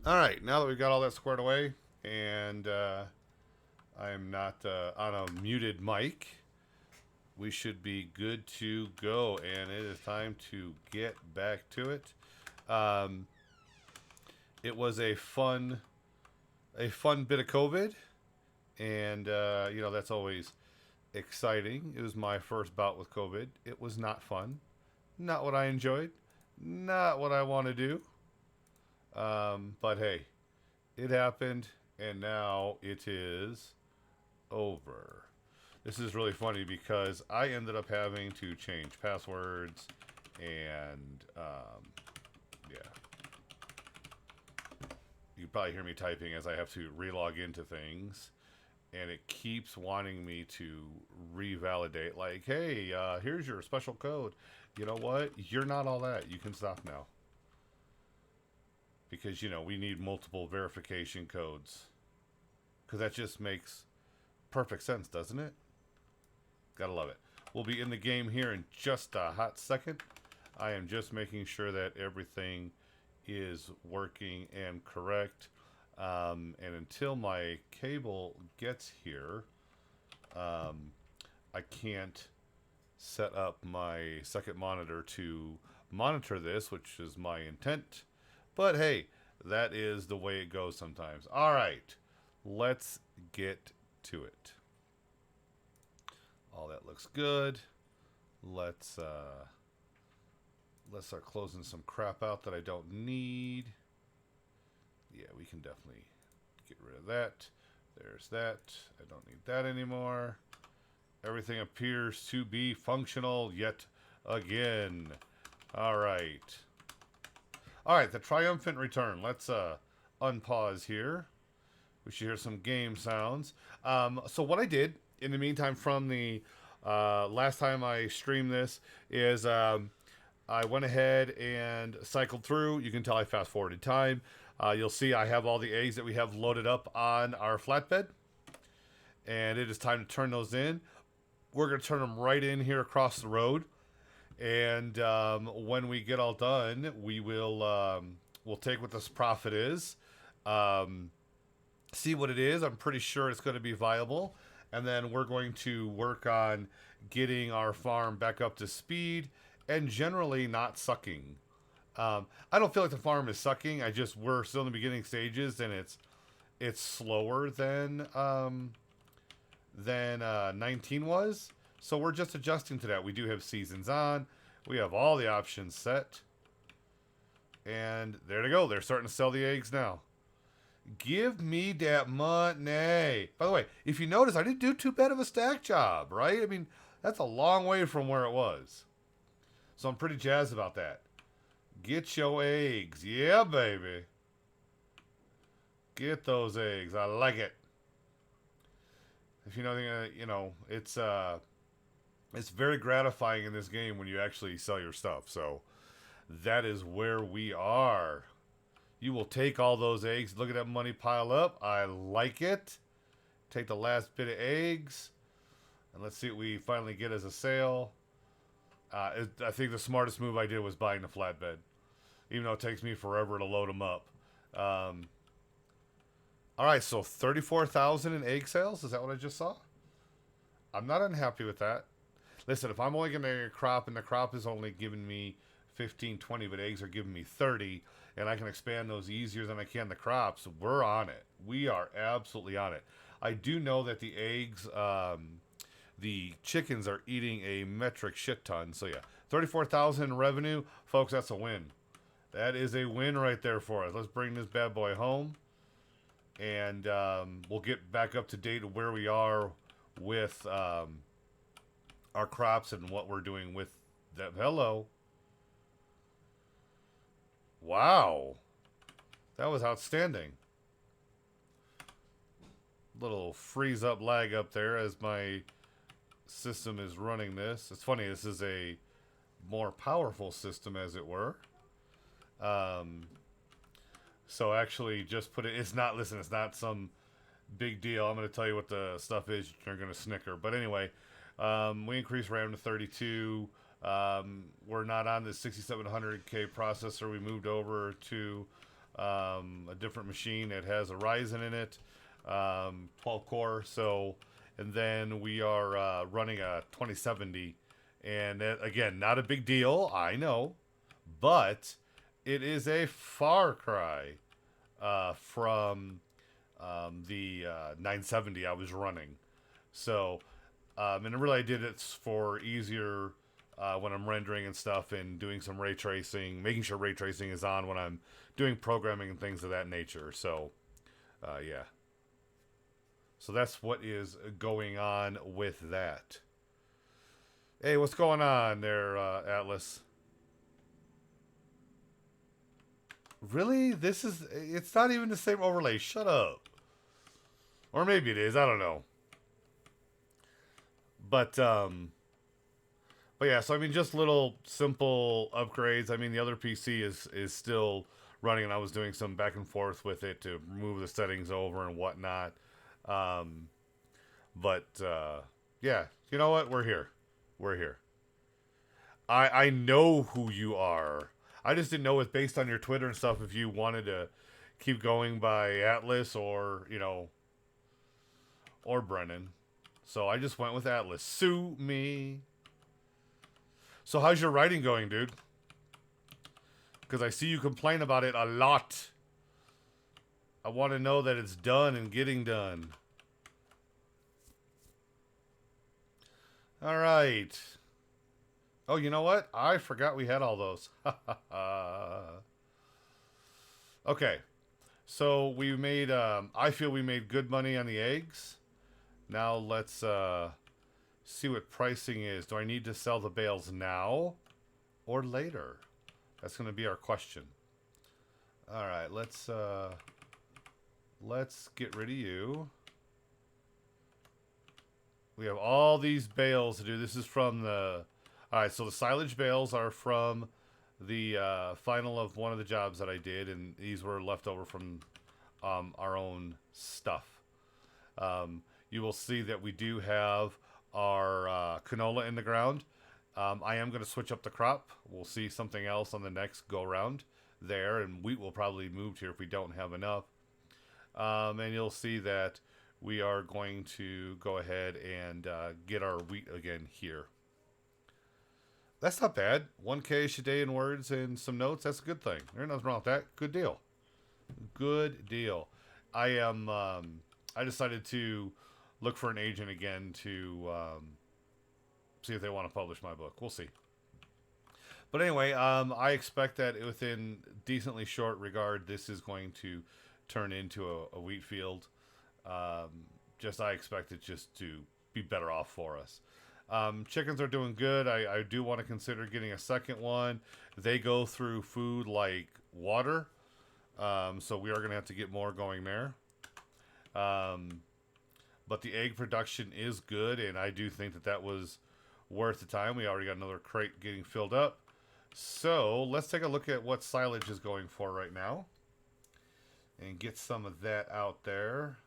All right, now that we've got all that squared away, and I'm not on a muted mic, we should be good to go. And it is time to get back to it. Um, it was a fun bit of COVID, and that's always exciting. It was my first bout with COVID. It was not fun, not what I enjoyed, not what I want to do. But hey, it happened, and now it is over. This is really funny because I ended up having to change passwords, and yeah, you probably hear me typing as I have to relog into things, and it keeps wanting me to revalidate. Like, hey, here's your special code. You know what? You're not all that. You can stop now because we need multiple verification codes because that just makes perfect sense, doesn't it? Gotta love it. We'll be in the game here in just a hot second. I am just making sure that everything is working and correct. And until my cable gets here, I can't set up my second monitor to monitor this, which is my intent. But hey, that is the way it goes sometimes. All right, let's get to it. All that looks good. Let's uh, let's start closing some crap out that I don't need. Yeah, we can definitely get rid of that. There's that. I don't need that anymore. Everything appears to be functional yet again. All right. All right, the triumphant return. Let's unpause here. We should hear some game sounds. So what I did in the meantime from the last time I streamed this is I went ahead and cycled through. You can tell I fast forwarded time. You'll see I have all the eggs that we have loaded up on our flatbed, and it is time to turn those in. We're going to turn them right in here across the road, and when we get all done, we'll take what this profit is, um, see what it is. I'm pretty sure it's going to be viable, and then we're going to work on getting our farm back up to speed and generally not sucking. I don't feel like the farm is sucking. We're still in the beginning stages, and it's slower than 19 was. So we're just adjusting to that. We do have seasons on. We have all the options set. And there they go. They're starting to sell the eggs now. Give me that money. By the way, if you notice, I didn't do too bad of a stack job, right? I mean, that's a long way from where it was. So I'm pretty jazzed about that. Get your eggs. Yeah, baby. Get those eggs. I like it. If you know anything, it's very gratifying in this game when you actually sell your stuff. So that is where we are. You will take all those eggs. Look at that money pile up. I like it. Take the last bit of eggs. And let's see what we finally get as a sale. I think the smartest move I did was buying the flatbed. Even though it takes me forever to load them up. All right, so 34,000 in egg sales. Is that what I just saw? I'm not unhappy with that. Listen, if I'm only going to make a crop and the crop is only giving me 15, 20, but eggs are giving me 30, and I can expand those easier than I can the crops, we're on it. We are absolutely on it. I do know that the chickens are eating a metric shit ton. So yeah, 34,000 in revenue, folks. That's a win. That is a win right there for us. Let's bring this bad boy home, and we'll get back up to date where we are with our crops and what we're doing with them. Hello. Wow. That was outstanding. Little freeze up lag up there as my system is running this. It's funny, this is a more powerful system, as it were. Um, so actually, just put it. It's not. Listen, it's not some big deal. I'm going to tell you what the stuff is. You're going to snicker. But anyway, we increased RAM to 32. We're not on the 6700K processor. We moved over to a different machine. It has a Ryzen in it, 12 core. So, and then we are running a 2070, and again, not a big deal, I know, but it is a far cry from the 970 I was running. So, and really I did it for easier when I'm rendering and stuff and doing some ray tracing, making sure ray tracing is on when I'm doing programming and things of that nature. So, yeah. So that's what is going on with that. Hey, what's going on there, Atlas? Really? It's not even the same overlay. Shut up. Or maybe it is. I don't know. But yeah, so I mean, just little simple upgrades. I mean, the other PC is still running, and I was doing some back and forth with it to move the settings over and whatnot. Um, but yeah, you know what? We're here. We're here. I know who you are. I just didn't know, it's based on your Twitter and stuff, if you wanted to keep going by Atlas or or Brennan. So I just went with Atlas. Sue me. So how's your writing going, dude? Because I see you complain about it a lot. I want to know that it's done and getting done. All right. Oh, you know what? I forgot we had all those. Okay. So we made, I feel we made good money on the eggs. Now let's see what pricing is. Do I need to sell the bales now or later? That's going to be our question. All right, let's get rid of you. We have all these bales to do. This is from the... All right, so the silage bales are from the final of one of the jobs that I did, and these were left over from our own stuff. You will see that we do have our canola in the ground. I am going to switch up the crop. We'll see something else on the next go round there, and wheat will probably move here if we don't have enough. And you'll see that we are going to go ahead and get our wheat again here. That's not bad. 1K a day in words and some notes. That's a good thing. There's nothing wrong with that. Good deal. Good deal. I decided to look for an agent again to see if they want to publish my book. We'll see. But anyway, I expect that within decently short regard, this is going to turn into a wheat field. I expect it just to be better off for us. Chickens are doing good. I do want to consider getting a second one. They go through food like water. So we are going to have to get more going there. But the egg production is good, and I do think that was worth the time. We already got another crate getting filled up. So let's take a look at what silage is going for right now and get some of that out there.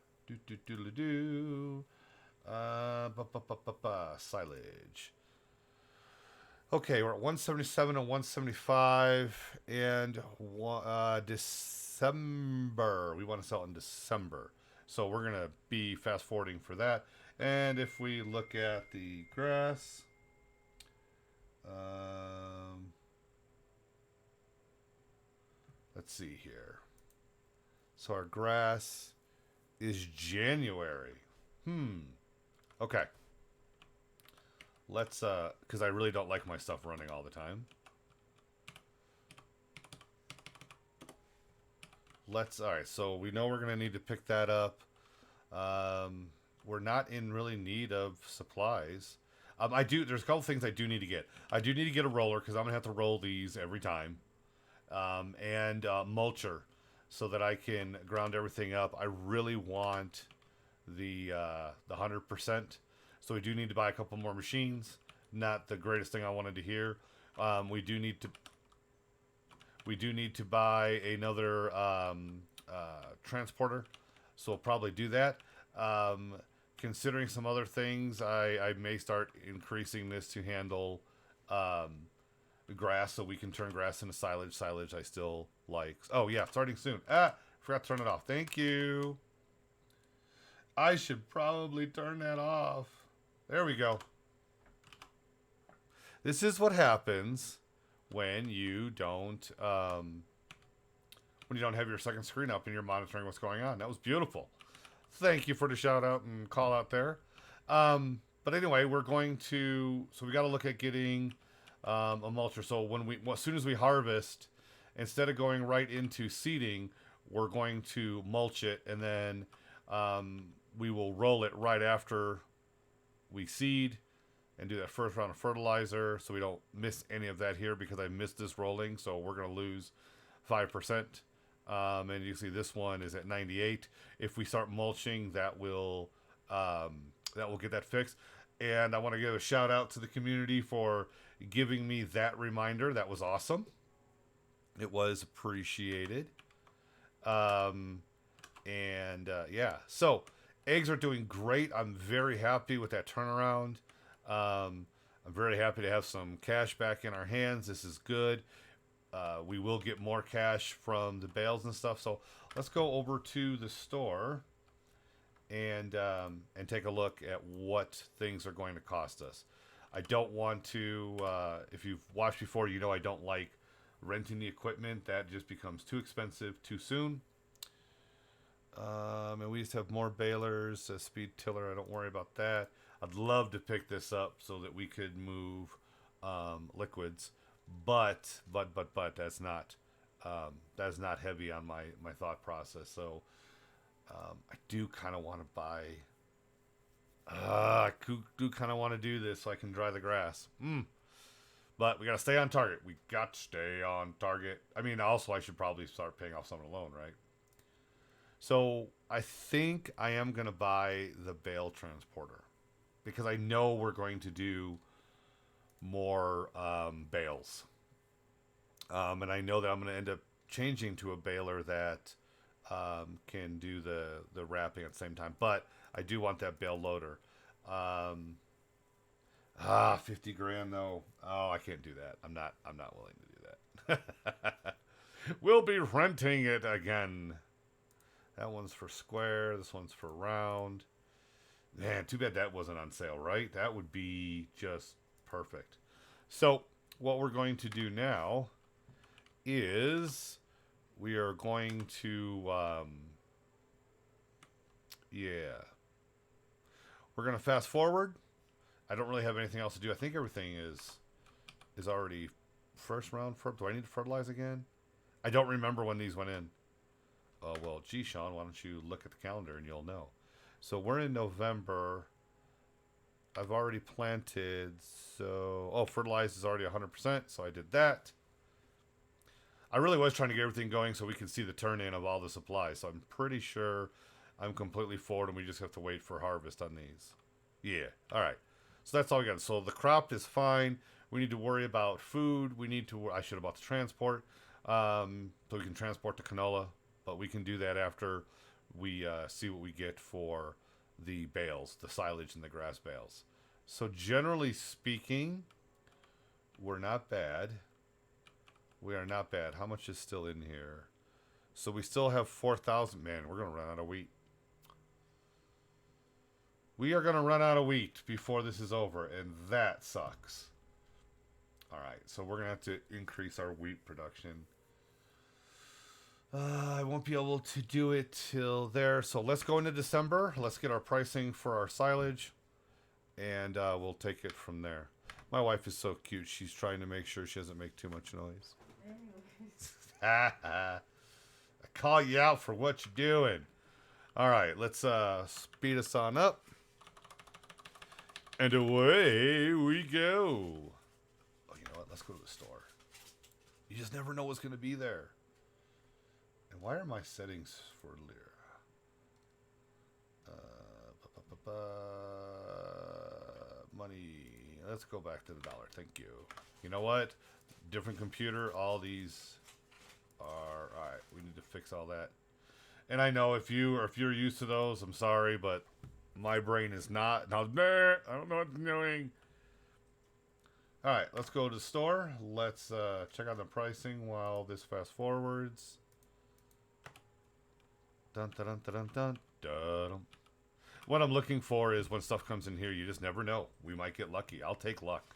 Silage. Okay, we're at 177 and 175, and December. We want to sell it in December. So we're going to be fast forwarding for that. And if we look at the grass, let's see here. So our grass is January. Okay. Let's, because I really don't like my stuff running all the time. Alright, so we know we're going to need to pick that up. We're not in really need of supplies. There's a couple things I do need to get. I do need to get a roller, because I'm going to have to roll these every time. And mulcher, so that I can ground everything up. I really want the 100%. So we do need to buy a couple more machines. Not the greatest thing I wanted to hear. We do need to buy another transporter. So we'll probably do that. Considering some other things, I may start increasing this to handle grass so we can turn grass into silage. Silage I still like. Oh, yeah, starting soon. Ah, forgot to turn it off. Thank you. I should probably turn that off. There we go. This is what happens when you don't have your second screen up and you're monitoring what's going on. That was beautiful. Thank you for the shout out and call out there. But anyway, we're going to, so we got to look at getting a mulcher. So as soon as we harvest, instead of going right into seeding, we're going to mulch it, and then we will roll it right after we seed and do that first round of fertilizer, so we don't miss any of that here, because I missed this rolling, so we're going to lose 5%. And you see this one is at 98. If we start mulching, that will get that fixed. And I want to give a shout out to the community for giving me that reminder. That was awesome. It was appreciated. Yeah, so eggs are doing great. I'm very happy with that turnaround. I'm very happy to have some cash back in our hands. This is good. We will get more cash from the bales and stuff. So let's go over to the store and take a look at what things are going to cost us. I don't want to, if you've watched before, you know I don't like renting the equipment. That just becomes too expensive too soon. And we just have more balers, a speed tiller. I don't worry about that. I'd love to pick this up so that we could move liquids, but that's not heavy on my thought process. So I do kind of want to buy. I do kind of want to do this so I can dry the grass. But we got to stay on target. We got to stay on target. I mean, also I should probably start paying off some of the loan, right? So I think I am going to buy the bale transporter, because I know we're going to do more bales. And I know that I'm going to end up changing to a baler that can do the wrapping at the same time. But I do want that bale loader. 50 grand though. Oh, I can't do that. I'm not willing to do that. We'll be renting it again. That one's for square. This one's for round. Man, too bad that wasn't on sale, right? That would be just perfect. So what we're going to do now is we are going to, we're going to fast forward. I don't really have anything else to do. I think everything is already first round. Do I need to fertilize again? I don't remember when these went in. Oh, well, gee, Sean, why don't you look at the calendar and you'll know. So we're in November. I've already planted, so... fertilized is already 100%, so I did that. I really was trying to get everything going so we can see the turn-in of all the supplies, so I'm pretty sure I'm completely forward and we just have to wait for harvest on these. Yeah, all right. So that's all we got. So the crop is fine. We need to worry about food. I should have bought the transport, so we can transport the canola. But we can do that after we see what we get for the bales, the silage and the grass bales. So generally speaking, we're not bad. We are not bad. How much is still in here? So we still have 4,000. Man, we're going to run out of wheat. We are going to run out of wheat before this is over, and that sucks. All right, so we're going to have to increase our wheat production. I won't be able to do it till there. So let's go into December. Let's get our pricing for our silage, and we'll take it from there. My wife is so cute. She's trying to make sure she doesn't make too much noise. I call you out for what you're doing. All right, let's speed us on up. And away we go. Oh, you know what? Let's go to the store. You just never know what's going to be there. And why are my settings for lira? Money. Let's go back to the dollar. Thank you. You know what? Different computer. All these are all right. We need to fix all that. And I know if you're used to those, I'm sorry, but my brain is not. Now, I don't know what I'm doing. All right, let's go to the store. Let's check out the pricing while this fast forwards. Dun, dun, dun, dun, dun, dun, dun. What I'm looking for is when stuff comes in here, you just never know. We might get lucky. I'll take luck.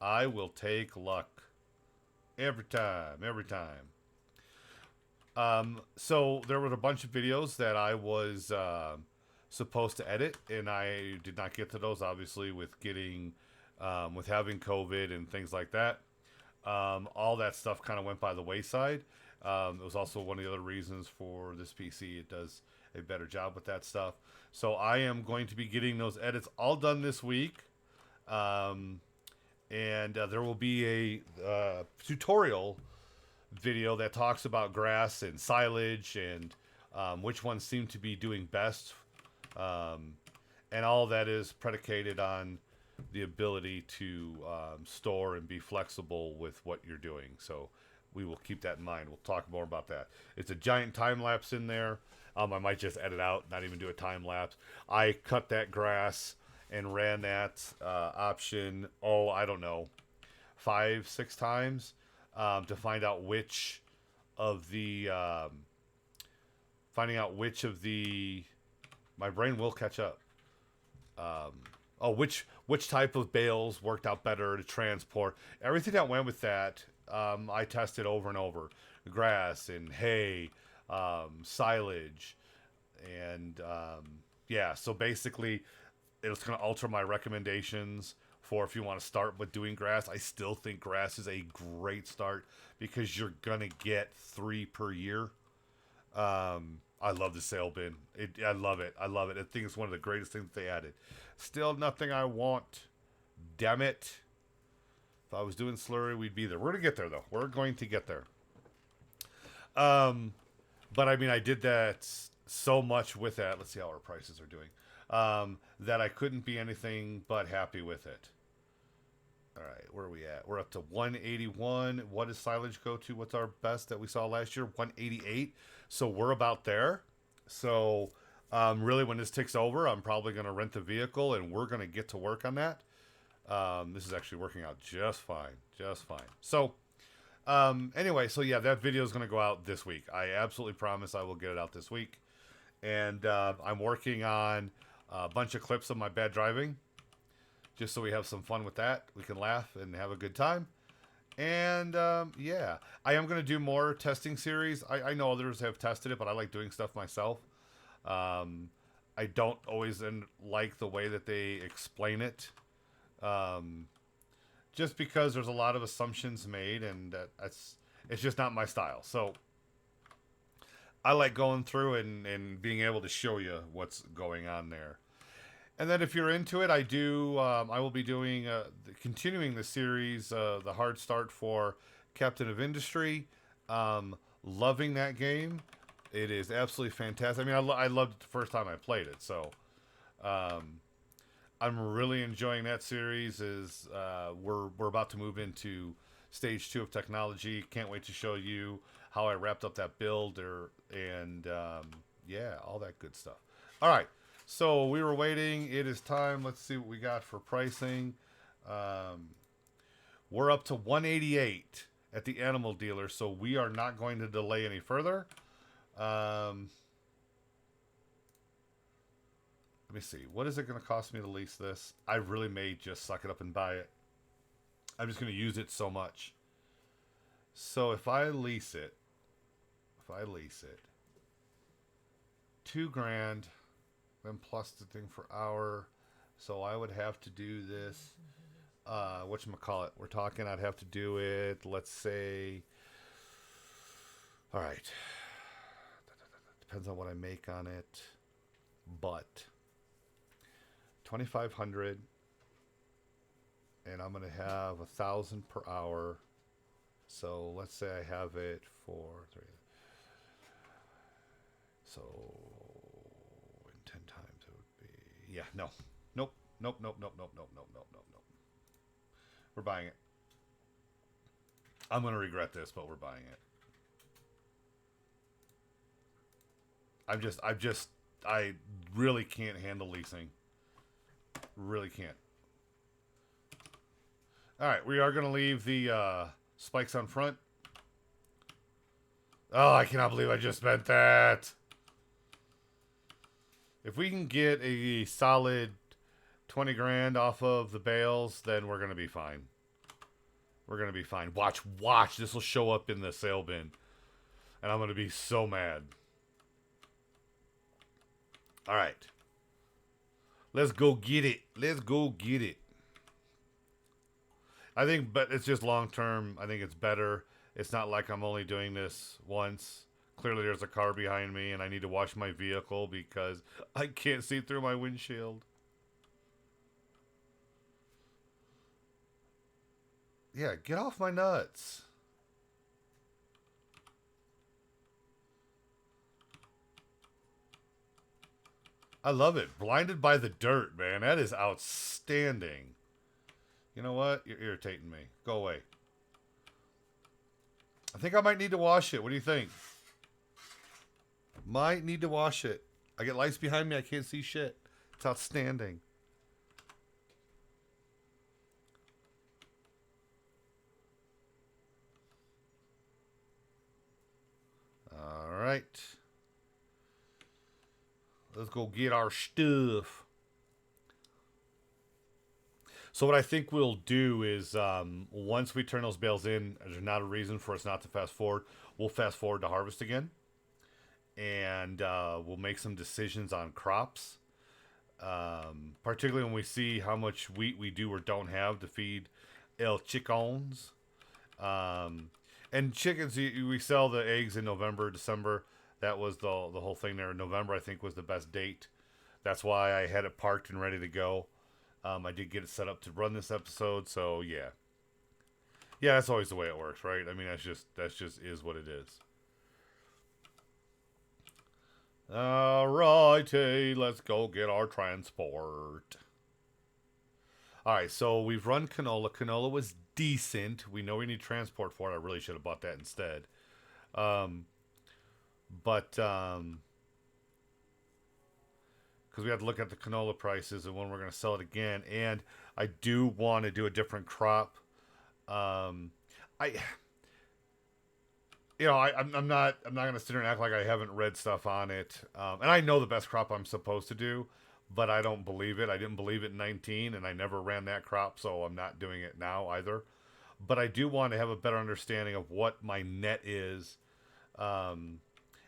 I will take luck. Every time. Every time. So there were a bunch of videos that I was supposed to edit, and I did not get to those, obviously, with getting, with having COVID and things like that. All that stuff kind of went by the wayside. It was also one of the other reasons for this PC. It does a better job with that stuff. So I am going to be getting those edits all done this week. And there will be a tutorial video that talks about grass and silage and which ones seem to be doing best. And all that is predicated on the ability to store and be flexible with what you're doing. So we will keep that in mind. We'll talk more about that. It's a giant time lapse in there. I might just edit out, not even do a time lapse. I cut that grass and ran that option, I don't know, 5-6 times to find out which of the my brain will catch up. Which type of bales worked out better to transport. Everything that went with that, I tested over and over. Grass and hay, silage, and yeah. So basically, it's going to alter my recommendations for if you want to start with doing grass. I still think grass is a great start because you're going to get 3 per year. I love the sale bin. I love it. I love it. I think it's one of the greatest things they added. Still nothing I want. Damn it. If I was doing slurry, we'd be there. We're going to get there, though. We're going to get there. But, I mean, I did that so much with that. Let's see how our prices are doing. That I couldn't be anything but happy with it. All right, where are we at? We're up to 181. What does silage go to? What's our best that we saw last year? 188. So we're about there. So really, when this ticks over, I'm probably going to rent the vehicle, and we're going to get to work on that. This is actually working out just fine. Just fine. So anyway, so yeah, that video is going to go out this week. I absolutely promise I will get it out this week. And I'm working on a bunch of clips of my bad driving, just so we have some fun with that. We can laugh and have a good time. And yeah, I am going to do more testing series. I know others have tested it, but I like doing stuff myself. I don't always like the way that they explain it. Just because there's a lot of assumptions made, and it's just not my style. So I like going through and being able to show you what's going on there. And then if you're into it, I will be doing, continuing the series, the hard start for Captain of Industry. Loving that game. It is absolutely fantastic. I mean, I loved it the first time I played it. So I'm really enjoying that series. We're about to move into stage 2 of technology. Can't wait to show you how I wrapped up that build and yeah, all that good stuff. All right. So we were waiting. It is time. Let's see what we got for pricing. We're up to 188 at the animal dealer, so we are not going to delay any further. Let me see. What is it going to cost me to lease this? I really may just suck it up and buy it. I'm just going to use it so much. So if I lease it, $2,000, then plus the thing for hour. So I would have to do this. Whatchamacallit? We're talking I'd have to do it, let's say. All right. Depends on what I make on it. But 2,500, and I'm gonna have 1,000 per hour. So let's say I have it for 3. So in 10 times it would be, yeah, no, nope. We're buying it. I'm gonna regret this, but we're buying it. I really can't handle leasing. Really can't. All right, we are going to leave the spikes on front. Oh, I cannot believe I just spent that. If we can get a solid 20 grand off of the bales, then we're going to be fine. We're going to be fine. Watch, watch. This will show up in the sale bin. And I'm going to be so mad. All right. Let's go get it. Let's go get it. I think, but it's just long term. I think it's better. It's not like I'm only doing this once. Clearly there's a car behind me and I need to wash my vehicle because I can't see through my windshield. Yeah, get off my nuts. I love it. Blinded by the dirt, man. That is outstanding. You know what? You're irritating me. Go away. I think I might need to wash it. What do you think? Might need to wash it. I get lights behind me. I can't see shit. It's outstanding. All right. Let's go get our stuff. So what I think we'll do is once we turn those bales in, there's not a reason for us not to fast forward. We'll fast forward to harvest again. And we'll make some decisions on crops. Particularly when we see how much wheat we do or don't have to feed el chicons. And chickens, we sell the eggs in November, December. That was the whole thing there. November, I think, was the best date. That's why I had it parked and ready to go. I did get it set up to run this episode, so yeah. Yeah, that's always the way it works, right? I mean, that's just is what it is. Alrighty, let's go get our transport. Alright, so we've run canola. Canola was decent. We know we need transport for it. I really should have bought that instead. Because we have to look at the canola prices and when we're going to sell it again. And I do want to do a different crop. I'm not going to sit here and act like I haven't read stuff on it. And I know the best crop I'm supposed to do, but I don't believe it. I didn't believe it in 19, and I never ran that crop, so I'm not doing it now either. But I do want to have a better understanding of what my net is. And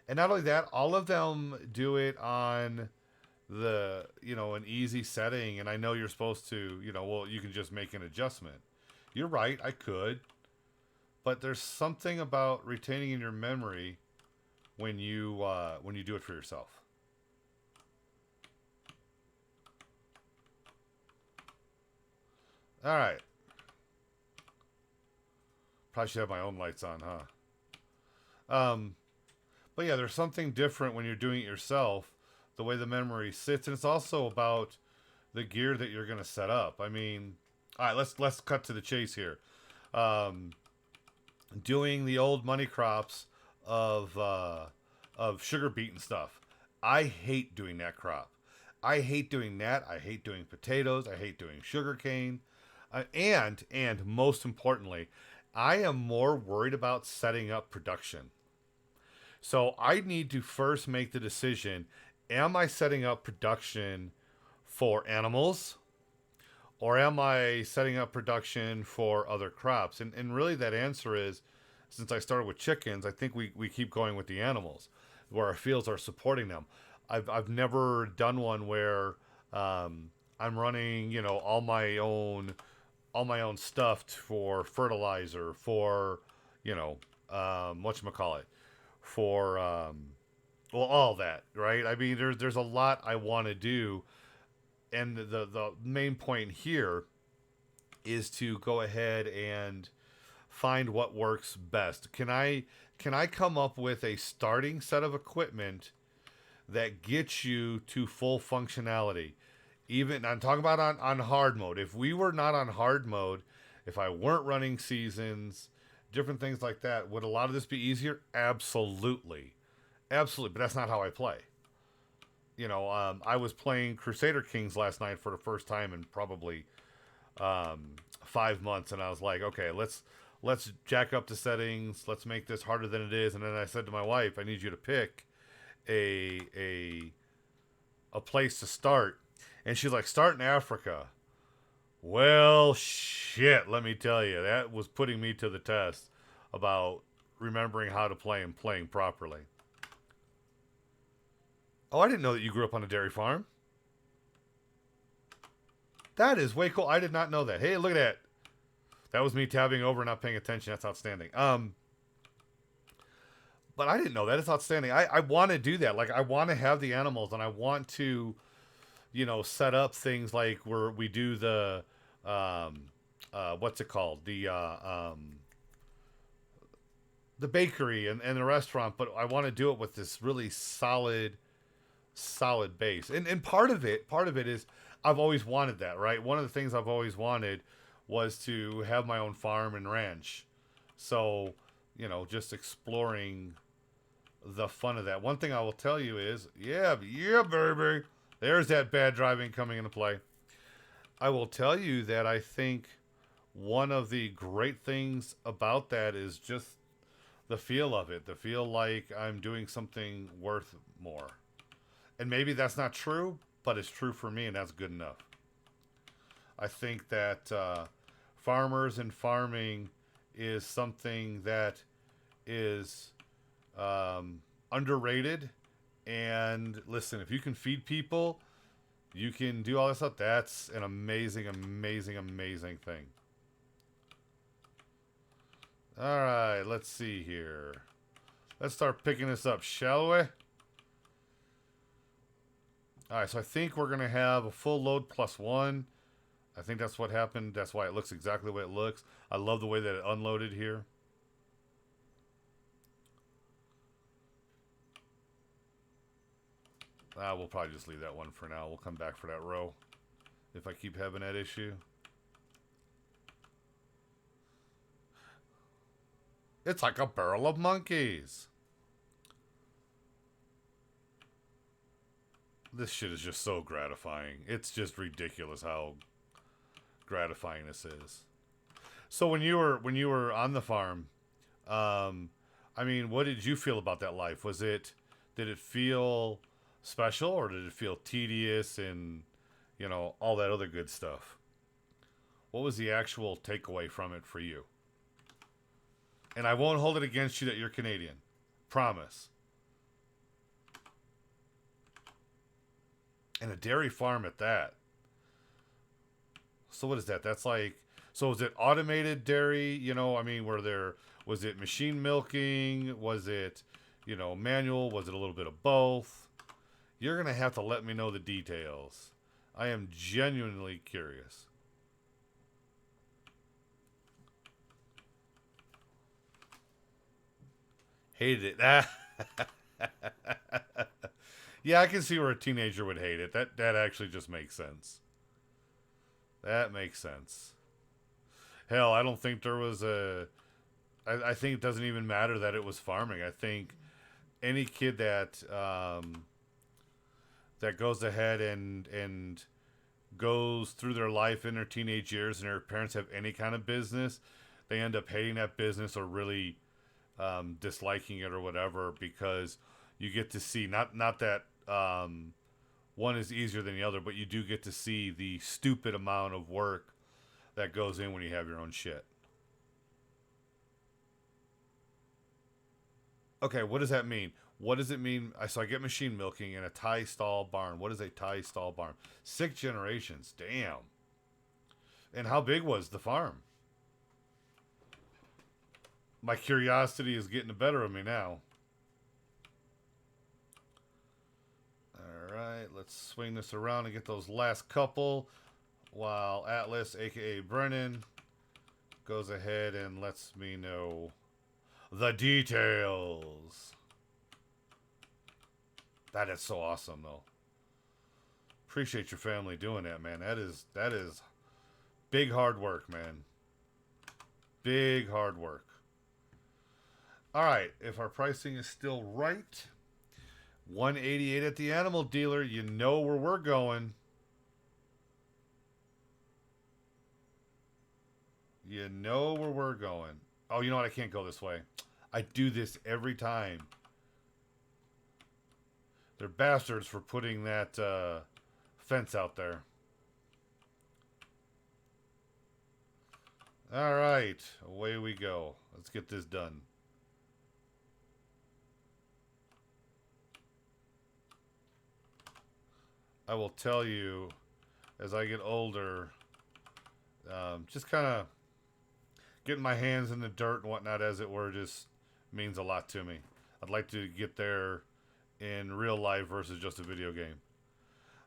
not only that, all of them do it on an easy setting. And I know you're supposed to, well, you can just make an adjustment. You're right, I could. But there's something about retaining in your memory when you do it for yourself. All right. Probably should have my own lights on, huh? But yeah, there's something different when you're doing it yourself, the way the memory sits, and it's also about the gear that you're going to set up. I mean, all right, let's cut to the chase here. Doing the old money crops of sugar beet and stuff. I hate doing that crop. I hate doing that. I hate doing potatoes. I hate doing sugar cane. And most importantly, I am more worried about setting up production. So I need to first make the decision, am I setting up production for animals? Or am I setting up production for other crops? And really that answer is, since I started with chickens, I think we keep going with the animals, where our fields are supporting them. I've never done one where I'm running, all my own stuff for fertilizer, for, whatchamacallit, for, all that, right? I mean, there's a lot I want to do. And the main point here is to go ahead and find what works best. Can I come up with a starting set of equipment that gets you to full functionality? Even I'm talking about on hard mode. If we were not on hard mode, if I weren't running seasons, different things like that, would a lot of this be easier? Absolutely. Absolutely. But that's not how I play. I was playing Crusader Kings last night for the first time in probably 5 months, and I was like, okay, let's jack up the settings. Let's make this harder than it is. And then I said to my wife, I need you to pick a a a place to start. And she's like, start in Africa. Well, shit, let me tell you, that was putting me to the test about remembering how to play and playing properly. Oh, I didn't know that you grew up on a dairy farm. That is way cool. I did not know that. Hey, look at that. That was me tabbing over and not paying attention. That's outstanding. But I didn't know that. It's outstanding. I want to do that. Like, I want to have the animals, and I want to, set up things like where we do the, what's it called? The bakery and the restaurant, but I want to do it with this really solid base. And part of it is I've always wanted that, right? One of the things I've always wanted was to have my own farm and ranch. So, just exploring the fun of that. One thing I will tell you is, yeah, baby. There's that bad driving coming into play. I will tell you that I think one of the great things about that is just the feel of it. The feel like I'm doing something worth more. And maybe that's not true, but it's true for me, and that's good enough. I think that farmers and farming is something that is underrated. And listen, if you can feed people, you can do all this stuff. That's an amazing, amazing, amazing thing. All right, let's see here. Let's start picking this up, shall we? All right, so I think we're going to have a full load +1. I think that's what happened. That's why it looks exactly the way it looks. I love the way that it unloaded here. We'll probably just leave that one for now. We'll come back for that row if I keep having that issue. It's like a barrel of monkeys. This shit is just so gratifying. It's just ridiculous how gratifying this is. So when you were on the farm, I mean, what did you feel about that life? Did it feel special, or did it feel tedious and, all that other good stuff? What was the actual takeaway from it for you? And I won't hold it against you that you're Canadian. Promise. And a dairy farm at that. So what is that? That's like, so is it automated dairy? Was it machine milking? Was it, manual? Was it a little bit of both? You're going to have to let me know the details. I am genuinely curious. Hated it. Yeah, I can see where a teenager would hate it. That actually just makes sense. That makes sense. Hell, I don't think there was I think it doesn't even matter that it was farming. I think any kid that that goes ahead and goes through their life in their teenage years and their parents have any kind of business, they end up hating that business or really disliking it or whatever, because you get to see, not that one is easier than the other, but you do get to see the stupid amount of work that goes in when you have your own shit. Okay, what does that mean? What does it mean? So I get machine milking in a tie stall barn. What is a tie stall barn? 6 generations. Damn. And how big was the farm? My curiosity is getting the better of me now. Alright, let's swing this around and get those last couple while Atlas, aka Brennan, goes ahead and lets me know the details. That is so awesome, though. Appreciate your family doing that, man. That is big hard work, man. Big hard work. All right, if our pricing is still right, $188 at the animal dealer. You know where we're going. You know where we're going. Oh, you know what? I can't go this way. I do this every time. They're bastards for putting that fence out there. All right, away we go. Let's get this done. I will tell you, as I get older, just kind of getting my hands in the dirt and whatnot, as it were, just means a lot to me. I'd like to get there in real life versus just a video game.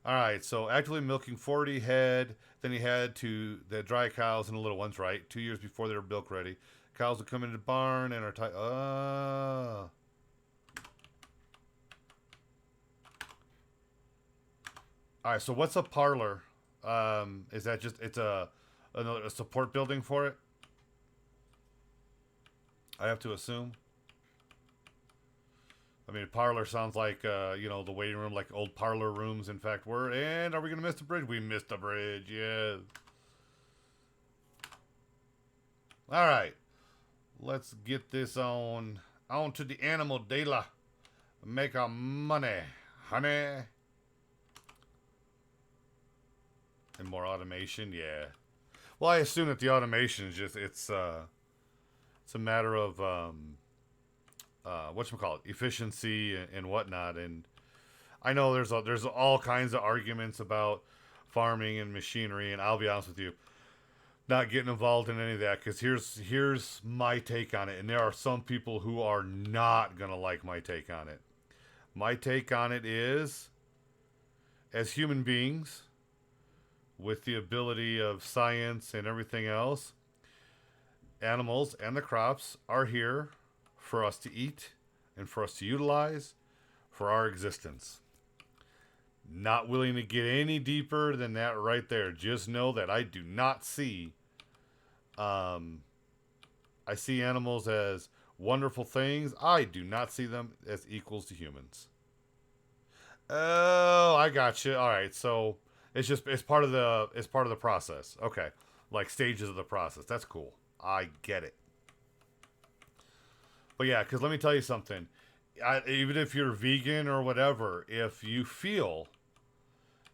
All right, so actively milking 40 head. Then he had to the dry cows and the little ones, right? 2 years before they were milk ready. Cows would come into the barn and are tight. All right, so what's a parlor? Is that just it's a support building for it? I have to assume. I mean, parlor sounds like, you know, the waiting room, like old parlor rooms, in fact, were. And are we going to miss the bridge? We missed the bridge, yes. All right. Let's get this on to the animal dealer. Make our money, honey. And more automation, yeah. Well, I assume that the automation is just, it's a matter of, whatchamacallit, efficiency and whatnot. And I know there's all kinds of arguments about farming and machinery, and I'll be honest with you, not getting involved in any of that, because here's my take on it, and there are some people who are not gonna like my take on it. My take on it is, as human beings, with the ability of science and everything else, animals and the crops are here for us to eat and for us to utilize for our existence. Not willing to get any deeper than that right there. Just know that I do not see, I see animals as wonderful things. I do not see them as equals to humans. Oh, I got you. All right, so it's part of the process. Okay, like stages of the process. That's cool. I get it. But yeah, because let me tell you something. Even if you're vegan or whatever, if you feel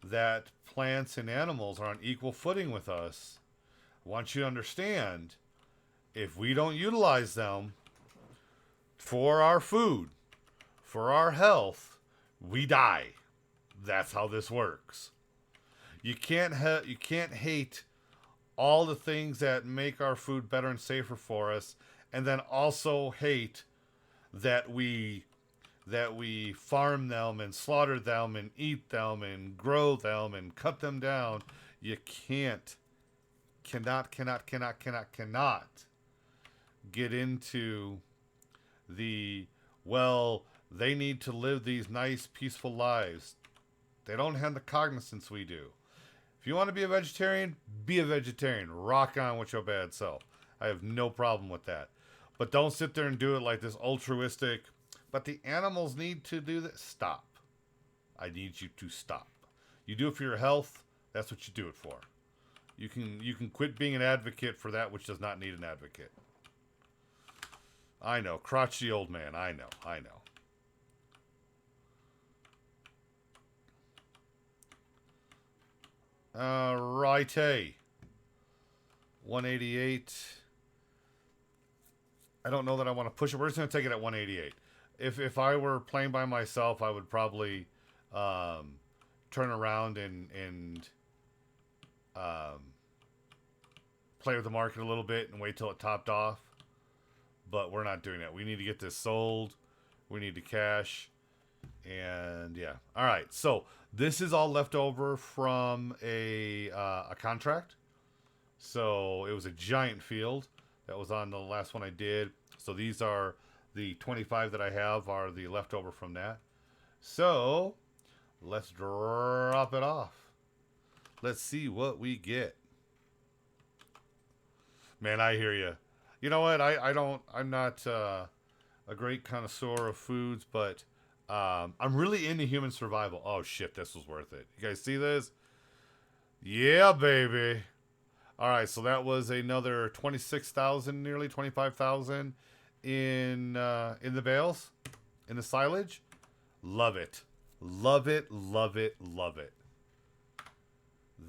that plants and animals are on equal footing with us, I want you to understand, if we don't utilize them for our food, for our health, we die. That's how this works. You can't hate all the things that make our food better and safer for us, and then also hate that we farm them and slaughter them and eat them and grow them and cut them down. You cannot get into the, well, they need to live these nice, peaceful lives. They don't have the cognizance we do. If you want to be a vegetarian, be a vegetarian. Rock on with your bad self. I have no problem with that. But don't sit there and do it like this altruistic, but the animals need to do this. Stop. I need you to stop. You do it for your health. That's what you do it for. You can quit being an advocate for that which does not need an advocate. I know. Crotchety old man. I know. Righty. 188. I don't know that I want to push it. We're just going to take it at 188. If I were playing by myself, I would probably turn around and play with the market a little bit and wait till it topped off. But we're not doing that. We need to get this sold. We need to cash. And yeah. All right. So this is all left over from a contract. So it was a giant field that was on the last one I did. So these are the 25 that I have are the leftover from that. So let's drop it off. Let's see what we get. Man, I hear you. You know what? I'm not a great connoisseur of foods, but I'm really into human survival. Oh shit, this was worth it. You guys see this? Yeah, baby. All right, so that was another 26,000, nearly 25,000 in the bales, in the silage. Love it. Love it, love it, love it.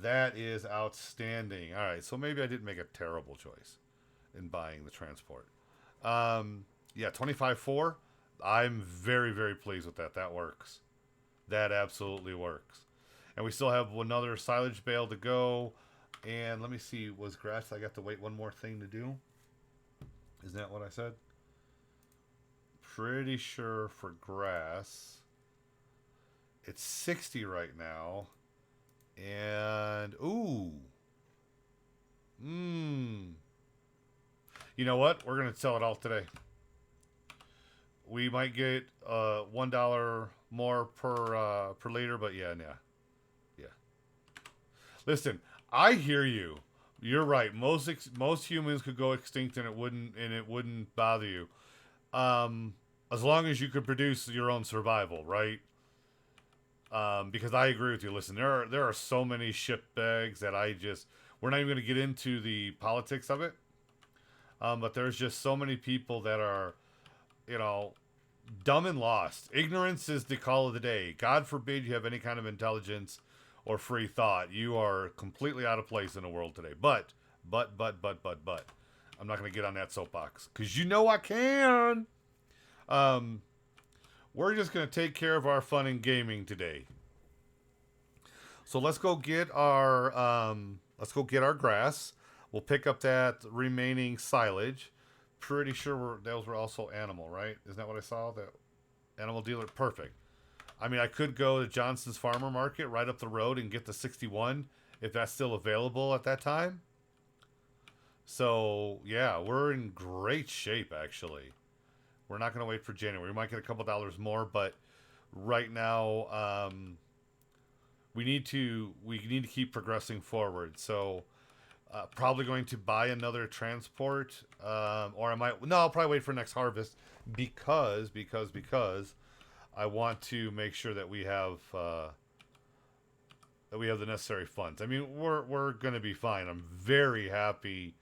That is outstanding. All right, so maybe I didn't make a terrible choice in buying the transport. Yeah, 25.4. I'm very, very pleased with that. That works. That absolutely works. And we still have another silage bale to go. And let me see, was grass, I got to wait one more thing to do? Isn't that what I said? Pretty sure for grass, it's 60 right now. And, ooh. You know what? We're going to sell it all today. We might get $1 more per liter, but yeah. Listen, I hear you. You're right. Most humans could go extinct and it wouldn't bother you, as long as you could produce your own survival, right? Because I agree with you. Listen, there are so many shit bags that we're not even going to get into the politics of it. But there's just so many people that are, dumb and lost. Ignorance is the call of the day. God forbid you have any kind of intelligence or free thought. You are completely out of place in the world today. But, I'm not going to get on that soapbox because I can. We're just going to take care of our fun and gaming today. So let's go get our grass. We'll pick up that remaining silage. Pretty sure those were also animal, right? Isn't that what I saw? That animal dealer, perfect. I mean, I could go to Johnson's Farmer Market right up the road and get the 61 if that's still available at that time. So yeah, we're in great shape actually. We're not going to wait for January. We might get a couple dollars more, but right now we need to keep progressing forward. So probably going to buy another transport, or I'll probably wait for next harvest because I want to make sure that we have the necessary funds. I mean, we're going to be fine. I'm very happy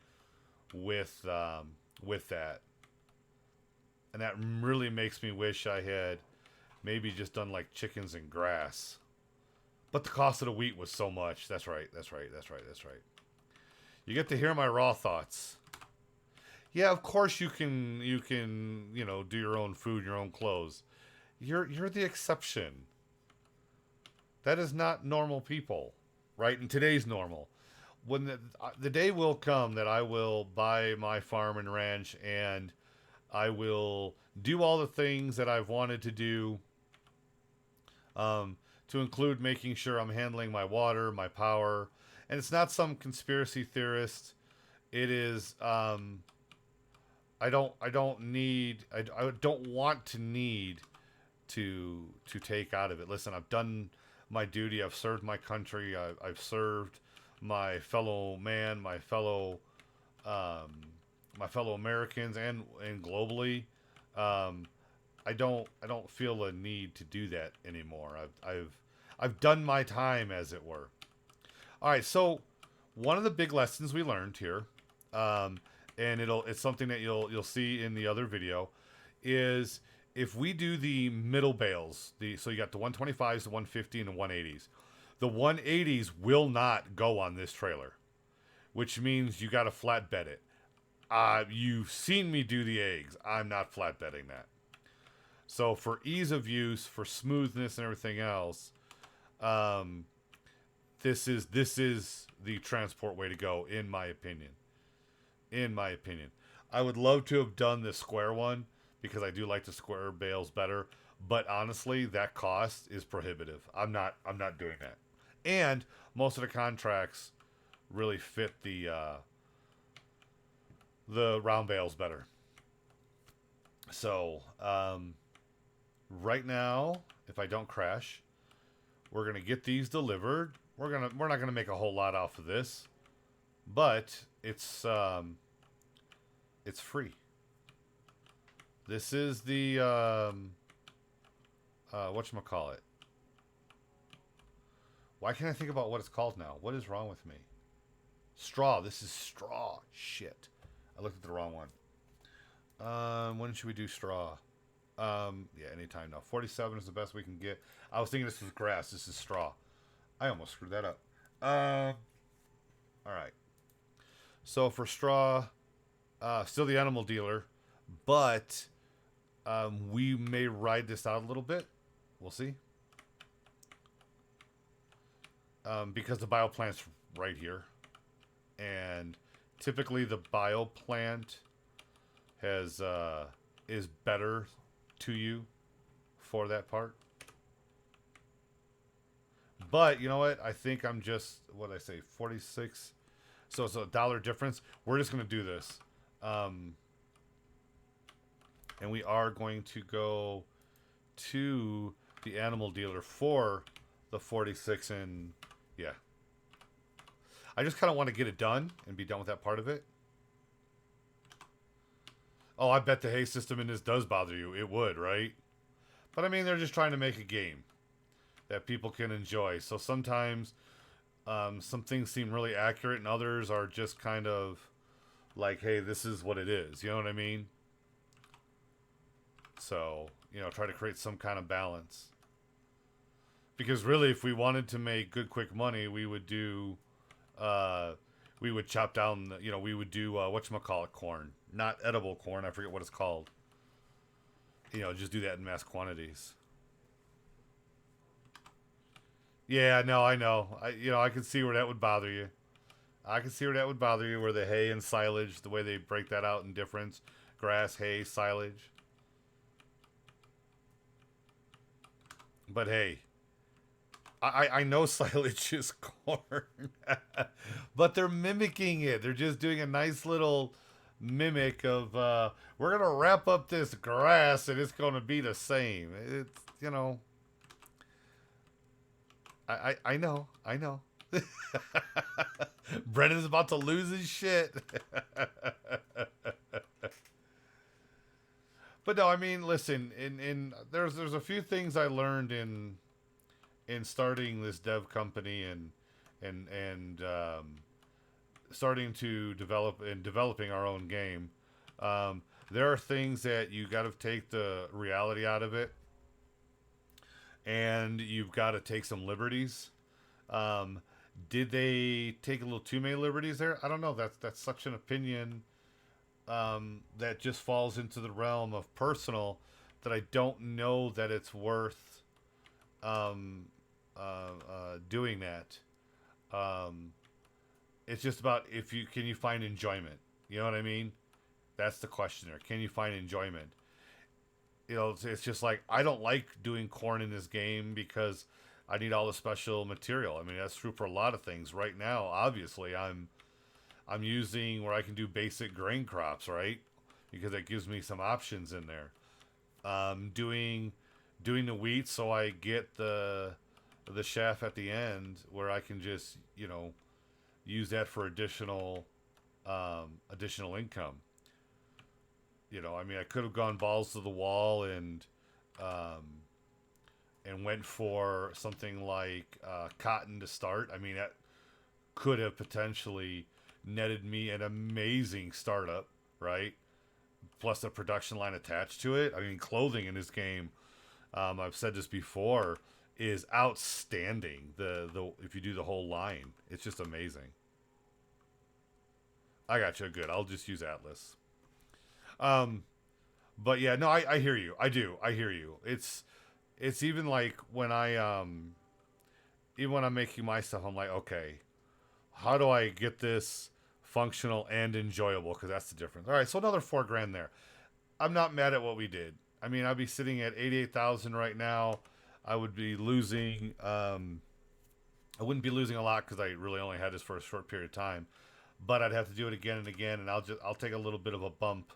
with that. And that really makes me wish I had maybe just done like chickens and grass. But the cost of the wheat was so much. That's right. You get to hear my raw thoughts. Yeah, of course you can do your own food, your own clothes. You're the exception. That is not normal people, right? In today's normal. When the day will come that I will buy my farm and ranch and I will do all the things that I've wanted to do, to include making sure I'm handling my water, my power. And it's not some conspiracy theorist. It is, I don't want to need to take out of it. Listen, I've done my duty. I've served my country. I've served my fellow man, my fellow Americans and globally. I don't feel a need to do that anymore. I've done my time, as it were. All right, so one of the big lessons we learned here, and it's something that you'll see in the other video, is if we do the middle bales, so you got the 125s, the 150, and the 180s. The 180s will not go on this trailer, which means you got to flatbed it. You've seen me do the eggs. I'm not flatbedding that. So for ease of use, for smoothness and everything else, this is the transport way to go, in my opinion. I would love to have done the square one because I do like the square bales better, but honestly, that cost is prohibitive. I'm not doing that. And most of the contracts really fit the round bales better. So, right now, if I don't crash, we're gonna get these delivered. We're not gonna make a whole lot off of this, but it's free. This is the whatchamacallit. Why can't I think about what it's called now? What is wrong with me? Straw. This is straw. Shit. I looked at the wrong one. When should we do straw? Yeah, anytime now. 47 is the best we can get. I was thinking this was grass. This is straw. I almost screwed that up. All right. So for straw, still the animal dealer, but we may ride this out a little bit. We'll see. Because the bioplant's right here. And typically the bioplant has is better to you for that part. But you know what? I think I'm just, what did I say, 46. So it's $1 difference. We're just going to do this. And we are going to go to the animal dealer for the 46 and yeah. I just kind of want to get it done and be done with that part of it. Oh, I bet the hay system in this does bother you. It would, right? But I mean, they're just trying to make a game that people can enjoy. So sometimes some things seem really accurate and others are just kind of like, hey, this is what it is. You know what I mean? So, you know, try to create some kind of balance. Because really, if we wanted to make good, quick money, we would do, we would chop down, you know, we would do, whatchamacallit corn. Not edible corn, I forget what it's called. You know, just do that in mass quantities. Yeah, no, I know. I can see where that would bother you. I can see where that would bother you, where the hay and silage, the way they break that out in difference. Grass, hay, silage. But hey, I know silage is corn. But they're mimicking it. They're just doing a nice little mimic of, we're going to wrap up this grass and it's going to be the same. It's, you know. I know. Brennan's about to lose his shit. But no, I mean, listen, there's a few things I learned in starting this dev company and starting to developing our own game. There are things that you got to take the reality out of it, and you've got to take some liberties. Did they take a little too many liberties there? I don't know. That's such an opinion that just falls into the realm of personal that I don't know that it's worth doing that. It's just about can you find enjoyment? You know what I mean? That's the question there. Can you find enjoyment? You know, it's just like, I don't like doing corn in this game because I need all the special material. I mean, that's true for a lot of things. Right now, obviously, I'm using where I can do basic grain crops, right? Because it gives me some options in there. Doing the wheat so I get the chaff at the end where I can just, you know, use that for additional income. You know, I mean, I could have gone balls to the wall and went for something like cotton to start. I mean, that could have potentially netted me an amazing startup, right? Plus a production line attached to it. I mean, clothing in this game, I've said this before, is outstanding. The if you do the whole line, it's just amazing. I got you. Good. I'll just use Atlas. But yeah, no, I hear you. I do. I hear you. It's even like when even when I'm making my stuff, I'm like, okay, how do I get this functional and enjoyable? Because that's the difference. All right, so another $4,000 there. I'm not mad at what we did. I mean, I'd be sitting at 88,000 right now. I would be losing. I wouldn't be losing a lot because I really only had this for a short period of time. But I'd have to do it again and again, and I'll take a little bit of a bump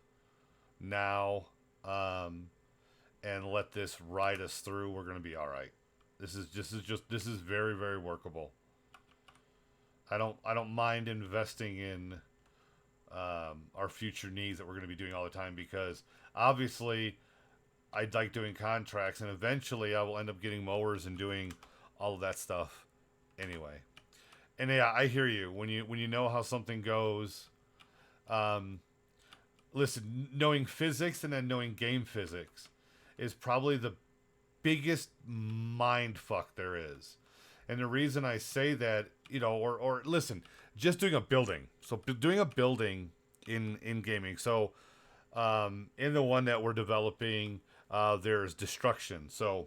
now, and let this ride us through. We're gonna be all right. This is very, very workable. I don't mind investing in our future needs that we're going to be doing all the time, because obviously I'd like doing contracts, and eventually I will end up getting mowers and doing all of that stuff anyway. And yeah, I hear you. When you know how something goes, um, listen, knowing physics and then knowing game physics is probably the biggest mind fuck there is. And the reason I say that, or listen, just doing a building. So doing a building in gaming. So in the one that we're developing, there's destruction. So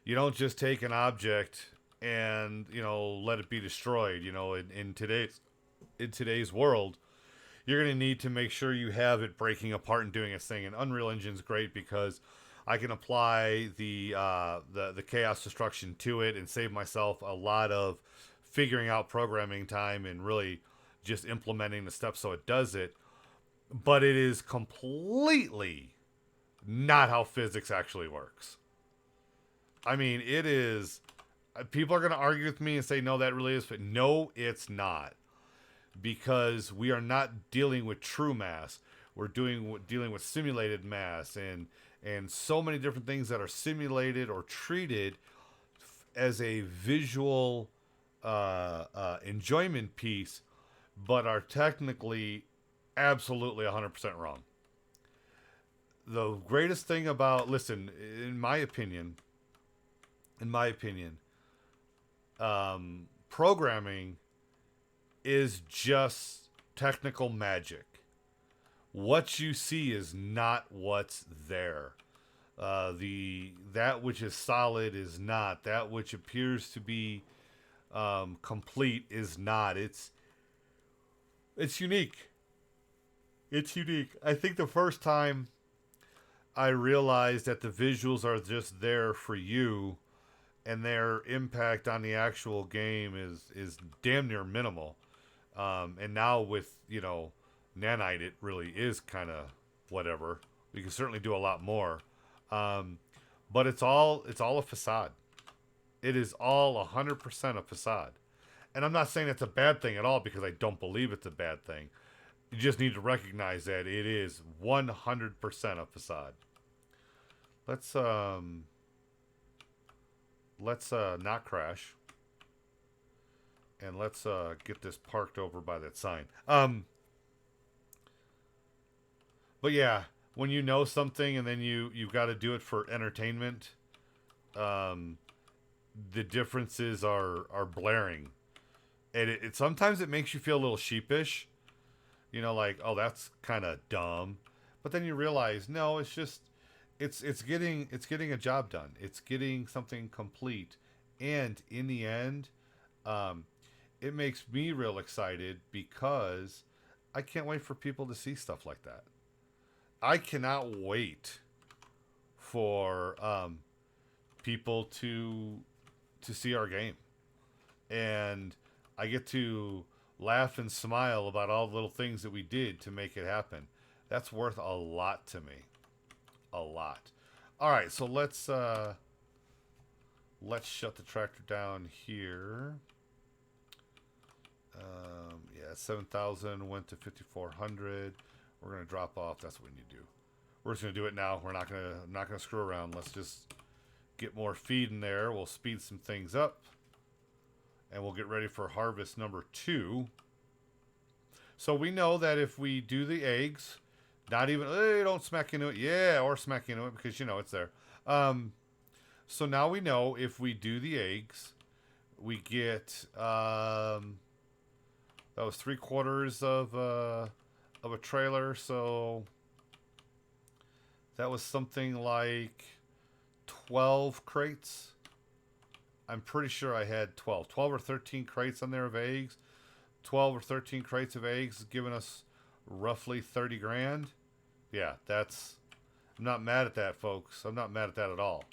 you don't just take an object and let it be destroyed. In today's world, you're going to need to make sure you have it breaking apart and doing its thing. And Unreal Engine's great because I can apply the chaos destruction to it and save myself a lot of figuring out programming time and really just implementing the steps so it does it. But it is completely not how physics actually works. I mean, it is. People are going to argue with me and say, no, that really is. But no, it's not. Because we are not dealing with true mass. We're dealing with simulated mass and so many different things that are simulated or treated as a visual enjoyment piece, but are technically absolutely 100% wrong. The greatest thing about, listen, in my opinion, programming is just technical magic. What you see is not what's there. That which is solid is not. That which appears to be complete is not. It's unique. It's unique. I think the first time I realized that the visuals are just there for you and their impact on the actual game is damn near minimal. And now with, Nanite, it really is kind of whatever. We can certainly do a lot more. But it's all a facade. It is all 100% a facade. And I'm not saying that's a bad thing at all because I don't believe it's a bad thing. You just need to recognize that it is 100% a facade. Let's not crash. And let's get this parked over by that sign. But yeah, when you know something and then you've got to do it for entertainment, the differences are blaring. And it sometimes it makes you feel a little sheepish. Like, oh, that's kind of dumb. But then you realize, no, it's just it's getting a job done. It's getting something complete. And in the end, it makes me real excited because I can't wait for people to see stuff like that. I cannot wait for people to see our game. And I get to laugh and smile about all the little things that we did to make it happen. That's worth a lot to me. A lot. All right, so let's shut the tractor down here. Yeah, 7,000 went to 5,400. We're gonna drop off. That's what we need to do. We're just gonna do it now. We're not gonna screw around. Let's just get more feed in there. We'll speed some things up, and we'll get ready for harvest number 2. So we know that if we do the eggs, not even don't smack into it. Yeah, or smack into it because it's there. So now we know if we do the eggs, we get that was 3/4 of a trailer, so that was something like 12 crates. I'm pretty sure I had 12 or 13 crates on there of eggs. 12 or 13 crates of eggs giving us roughly 30 grand. Yeah, I'm not mad at that, folks. I'm not mad at that at all.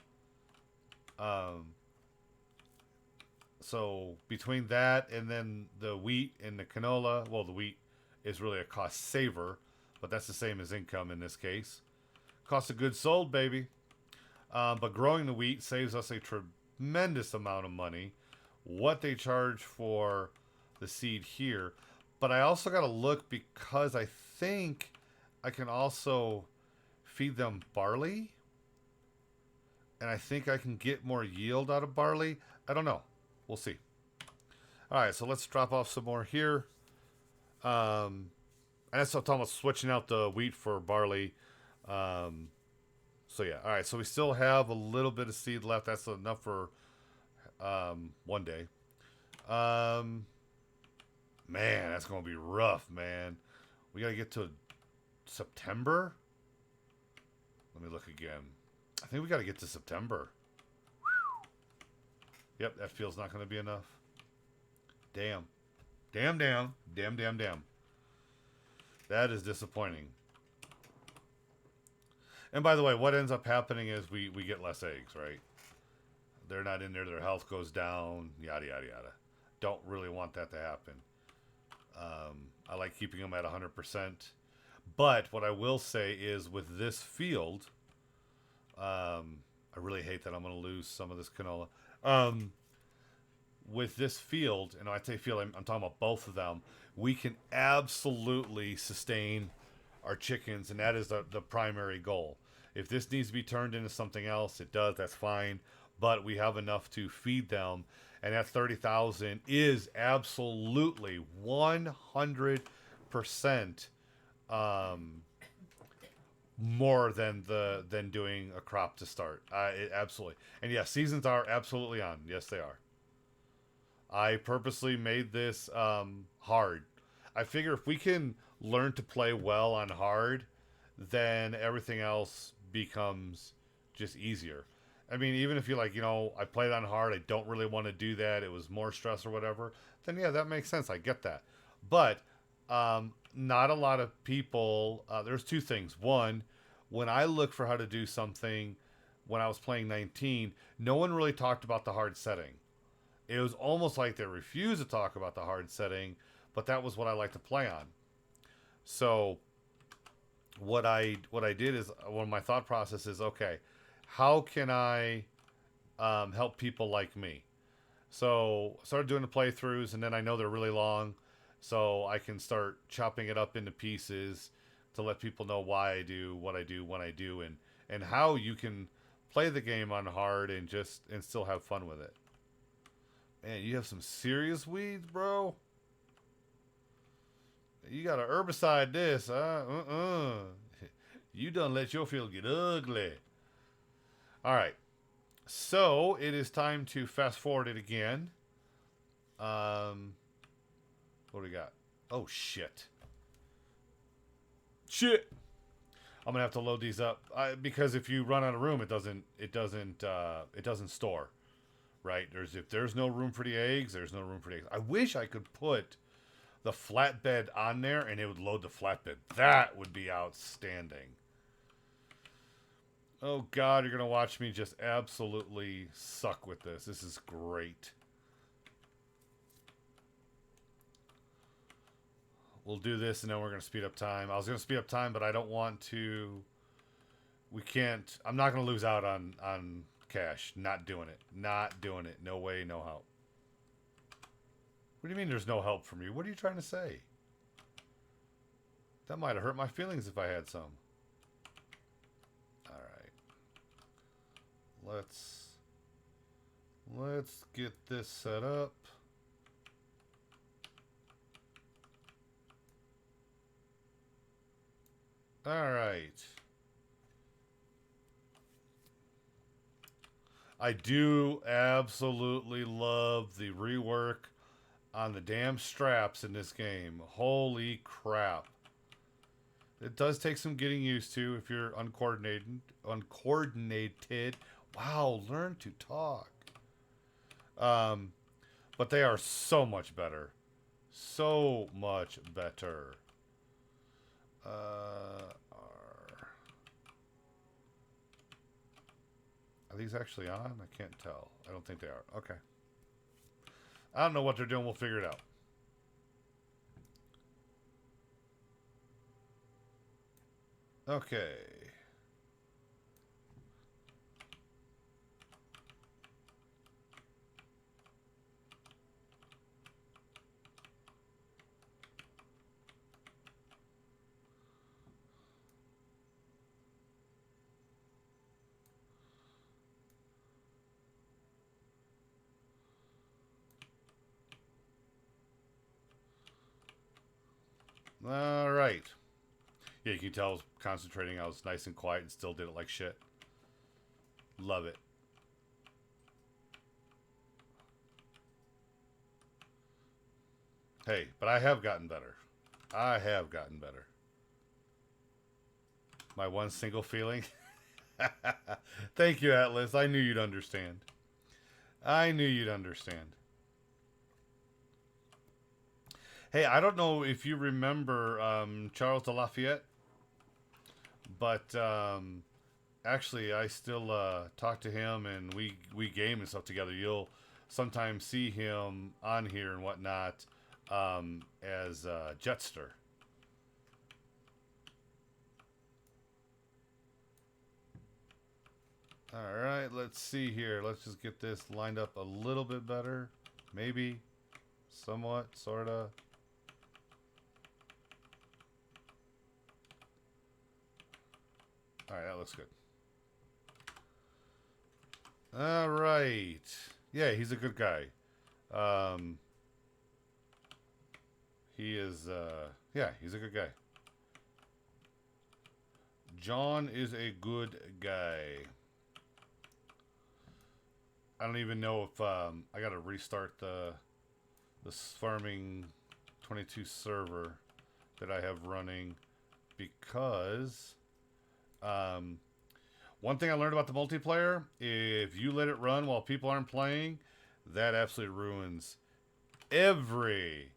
So between that and then the wheat and the canola, well, the wheat is really a cost saver, but that's the same as income in this case. Cost of goods sold, baby. But growing the wheat saves us a tremendous amount of money. What they charge for the seed here. But I also got to look because I think I can also feed them barley. And I think I can get more yield out of barley. I don't know. We'll see. All right, so let's drop off some more here. And that's what I'm talking about, switching out the wheat for barley. Um, so yeah, all right. So we still have a little bit of seed left. That's enough for one day. Um, man, that's gonna be rough, man. We gotta get to September. Let me look again. I think we gotta get to September. Yep, that feels not gonna be enough. Damn. Damn, damn. Damn, damn, damn. That is disappointing. And by the way, what ends up happening is we get less eggs, right? They're not in there, their health goes down, yada, yada, yada. Don't really want that to happen. I like keeping them at 100%. But what I will say is with this field, I really hate that I'm going to lose some of this canola. With this field, and I say field, I'm talking about both of them, we can absolutely sustain our chickens, and that is the primary goal. If this needs to be turned into something else, it does, that's fine. But we have enough to feed them, and that 30,000 is absolutely 100% more than doing a crop to start. Absolutely, and yes, seasons are absolutely on. Yes, they are. I purposely made this hard. I figure if we can learn to play well on hard, then everything else becomes just easier. I mean, even if you're like, I played on hard, I don't really want to do that, it was more stress or whatever, then yeah, that makes sense. I get that. But not a lot of people, there's two things. One, when I look for how to do something when I was playing 19, no one really talked about the hard setting. It was almost like they refused to talk about the hard setting, but that was what I like to play on. So what I did is one of my thought process is, okay, how can I help people like me? So I started doing the playthroughs, and then I know they're really long, so I can start chopping it up into pieces to let people know why I do what I do when I do, and how you can play the game on hard and still have fun with it. Man, you have some serious weeds, bro. You got to herbicide this, huh? You done let your field get ugly. All right. So it is time to fast forward it again. What do we got? Oh shit. Shit. I'm gonna have to load these up because if you run out of room, it doesn't store. Right? If there's no room for the eggs, there's no room for the eggs. I wish I could put the flatbed on there and it would load the flatbed. That would be outstanding. Oh God, you're gonna watch me just absolutely suck with this. This is great. We'll do this and then we're gonna speed up time. I was gonna speed up time, but I don't want to. We can't. I'm not gonna lose out on cash. Not doing it. Not doing it. No way, no how. What do you mean there's no help from you? What are you trying to say? That might have hurt my feelings if I had some. Alright. Let's get this set up. Alright. I do absolutely love the rework on the damn straps in this game. Holy crap. It does take some getting used to if you're uncoordinated. Wow, learn to talk. But they are so much better. So much better. Are these actually on? I can't tell. I don't think they are. Okay. I don't know what they're doing. We'll figure it out. Okay. All right. Yeah, you can tell I was concentrating. I was nice and quiet and still did it like shit. Love it. Hey, but I have gotten better. I have gotten better. My one single feeling. Thank you, Atlas. I knew you'd understand. I knew you'd understand. Hey, I don't know if you remember Charles de Lafayette, but actually, I still talk to him and we game and stuff together. You'll sometimes see him on here and whatnot as Jetster. All right, let's see here. Let's just get this lined up a little bit better. Maybe, somewhat, sorta. All right, that looks good. All right. Yeah, he's a good guy. He is, yeah, he's a good guy. John is a good guy. I don't even know if I got to restart the farming 22 server that I have running because one thing I learned about the multiplayer, if you let it run while people aren't playing, that absolutely ruins every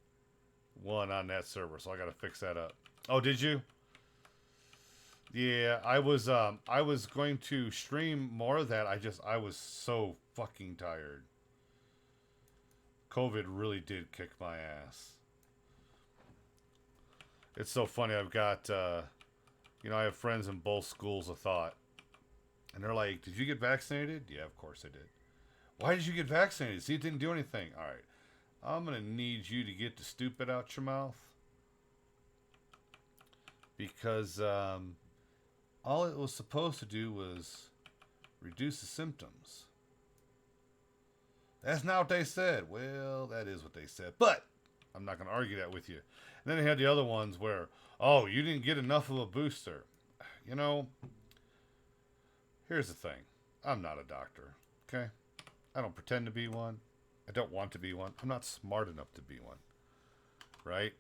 one on that server. So I got to fix that up. Oh, did you? Yeah, I was going to stream more of that. I was so fucking tired. COVID really did kick my ass. It's so funny. I've got you know, I have friends in both schools of thought. And they're like, "Did you get vaccinated?" Yeah, of course I did. "Why did you get vaccinated?" "See, it didn't do anything." All right. I'm going to need you to get the stupid out your mouth. Because all it was supposed to do was reduce the symptoms. That's not what they said. Well, that is what they said. But I'm not going to argue that with you. And then they had the other ones where, "Oh, you didn't get enough of a booster." You know, here's the thing. I'm not a doctor, okay? I don't pretend to be one. I don't want to be one. I'm not smart enough to be one, right?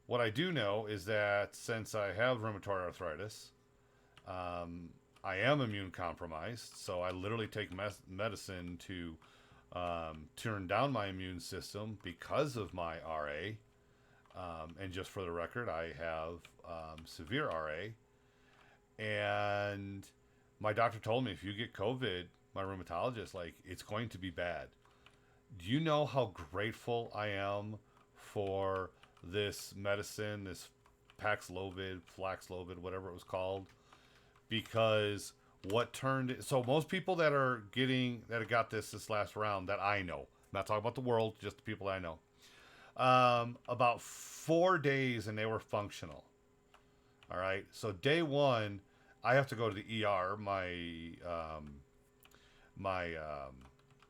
What I do know is that since I have rheumatoid arthritis, I am immune compromised, so I literally take medicine to turn down my immune system because of my RA. And just for the record, I have severe RA. And my doctor told me if you get COVID, my rheumatologist, like, it's going to be bad. Do you know how grateful I am for this medicine, this Paxlovid, Flaxlovid, whatever it was called? Because what turned it, so most people that have got this last round that I know, I'm not talking about the world, just the people I know, about 4 days and they were functional. All right. So day one, I have to go to the ER. My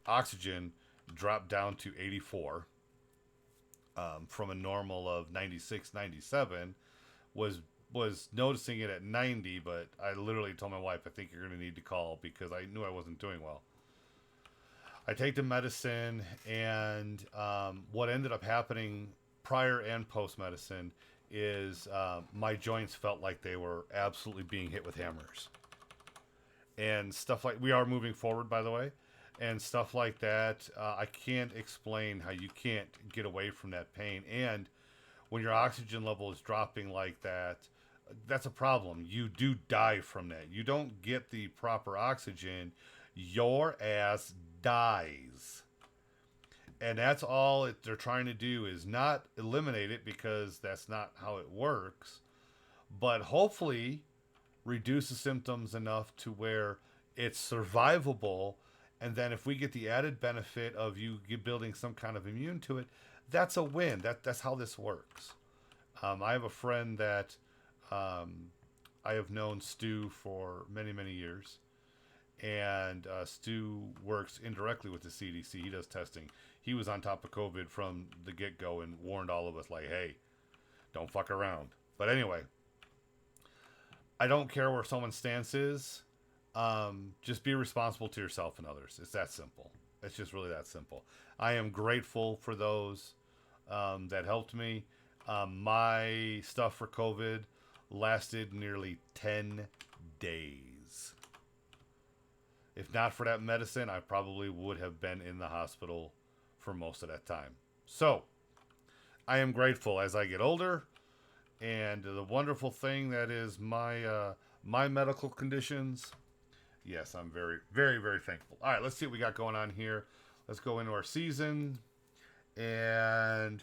oxygen dropped down to 84 from a normal of 96, 97. Was noticing it at 90, but I literally told my wife, "I think you're going to need to call," because I knew I wasn't doing well. I take the medicine, and what ended up happening prior and post medicine is my joints felt like they were absolutely being hit with hammers. And stuff like, we are moving forward, by the way, and stuff like that. I can't explain how you can't get away from that pain. And when your oxygen level is dropping like that, that's a problem. You do die from that. You don't get the proper oxygen, your ass dies. And that's all they're trying to do, is not eliminate it, because that's not how it works, but hopefully reduce the symptoms enough to where it's survivable. And then if we get the added benefit of you building some kind of immune to it, that's a win. That's how this works. I have a friend that I have known, Stu, for many, many years. And Stu works indirectly with the CDC. He does testing. He was on top of COVID from the get-go and warned all of us, like, "Hey, Don't fuck around. But anyway, I don't care where someone's stance is. Just be responsible to yourself and others. It's that simple. It's just really that simple. I am grateful for those that helped me. My stuff for COVID lasted nearly 10 days. If not for that medicine, I probably would have been in the hospital for most of that time. So, I am grateful as I get older. And the wonderful thing that is my medical conditions. Yes, I'm very, very, very thankful. All right, let's see what we got going on here. Let's go into our season. And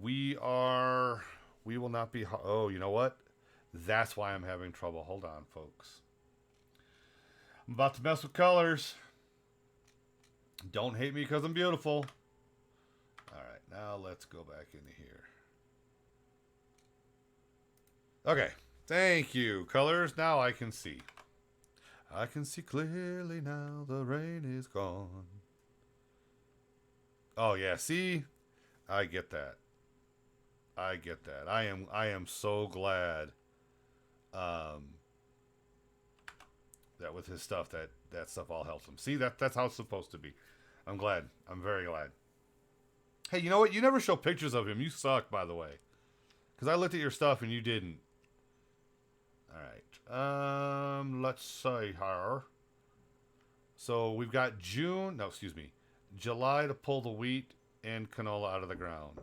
we will not be... Oh, you know what? That's why I'm having trouble. Hold on, folks. I'm about to mess with colors. Don't hate me because I'm beautiful. All right, now let's go back into here. Okay, thank you, colors. Now I can see. I can see clearly now. The rain is gone. Oh yeah, see? I get that. I get that. I am so glad that with his stuff that stuff all helps him. See, that's how it's supposed to be. I'm glad. I'm very glad. Hey, you know what? You never show pictures of him. You suck, by the way. Because I looked at your stuff and you didn't. Alright. Let's see here. So we've got July to pull the wheat and canola out of the ground.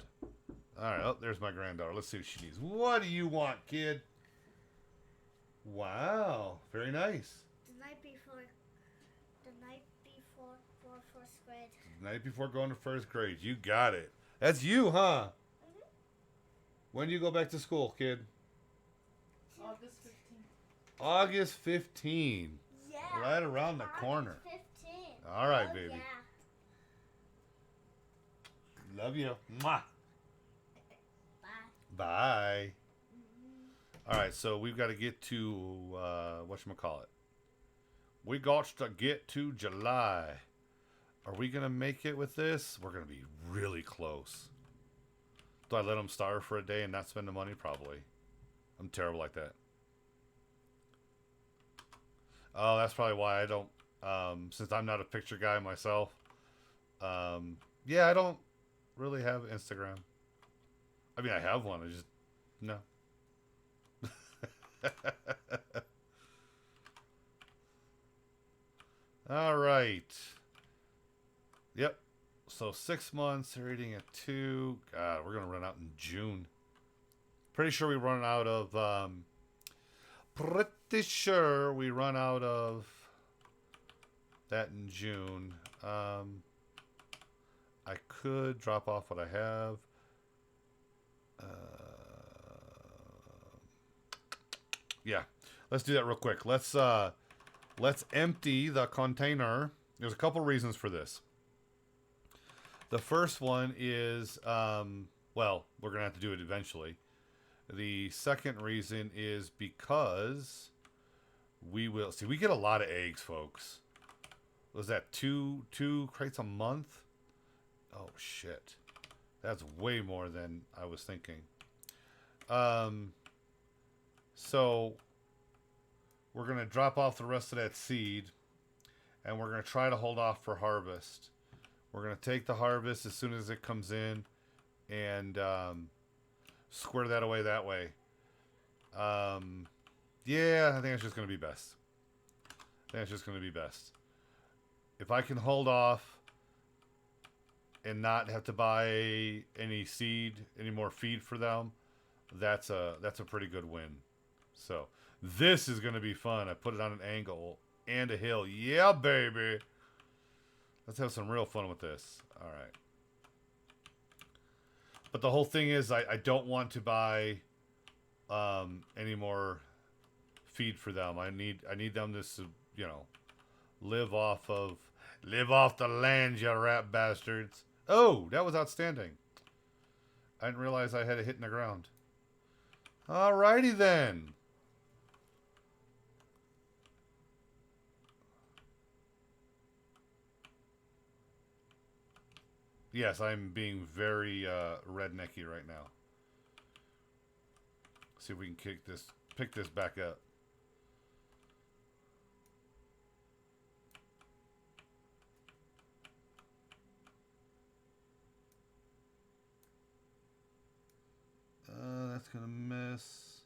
Alright, oh, there's my granddaughter. Let's see what she needs. What do you want, kid? Wow, very nice. The night before first grade. The night before going to first grade. You got it. That's you, huh? Mm-hmm. When do you go back to school, kid? August 15th. August 15. Yeah. Right around the corner. 15. All right, Oh, baby. Yeah. Love you. Mwah. Bye. Bye. All right, so we've got to get to, whatchamacallit. We got to get to July. Are we going to make it with this? We're going to be really close. Do I let them starve for a day and not spend the money? Probably. I'm terrible like that. Oh, that's probably why I don't, since I'm not a picture guy myself. Yeah, I don't really have Instagram. I mean, I have one. I just, no. All right. Yep. So 6 months, they're eating at 2. God, we're going to run out in June. Pretty sure we run out of, that in June. I could drop off what I have. Yeah, let's do that real quick. Let's empty the container. There's a couple reasons for this. The first one is, well, we're gonna have to do it eventually. The second reason is because we will see. We get a lot of eggs, folks. Was that two crates a month? Oh shit, that's way more than I was thinking. So we're going to drop off the rest of that seed, and we're going to try to hold off for harvest. We're going to take the harvest as soon as it comes in and square that away that way. Yeah, I think it's just going to be best. If I can hold off and not have to buy any seed, any more feed for them, that's a pretty good win. So this is going to be fun. I put it on an angle and a hill. Yeah, baby. Let's have some real fun with this. All right. But the whole thing is I don't want to buy any more feed for them. I need them to, you know, live off the land, you rat bastards. Oh, that was outstanding. I didn't realize I had it hitting the ground. Alrighty then. Yes, I'm being very rednecky right now. see if we can pick this back up. That's gonna miss.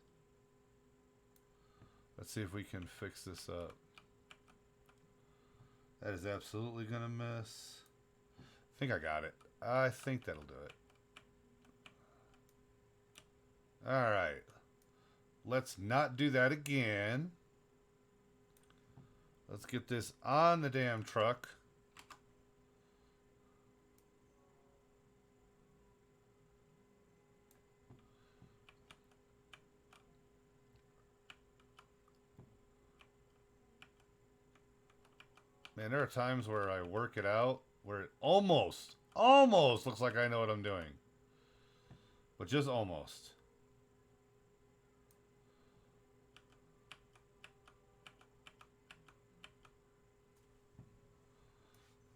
Let's see if we can fix this up. That is absolutely gonna miss. I think I got it. I think that'll do it. Alright. Let's not do that again. Let's get this on the damn truck. Man, there are times where I work it out where it almost looks like I know what I'm doing. But just almost.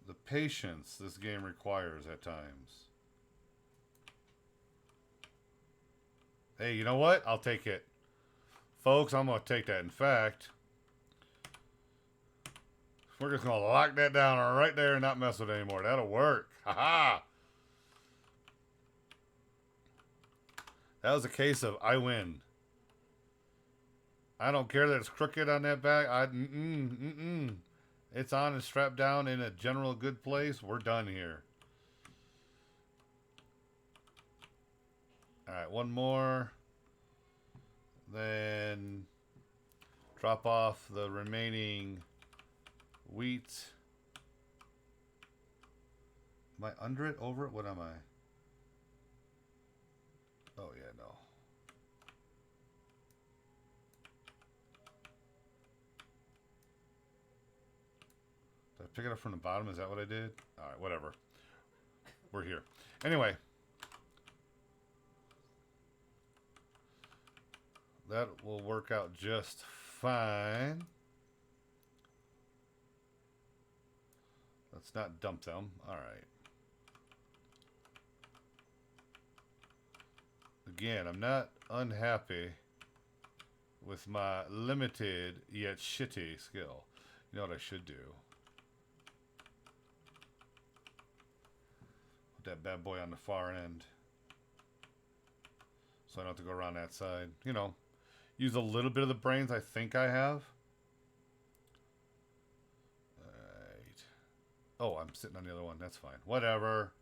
The patience this game requires at times. Hey, you know what? I'll take it. Folks, I'm going to take that. In fact, we're just going to lock that down right there and not mess with it anymore. That'll work. Ha-ha! That was a case of I win. I don't care that it's crooked on that back. It's on and strapped down in a general good place. We're done here. Alright, one more. Then drop off the remaining wheat. Am I under it? Over it? What am I? Oh, yeah, no. Did I pick it up from the bottom? Is that what I did? Alright, whatever. We're here. Anyway. That will work out just fine. Let's not dump them. Alright. Again, I'm not unhappy with my limited yet shitty skill. You know what I should do? Put that bad boy on the far end. So I don't have to go around that side. You know, use a little bit of the brains I think I have. Alright. Oh, I'm sitting on the other one. That's fine. Whatever.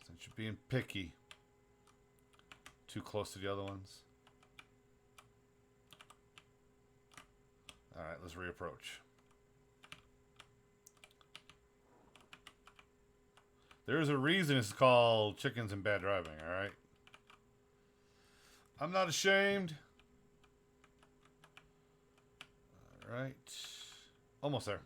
Since you're being picky. Too close to the other ones. Alright, let's reapproach. There's a reason it's called Chickens and Bad Driving, alright? I'm not ashamed. Alright. Almost there.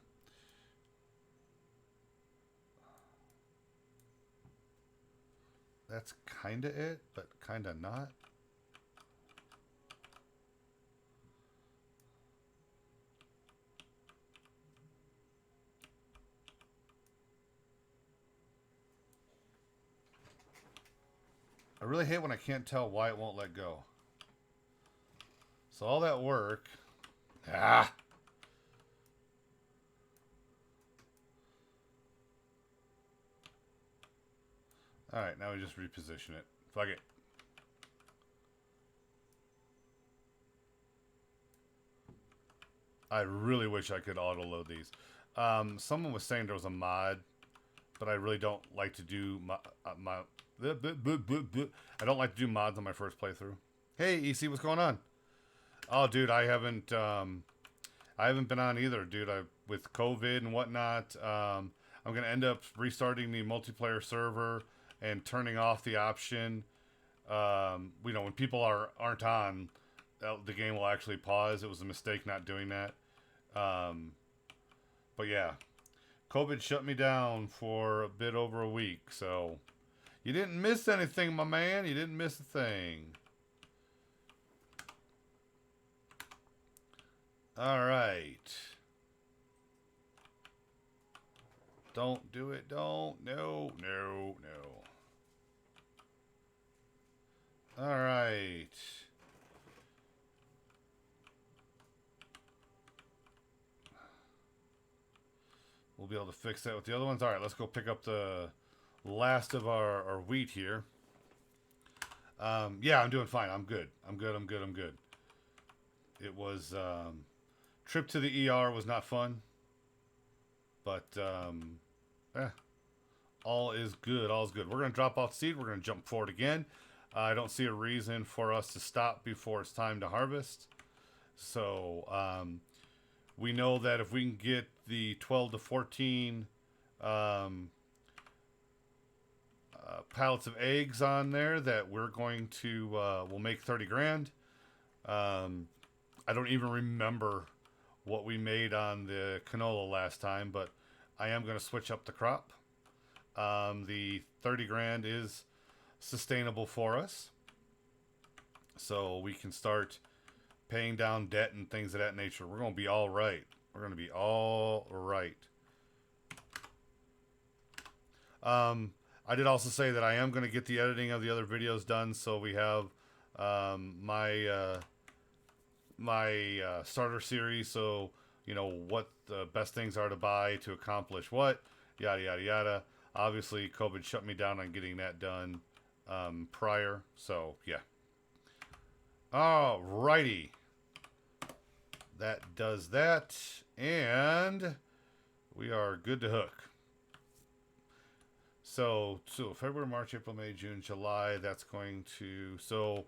That's kinda it, but kinda not. I really hate when I can't tell why it won't let go. So all that work. Ah! Alright, now we just reposition it. Fuck it. I really wish I could auto-load these. Someone was saying there was a mod, but I really don't like to do I don't like to do mods on my first playthrough. Hey, EC, what's going on? Oh, dude, I haven't been on either, dude. With COVID and whatnot, I'm gonna end up restarting the multiplayer server and turning off the option. You know, when people aren't on, the game will actually pause. It was a mistake not doing that. But yeah, COVID shut me down for a bit over a week, so you didn't miss anything, my man. You didn't miss a thing. All right. Don't do it. Don't. No, no, no. All right. We'll be able to fix that with the other ones. All right, let's go pick up the last of our wheat here. Yeah, I'm doing fine. I'm good. I'm good. It was trip to the ER was not fun, but all is good. All is good. We're gonna drop off seed. We're gonna jump forward again. I don't see a reason for us to stop before it's time to harvest. So we know that if we can get the 12 to 14 pallets of eggs on there, that we're going to we'll make 30 grand. I don't even remember what we made on the canola last time, but I am going to switch up the crop. The 30 grand is sustainable for us, so we can start paying down debt and things of that nature. We're going to be all right. We're going to be all right. I did also say that I am going to get the editing of the other videos done, so we have my starter series. So you know what the best things are to buy to accomplish what, yada yada yada. Obviously, COVID shut me down on getting that done prior. So yeah. Alrighty. That does that, and we are good to hook. So February, March, April, May, June, July, that's going to, so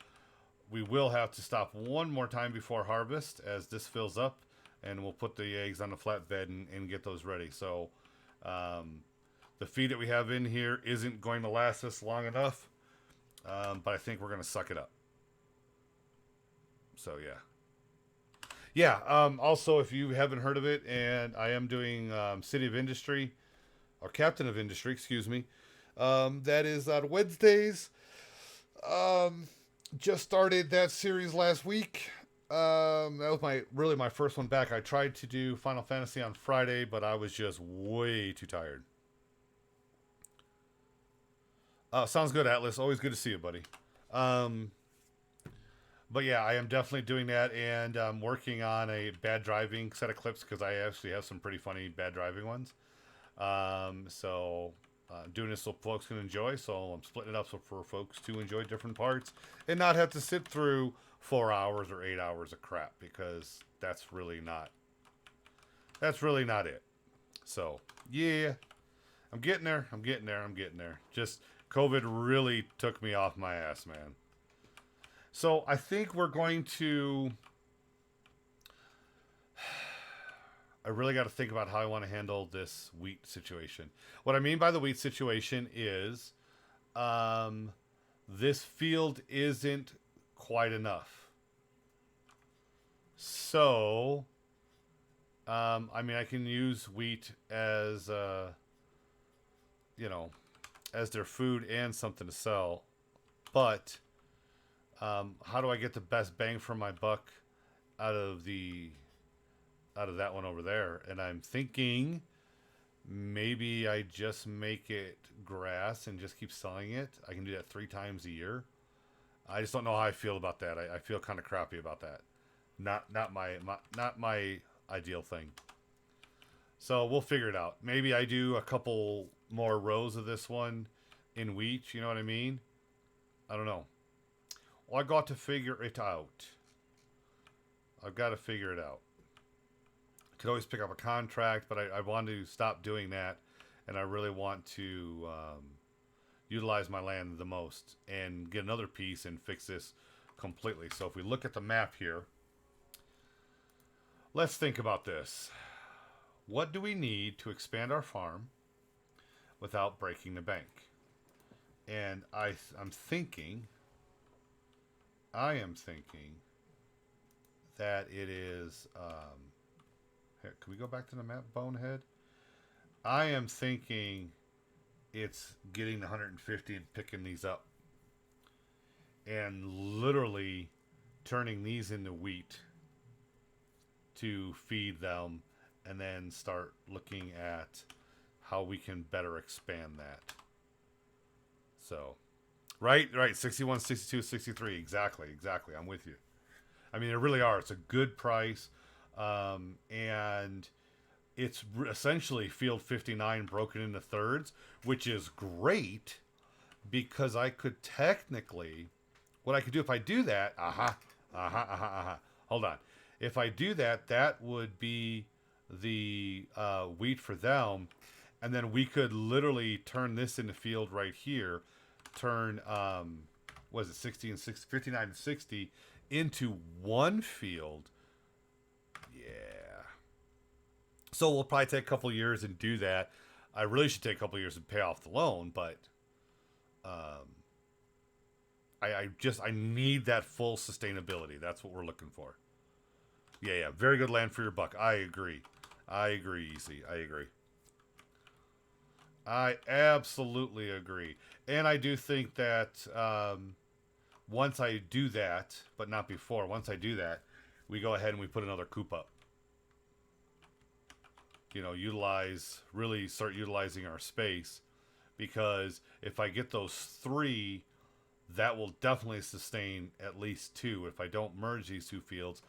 we will have to stop one more time before harvest as this fills up, and we'll put the eggs on the flatbed and get those ready. So the feed that we have in here isn't going to last us long enough, but I think we're going to suck it up. So yeah. Yeah, also, if you haven't heard of it, and I am doing City of Industry, or Captain of Industry, excuse me. That is on Wednesdays. Just started that series last week. That was my first one back. I tried to do Final Fantasy on Friday, but I was just way too tired. Sounds good, Atlas. Always good to see you, buddy. But yeah, I am definitely doing that, and I'm working on a bad driving set of clips because I actually have some pretty funny bad driving ones. So doing this so folks can enjoy. So I'm splitting it up so for folks to enjoy different parts and not have to sit through 4 hours or 8 hours of crap, because that's really not it. So yeah, I'm getting there. Just COVID really took me off my ass, man. So I think we're going to, I really got to think about how I want to handle this wheat situation. What I mean by the wheat situation is this field isn't quite enough. So, I mean, I can use wheat as, you know, as their food and something to sell. But how do I get the best bang for my buck out of that one over there? And I'm thinking maybe I just make it grass and just keep selling it. I can do that 3 times a year. I just don't know how I feel about that. I feel kind of crappy about that. Not my ideal thing. So we'll figure it out. Maybe I do a couple more rows of this one in wheat. You know what I mean? I don't know. Well, I got to figure it out. I've got to figure it out. Could always pick up a contract, but I want to stop doing that, and I really want to utilize my land the most and get another piece and fix this completely. So if we look at the map here, let's think about this. What do we need to expand our farm without breaking the bank? And I am thinking that it is here, can we go back to the map, bonehead? I am thinking it's getting the 150 and picking these up and literally turning these into wheat to feed them, and then start looking at how we can better expand that. So Right. 61, 62, 63. Exactly. I'm with you. I mean, they really are. It's a good price. And it's essentially field 59 broken into thirds, which is great because I could technically, what I could do if I do that, hold on. If I do that, that would be the wheat for them. And then we could literally turn this into field right here. Turn, what is it, 60 and 60, 59 and 60 into one field. Yeah. So we'll probably take a couple years and do that. I really should take a couple years and pay off the loan, but I need that full sustainability. That's what we're looking for. Yeah. Very good land for your buck. I agree, EC. I agree. I absolutely agree. And I do think that once I do that, but not before, once I do that, we go ahead and we put another coop up. You know, really start utilizing our space, because if I get those 3, that will definitely sustain at least 2. If I don't merge these 2 fields,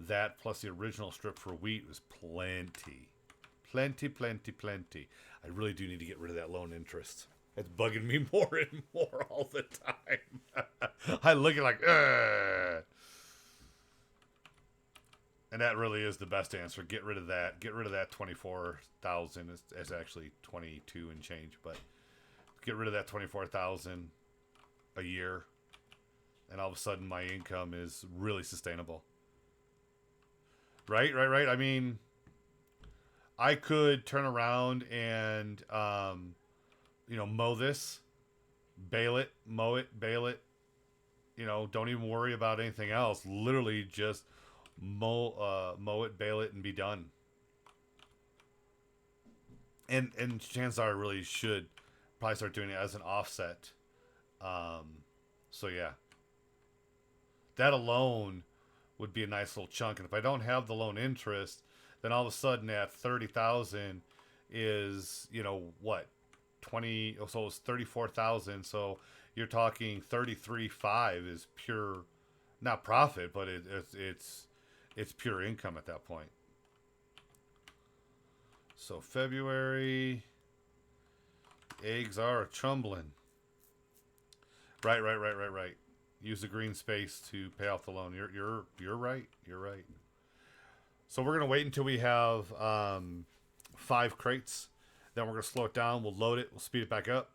that plus the original strip for wheat was plenty. Plenty. I really do need to get rid of that loan interest. It's bugging me more and more all the time. I look at like, ugh. And that really is the best answer. Get rid of that. Get rid of that 24,000. It's actually 22 and change, but get rid of that 24,000 a year, and all of a sudden my income is really sustainable. Right. I mean, I could turn around and mow this, bale it, mow it, bale it. You know, don't even worry about anything else. Literally just mow it, bale it, and be done. And chances are I really should probably start doing it as an offset. So yeah, that alone would be a nice little chunk. And if I don't have the loan interest, then all of a sudden that 30,000 is, what, 20? So it's 34,000. So you're talking 33.5 is pure, not profit, but it's pure income at that point. So February, eggs are chumbling. Right. Use the green space to pay off the loan. You're right. So we're gonna wait until we have 5 crates. Then we're gonna slow it down. We'll load it. We'll speed it back up.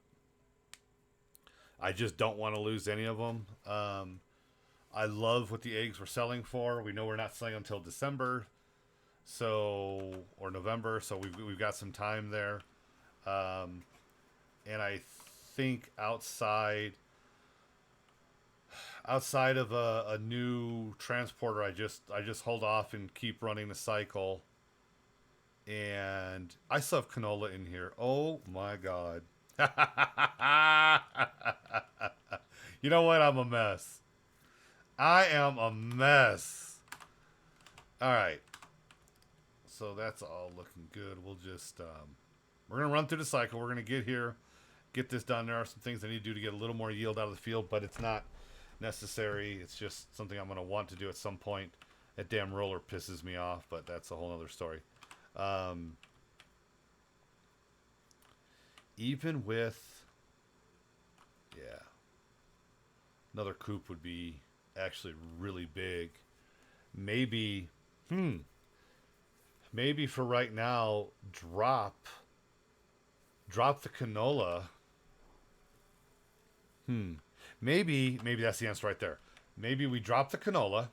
I just don't want to lose any of them. I love what the eggs we're selling for. We know we're not selling until December, or November. So we've got some time there. And I think outside of a new transporter, I just hold off and keep running the cycle. And I still have canola in here. Oh my God. You know what? I'm a mess. I am a mess. All right. So that's all looking good. We'll just, we're going to run through the cycle. We're going to get this done. There are some things I need to do to get a little more yield out of the field, but it's not necessary. It's just something I'm going to want to do at some point. That damn roller pisses me off, but that's a whole other story. Even with, another coop would be actually really big. Maybe for right now, drop the canola. Maybe that's the answer right there. Maybe we drop the canola,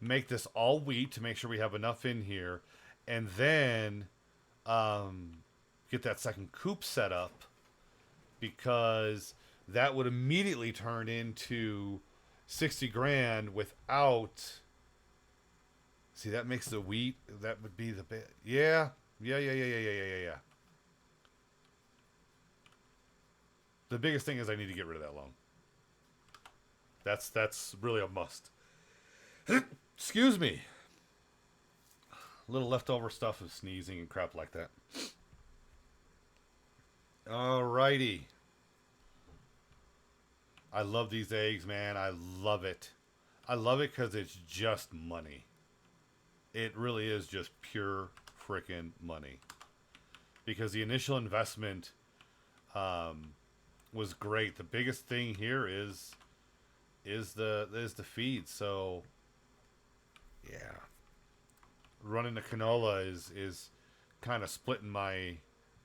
make this all wheat to make sure we have enough in here, and then get that second coop set up, because that would immediately turn into 60 grand without. See, that makes the wheat. That would be the bit. Yeah. The biggest thing is I need to get rid of that loan. That's really a must. Excuse me. A little leftover stuff of sneezing and crap like that. Alrighty. I love these eggs, man. I love it. I love it because it's just money. It really is just pure freaking money. Because the initial investment was great. The biggest thing here is the feed. So yeah, running the canola is kind of splitting my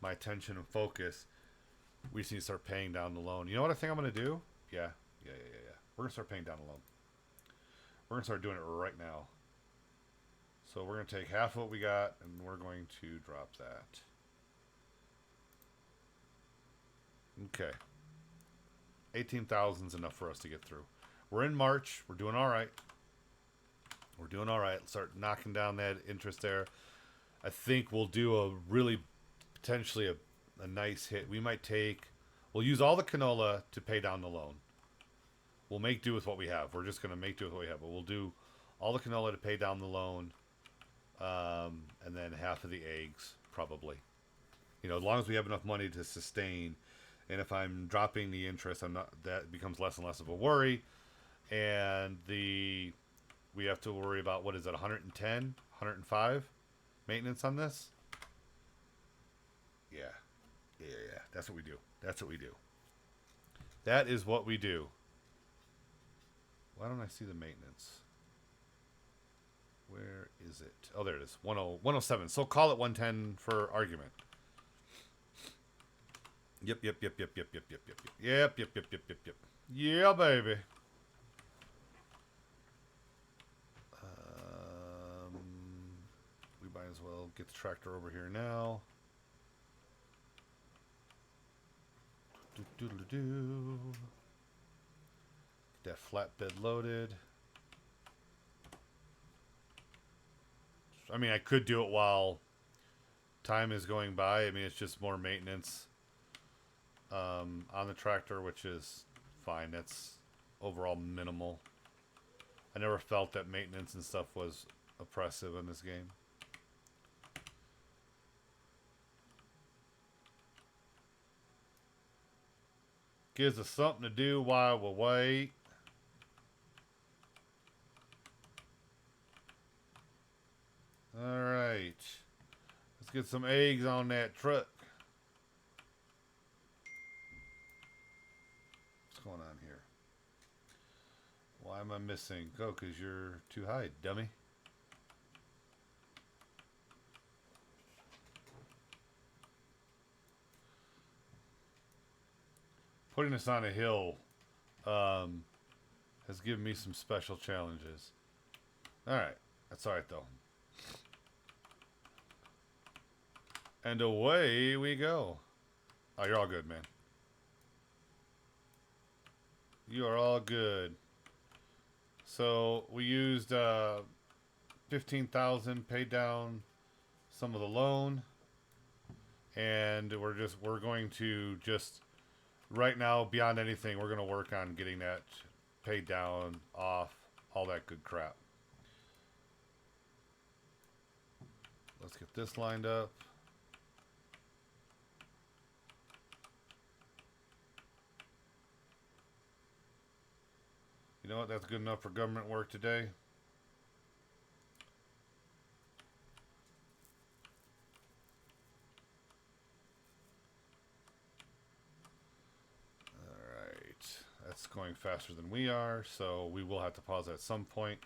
attention and focus. We just need to start paying down the loan. You know what I think I'm gonna do? Yeah. We're gonna start paying down the loan. We're gonna start doing it right now. So we're gonna take half of what we got and we're going to drop that. Okay. 18,000 is enough for us to get through. We're in March. We're doing all right. We're doing all right. Start knocking down that interest there. I think we'll do a really potentially a nice hit. We'll use all the canola to pay down the loan. We'll make do with what we have. We're just going to make do with what we have. But we'll do all the canola to pay down the loan. And then half of the eggs, probably. You know, as long as we have enough money to sustain. And if I'm dropping the interest, that becomes less and less of a worry. And we have to worry about, what is it, 110, 105 maintenance on this? Yeah. That's what we do. That is what we do. Why don't I see the maintenance? Where is it? Oh, there it is. 107. So call it 110 for argument. Yep. Yeah, baby. We might as well get the tractor over here now. Get that flatbed loaded. I mean, I could do it while time is going by. I mean, it's just more maintenance on the tractor, which is fine. That's overall minimal. I never felt that maintenance and stuff was oppressive in this game. Gives us something to do while we wait. Alright. Let's get some eggs on that truck. What's going on here? Why am I missing? Go, because you're too high, dummy. Putting us on a hill has given me some special challenges. Alright. That's alright, though. And away we go. Oh, you're all good, man. You are all good. So we used 15,000, paid down some of the loan, and we're going to just right now, beyond anything, we're going to work on getting that paid down, off, all that good crap. Let's get this lined up. You know what? That's good enough for government work today. Alright. That's going faster than we are, so we will have to pause at some point.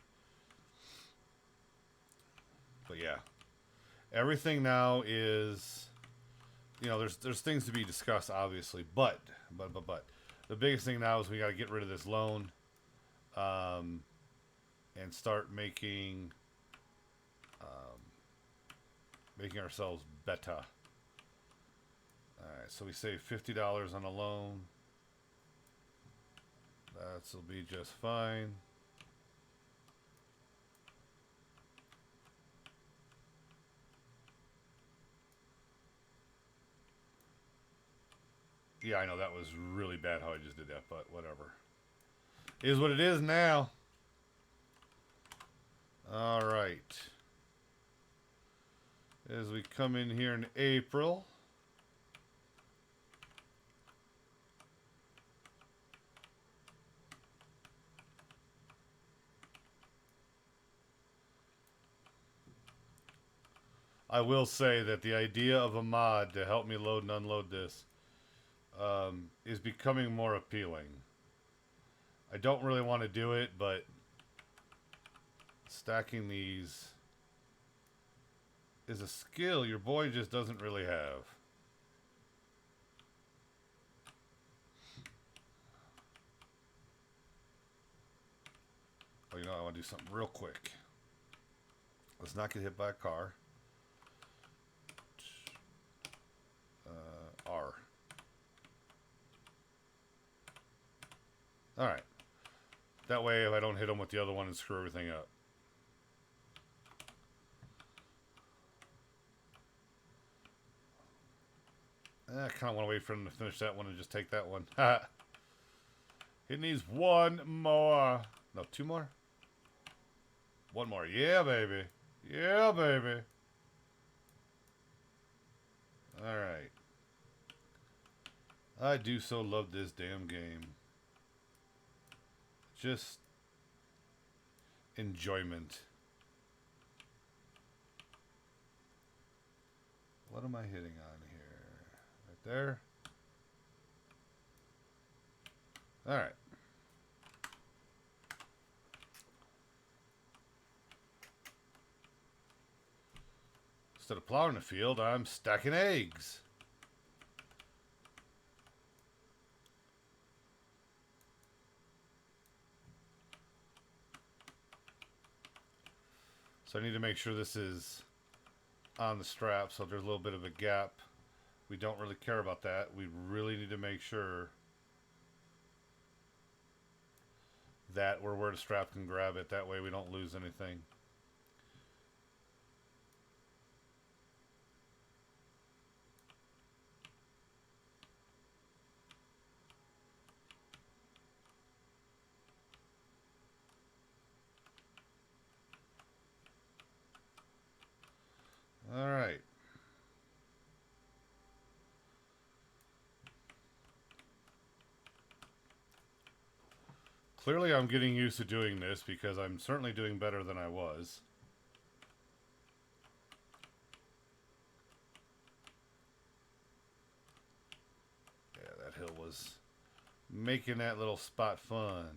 But yeah. Everything now is, you know, there's things to be discussed, obviously, but the biggest thing now is we got to get rid of this loan. And start making ourselves better. Alright, so we save $50 on a loan. That'll be just fine. Yeah, I know that was really bad how I just did that, but whatever. Is what it is now. All right. As we come in here in April. I will say that the idea of a mod to help me load and unload this is becoming more appealing. I don't really want to do it, but stacking these is a skill your boy just doesn't really have. Oh, you know, I want to do something real quick. Let's not get hit by a car. R. Alright. That way, if I don't hit him with the other one and screw everything up. I kind of want to wait for him to finish that one and just take that one. He needs one more. No, two more? One more. Yeah, baby. Yeah, baby. Alright. I do so love this damn game. Just enjoyment. What am I hitting on here? Right there. Alright. Instead of plowing the field, I'm stacking eggs. So I need to make sure this is on the strap, so there's a little bit of a gap. We don't really care about that. We really need to make sure that we're where the strap can grab it. That way we don't lose anything. All right. Clearly I'm getting used to doing this because I'm certainly doing better than I was. Yeah, that hill was making that little spot fun.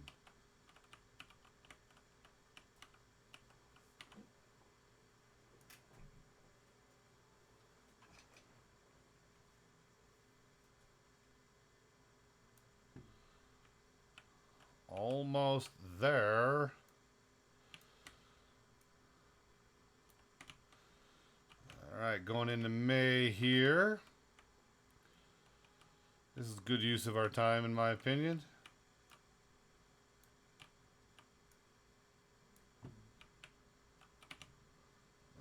Almost there. All right, going into May here. This is good use of our time, in my opinion.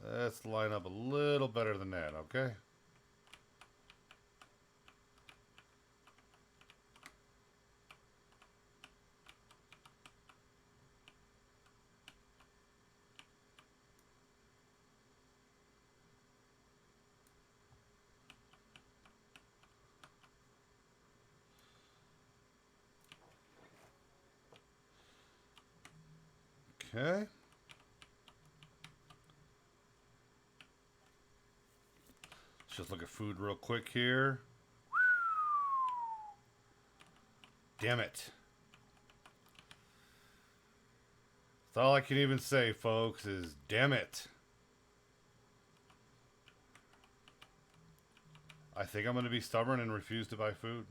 Let's line up a little better than that, okay? Okay. Let's just look at food real quick here. Damn it. That's all I can even say, folks, is damn it. I think I'm going to be stubborn and refuse to buy food.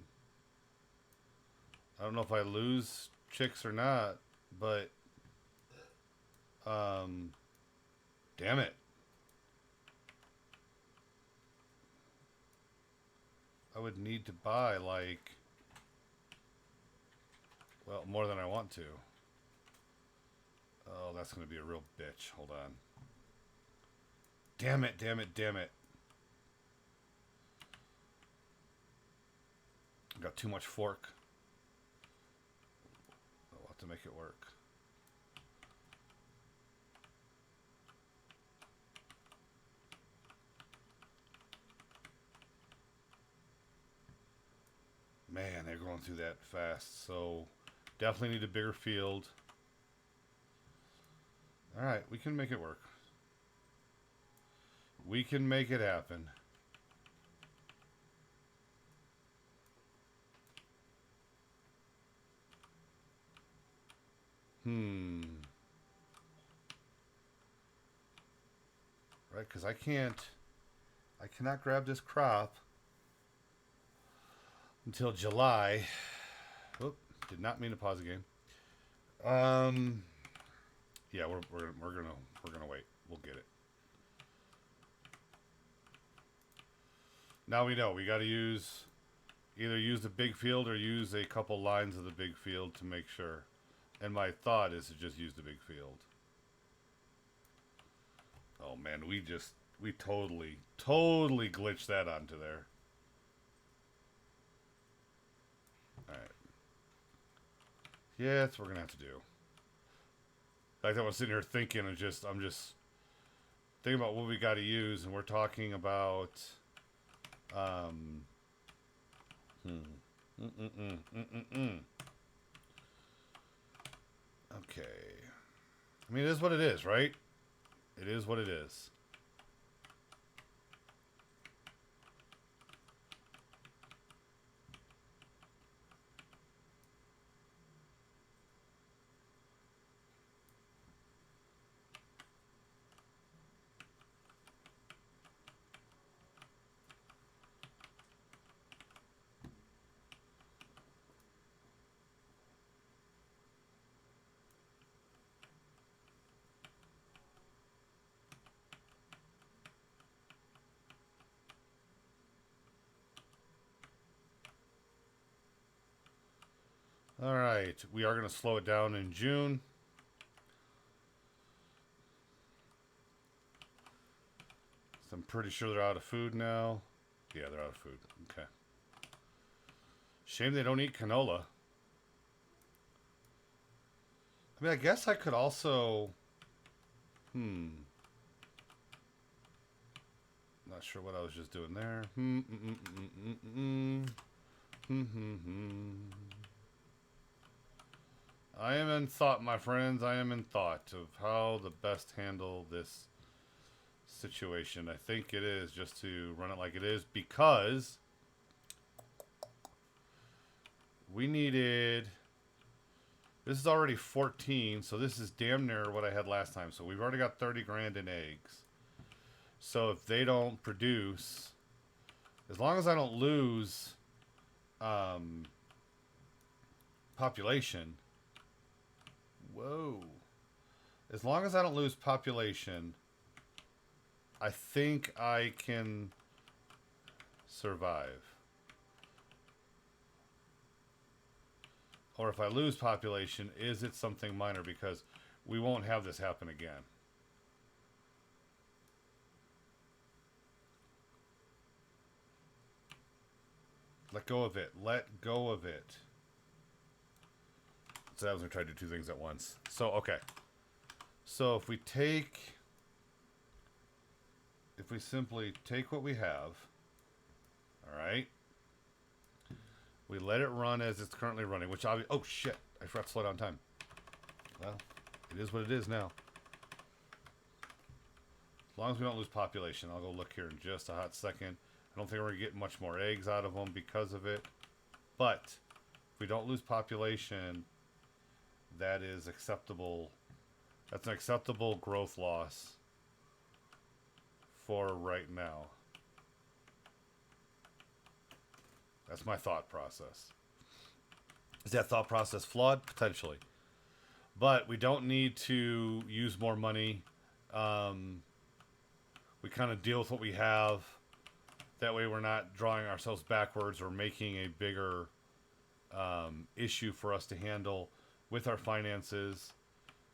I don't know if I lose chicks or not, but damn it. I would need to buy, like, well, more than I want to. Oh, that's going to be a real bitch. Hold on. Damn it, damn it, damn it. I got too much fork. I'll have to make it work. Man, they're going through that fast. So definitely need a bigger field. All right, we can make it work. We can make it happen. Right, because I cannot grab this crop until July. Oop, did not mean to pause the game. Yeah, we're gonna wait. We'll get it. Now we know we got to either use the big field or use a couple lines of the big field to make sure. And my thought is to just use the big field. Oh man, we totally glitched that onto there. Alright. Yeah, that's what we're gonna have to do. Like I was sitting here thinking and I'm just thinking about what we gotta use, and we're talking about Okay. I mean, it is what it is, right? It is what it is. All right, we are going to slow it down in June. So I'm pretty sure they're out of food now. Yeah, they're out of food. Okay. Shame they don't eat canola. I mean, I guess I could also... Not sure what I was just doing there. I am in thought, my friends. I am in thought of how to best handle this situation. I think it is just to run it like it is, because we needed... This is already 14, so this is damn near what I had last time. So we've already got 30 grand in eggs. So if they don't produce, as long as I don't lose population... Whoa. As long as I don't lose population, I think I can survive. Or if I lose population, is it something minor? Because we won't have this happen again. Let go of it. Let go of it. So I was going to try to do two things at once. So, okay. So if we simply take what we have, all right, we let it run as it's currently running, which oh shit, I forgot to slow down time. Well, it is what it is now. As long as we don't lose population. I'll go look here in just a hot second. I don't think we're going to get much more eggs out of them because of it. But if we don't lose population... That is acceptable. That's an acceptable growth loss for right now. That's my thought process. Is that thought process flawed? Potentially. But we don't need to use more money. We kind of deal with what we have. That way we're not drawing ourselves backwards or making a bigger issue for us to handle with our finances.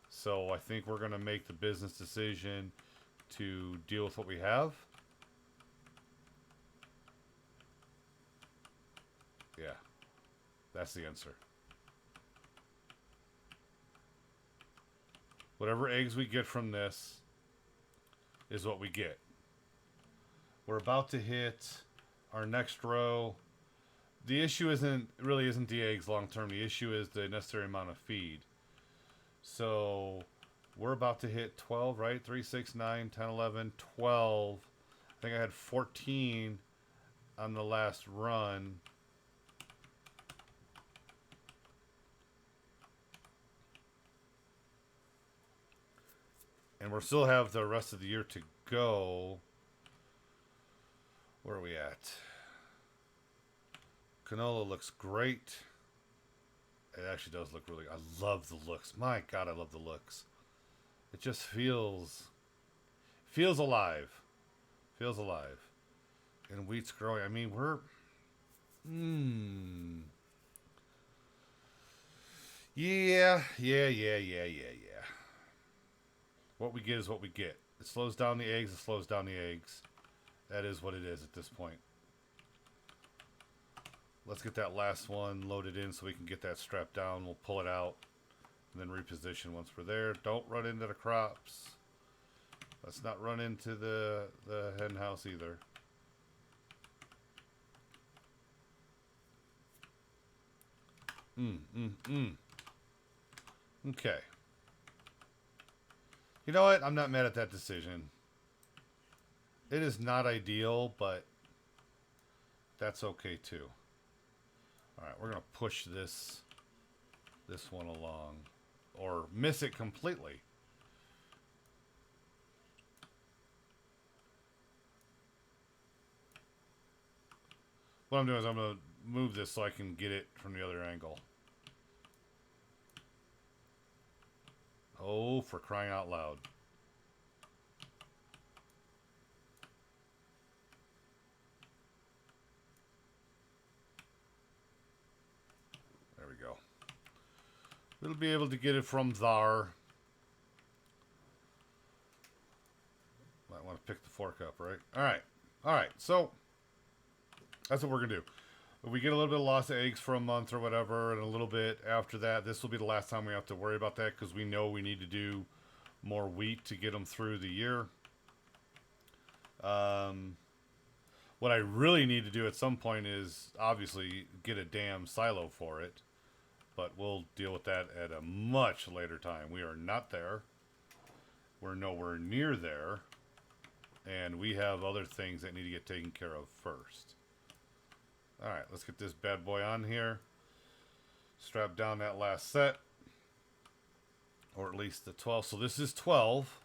So I think we're going to make the business decision to deal with what we have. Yeah, that's the answer. Whatever eggs we get from this is what we get. We're about to hit our next row. The issue really isn't the eggs long term. The issue is the necessary amount of feed. So we're about to hit 12, right? 3, 6, 9, 10, 11, 12. I think I had 14 on the last run. And we'll still have the rest of the year to go. Where are we at? Canola looks great. It actually does look really... I love the looks. My God, I love the looks. It just feels alive. Feels alive. And wheat's growing. I mean, we're... Yeah. What we get is what we get. It slows down the eggs. It slows down the eggs. That is what it is at this point. Let's get that last one loaded in so we can get that strapped down. We'll pull it out and then reposition once we're there. Don't run into the crops. Let's not run into the hen house either. Okay. You know what? I'm not mad at that decision. It is not ideal, but that's okay too. Alright, we're going to push this one along. Or miss it completely. What I'm doing is I'm going to move this so I can get it from the other angle. Oh, for crying out loud. There we go. We'll be able to get it from there. Might want to pick the fork up, right? Alright. Alright, so that's what we're going to do. If we get a little bit of loss of eggs for a month or whatever, and a little bit after that, this will be the last time we have to worry about that because we know we need to do more wheat to get them through the year. What I really need to do at some point is obviously get a damn silo for it, but we'll deal with that at a much later time. We are not there. We're nowhere near there, and we have other things that need to get taken care of first. Alright, let's get this bad boy on here. Strap down that last set. Or at least the 12. So this is 12.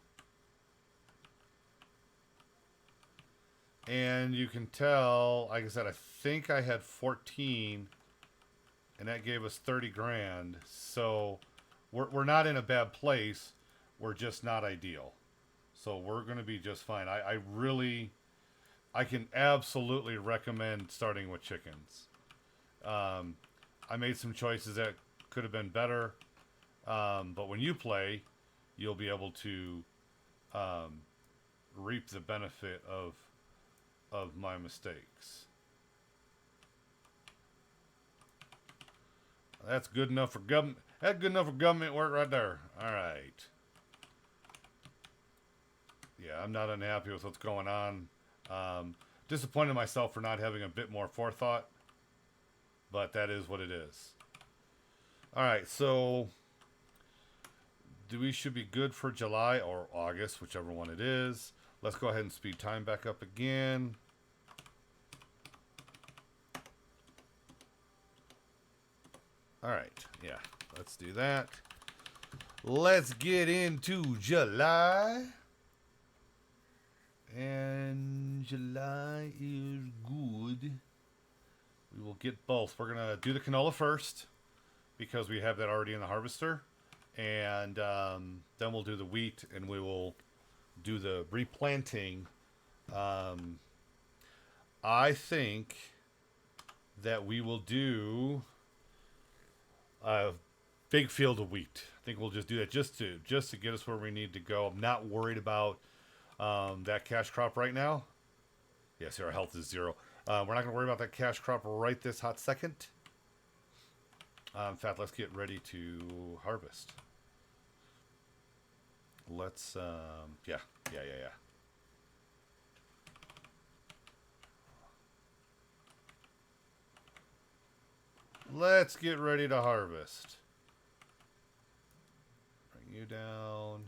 And you can tell, like I said, I think I had 14. And that gave us 30 grand. So we're not in a bad place. We're just not ideal. So we're going to be just fine. I can absolutely recommend starting with chickens. I made some choices that could have been better, but when you play, you'll be able to reap the benefit of my mistakes. That's good enough for government. That's good enough for government work right there. All right. Yeah, I'm not unhappy with what's going on. Disappointed myself for not having a bit more forethought, but that is what it is. All right, so we should be good for July or August, whichever one it is. Let's go ahead and speed time back up again. All right, yeah, let's do that. Let's get into July. And July is good. We will get both. We're going to do the canola first because we have that already in the harvester. And then we'll do the wheat and we will do the replanting. I think that we will do a big field of wheat. I think we'll just do that just to get us where we need to go. I'm not worried about that cash crop right now. Yes, our health is 0. We're not going to worry about that cash crop right this hot second. In fact, let's get ready to harvest. Let's, yeah. Let's get ready to harvest. Bring you down,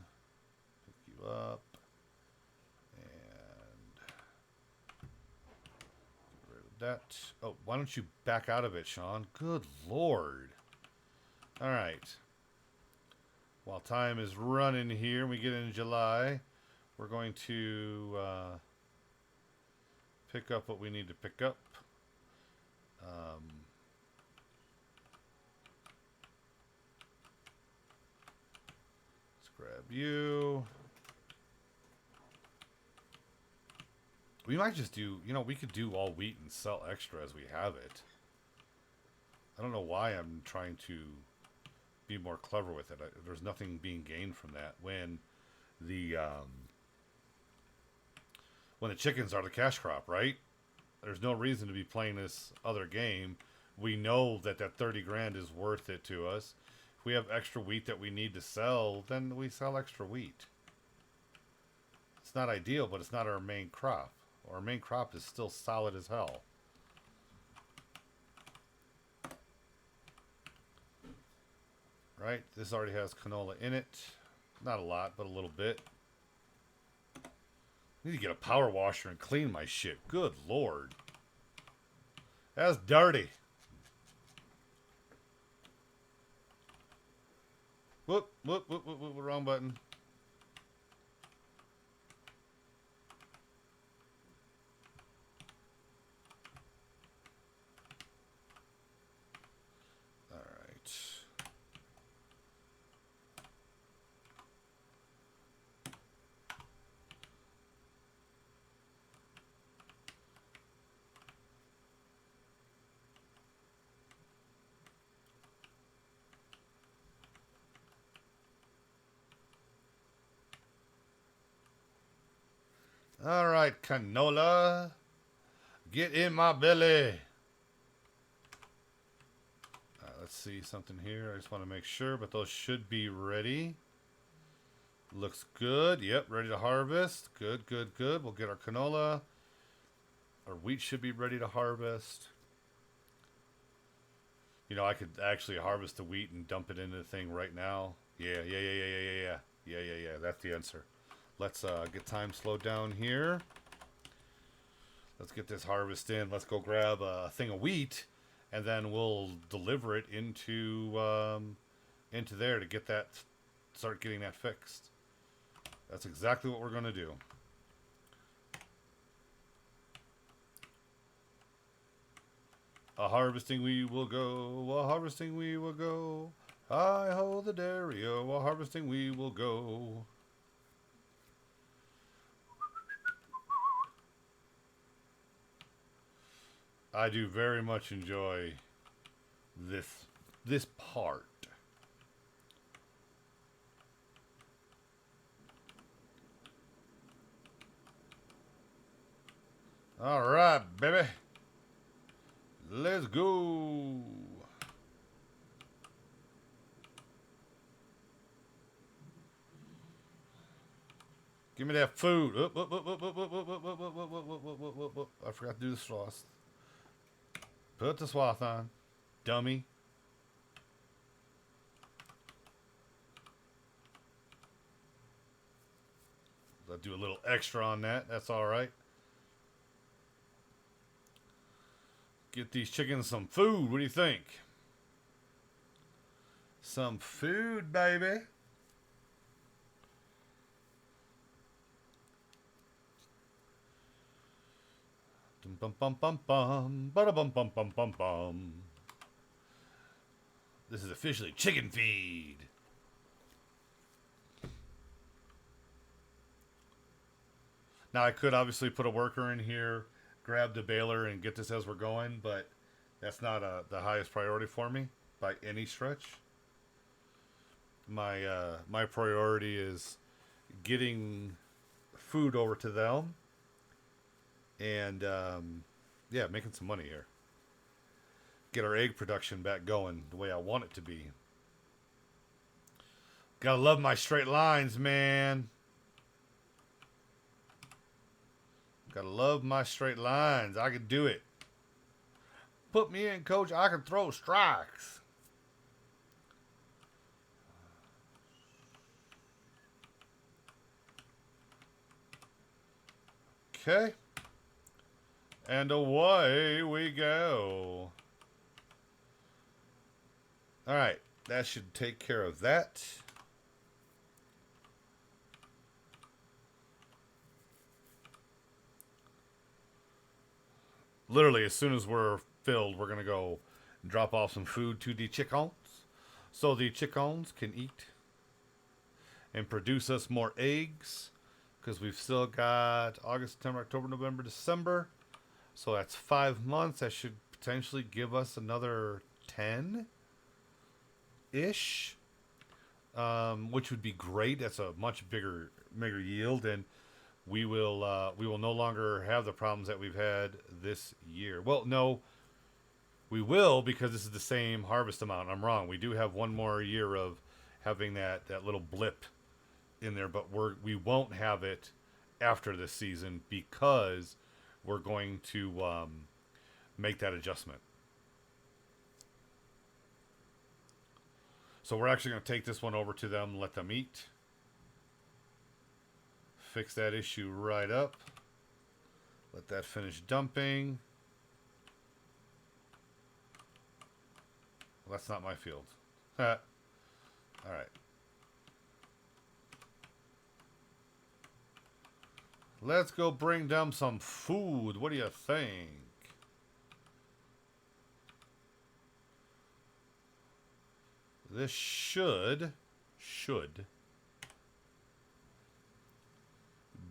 pick you up, and that. Oh, why don't you back out of it, Sean? Good Lord. All right. While time is running here, we get into July. We're going to pick up what we need to pick up. Let's grab you. We might just do, you know, we could do all wheat and sell extra as we have it. I don't know why I'm trying to be more clever with it. There's nothing being gained from that when the chickens are the cash crop, right? There's no reason to be playing this other game. We know that 30 grand is worth it to us. If we have extra wheat that we need to sell, then we sell extra wheat. It's not ideal, but it's not our main crop. Our main crop is still solid as hell. Right? This already has canola in it. Not a lot, but a little bit. I need to get a power washer and clean my shit. Good Lord. That's dirty. Whoop, wrong button. All right, canola. Get in my belly. Let's see something here. I just want to make sure, but those should be ready. Looks good. Yep, ready to harvest. Good. We'll get our canola. Our wheat should be ready to harvest. You know, I could actually harvest the wheat and dump it into the thing right now. Yeah. That's the answer. Let's get time slowed down here. Let's get this harvest in. Let's go grab a thing of wheat, and then we'll deliver it into there to get that, start getting that fixed. That's exactly what we're going to do. A harvesting we will go, a harvesting we will go. Hi ho the dairy-o, a harvesting we will go. I do very much enjoy this part. All right, baby. Let's go. Give me that food. I forgot to do the sauce. Put the swath on, dummy. I'll do a little extra on that. That's all right. Get these chickens some food. What do you think? Some food, baby. Bum bum bum bum, bada bum bum bum bum bum. This is officially chicken feed. Now I could obviously put a worker in here, grab the baler, and get this as we're going, but that's not the highest priority for me by any stretch. My priority is getting food over to them. And, yeah, making some money here. Get our egg production back going the way I want it to be. Gotta love my straight lines, man. Gotta love my straight lines. I can do it. Put me in, coach. I can throw strikes. Okay. And away we go. Alright, that should take care of that. Literally, as soon as we're filled, we're going to go drop off some food to the chickens. So the chickens can eat and produce us more eggs. Because we've still got August, September, October, November, December. So that's 5 months. That should potentially give us another 10-ish. Which would be great. That's a much bigger yield. And we will no longer have the problems that we've had this year. Well, no, we will, because this is the same harvest amount. I'm wrong. We do have one more year of having that little blip in there, but we won't have it after this season because we're going to make that adjustment. So we're actually going to take this one over to them, let them eat. Fix that issue right up. Let that finish dumping. Well, that's not my field. All right. Let's go bring them some food. What do you think? This should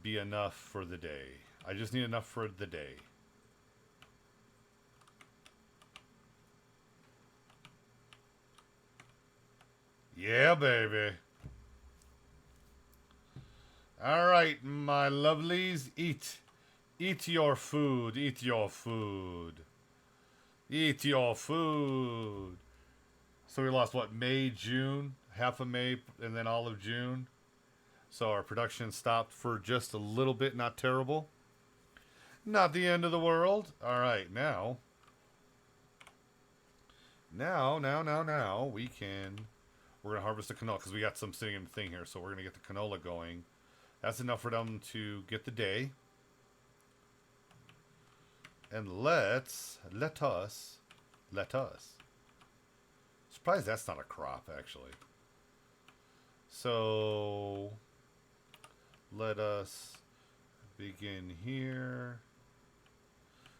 be enough for the day. I just need enough for the day. Yeah, baby. All right, my lovelies, eat. Eat your food. Eat your food. Eat your food. So we lost, what, May, June? Half of May, and then all of June. So our production stopped for just a little bit. Not terrible. Not the end of the world. All right, now, we can... We're going to harvest the canola because we got some sitting in the thing here. So we're going to get the canola going. That's enough for them to get the day. And let us. Surprised that's not a crop, actually. So let us begin here.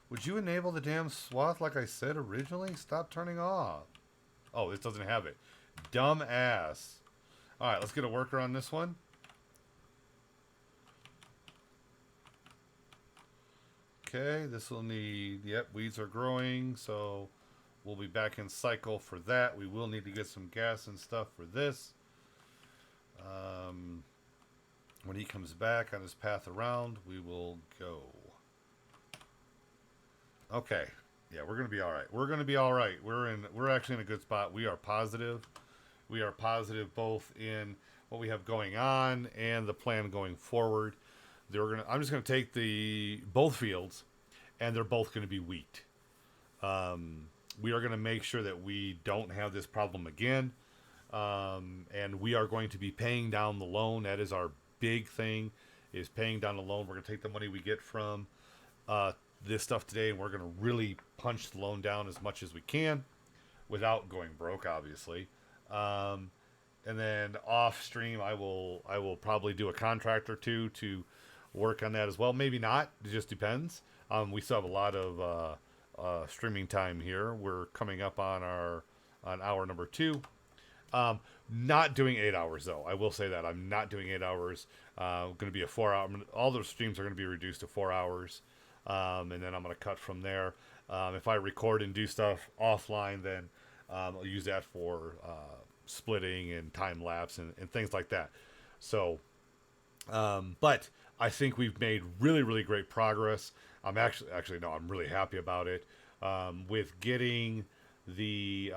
Would you enable the damn swath like I said originally? Stop turning off. Oh, this doesn't have it. Dumb ass. Alright, let's get a worker on this one. Okay, this will need... Yep, weeds are growing, so we'll be back in cycle for that. We will need to get some gas and stuff for this. When he comes back on his path around, we will go. Okay. Yeah, we're gonna be all right. We're gonna be all right. We're actually in a good spot. We are positive. We are positive both in what we have going on and the plan going forward. I'm just gonna take both fields, and they're both gonna be wheat. We are gonna make sure that we don't have this problem again, and we are going to be paying down the loan. That is our big thing, is paying down the loan. We're gonna take the money we get from this stuff today, and we're gonna really punch the loan down as much as we can without going broke, obviously. And then off stream, I will probably do a contract or two to work on that as well. Maybe not. It just depends. We still have a lot of streaming time here. We're coming up on hour number 2. Not doing 8 hours though. I will say that I'm not doing 8 hours. Going to be a 4 hour. All those streams are going to be reduced to 4 hours, and then I'm going to cut from there. If I record and do stuff offline, then I'll use that for splitting and time lapse and things like that. So, but I think we've made really, really great progress. I'm I'm really happy about it. With getting the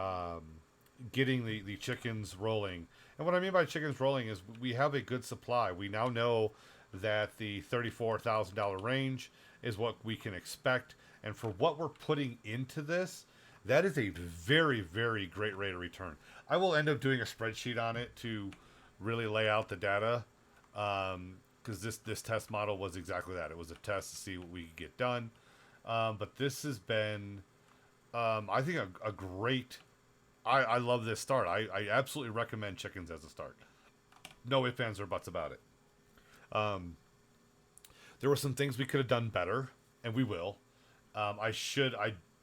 chickens rolling. And what I mean by chickens rolling is we have a good supply. We now know that the $34,000 range is what we can expect. And for what we're putting into this, that is a very, very great rate of return. I will end up doing a spreadsheet on it to really lay out the data, because this test model was exactly that. It was a test to see what we could get done. But this has been, I think, a great. I love this start. I absolutely recommend chickens as a start. No ifs, ands, or buts about it. Um, there were some things we could have done better, and we will. I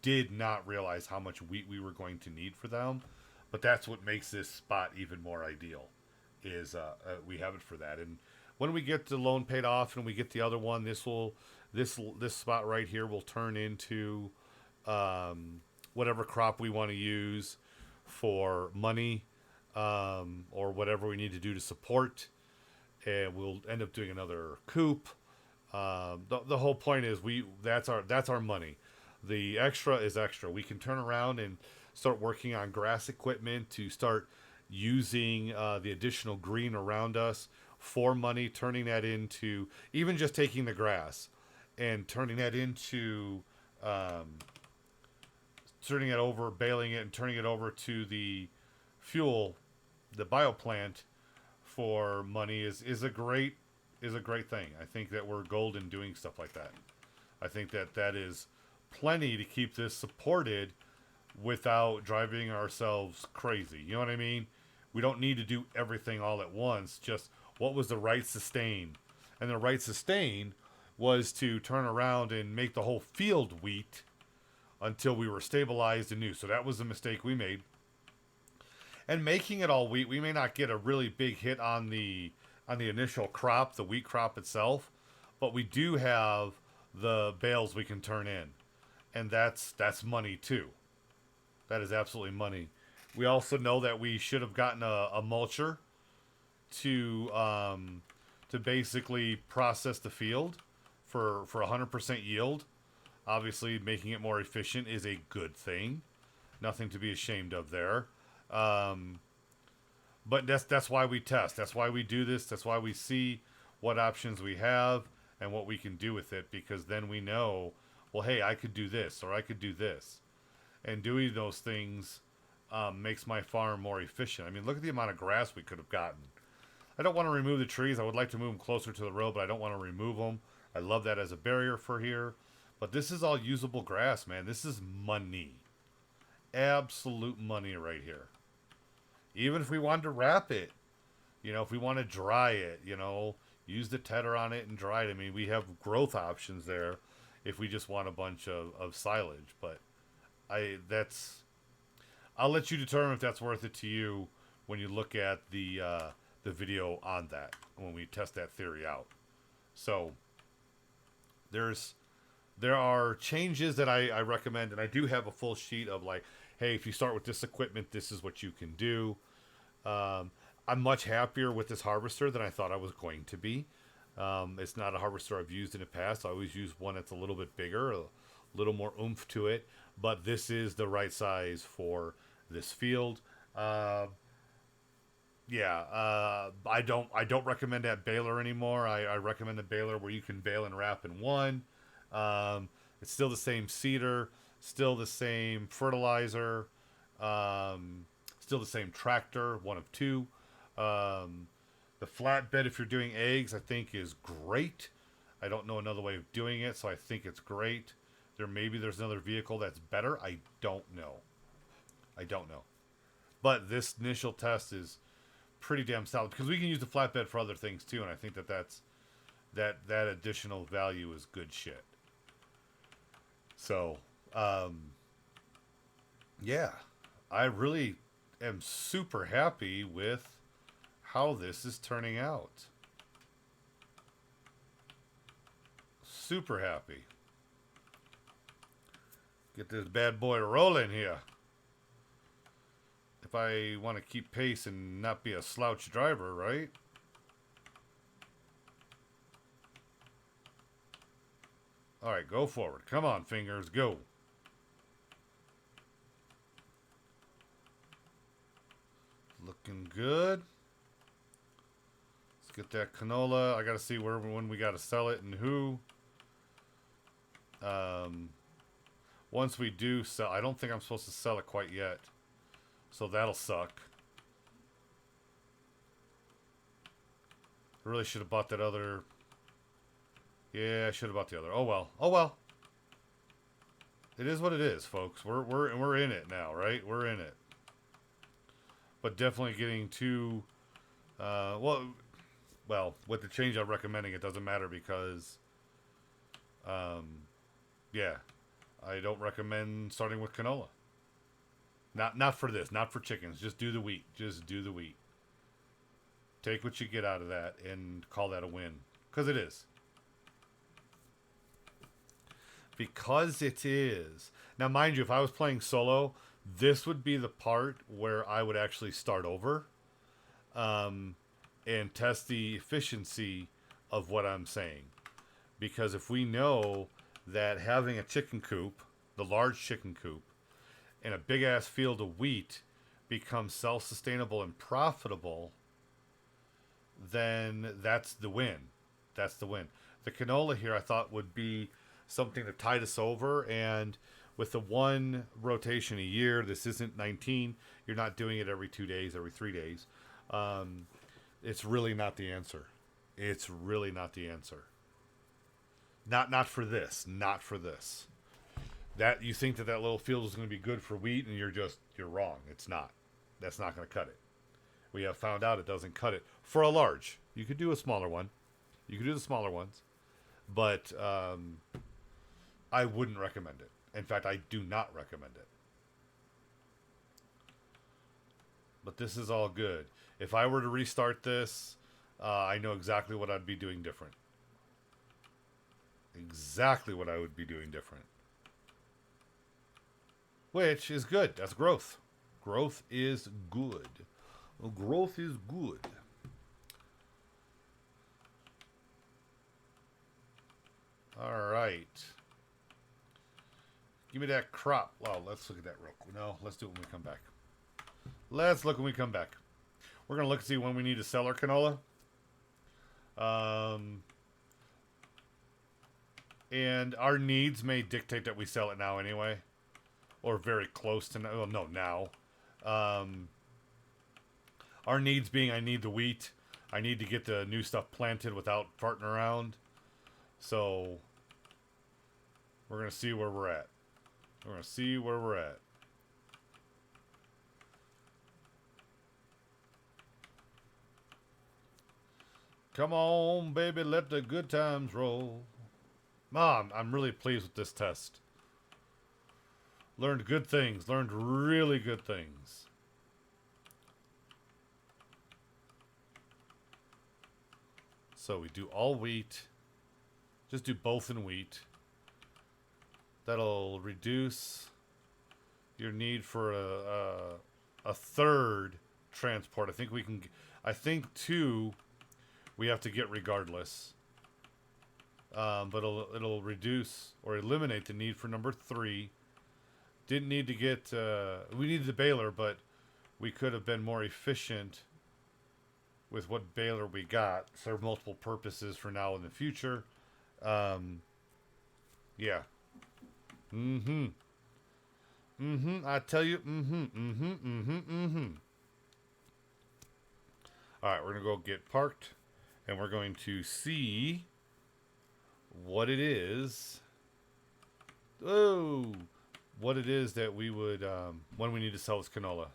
did not realize how much wheat we were going to need for them, but that's what makes this spot even more ideal. Is we have it for that, and when we get the loan paid off and we get the other one, this spot right here will turn into whatever crop we want to use for money, or whatever we need to do to support, and we'll end up doing another coop. The whole point is that's our money. The extra is extra. We can turn around and start working on grass equipment to start using the additional green around us for money, turning that into even just taking the grass and turning that into turning it over, baling it, and turning it over to the fuel, the bioplant for money is a great thing. I think that we're golden doing stuff like that. I think that is plenty to keep this supported without driving ourselves crazy. You know what I mean? We don't need to do everything all at once. Just what was the right sustain? And the right sustain was to turn around and make the whole field wheat until we were stabilized and new. So that was the mistake we made. And making it all wheat, we may not get a really big hit on the initial crop, the wheat crop itself, but we do have the bales we can turn in, and that's money too. That is absolutely money. We also know that we should have gotten a mulcher to basically process the field for 100% yield. Obviously, making it more efficient is a good thing. Nothing to be ashamed of there. But that's why we test. That's why we do this. That's why we see what options we have and what we can do with it, because then we know, well, hey, I could do this or I could do this. And doing those things makes my farm more efficient. I mean, look at the amount of grass we could have gotten. I don't want to remove the trees. I would like to move them closer to the road, but I don't want to remove them. I love that as a barrier for here. But this is all usable grass, man. This is money. Absolute money right here. Even if we wanted to wrap it, if we want to dry it, use the tedder on it and dry it. I mean, we have growth options there if we just want a bunch of silage. But I'll let you determine if that's worth it to you when you look at the video on that, when we test that theory out. So there are changes that I recommend, and I do have a full sheet of like, hey, if you start with this equipment, this is what you can do. I'm much happier with this harvester than I thought I was going to be. It's not a harvester I've used in the past. I always use one that's a little bit bigger, a little more oomph to it, but this is the right size for this field. I don't recommend that baler anymore. I recommend the baler where you can bale and wrap in one. It's still the same seeder, still the same fertilizer, still the same tractor, one of two. The flatbed, if you're doing eggs, I think is great. I don't know another way of doing it, so I think it's great. There's another vehicle that's better. I don't know. But this initial test is pretty damn solid because we can use the flatbed for other things too, and I think that additional value is good shit. So, yeah, I really am super happy with how this is turning out. Super happy. Get this bad boy rolling here. If I want to keep pace and not be a slouch driver, right? Alright, go forward. Come on, fingers, go. Looking good. Let's get that canola. I gotta see when we gotta sell it and who. Once we do sell, I don't think I'm supposed to sell it quite yet. So that'll suck. I really should have bought that other. Yeah, I should have bought the other. Oh well. Oh well. It is what it is, folks. We're in it now, right? We're in it. But definitely getting too well, with the change I'm recommending, it doesn't matter because yeah, I don't recommend starting with canola. Not for this, not for chickens. Just do the wheat. Just do the wheat. Take what you get out of that and call that a win. Because it is. Because it is. Now, mind you, if I was playing solo, this would be the part where I would actually start over and test the efficiency of what I'm saying. Because if we know that having a chicken coop, the large chicken coop, and a big-ass field of wheat becomes self-sustainable and profitable, then that's the win. That's the win. The canola here I thought would be something to tide us over, and with the one rotation a year, this isn't 19, you're not doing it every 2 days, every 3 days. It's really not the answer. It's really not the answer. Not for this. Not for this. That you think that little field is going to be good for wheat, and you're wrong. It's not. That's not going to cut it. We have found out it doesn't cut it for a large. You could do a smaller one. You could do the smaller ones, but I wouldn't recommend it. In fact, I do not recommend it. But this is all good. If I were to restart this, I know exactly what I'd be doing different. Exactly what I would be doing different. Which is good. That's growth. Growth is good. Growth is good. All right. Give me that crop. Well, let's look at that real quick. No, let's do it when we come back. Let's look when we come back. We're going to look and see when we need to sell our canola. And our needs may dictate that we sell it now anyway. Or very close to now. Well, no, now. Our needs being I need the wheat. I need to get the new stuff planted without farting around. So, we're going to see where we're at. We're going to see where we're at. Come on, baby, let the good times roll. Mom, I'm really pleased with this test. Learned good things. Learned really good things. So we do all wheat. Just do both in wheat. That'll reduce your need for a third transport. I think we can. I think 2 we have to get regardless. But it'll reduce or eliminate the need for number 3. Didn't need to get. We needed the baler, but we could have been more efficient with what baler we got. Serve multiple purposes for now and the future. Yeah. I tell you. All right, we're gonna go get parked, and we're going to see what it is. Oh, what it is that we would when we need to sell this canola.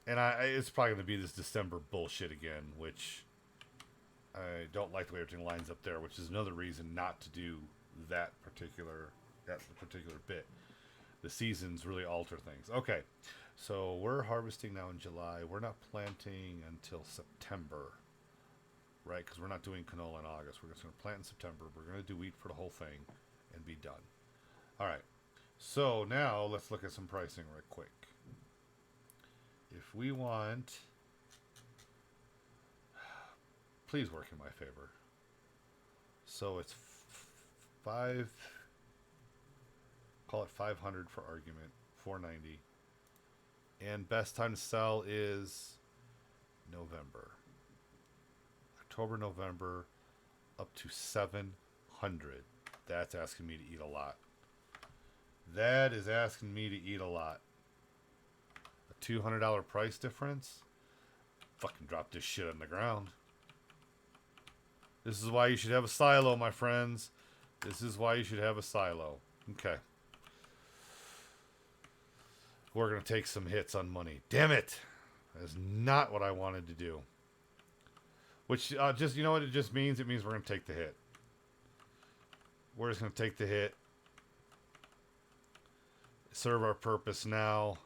And it's probably going to be this December bullshit again, which I don't like the way everything lines up there, which is another reason not to do that particular bit. The seasons really alter things. Okay, so we're harvesting now in July. We're not planting until September, right? Because we're not doing canola in August. We're just going to plant in September. We're going to do wheat for the whole thing and be done. All right, so now let's look at some pricing right quick. If we want, please work in my favor. So it's call it 500 for argument, 490. And best time to sell is November. October, November, up to 700. That's asking me to eat a lot. That is asking me to eat a lot. $200 price difference. Fucking drop this shit on the ground. This is why you should have a silo, my friends. This is why you should have a silo. Okay. we're going to take some hits on money. Damn it. That is not what I wanted to do. Which, just, you know what it just means? It means we're going to take the hit. We're just going to take the hit. Serve our purpose now.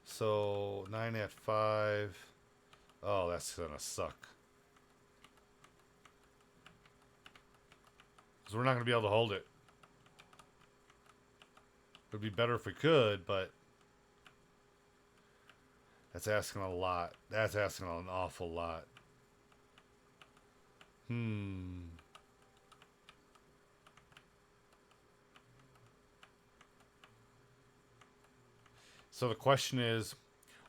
So, 9 at 5. Oh, that's going to suck. Because we're not going to be able to hold it. It would be better if we could, but that's asking a lot. That's asking an awful lot. So the question is,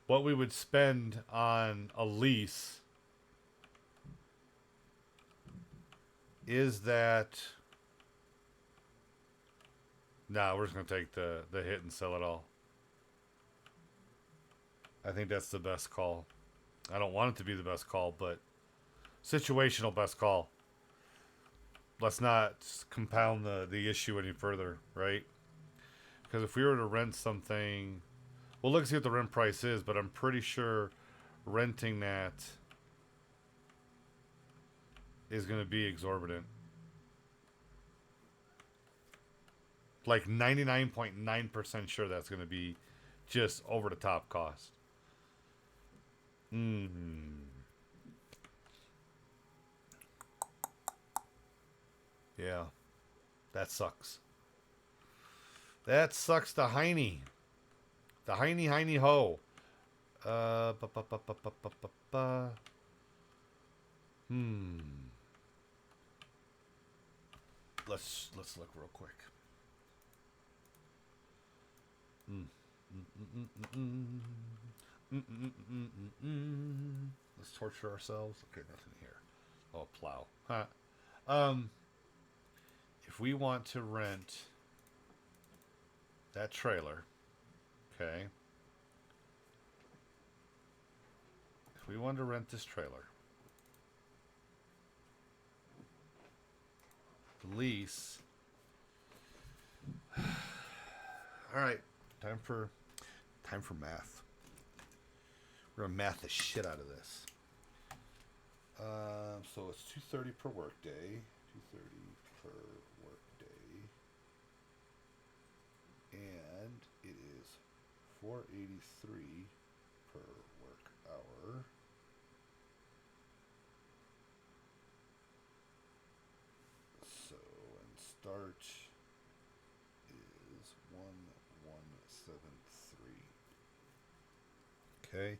what we would spend on a lease, is that... Nah, we're just going to take the hit and sell it all. I think that's the best call. I don't want it to be the best call, but situational best call. Let's not compound the issue any further, right? Because if we were to rent something... Well, let's see what the rent price is, but I'm pretty sure renting that is going to be exorbitant. Like 99.9% sure that's going to be just over the top cost. Yeah. That sucks. That sucks to Heine. The Heine ho. Let's look real quick. Let's torture ourselves. Okay, nothing here. Oh, plow. Huh. If we want to rent that trailer, okay. If we want to rent this trailer, the lease. All right, time for math. We're gonna math the shit out of this. So it's $230 per workday. $230 per workday, and it is $483 per work hour. So and start is 1173. Okay,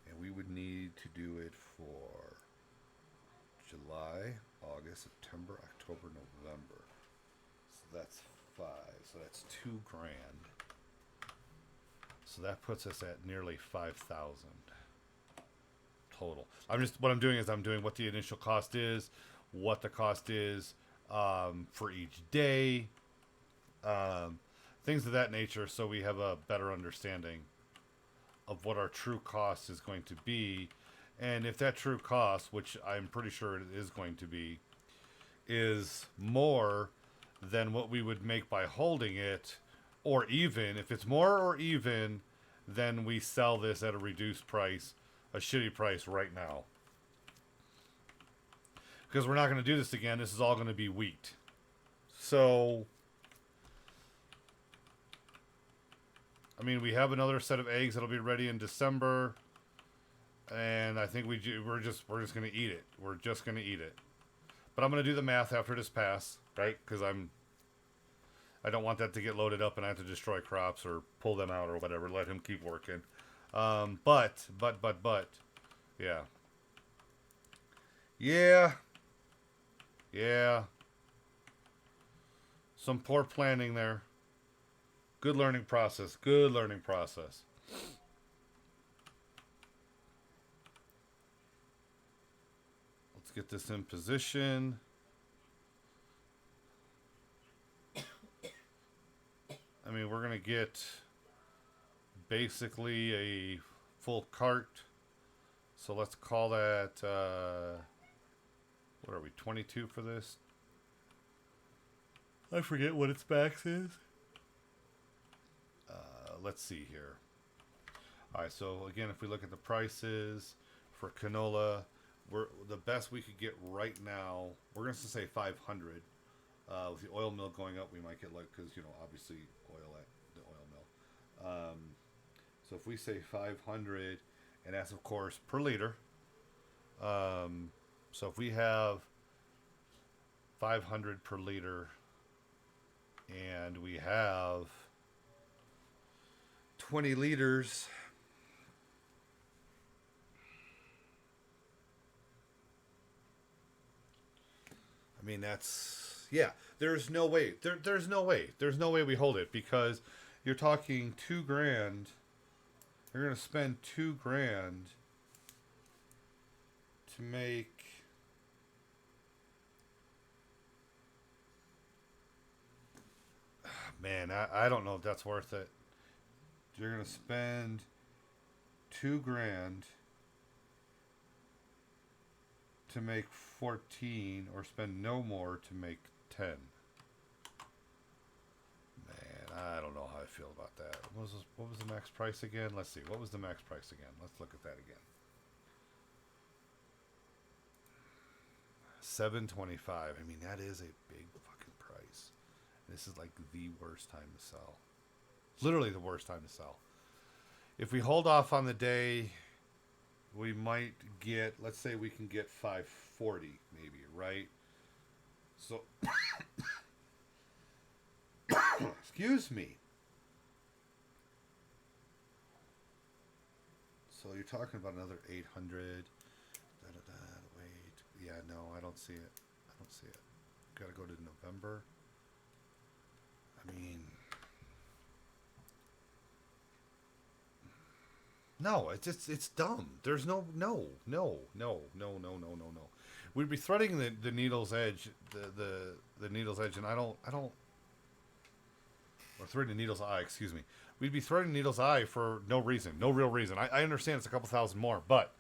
and we would need to do it for July, August, September, October, November. So that's 5. So that's $2,000. So that puts us at nearly 5,000 total. What I'm doing is I'm doing what the initial cost is, what the cost is for each day, things of that nature, so we have a better understanding of what our true cost is going to be. And if that true cost, which I'm pretty sure it is going to be, is more than what we would make by holding it, or even, if it's more or even, then we sell this at a reduced price, a shitty price right now. Because we're not going to do this again. This is all going to be wheat. So, I mean, we have another set of eggs that'll be ready in December. And I think we're just going to eat it. We're just going to eat it. But I'm going to do the math after this pass, right? Because I don't want that to get loaded up and I have to destroy crops or pull them out or whatever. Let him keep working. But, yeah. Yeah. Some poor planning there. Good learning process. Good learning process. Let's get this in position. I mean, we're going to get basically a full cart. So let's call that, what are we, 22 for this? I forget what its max is. let's see here. All right, so again, if we look at the prices for canola, we're the best we could get right now. We're going to say 500. With the oil mill going up, we might get like, because obviously oil at the oil mill. So if we say 500, and that's of course per liter. So if we have 500 per liter, and we have 20 liters. I mean, that's, yeah, there's no way. There's no way. There's no way we hold it, because you're talking $2,000. You're going to spend $2,000 to make, man, I don't know if that's worth it. You're going to spend $2,000 to make 14, or spend no more to make 10. Man, I don't know how I feel about that. What was the max price again? Let's see. What was the max price again? Let's look at that again. $7.25. I mean, that is a big fucking price. This is like the worst time to sell. Literally the worst time to sell. If we hold off on the day, we might get, let's say we can get 540 maybe, right? So, excuse me. So you're talking about another 800. Wait. Yeah, no, I don't see it. I don't see it. Gotta go to November. I mean, no, it's dumb. There's no. We'd be threading the needle's edge, the needle's edge, and I don't, or threading the needle's eye. Excuse me. We'd be threading the needle's eye for no reason, no real reason. I understand it's a couple thousand more, but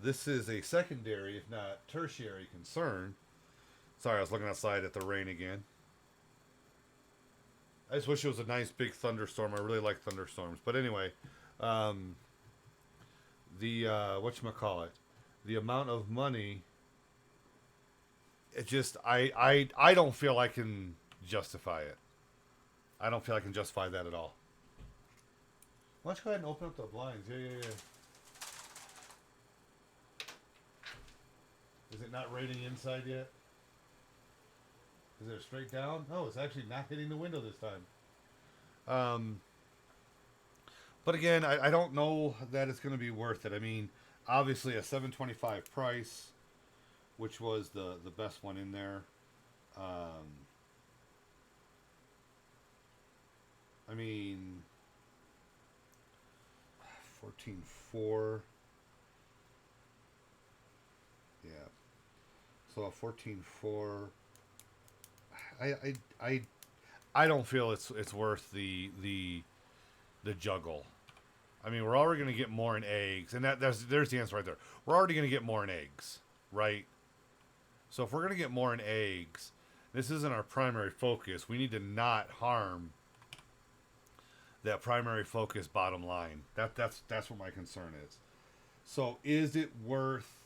this is a secondary, if not tertiary, concern. Sorry, I was looking outside at the rain again. I just wish it was a nice big thunderstorm. I really like thunderstorms. But anyway, whatchamacallit, the amount of money, it just, I don't feel I can justify it. I don't feel I can justify that at all. Why don't you go ahead and open up the blinds? Yeah. Is it not raining inside yet? Is it straight down? No, it's actually not hitting the window this time. But again, I don't know that it's going to be worth it. I mean, obviously a $7.25 price, which was the best one in there. I mean, 14.4. Yeah. So a 14.4. I don't feel it's worth the juggle. I mean, we're already going to get more in eggs, and there's the answer right there. We're already going to get more in eggs, right? So if we're going to get more in eggs, this isn't our primary focus. We need to not harm that primary focus bottom line. That's what my concern is. So is it worth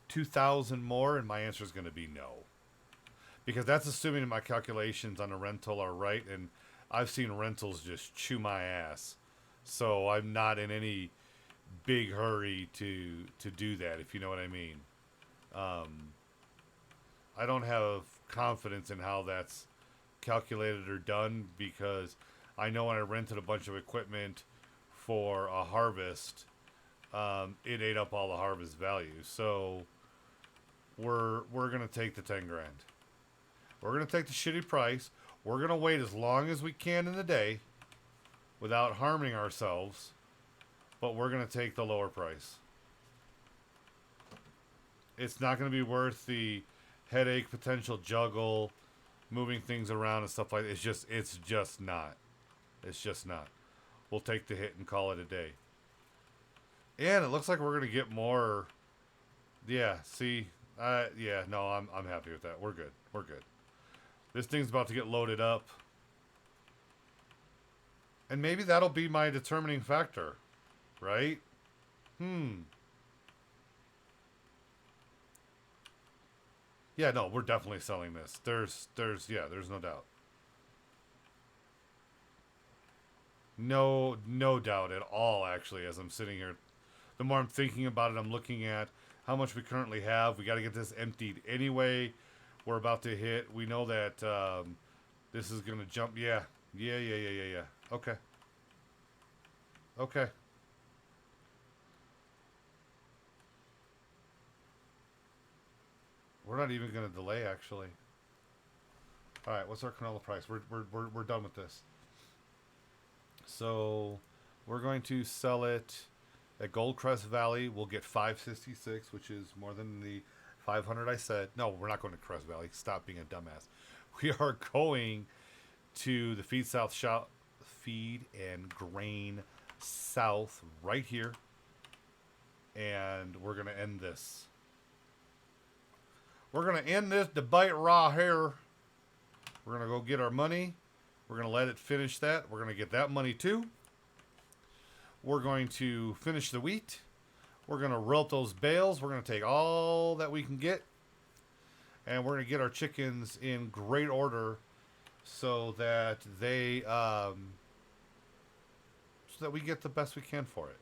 2,000 more? And my answer is going to be no. Because that's assuming my calculations on a rental are right, and I've seen rentals just chew my ass. So I'm not in any big hurry to do that, if you know what I mean. I don't have confidence in how that's calculated or done, because I know when I rented a bunch of equipment for a harvest, it ate up all the harvest value. So we're gonna take the 10 grand. We're gonna take the shitty price. We're gonna wait as long as we can in the day without harming ourselves, but we're gonna take the lower price. It's not gonna be worth the headache, potential juggle, moving things around and stuff like that. It's just not. It's just not. We'll take the hit and call it a day. And it looks like we're gonna get more. Yeah, see, Yeah, no, I'm happy with that. We're good. We're good. This thing's about to get loaded up. And maybe that'll be my determining factor, right? Yeah, no, we're definitely selling this. There's no doubt. No doubt at all, actually, as I'm sitting here. The more I'm thinking about it, I'm looking at how much we currently have. We got to get this emptied anyway. We're about to hit. We know that this is going to jump. Yeah. Okay. Okay. We're not even going to delay, actually. All right, what's our canola price? We're done with this. So we're going to sell it at Goldcrest Valley. We'll get 566, which is more than the 500 I said. No, we're not going to Crest Valley. Stop being a dumbass. We are going to the Feed South shop, Feed and Grain South right here. And we're going to end this. We're going to end this debate right here. We're going to go get our money. We're going to let it finish that. We're going to get that money too. We're going to finish the wheat. We're going to roll those bales. We're going to take all that we can get. And we're going to get our chickens in great order so that they, so that we get the best we can for it.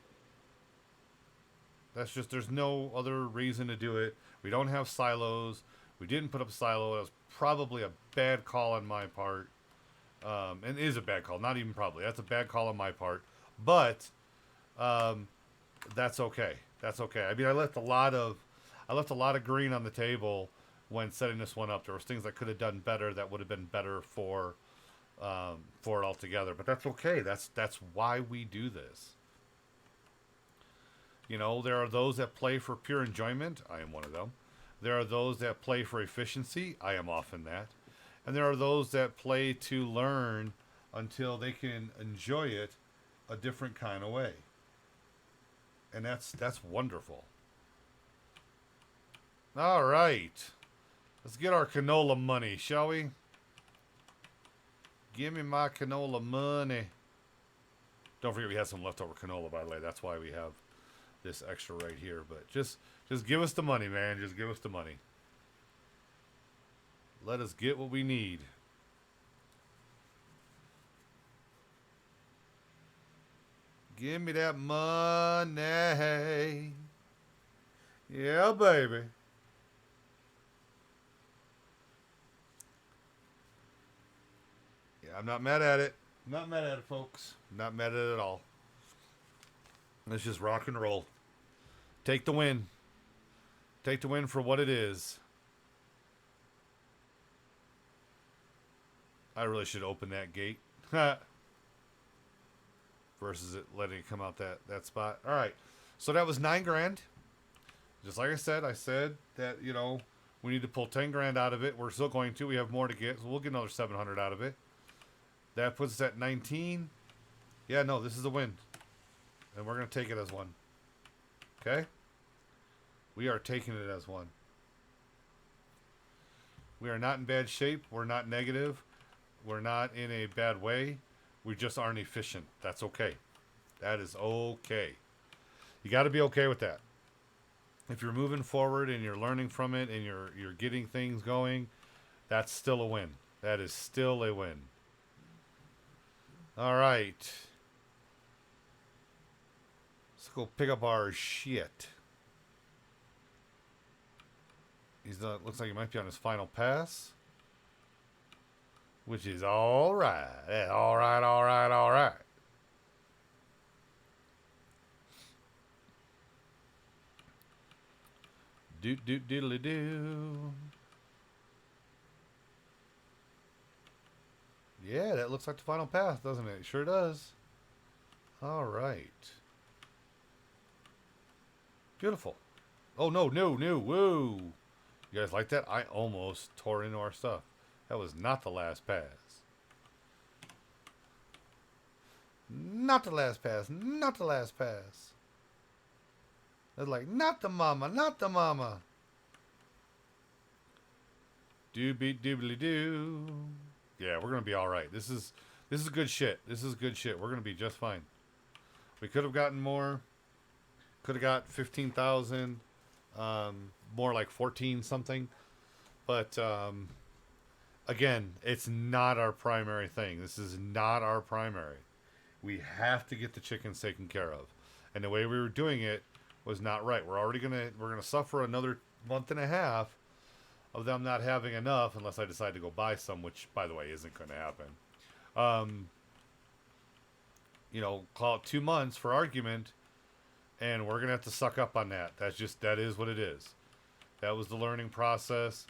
That's just, there's no other reason to do it. We don't have silos. We didn't put up a silo. It was probably a bad call on my part. And it is a bad call. Not even probably. That's a bad call on my part. But that's okay. That's okay. I mean, I left a lot of green on the table when setting this one up. There was things I could have done better that would have been better for it altogether. But that's okay. That's why we do this. You know, there are those that play for pure enjoyment. I am one of them. There are those that play for efficiency. I am often that. And there are those that play to learn until they can enjoy it a different kind of way. And that's wonderful. All right. Let's get our canola money, shall we? Give me my canola money. Don't forget we had some leftover canola, by the way. That's why we have this extra right here. But just give us the money, man. Just give us the money. Let us get what we need. Give me that money. Yeah, baby. Yeah, I'm not mad at it. I'm not mad at it, folks. I'm not mad at it at all. Let's just rock and roll. Take the win. Take the win for what it is. I really should open that gate. Versus it letting it come out that spot. All right. So that was $9,000. Just like I said that, you know, we need to pull 10 grand out of it. We're still going to. We have more to get. So we'll get another 700 out of it. That puts us at 19. Yeah, no, this is a win. And we're going to take it as one. Okay? We are taking it as one. We are not in bad shape. We're not negative. We're not in a bad way. We just aren't efficient. That's okay. That is okay. You got to be okay with that. If you're moving forward and you're learning from it and you're getting things going, that's still a win. That is still a win. All right. Let's go pick up our shit. Looks like he might be on his final pass. Which is all right. Yeah, all right. Doodly-doo. Yeah, that looks like the final pass, doesn't it? It sure does. All right. Beautiful. Oh, no. Whoa. You guys like that? I almost tore into our stuff. That was not the last pass. Not the last pass. Not the last pass. It's like, not the mama. Not the mama. Doobie doobly doo. Yeah, we're gonna be all right. This is good shit. This is good shit. We're gonna be just fine. We could have gotten more. Could have got 15,000. More like 14 something. But again, it's not our primary thing. This is not our primary. We have to get the chickens taken care of, and the way we were doing it was not right. We're gonna suffer another month and a half of them not having enough unless I decide to go buy some, which by the way isn't going to happen. Call it 2 months for argument, and we're gonna have to suck up on that. That is what it is. That was the learning process.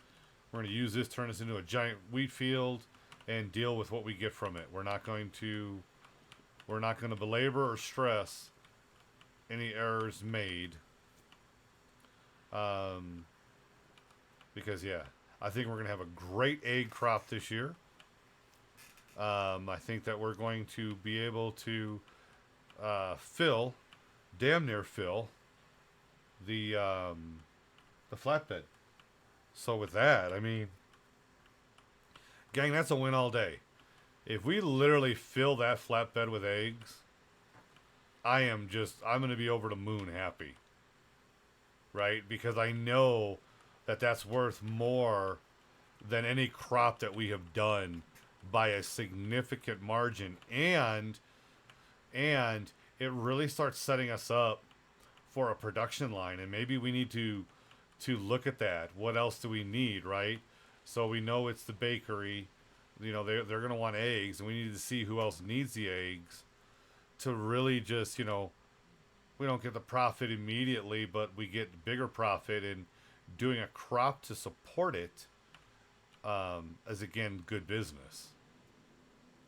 We're gonna use this, turn this into a giant wheat field, and deal with what we get from it. We're not going to belabor or stress any errors made. Because yeah, I think we're gonna have a great egg crop this year. I think that we're going to be able to damn near fill the flatbed. So with that, I mean, gang, that's a win all day. If we literally fill that flatbed with eggs, I'm going to be over the moon happy. Right? Because I know that that's worth more than any crop that we have done by a significant margin. And it really starts setting us up for a production line. And maybe we need to look at that. What else do we need, right? So we know it's the bakery. They're going to want eggs, and we need to see who else needs the eggs to really just, we don't get the profit immediately, but we get bigger profit, and doing a crop to support it is, again, good business.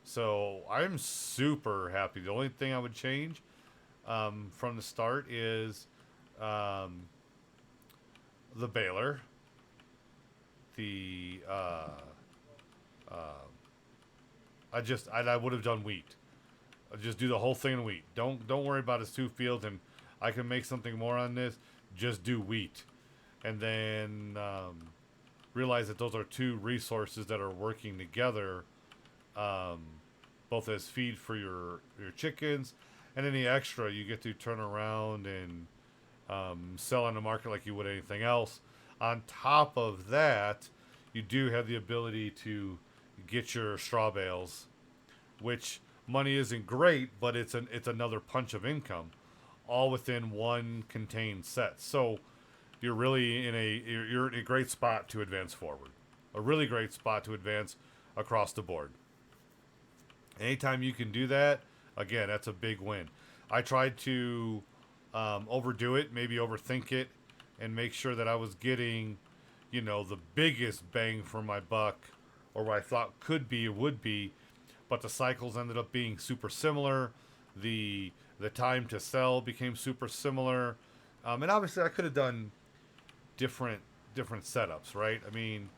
So I'm super happy. The only thing I would change from the start is the baler, I would have done wheat. I'd just do the whole thing in wheat. Don't worry about his 2 fields, and I can make something more on this. Just do wheat, and then realize that those are 2 resources that are working together, both as feed for your chickens, and any extra you get to turn around and sell on the market like you would anything else. On top of that, you do have the ability to get your straw bales, which money isn't great, but it's another punch of income, all within one contained set. So you're really you're in a great spot to advance forward, a really great spot to advance across the board. Anytime you can do that, again, that's a big win. I tried to overdo it, maybe overthink it, and make sure that I was getting, the biggest bang for my buck, or what I thought would be, but the cycles ended up being super similar. The time to sell became super similar, and obviously I could have done different setups, right? I mean,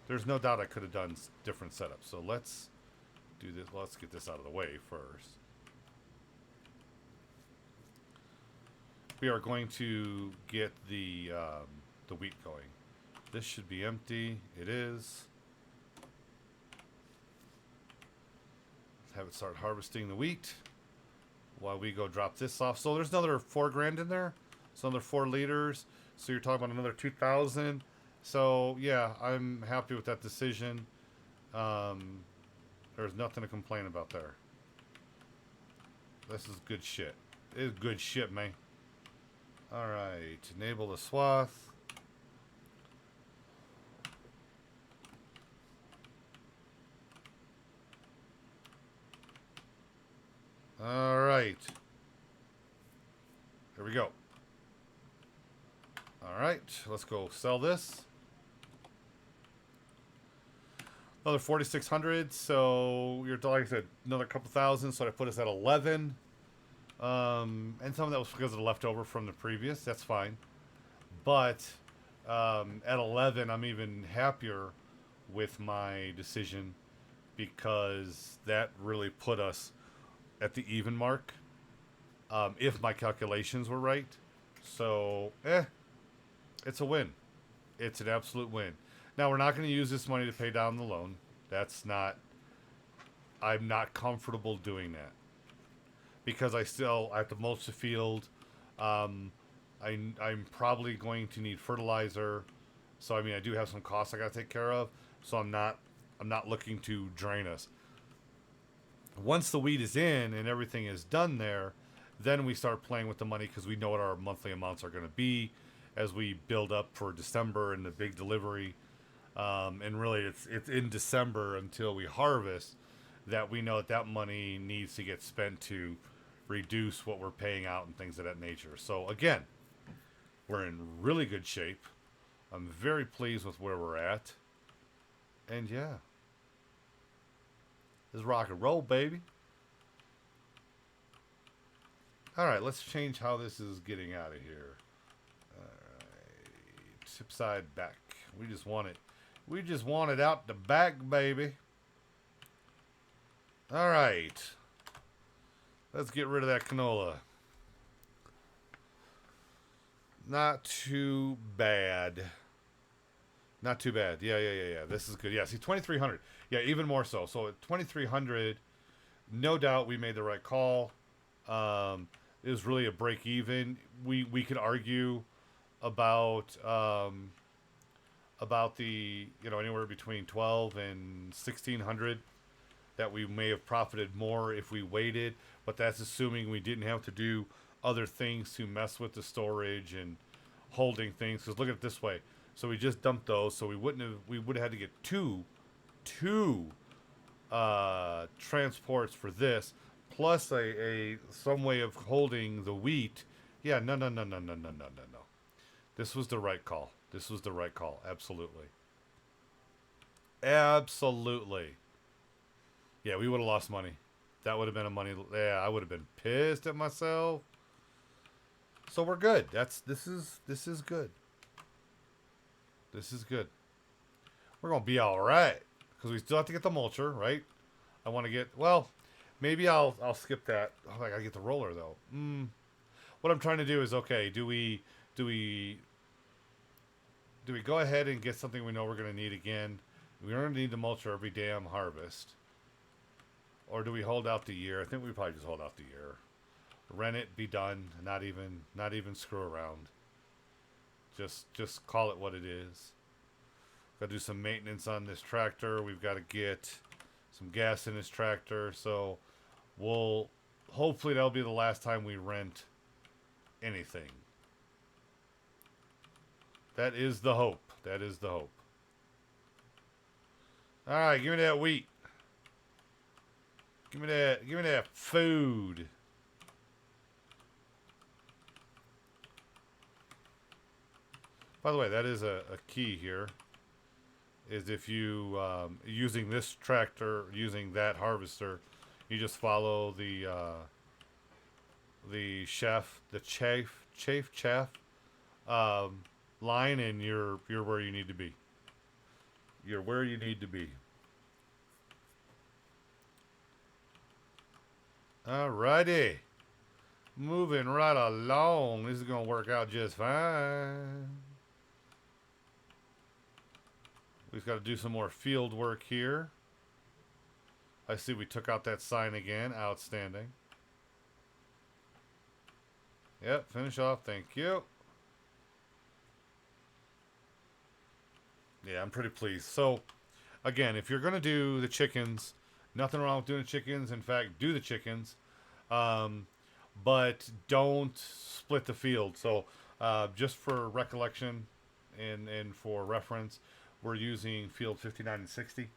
there's no doubt I could have done different setups. So let's do this. Let's get this out of the way first. We are going to get the wheat going. This should be empty. It is. Let's have it start harvesting the wheat while we go drop this off. So there's another $4,000 in there. So another 4 liters. So you're talking about another 2,000. So yeah, I'm happy with that decision. There's nothing to complain about there. This is good shit. It is good shit, man. Alright, enable the swath. Alright. Here we go. Alright, let's go sell this. Another 4,600, so you're like I said, another couple thousand, so I put us at 11. And some of that was because of the leftover from the previous. That's fine. But at 11, I'm even happier with my decision, because that really put us at the even mark, if my calculations were right. So, it's a win. It's an absolute win. Now, we're not going to use this money to pay down the loan. That's not... I'm not comfortable doing that. Because I have to mulch the field. I'm probably going to need fertilizer. So, I mean, I do have some costs I got to take care of. So, I'm not looking to drain us. Once the wheat is in and everything is done there, then we start playing with the money because we know what our monthly amounts are going to be as we build up for December and the big delivery. And really, it's in December until we harvest that we know that money needs to get spent to reduce what we're paying out and things of that nature. So again, we're in really good shape. I'm very pleased with where we're at. And yeah, this is rock and roll, baby. All right, let's change how this is getting out of here. All right, tip side back. We just want it. We just want it out the back, baby. All right. Let's get rid of that canola. Not too bad. Not too bad. Yeah. This is good. Yeah, see, 2,300. Yeah, even more so. So at 2,300, no doubt we made the right call. It was really a break even. We could argue about the, you know, anywhere between 12 and 1,600 that we may have profited more if we waited, but that's assuming we didn't have to do other things to mess with the storage and holding things. Because look at it this way. So we just dumped those, so we would have had to get two transports for this, plus a some way of holding the wheat. Yeah, no. This was the right call. This was the right call. Absolutely. Absolutely. Yeah, we would have lost money. That would have been a money. Yeah, I would have been pissed at myself. So we're good. This is good. This is good. We're gonna be all right because we still have to get the mulcher, right? I want to get. Well, maybe I'll skip that. Oh, I gotta get the roller though. What I'm trying to do is, okay, do we go ahead and get something we know we're gonna need again? We're gonna need the mulcher every damn harvest. Or do we hold out the year? I think we probably just hold out the year. Rent it, be done. Not even screw around. Just call it what it is. Got to do some maintenance on this tractor. We've got to get some gas in this tractor. So hopefully that'll be the last time we rent anything. That is the hope. That is the hope. All right, give me that wheat. Give me that food. By the way, that is a key here. Is if you using this tractor, using that harvester, you just follow the chaff line, and you're where you need to be. You're where you need to be. Alrighty. Moving right along. This is going to work out just fine. We've got to do some more field work here. I see we took out that sign again. Outstanding. Yep, finish off. Thank you. Yeah, I'm pretty pleased. So, again, if you're going to do the chickens, nothing wrong with doing the chickens. In fact, do the chickens. But don't split the field. So, just for recollection and for reference, we're using field 59 and 60.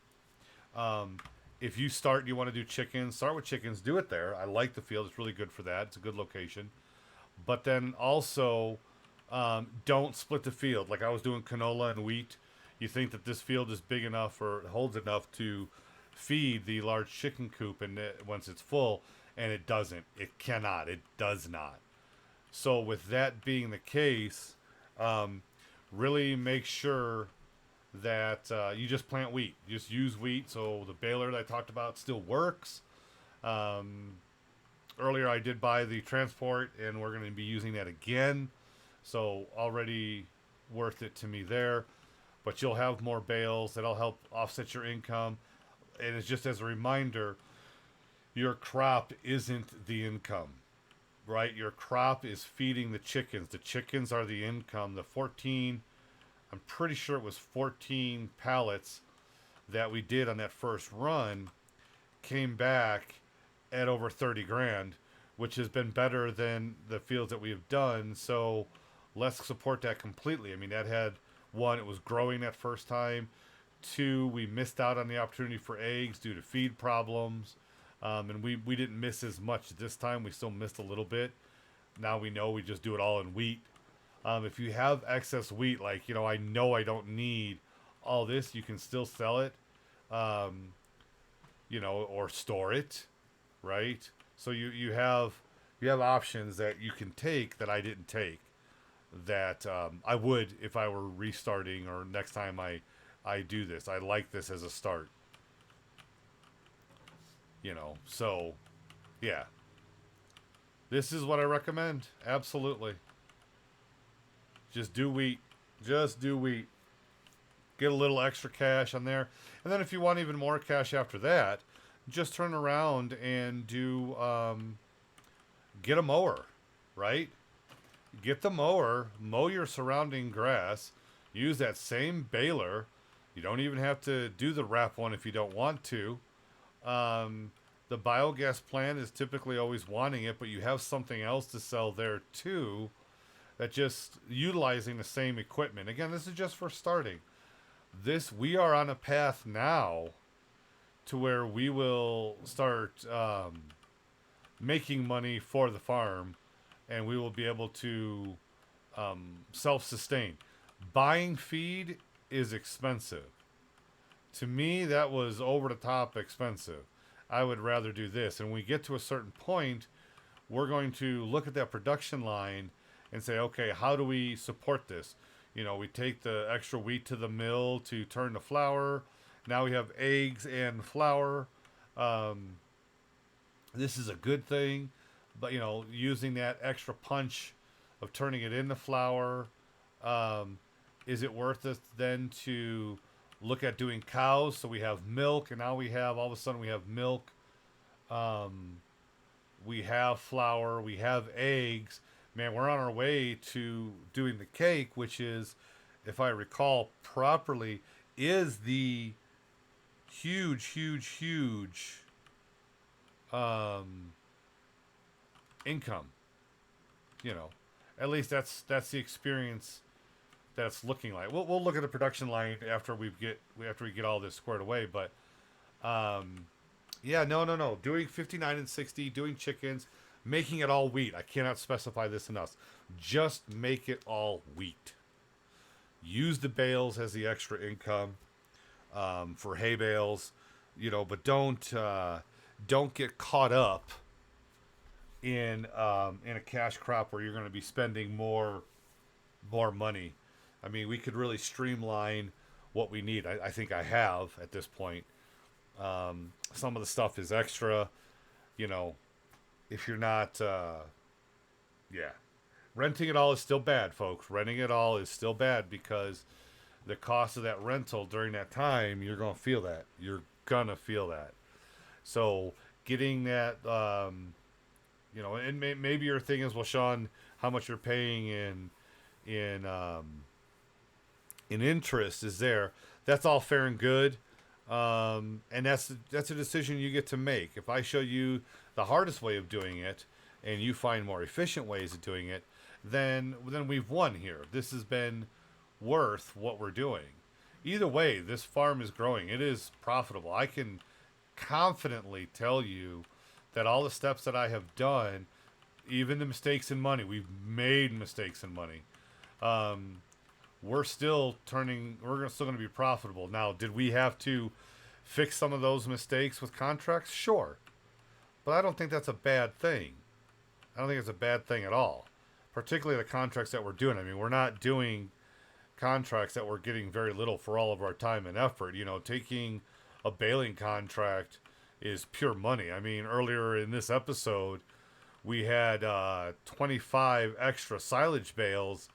If you want to do chickens, start with chickens. Do it there. I like the field. It's really good for that. It's a good location. But then also, don't split the field. Like I was doing canola and wheat. You think that this field is big enough or holds enough to feed the large chicken coop and once it's full, and it doesn't. It cannot. It does not. So with that being the case, really make sure that you just plant wheat. Just use wheat. So the baler that I talked about still works. Earlier I did buy the transport, and we're going to be using that again. So already worth it to me there. but you'll have more bales. That'll help offset your income. And it's just as a reminder, your crop isn't the income, right? Your crop is feeding the chickens. The chickens are the income. The 14, I'm pretty sure it was 14 pallets that we did on that first run came back at over 30 grand, which has been better than the fields that we have done. So let's support that completely. I mean, that had one, it was growing that first time. Two, we missed out on the opportunity for eggs due to feed problems. And we didn't miss as much this time. We still missed a little bit. Now we know we just do it all in wheat. If you have excess wheat, like, you know I don't need all this, you can still sell it, or store it, right? So you have options that you can take that I didn't take, that I would if I were restarting or next time I do this. I like this as a start. So yeah. This is what I recommend. Absolutely. Just do wheat. Just do wheat. Get a little extra cash on there. And then if you want even more cash after that, just turn around and do get a mower, right? Get the mower, mow your surrounding grass, use that same baler. You don't even have to do the wrap one if you don't want to. The biogas plant is typically always wanting it, but you have something else to sell there too. That just utilizing the same equipment. Again, this is just for starting. We are on a path now to where we will start making money for the farm, and we will be able to self-sustain. Buying feed is expensive. To me, that was over the top expensive. I would rather do this. And when we get to a certain point, we're going to look at that production line and say, okay, how do we support this? We take the extra wheat to the mill to turn to flour. Now we have eggs and flour. This is a good thing, but using that extra punch of turning it into flour, is it worth it then to look at doing cows? So we have milk, and now all of a sudden we have milk. We have flour, we have eggs. Man, we're on our way to doing the cake, which is, if I recall properly, is the huge income. At least that's the experience that it's looking like. We'll look at the production line after we get all this squared away. But no. Doing 59 and 60, doing chickens, making it all wheat. I cannot specify this enough. Just make it all wheat. Use the bales as the extra income for hay bales, but don't get caught up in a cash crop where you're going to be spending more money. I mean, we could really streamline what we need. I think I have at this point. Some of the stuff is extra, if you're not, renting it all is still bad, folks. Renting it all is still bad because the cost of that rental during that time, you're going to feel that. You're going to feel that. So getting that, and maybe your thing is, well, Sean, how much you're paying in interest is there. That's all fair and good. And that's a decision you get to make. If I show you the hardest way of doing it and you find more efficient ways of doing it, then we've won here. This has been worth what we're doing. Either way, this farm is growing. It is profitable. I can confidently tell you that all the steps that I have done, even the mistakes in money, we've made mistakes in money. We're still going to be profitable. Now, did we have to fix some of those mistakes with contracts? Sure. But I don't think that's a bad thing. I don't think it's a bad thing at all. Particularly the contracts that we're doing. I mean, we're not doing contracts that we're getting very little for all of our time and effort. Taking a baling contract is pure money. I mean, earlier in this episode, we had 25 extra silage bales,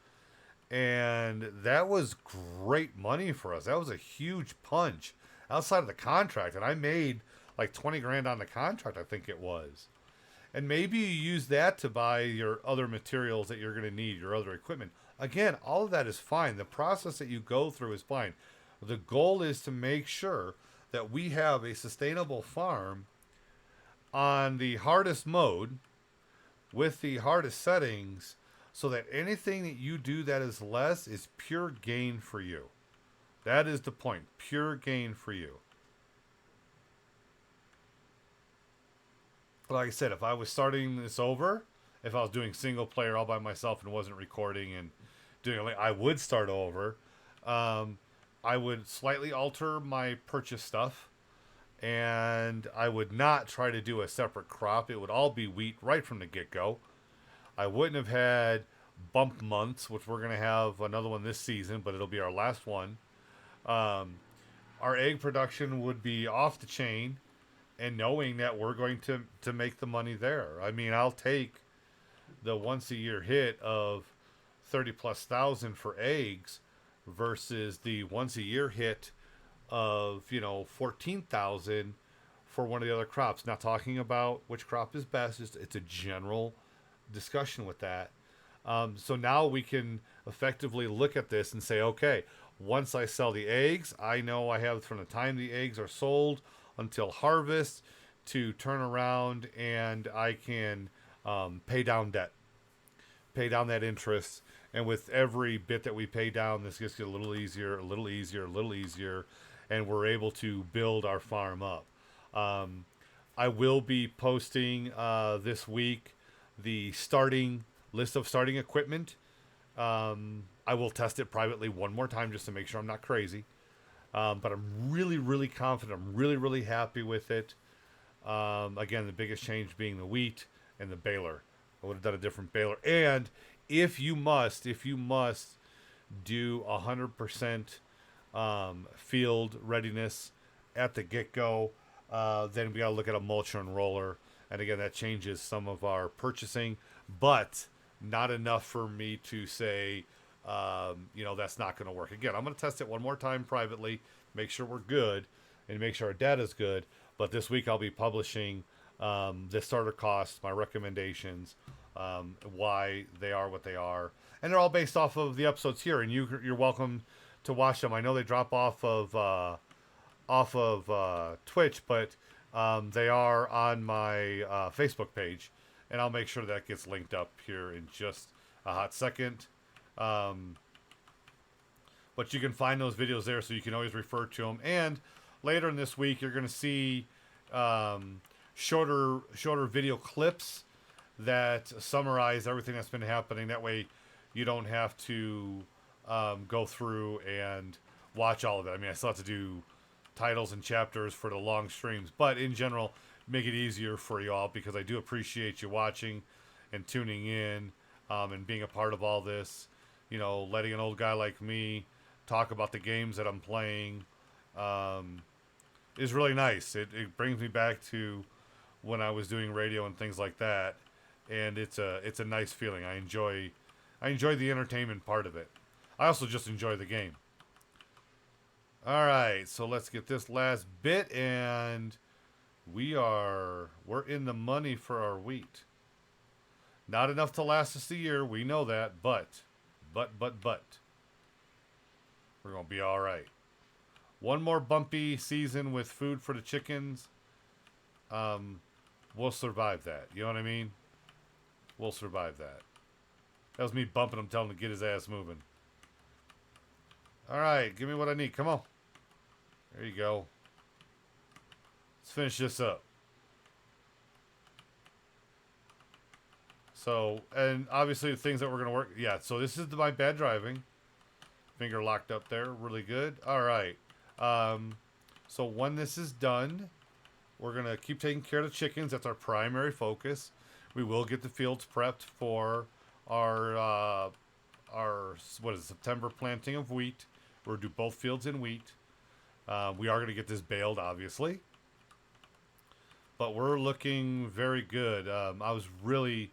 And that was great money for us. That was a huge punch outside of the contract. And I made like 20 grand on the contract, I think it was. And maybe you use that to buy your other materials that you're going to need, your other equipment. Again, all of that is fine. The process that you go through is fine. The goal is to make sure that we have a sustainable farm on the hardest mode with the hardest settings so that anything that you do that is less is pure gain for you. That is the point. Pure gain for you. Like I said, if I was starting this over, if I was doing single player all by myself and wasn't recording and doing it, I would start over. I would slightly alter my purchase stuff, and I would not try to do a separate crop. It would all be wheat right from the get-go. I wouldn't have had bump months, which we're going to have another one this season, but it'll be our last one. Our egg production would be off the chain, and knowing that we're going to make the money there. I mean, I'll take the once a year hit of 30 plus thousand for eggs versus the once a year hit of, 14,000 for one of the other crops. Not talking about which crop is best. It's a general discussion with that. So now we can effectively look at this and say, okay, once I sell the eggs, I know I have from the time the eggs are sold until harvest to turn around, and I can pay down debt, pay down that interest. And with every bit that we pay down, this gets a little easier, a little easier, a little easier, and we're able to build our farm up. I will be posting this week the starting list of starting equipment. I will test it privately one more time just to make sure I'm not crazy. But I'm really, really confident. I'm really, really happy with it. Again, the biggest change being the wheat and the baler. I would have done a different baler. And if you must do 100% field readiness at the get-go, then we got to look at a mulcher and roller. And again, that changes some of our purchasing, but not enough for me to say, that's not going to work. Again, I'm going to test it one more time privately, make sure we're good, and make sure our data's good. But this week I'll be publishing the starter costs, my recommendations, why they are what they are. And they're all based off of the episodes here, and you're welcome to watch them. I know they drop off of Twitch, but they are on my Facebook page, and I'll make sure that gets linked up here in just a hot second. But you can find those videos there, so you can always refer to them. And later in this week, you're going to see shorter video clips that summarize everything that's been happening. That way, you don't have to go through and watch all of it. I mean, I still have to do titles and chapters for the long streams, but in general, make it easier for you all, because I do appreciate you watching and tuning in and being a part of all this. Letting an old guy like me talk about the games that I'm playing is really nice. It brings me back to when I was doing radio and things like that, and it's a nice feeling. I enjoy the entertainment part of it. I also just enjoy the game. All right, so let's get this last bit, and we're in the money for our wheat. Not enough to last us a year, we know that, but we're gonna be all right. One more bumpy season with food for the chickens. We'll survive that. You know what I mean? We'll survive that. That was me bumping him, telling him to get his ass moving. All right, give me what I need. Come on. There you go. Let's finish this up. So, and obviously the things that we're going to work. Yeah, so this is my bad driving. Finger locked up there. Really good. All right. So when this is done, we're going to keep taking care of the chickens. That's our primary focus. We will get the fields prepped for our September planting of wheat. We're going to do both fields in wheat. We are going to get this baled, obviously. But we're looking very good. I was really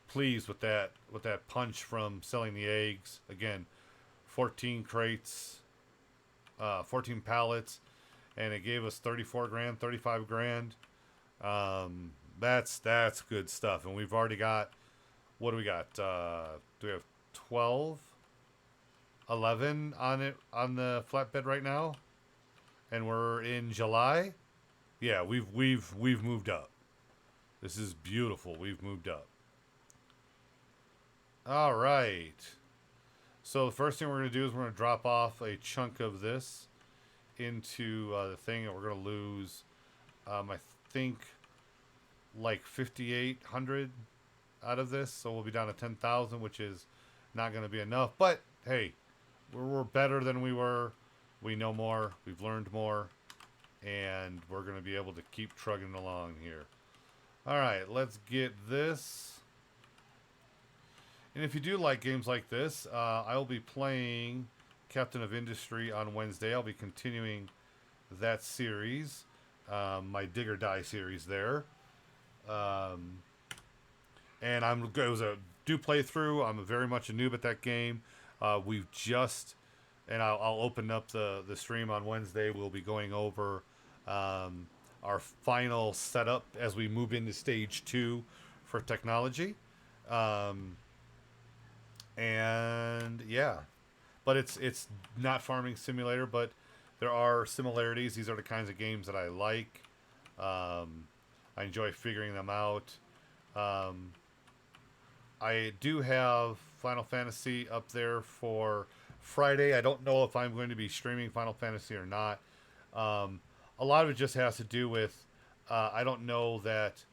pleased with that punch from selling the eggs. Again, 14 crates, 14 pallets, and it gave us 34 grand, 35 grand. That's good stuff. And we've already got, what do we got? Do we have 12, 11 on it on the flatbed right now? And we're in July. Yeah, we've moved up. This is beautiful. We've moved up. All right. So the first thing we're going to do is we're going to drop off a chunk of this into the thing, and we're going to lose, I think, like 5,800 out of this. So we'll be down to 10,000, which is not going to be enough. But hey, we're better than we were. We know more. We've learned more, and we're going to be able to keep trugging along here. All right, let's get this. And if you do like games like this, I will be playing Captain of Industry on Wednesday. I'll be continuing that series, my Dig or Die series there. And it was a do playthrough. I'm very much a noob at that game. We've just, and I'll open up the stream on Wednesday. We'll be going over our final setup as we move into stage 2 for technology. And yeah, but it's not Farming Simulator, but there are similarities. These are the kinds of games that I like. I enjoy figuring them out. I do have Final Fantasy up there for Friday. I don't know if I'm going to be streaming Final Fantasy or not. A lot of it just has to do with I don't know that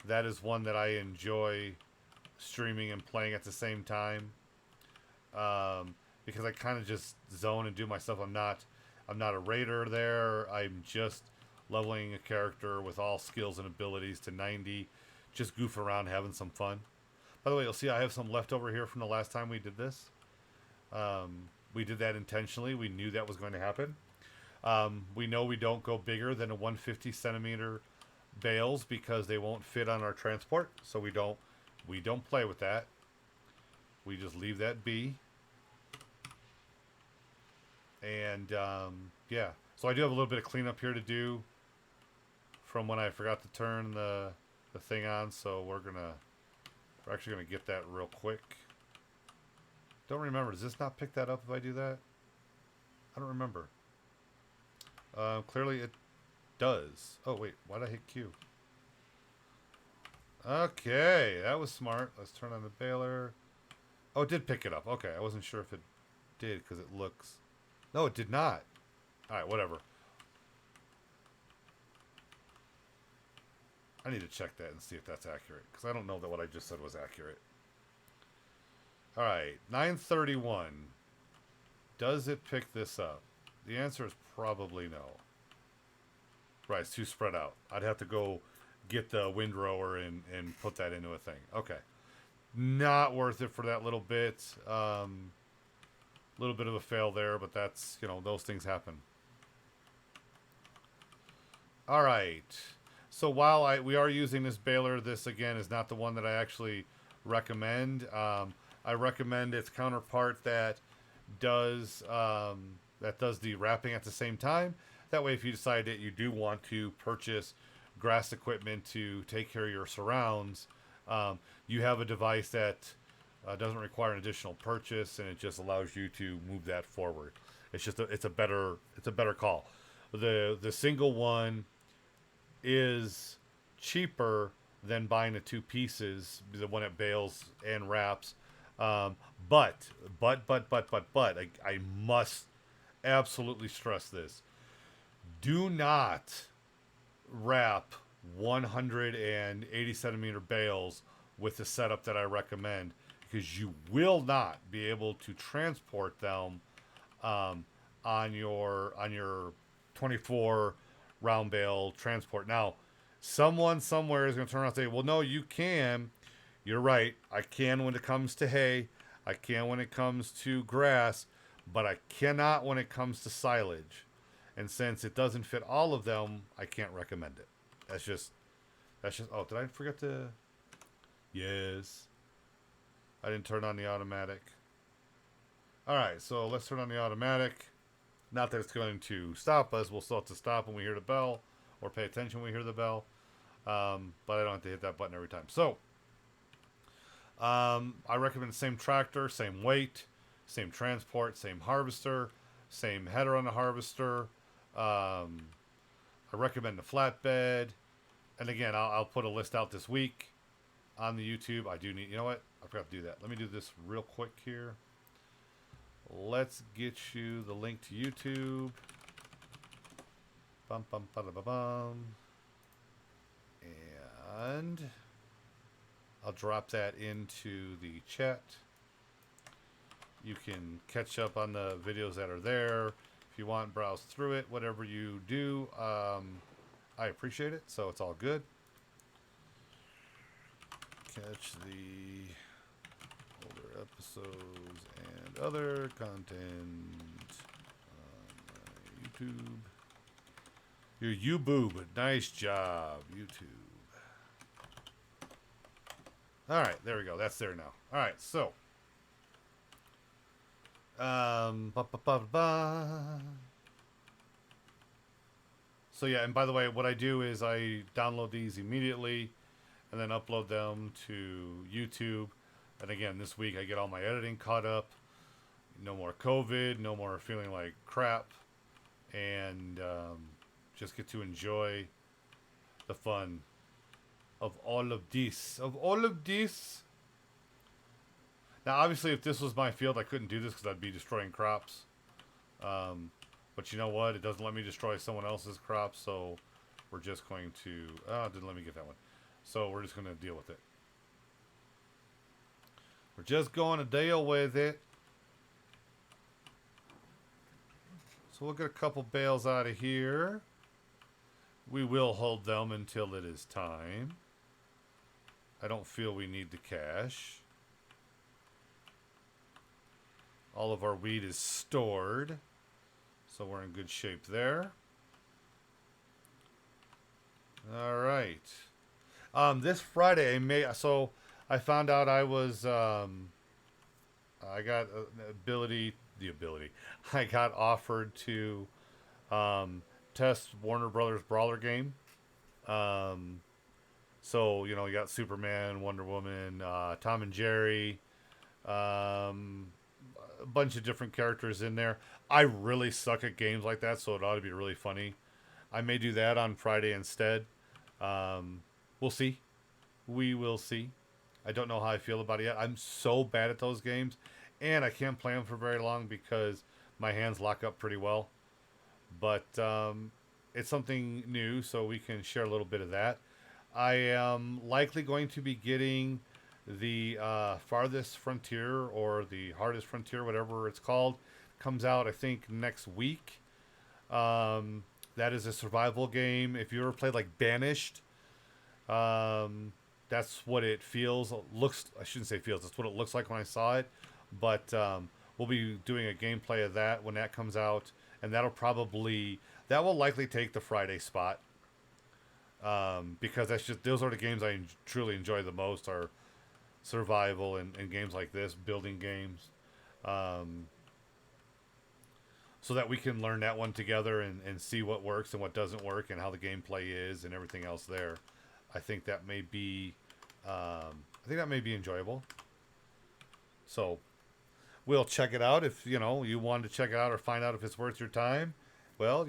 is one that I enjoy streaming and playing at the same time, because I kind of just zone and do my stuff. I'm not a raider there. I'm just leveling a character with all skills and abilities to 90, just goof around, having some fun. By the way, you'll see I have some left over here from the last time we did this. We did that intentionally. We knew that was going to happen. We know we don't go bigger than a 150 centimeter bales because they won't fit on our transport, so we don't play with that. We just leave that be. And yeah, so I do have a little bit of cleanup here to do from when I forgot to turn the thing on, so we're actually gonna get that real quick. Don't remember, does this not pick that up if I do that? I don't remember. Clearly it does. Oh wait, why'd I hit Q? Okay, that was smart. Let's turn on the baler. Oh, it did pick it up. Okay, I wasn't sure if it did because it looks... No, it did not. Alright, whatever. I need to check that and see if that's accurate, because I don't know that what I just said was accurate. Alright, 931. Does it pick this up? The answer is probably no. Right, it's too spread out. I'd have to go get the windrower and put that into a thing. Okay. Not worth it for that little bit. Little bit of a fail there, but that's, those things happen. All right. So while we are using this baler, this again is not the one that I actually recommend. I recommend its counterpart that does the wrapping at the same time. That way, if you decide that you do want to purchase grass equipment to take care of your surrounds, you have a device that doesn't require an additional purchase, and it just allows you to move that forward. It's a better call. The single one is cheaper than buying the two pieces, the one that bales and wraps. But I must absolutely stress this. Do not wrap 180 centimeter bales with the setup that I recommend, because you will not be able to transport them on your 24 round bale transport. Now, someone somewhere is going to turn around and say, well, no, you can. You're right. I can when it comes to hay. I can when it comes to grass, but I cannot when it comes to silage. And since it doesn't fit all of them, I can't recommend it. That's just, oh, did I forget to? Yes. I didn't turn on the automatic. Alright, so let's turn on the automatic. Not that it's going to stop us. We'll still have to stop when we hear the bell, or pay attention when we hear the bell. But I don't have to hit that button every time. So, I recommend the same tractor, same weight, same transport, same harvester, same header on the harvester. I recommend the flatbed. And again, I'll put a list out this week on the YouTube. I do need, you know what? I forgot to do that. Let me do this real quick here. Let's get you the link to YouTube. Bum, bum, ba, da, ba, bum. And I'll drop that into the chat. You can catch up on the videos that are there. If you want, browse through it. Whatever you do, I appreciate it. So it's all good. Catch the older episodes and other content on YouTube. Your YouBoob. Nice job, YouTube. All right, there we go. That's there now. All right, so. So yeah, and by the way, what I do is I download these immediately and then upload them to YouTube. And again, this week I get all my editing caught up. No more COVID, no more feeling like crap, and just get to enjoy the fun of all of this. Now, obviously, if this was my field, I couldn't do this because I'd be destroying crops. But you know what? It doesn't let me destroy someone else's crops, so we're just going to... Oh, it didn't let me get that one. So we're just going to deal with it. We're just going to deal with it. So we'll get a couple bales out of here. We will hold them until it is time. I don't feel we need the cash. All of our wheat is stored, so we're in good shape there. All right. This Friday, I found out I was, I got the ability. I got offered to test Warner Brothers Brawler game. So, you know, you got Superman, Wonder Woman, Tom and Jerry, a bunch of different characters in there. I really suck at games like that, so it ought to be really funny. I may do that on Friday instead. We'll see. We will see. I don't know how I feel about it yet. I'm so bad at those games, and I can't play them for very long because my hands lock up pretty well. But it's something new, so we can share a little bit of that. I am likely going to be getting the Farthest Frontier, or the Hardest Frontier, whatever it's called. Comes out, I think, next week. That is a survival game. If you ever played like Banished, that's what it feels. I shouldn't say feels. That's what it looks like when I saw it. But we'll be doing a gameplay of that when that comes out, and that will likely take the Friday spot. Because those are the games I truly enjoy the most, are survival and games like this, building games. So that we can learn that one together and see what works and what doesn't work and how the gameplay is and everything else there. I think that may be enjoyable. So we'll check it out. If you want to check it out or find out if it's worth your time, well,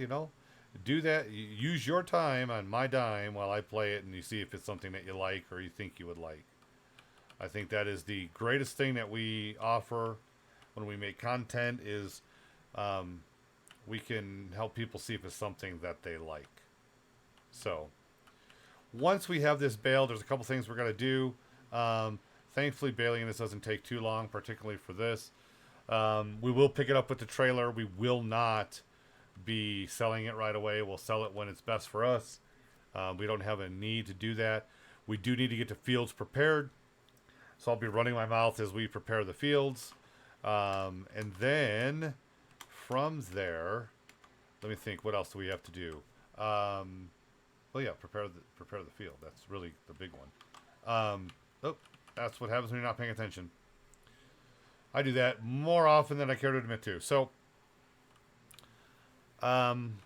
do that. Use your time on my dime while I play it, and you see if it's something that you like or you think you would like. I think that is the greatest thing that we offer when we make content is we can help people see if it's something that they like. So once we have this baled, there's a couple things we're going to do. Thankfully, baling this doesn't take too long, particularly for this. We will pick it up with the trailer. We will not be selling it right away. We'll sell it when it's best for us. We don't have a need to do that. We do need to get the fields prepared. So I'll be running my mouth as we prepare the fields. And then from there, let me think, what else do we have to do? Well, yeah, prepare the field. That's really the big one. That's what happens when you're not paying attention. I do that more often than I care to admit to. So, I'm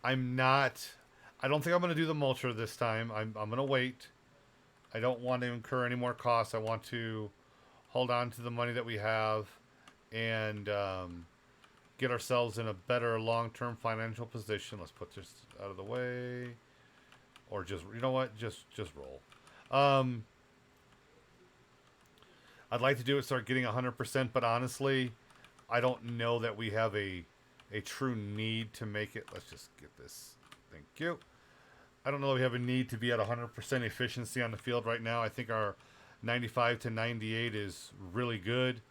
not. I don't think I'm going to do the mulcher this time. I'm going to wait. I don't want to incur any more costs. I want to hold on to the money that we have and get ourselves in a better long-term financial position. Let's put this out of the way, or just you know what, just roll. I'd like to do it, start getting 100%, but honestly, I don't know that we have a true need to make it. Let's just get this. Thank you. I don't know that we have a need to be at 100% efficiency on the field right now. I think our 95 to 98 is really good.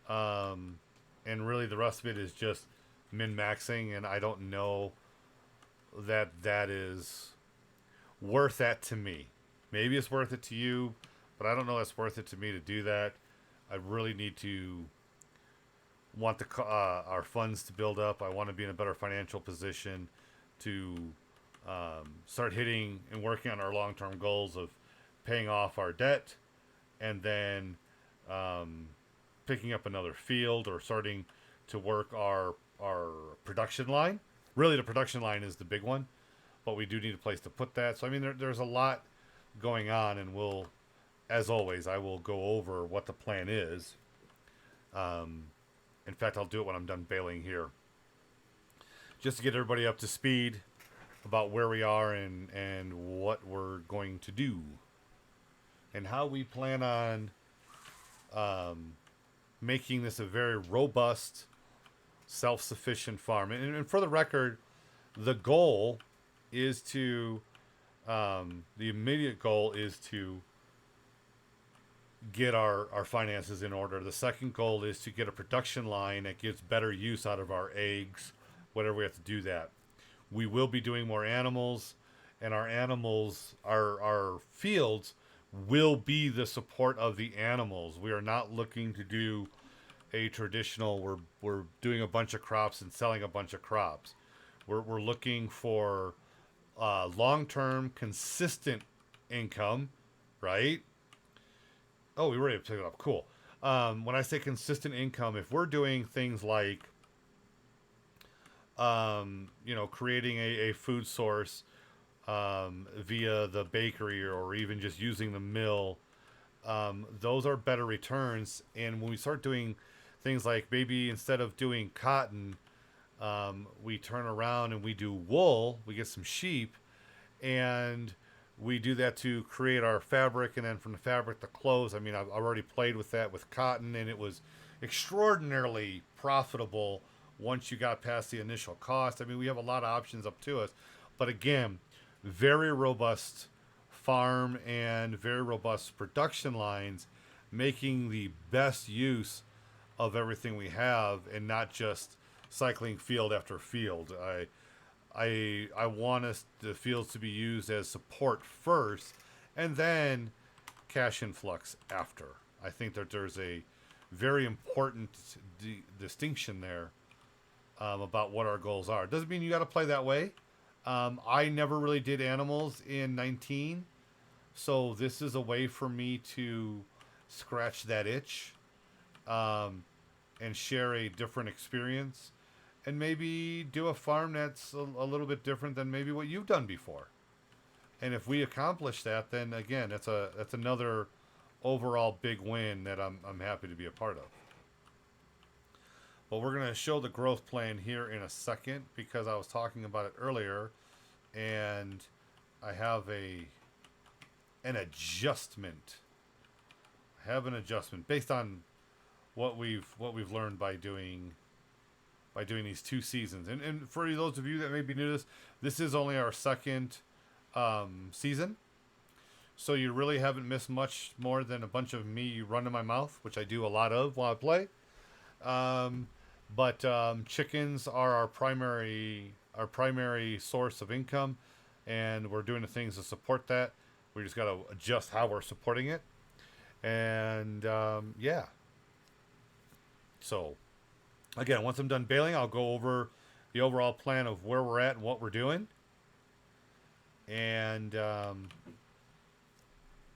And really the rest of it is just min-maxing, and I don't know that that is worth that to me. Maybe it's worth it to you, but I don't know that's worth it to me to do that. I really need to want our funds to build up. I want to be in a better financial position to start hitting and working on our long-term goals of paying off our debt, and then picking up another field or starting to work our production line. Really, the production line is the big one, but we do need a place to put that. So I mean, there's a lot going on, and we'll, as always, I will go over what the plan is. In fact, I'll do it when I'm done baling here, just to get everybody up to speed about where we are and what we're going to do and how we plan on making this a very robust, self-sufficient farm. And for the record, the goal is to the immediate goal is to get our finances in order. The second goal is to get a production line that gives better use out of our eggs, whatever we have to do that. We will be doing more animals, and our animals, our fields will be the support of the animals. We are not looking to do a traditional, we're doing a bunch of crops and selling a bunch of crops. We're looking for long-term, consistent income, right? Oh, we were able to pick it up. Cool. When I say consistent income, if we're doing things like, creating a food source via the bakery or even just using the mill, those are better returns. And when we start doing things like maybe instead of doing cotton, we turn around and we do wool, we get some sheep, and we do that to create our fabric, and then from the fabric, the clothes. I mean, I've already played with that with cotton, and it was extraordinarily profitable once you got past the initial cost. I mean, we have a lot of options up to us. But again, very robust farm and very robust production lines, making the best use of everything we have and not just cycling field after field. I want the fields to be used as support first, and then cash influx after. I think that there's a very important distinction there about what our goals are. Doesn't mean you got to play that way. I never really did animals in 19, so this is a way for me to scratch that itch and share a different experience. And maybe do a farm that's a little bit different than maybe what you've done before. And if we accomplish that, then again, that's another overall big win that I'm happy to be a part of. But we're going to show the growth plan here in a second, because I was talking about it earlier, and I have an adjustment. I have an adjustment based on what we've learned by doing these 2 seasons. And for those of you that may be new to this is only our second season. So you really haven't missed much more than a bunch of me running my mouth, which I do a lot of while I play. But chickens are our primary source of income, and we're doing the things to support that. We just got to adjust how we're supporting it. And yeah. So again, once I'm done baling, I'll go over the overall plan of where we're at and what we're doing. And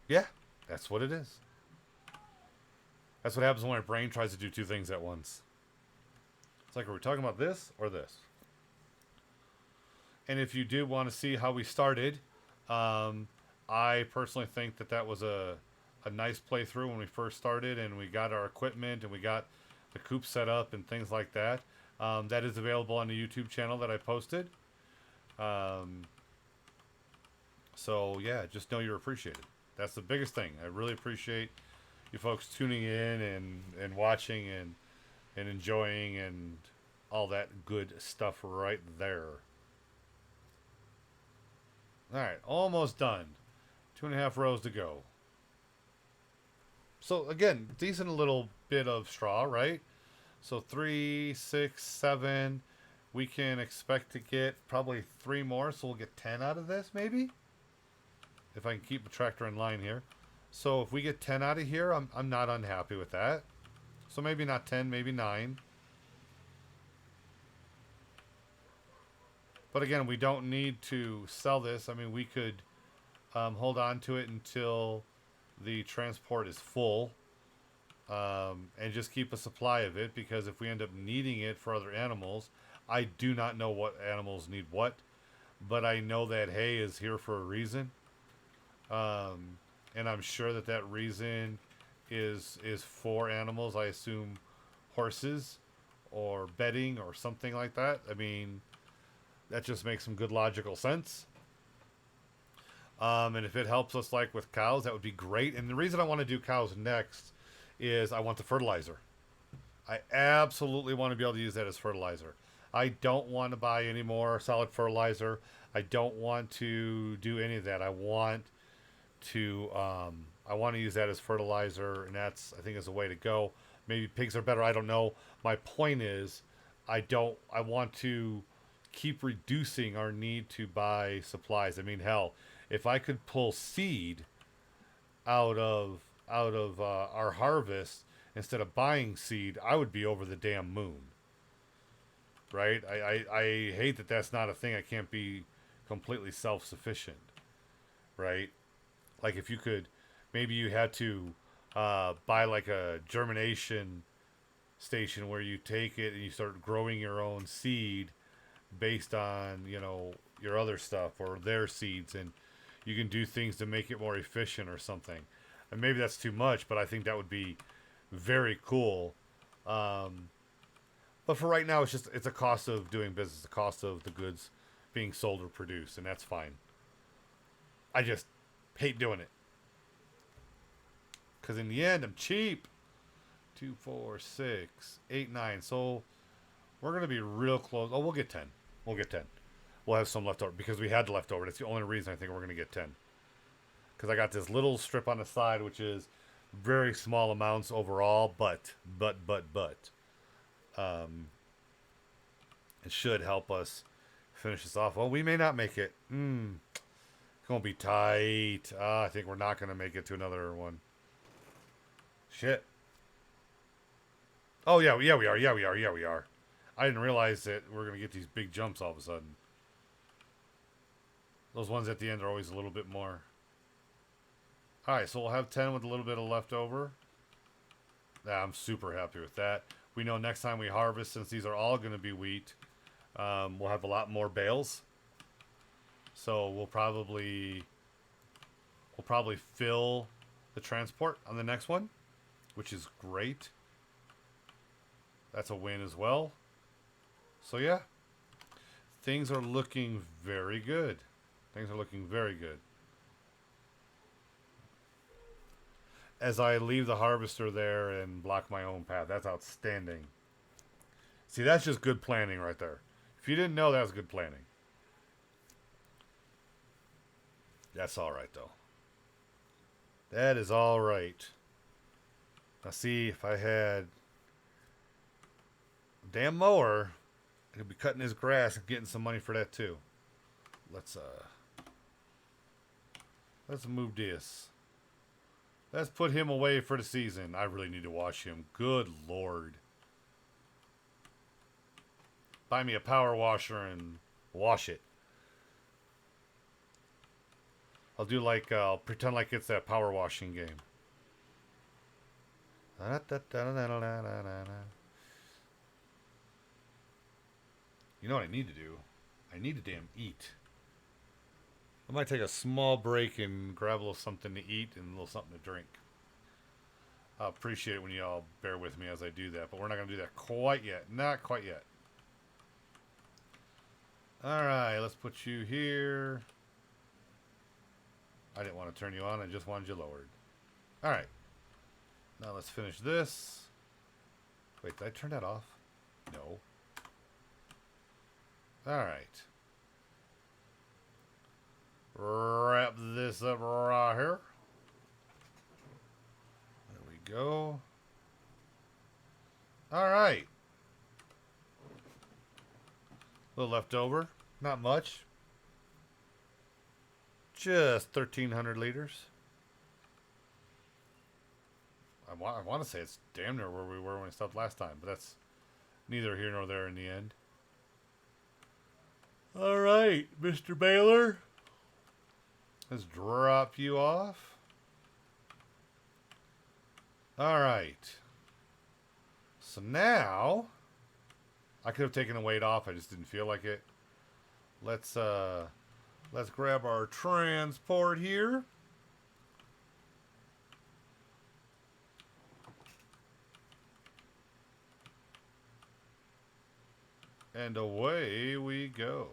yeah, that's what it is. That's what happens when my brain tries to do two things at once. It's like, are we talking about this or this? And if you did want to see how we started, I personally think that that was a nice playthrough when we first started and we got our equipment and we got the coop set up and things like that. That is available on the YouTube channel that I posted. So yeah, just know you're appreciated. That's the biggest thing. I really appreciate you folks tuning in and watching and enjoying and all that good stuff right there. Alright, almost done. 2.5 rows to go. So again, decent little bit of straw, right? So 3, 6, 7. We can expect to get probably 3 more, so we'll get 10 out of this, maybe? If I can keep the tractor in line here. So if we get 10 out of here, I'm not unhappy with that. So maybe not 10, maybe 9. But again, we don't need to sell this. I mean, we could hold on to it until the transport is full. And just keep a supply of it, because if we end up needing it for other animals, I do not know what animals need what, but I know that hay is here for a reason. And I'm sure that that reason is for animals. I assume horses or bedding or something like that. I mean, that just makes some good logical sense. And if it helps us like with cows, that would be great. And the reason I want to do cows next is I want the fertilizer. I absolutely want to be able to use that as fertilizer. I don't want to buy any more solid fertilizer. I don't want to do any of that. I want to use that as fertilizer, and that's, I think, is the way to go. Maybe pigs are better. I don't know. My point is, I want to keep reducing our need to buy supplies. I mean, hell, if I could pull seed out of our harvest instead of buying seed, I would be over the damn moon. Right? I hate that that's not a thing. I can't be completely self-sufficient. Right? Like if you could, maybe you had to buy like a germination station where you take it and you start growing your own seed based on, you know, your other stuff or their seeds, and you can do things to make it more efficient or something. And maybe that's too much, but I think that would be very cool. But for right now, it's a cost of doing business, the cost of the goods being sold or produced, and that's fine. I just hate doing it. Because in the end, I'm cheap. 2, 4, 6, 8, 9. So we're going to be real close. Oh, we'll get 10. We'll get 10. We'll have some left over because we had left over. That's the only reason I think we're going to get 10. Because I got this little strip on the side, which is very small amounts overall, but it should help us finish this off. Well, we may not make it. It's going to be tight. I think we're not going to make it to another one. Shit. Oh, yeah, we are. Yeah, we are. I didn't realize that we're going to get these big jumps all of a sudden. Those ones at the end are always a little bit more. Alright, so we'll have 10 with a little bit of leftover. Yeah, I'm super happy with that. We know next time we harvest, since these are all going to be wheat, we'll have a lot more bales. So we'll probably fill the transport on the next one, which is great. That's a win as well. So yeah, things are looking very good. Things are looking very good. As I leave the harvester there and block my own path. That's outstanding. See, that's just good planning right there. If you didn't know, that was good planning. That's all right, though. That is all right. Now, see, if I had a damn mower, I could be cutting his grass and getting some money for that, too. Let's move this. Let's put him away for the season. I really need to wash him. Good Lord. Buy me a power washer and wash it. I'll pretend like it's that power washing game. You know what I need to do? I need to damn eat. I might take a small break and grab a little something to eat and a little something to drink. I appreciate it when you all bear with me as I do that, but we're not going to do that quite yet. Not quite yet. Alright, let's put you here. I didn't want to turn you on, I just wanted you lowered. Alright. Now let's finish this. Wait, did I turn that off? No. Alright. Wrap this up right here. There we go. Alright. A little left over. Not much. Just 1,300 liters. I want to say it's damn near where we were when we stopped last time, but that's neither here nor there in the end. Alright, Mr. Baylor. Let's drop you off. Alright. So now, I could have taken the weight off, I just didn't feel like it. Let's grab our transport here. And away we go.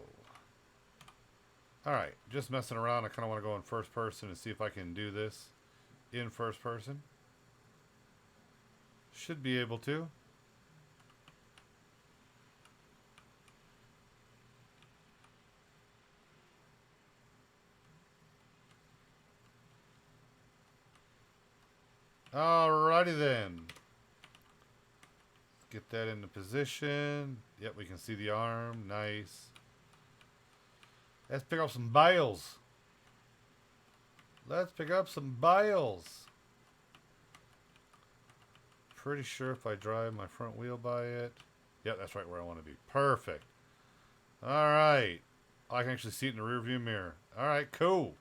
Alright, just messing around. I kind of want to go in first person and see if I can do this in first person. Should be able to. Alrighty then. Get that into position. Yep, we can see the arm. Nice. Let's pick up some bales. Let's pick up some bales. Pretty sure if I drive my front wheel by it. Yep, that's right where I want to be. Perfect. Alright. I can actually see it in the rear view mirror. Alright, cool.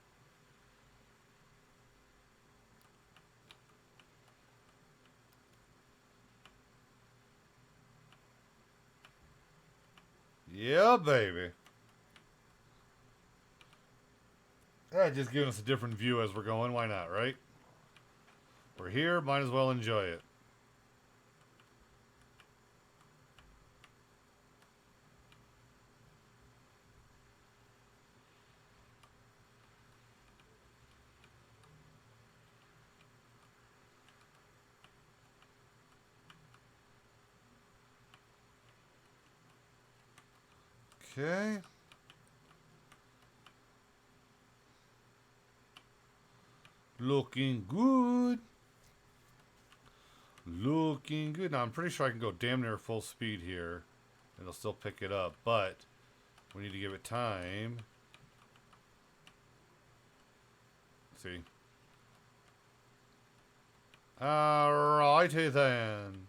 Yeah, baby. Just giving us a different view as we're going. Why not, right? We're here. Might as well enjoy it. Okay. Looking good. Looking good. Now, I'm pretty sure I can go damn near full speed here. And it'll still pick it up. But we need to give it time. Let's see. Alrighty then.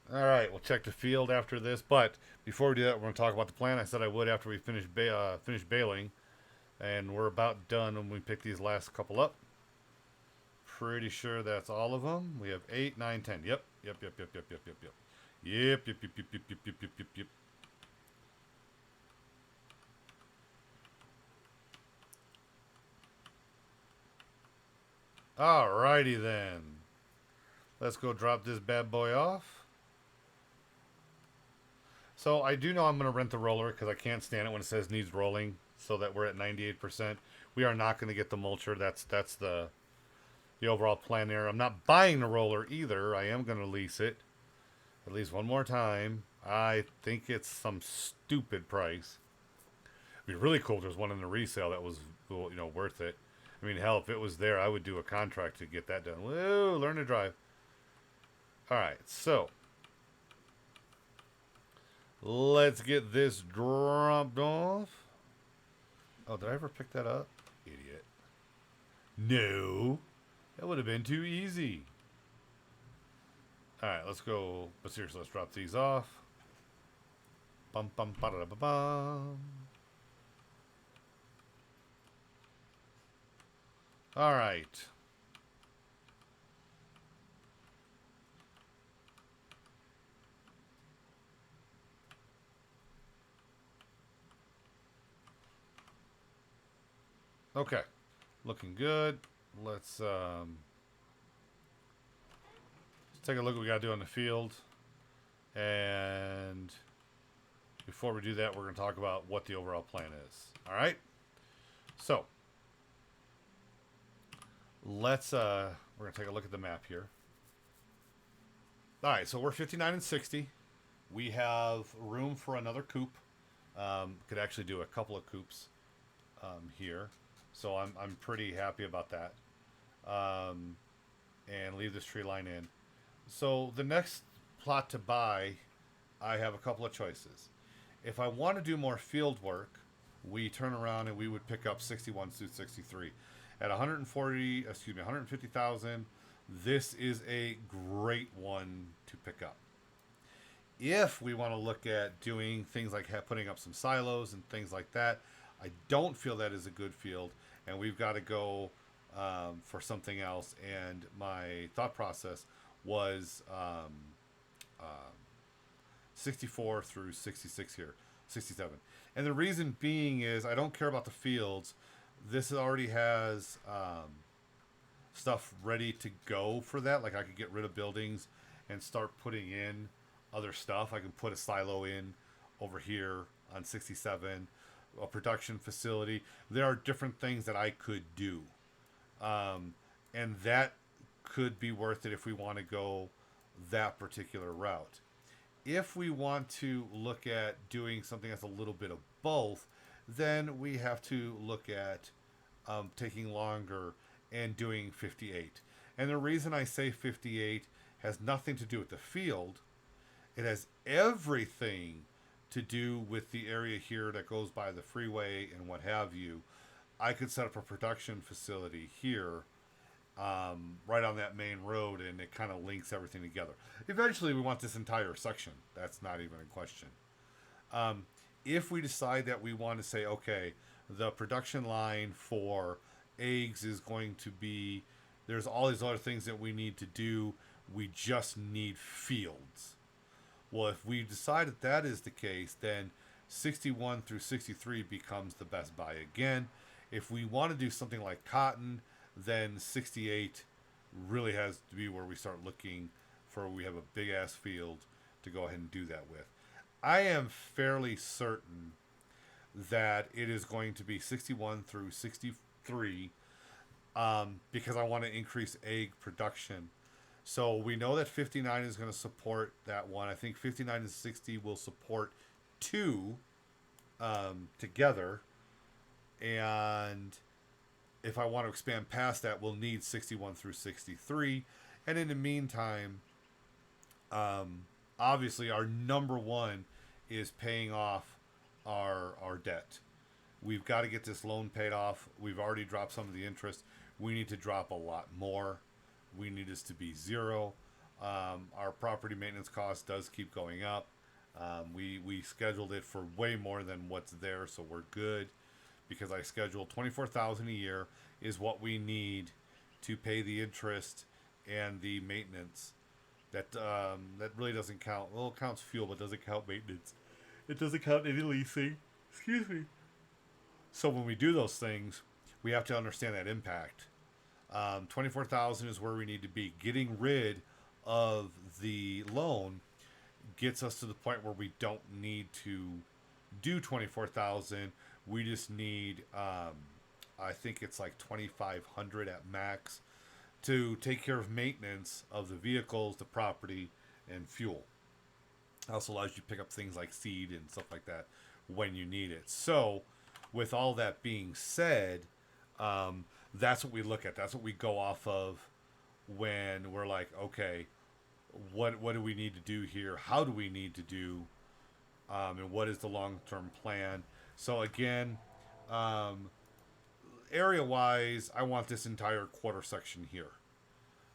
Alright, we'll check the field after this, but before we do that, we're going to talk about the plan. I said I would after we finish baling, and we're about done when we pick these last couple up. Pretty sure that's all of them. We have 8, 9, 10. Yep. Yep. Alrighty then. Let's go drop this bad boy off. So I do know I'm going to rent the roller because I can't stand it when it says needs rolling, so that we're at 98%. We are not going to get the mulcher. That's the overall plan there. I'm not buying the roller either. I am going to lease it at least one more time. I think it's some stupid price. It'd be really cool if there's one in the resale that was, you know, worth it. I mean, hell, if it was there, I would do a contract to get that done. Woo, learn to drive. All right, so let's get this dropped off. Oh, did I ever pick that up? Idiot. No. That would have been too easy. Alright, let's go. But seriously, let's drop these off. Bum, bum, ba da ba bum. All right. Okay. Looking good. Let's take a look at what we got to do on the field. And before we do that, we're going to talk about what the overall plan is. All right? So, let's we're going to take a look at the map here. All right, so we're 59 and 60. We have room for another coop. Could actually do a couple of coops here. So I'm pretty happy about that. And leave this tree line in. So the next plot to buy, I have a couple of choices. If I want to do more field work, we turn around and we would pick up 61 through 63 at 150,000. This is a great one to pick up. If we want to look at doing things like putting up some silos and things like that, I don't feel that is a good field, and we've got to go for something else. And my thought process was 64 through 66 here, 67. And the reason being is I don't care about the fields. This already has stuff ready to go for that. Like I could get rid of buildings and start putting in other stuff. I can put a silo in over here on 67, a production facility. There are different things that I could do. And that could be worth it if we want to go that particular route. If we want to look at doing something that's a little bit of both, then we have to look at taking longer and doing 58. And the reason I say 58 has nothing to do with the field. It has everything to do with the area here that goes by the freeway and what have you. I could set up a production facility here right on that main road, and it kind of links everything together. Eventually, we want this entire section. That's not even a question. If we decide that we want to say, okay, the production line for eggs is going to be, there's all these other things that we need to do, we just need fields. Well, if we decide that that is the case, then 61 through 63 becomes the best buy again. If we want to do something like cotton, then 68 really has to be where we start looking for, we have a big ass field to go ahead and do that with. I am fairly certain that it is going to be 61 through 63 because I want to increase egg production. So we know that 59 is going to support that one. I think 59 and 60 will support two together. And if I want to expand past that, we'll need 61 through 63. And in the meantime, obviously our number one is paying off our debt. We've got to get this loan paid off. We've already dropped some of the interest. We need to drop a lot more. We need this to be zero. Our property maintenance cost does keep going up. We scheduled it for way more than what's there, so we're good. Because I scheduled $24,000 a year is what we need to pay the interest and the maintenance. That really doesn't count. Well, it counts fuel, but doesn't count maintenance. It doesn't count any leasing. Excuse me. So when we do those things, we have to understand that impact. 24,000 is where we need to be. Getting rid of the loan gets us to the point where we don't need to do 24,000. We just need, I think it's like 2,500 at max to take care of maintenance of the vehicles, the property, and fuel. It also allows you to pick up things like seed and stuff like that when you need it. So, with all that being said, that's what we look at. That's what we go off of when we're like, okay, what do we need to do here? How do we need to do? And what is the long-term plan? So again, area-wise, I want this entire quarter section here.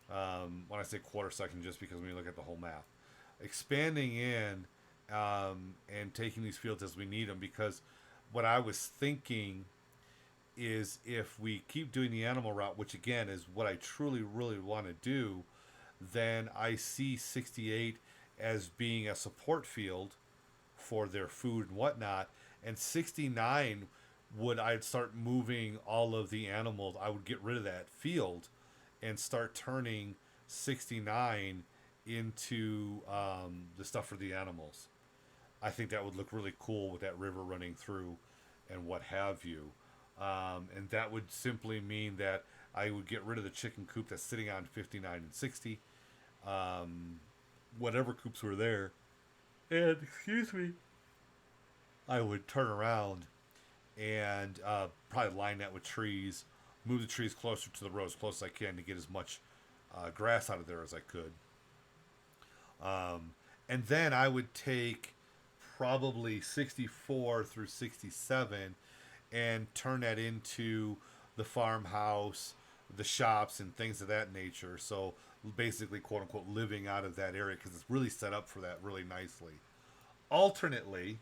When I say quarter section, just because when you look at the whole map. Expanding in and taking these fields as we need them, because what I was thinking is if we keep doing the animal route, which again is what I truly, really want to do, then I see 68 as being a support field for their food and whatnot. And 69 I'd start moving all of the animals. I would get rid of that field and start turning 69 into the stuff for the animals. I think that would look really cool with that river running through and what have you. And that would simply mean that I would get rid of the chicken coop that's sitting on 59 and 60. Whatever coops were there. And, excuse me, I would turn around and probably line that with trees, move the trees closer to the road as close as I can to get as much grass out of there as I could. And then I would take probably 64 through 67 and turn that into the farmhouse, the shops, and things of that nature. So basically, quote unquote, living out of that area because it's really set up for that really nicely. Alternately,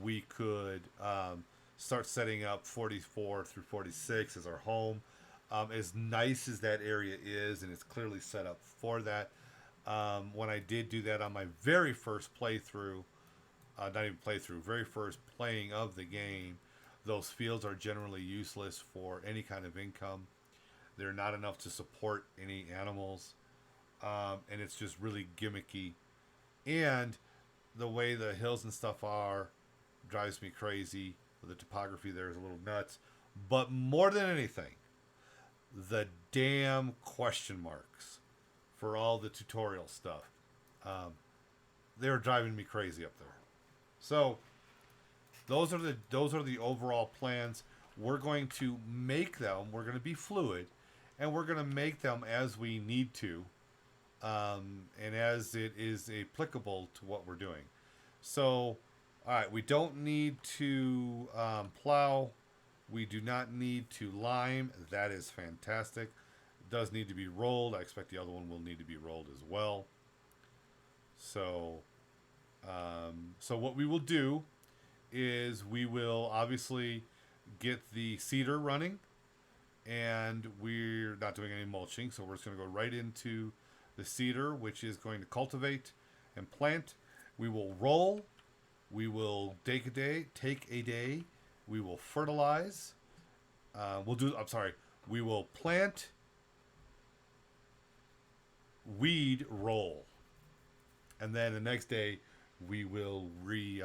we could start setting up 44 through 46 as our home. As nice as that area is, and it's clearly set up for that. When I did do that on my very first playthrough, not even playthrough, very first playing of the game, those fields are generally useless for any kind of income. They're not enough to support any animals, and it's just really gimmicky. And the way the hills and stuff are drives me crazy. The topography there is a little nuts. But more than anything, the damn question marks for all the tutorial stuff. They were driving me crazy up there. So those are the overall plans. We're going to make them. We're going to be fluid, and we're going to make them as we need to, and as it is applicable to what we're doing. So, all right, we don't need to plow. We do not need to lime. That is fantastic. It does need to be rolled. I expect the other one will need to be rolled as well. So, so what we will do is we will obviously get the cedar running, and we're not doing any mulching, so we're just going to go right into the cedar, which is going to cultivate and plant. We will roll. We will take a day. We will fertilize. We will plant, weed, roll. And then the next day we will we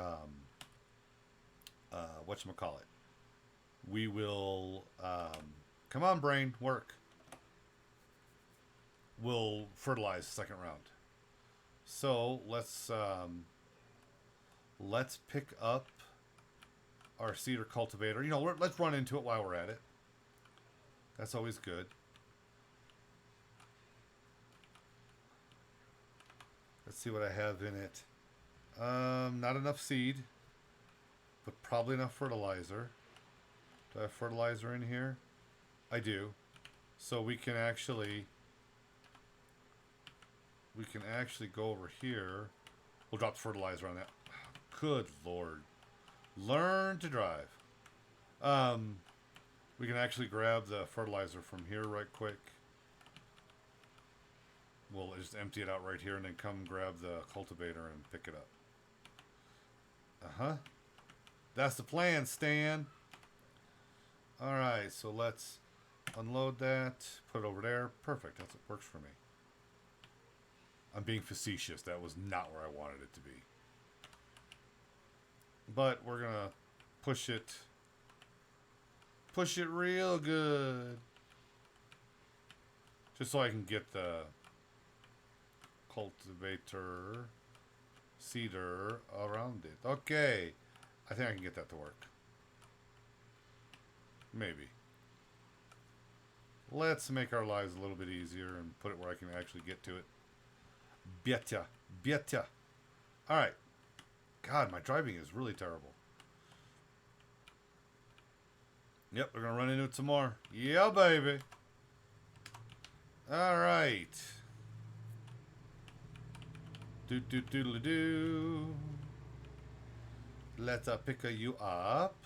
will, come on brain, work. We'll fertilize the second round. So let's pick up our cedar cultivator. Let's run into it while we're at it. That's always good. Let's see what I have in it. Not enough seed, but probably enough fertilizer. Do I have fertilizer in here? I do. So we can actually go over here. We'll drop the fertilizer on that. Good Lord. Learn to drive. We can actually grab the fertilizer from here right quick. We'll just empty it out right here and then come grab the cultivator and pick it up. That's the plan, Stan. Alright, so let's unload that. Put it over there. Perfect. That's what works for me. I'm being facetious. That was not where I wanted it to be. But we're going to push it real good. Just so I can get the cultivator cedar around it. Okay. I think I can get that to work. Maybe. Let's make our lives a little bit easier and put it where I can actually get to it. Bieta. Alright. God, my driving is really terrible. Yep, we're going to run into it some more. Yeah, baby. Alright. Do. Let's pick you up.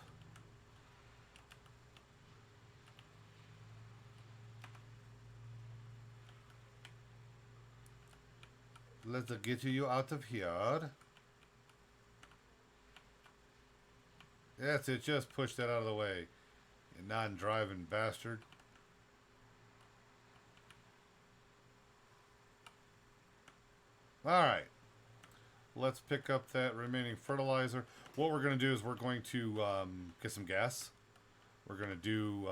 Let's get you out of here. That's it. Just push that out of the way. You non-driving bastard. Alright. Let's pick up that remaining fertilizer. What we're going to do is we're going to get some gas. We're going to do...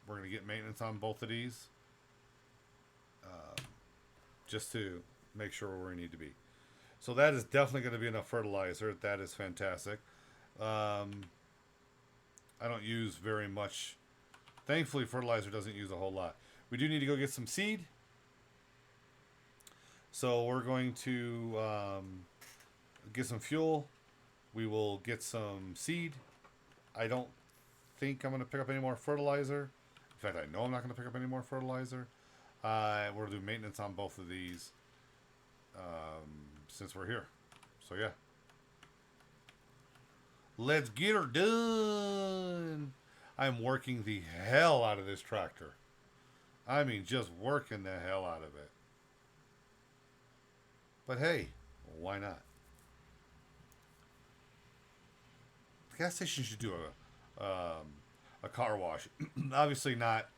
we're going to get maintenance on both of these. Just to make sure we're where we need to be. So that is definitely going to be enough fertilizer. That is fantastic. I don't use very much. Thankfully, fertilizer doesn't use a whole lot. We do need to go get some seed. So we're going to get some fuel. We will get some seed. I don't think I'm going to pick up any more fertilizer. In fact, I know I'm not going to pick up any more fertilizer. We're going to do maintenance on both of these since we're here. So, yeah. Let's get her done. I'm working the hell out of this tractor. I mean, just working the hell out of it. But hey, why not? The gas station should do a car wash. Obviously not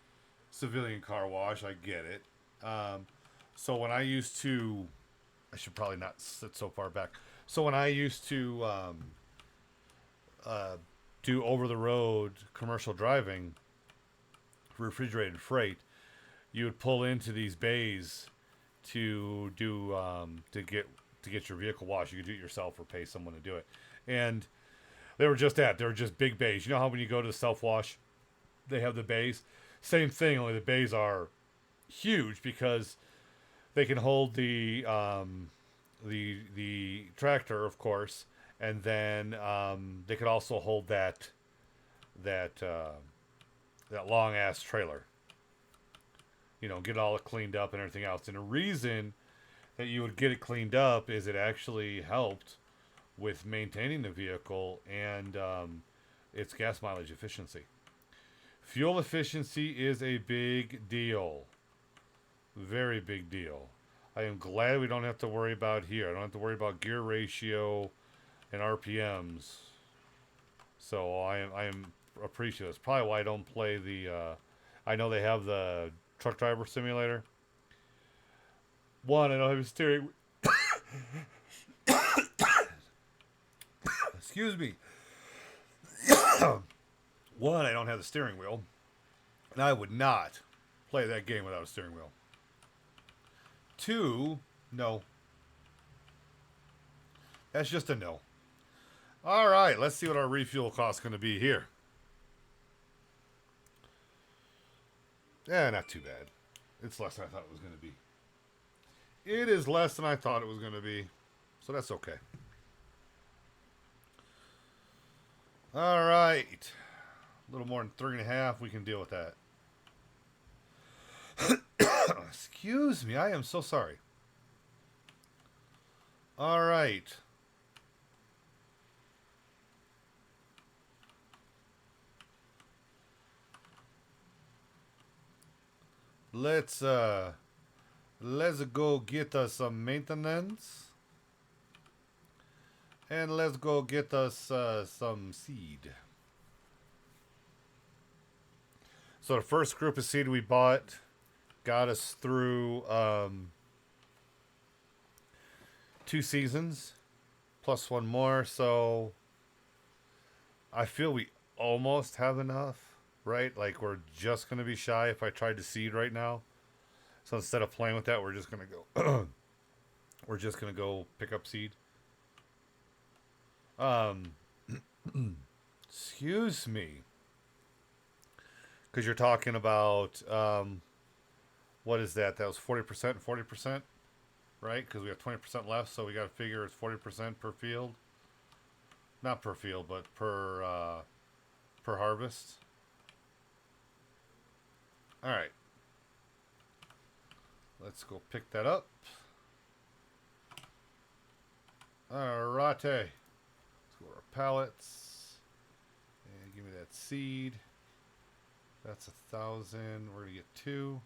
civilian car wash. I get it. So when I used to... I should probably not sit so far back. So when I used to do over-the-road commercial driving, refrigerated freight, you would pull into these bays to do to get your vehicle washed. You could do it yourself or pay someone to do it. And they were just that. They were just big bays. You know how when you go to the self-wash, they have the bays? Same thing, only the bays are huge because they can hold the tractor, of course, and then they could also hold that long ass trailer. You know, get all it cleaned up and everything else. And the reason that you would get it cleaned up is it actually helped with maintaining the vehicle and its gas mileage efficiency. Fuel efficiency is a big deal. Very big deal. I am glad we don't have to worry about here. I don't have to worry about gear ratio and RPMs. So I am appreciative. It's probably why I don't play the... I know they have the truck driver simulator. One, I don't have a steering... Excuse me. One, I don't have the steering wheel. And I would not play that game without a steering wheel. Two, no. That's just a no. All right, let's see what our refuel cost is going to be here. Yeah, not too bad. It's less than I thought it was going to be. It is less than I thought it was going to be. So that's okay. All right. A little more than 3.5. We can deal with that. Excuse me. I am so sorry. All right. Let's go get us some maintenance. And let's go get us some seed. So the first group of seed we bought got us through 2 seasons plus 1 more. So I feel we almost have enough, right? Like we're just going to be shy if I tried to seed right now. So instead of playing with that, we're just going to go we're just going to go pick up seed. Excuse me. Because you're talking about, what is that? That was 40% and 40%, right? Because we have 20% left, so we got to figure it's 40% per field. Not per field, but per harvest. All right. Let's go pick that up. Alrighty. Let's go to our pallets. And give me that seed. That's 1,000. We're going to get 2.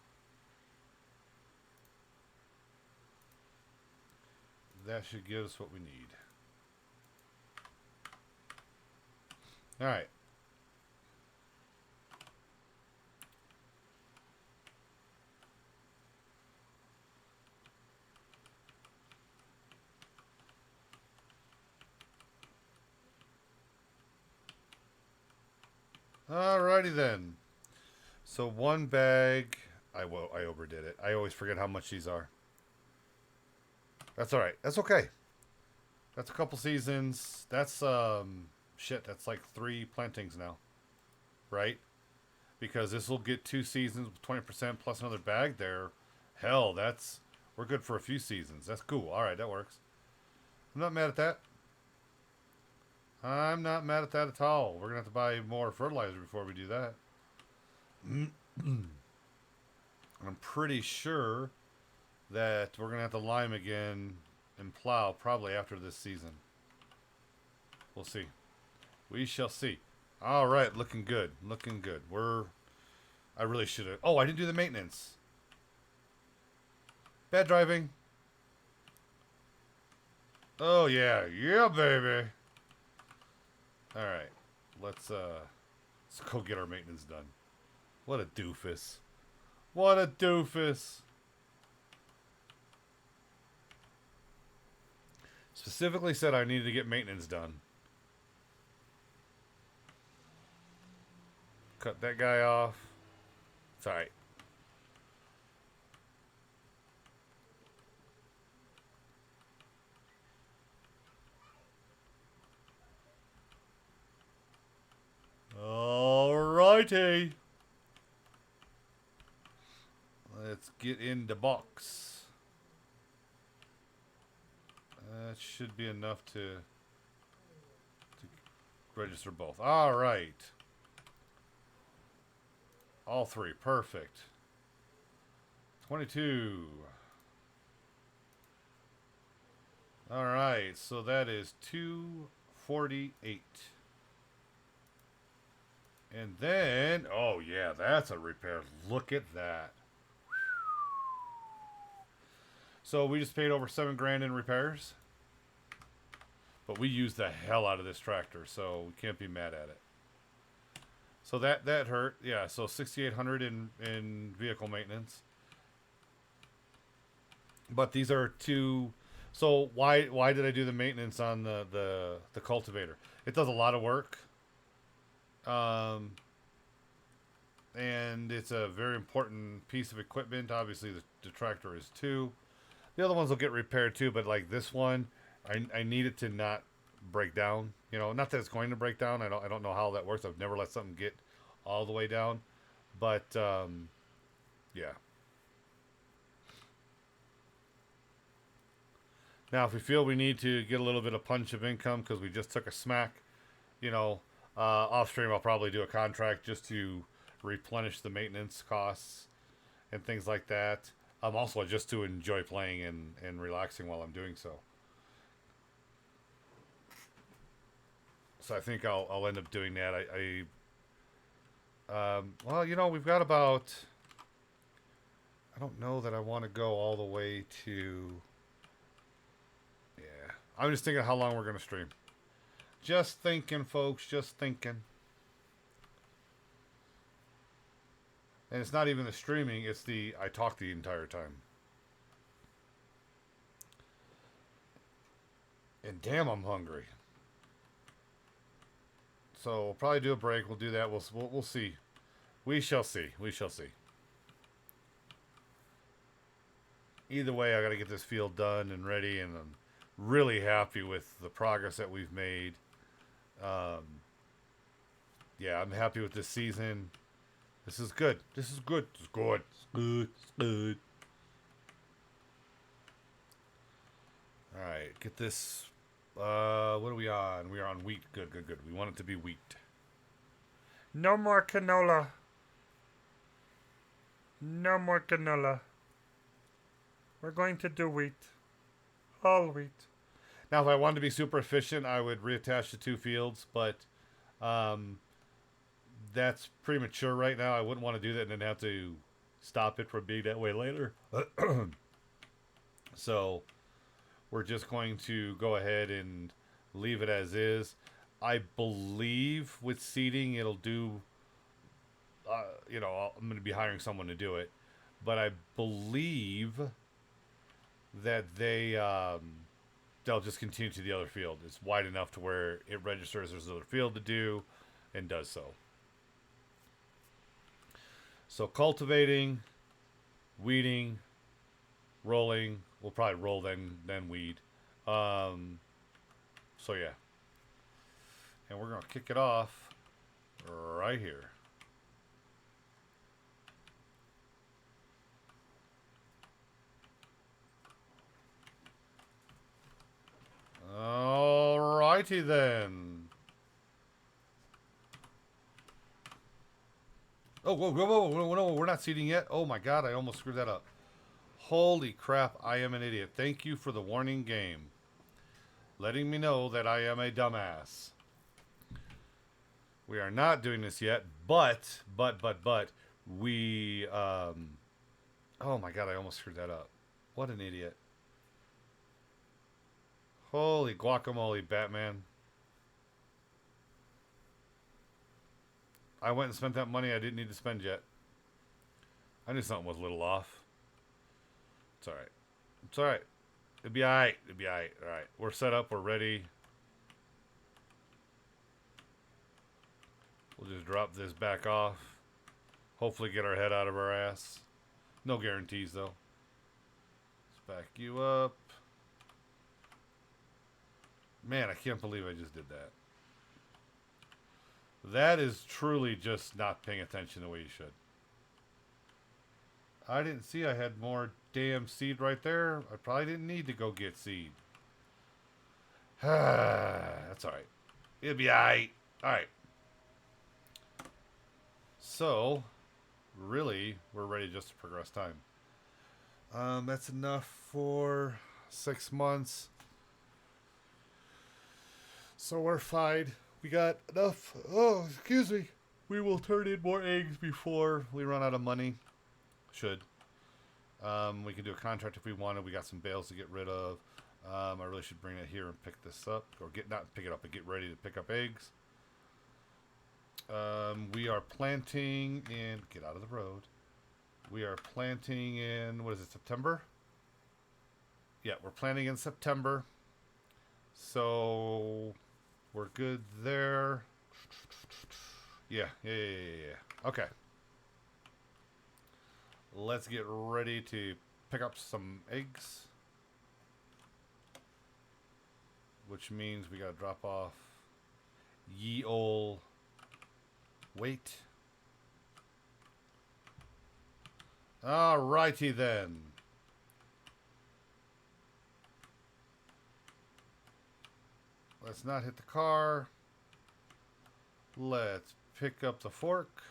that should give us what we need. All right. Alrighty then. So one bag. I overdid it. I always forget how much these are. That's all right. That's okay. That's a couple seasons. That's shit. That's like 3 plantings now, right? Because this will get 2 seasons with 20% plus another bag there. Hell, we're good for a few seasons. That's cool. All right, that works. I'm not mad at that. I'm not mad at that at all. We're gonna have to buy more fertilizer before we do that. I'm pretty sure that we're gonna have to lime again and plow probably after this season. We'll see. We shall see. All right, looking good. Looking good. I really should have. Oh, I didn't do the maintenance. Bad driving. Oh yeah, yeah, baby. All right, let's go get our maintenance done. What a doofus. What a doofus. Specifically said I needed to get maintenance done. Cut that guy off. It's alright. Alrighty. Let's get in the box. That should be enough to register both. All right. All 3. Perfect. 22. All right. So that is 248. And then, oh yeah, that's a repair. Look at that. So we just paid over $7 grand in repairs. But we used the hell out of this tractor, so we can't be mad at it. So that hurt. Yeah, so $6,800 in vehicle maintenance. But these are 2. So why did I do the maintenance on the cultivator? It does a lot of work. And it's a very important piece of equipment. Obviously the tractor is too. The other ones will get repaired too, but like this one, I need it to not break down. You know, not that it's going to break down. I don't know how that works. I've never let something get all the way down, but yeah. Now, if we feel we need to get a little bit of punch of income because we just took a smack, you know, off stream, I'll probably do a contract just to replenish the maintenance costs and things like that. Also just to enjoy playing and relaxing while I'm doing so. So I think I'll end up doing that. Well, you know, we've got about, I don't know that I want to go all the way to, yeah. I'm just thinking how long we're going to stream. Just thinking, folks, just thinking. And it's not even the streaming, it's I talk the entire time. And damn, I'm hungry. So we'll probably do a break. We'll do that. We'll see. We shall see. We shall see. Either way, I got to get this field done and ready, and I'm really happy with the progress that we've made. Yeah, I'm happy with this season. This is good. This is good. It's good. It's good. It's good. All right, get this. What are we on? We are on wheat. Good, good, good. We want it to be wheat. No more canola. No more canola. We're going to do wheat. All wheat. Now, if I wanted to be super efficient, I would reattach the 2 fields, but that's premature right now. I wouldn't want to do that and then have to stop it from being that way later. So we're just going to go ahead and leave it as is. I believe with seeding it'll do, I'm going to be hiring someone to do it. But I believe that they'll just continue to the other field. It's wide enough to where it registers there's another field to do and does so. So cultivating, weeding, rolling. We'll probably roll then weed. So yeah. And we're going to kick it off right here. Alrighty then. Oh, whoa, no, we're not seeding yet. Oh my god, I almost screwed that up. Holy crap, I am an idiot. Thank you for the warning game. Letting me know that I am a dumbass. We are not doing this yet, but, we, oh my god, I almost screwed that up. What an idiot. Holy guacamole, Batman. I went and spent that money I didn't need to spend yet. I knew something was a little off. It's alright. It's alright. It'll be alright. It'll be alright. Alright. We're set up. We're ready. We'll just drop this back off. Hopefully get our head out of our ass. No guarantees, though. Let's back you up. Man, I can't believe I just did that. That is truly just not paying attention the way you should. I didn't see I had more damn seed right there. I probably didn't need to go get seed. That's alright. It'll be alright. Alright. So, really, we're ready just to progress time. That's enough for 6 months. So we're fine. We got enough. Oh, excuse me. We will turn in more eggs before we run out of money. Should. We can do a contract if we wanted. We got some bales to get rid of. I really should bring it here and pick this up. Or not pick it up, but get ready to pick up eggs. We are planting in... Get out of the road. We are planting in... What is it, September? Yeah, we're planting in September. So... We're good there. Yeah. Okay. Let's get ready to pick up some eggs. Which means we gotta drop off ye ol' weight. Alrighty then. Let's not hit the car. Let's pick up the fork.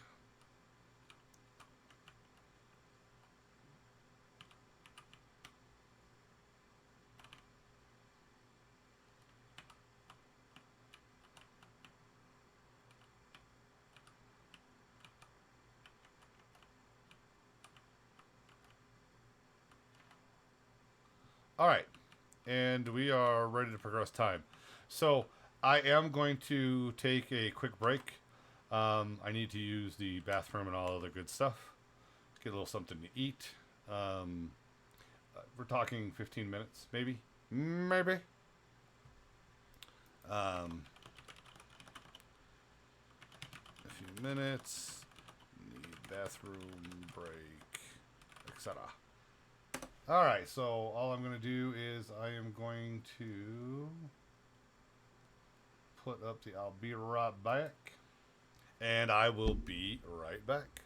All right. And we are ready to progress time. So I am going to take a quick break. I need to use the bathroom and all other good stuff. Get a little something to eat. We're talking 15 minutes, maybe. Maybe. A few minutes. Need bathroom break, etc. All right, so all I'm going to do is I am going to put up the I'll be right back, and I will be right back.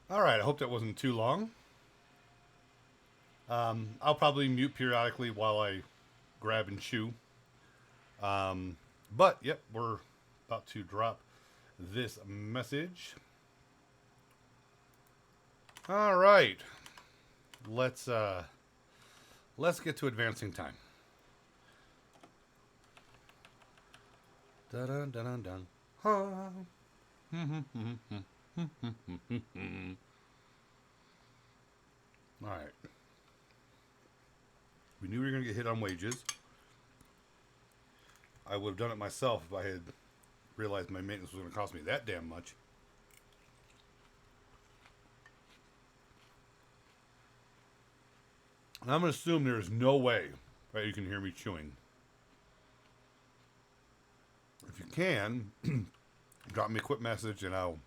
All right, I hope that wasn't too long. I'll probably mute periodically while I grab and chew. But, yep, we're about to drop this message. All right. Let's get to advancing time. Dun dun dun dun. Huh. All right. We knew we were going to get hit on wages. I would have done it myself if I had realized my maintenance was going to cost me that damn much. And I'm going to assume there is no way that you can hear me chewing. If you can, drop me a quick message and I'll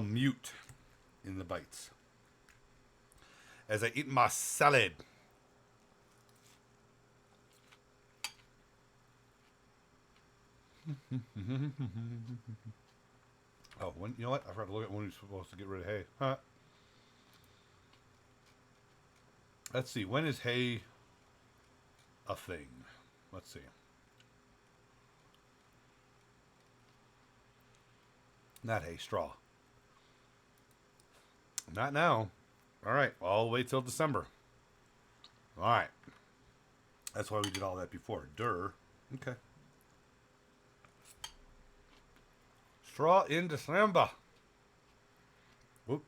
mute in the bites as I eat my salad. Oh, you know what? I forgot to look at when we're supposed to get rid of hay. Huh? Let's see. When is hay a thing? Let's see. Not hay, straw. Not now. All right. I'll wait till December. All right. That's why we did all that before. Okay. Straw in December. Whoop.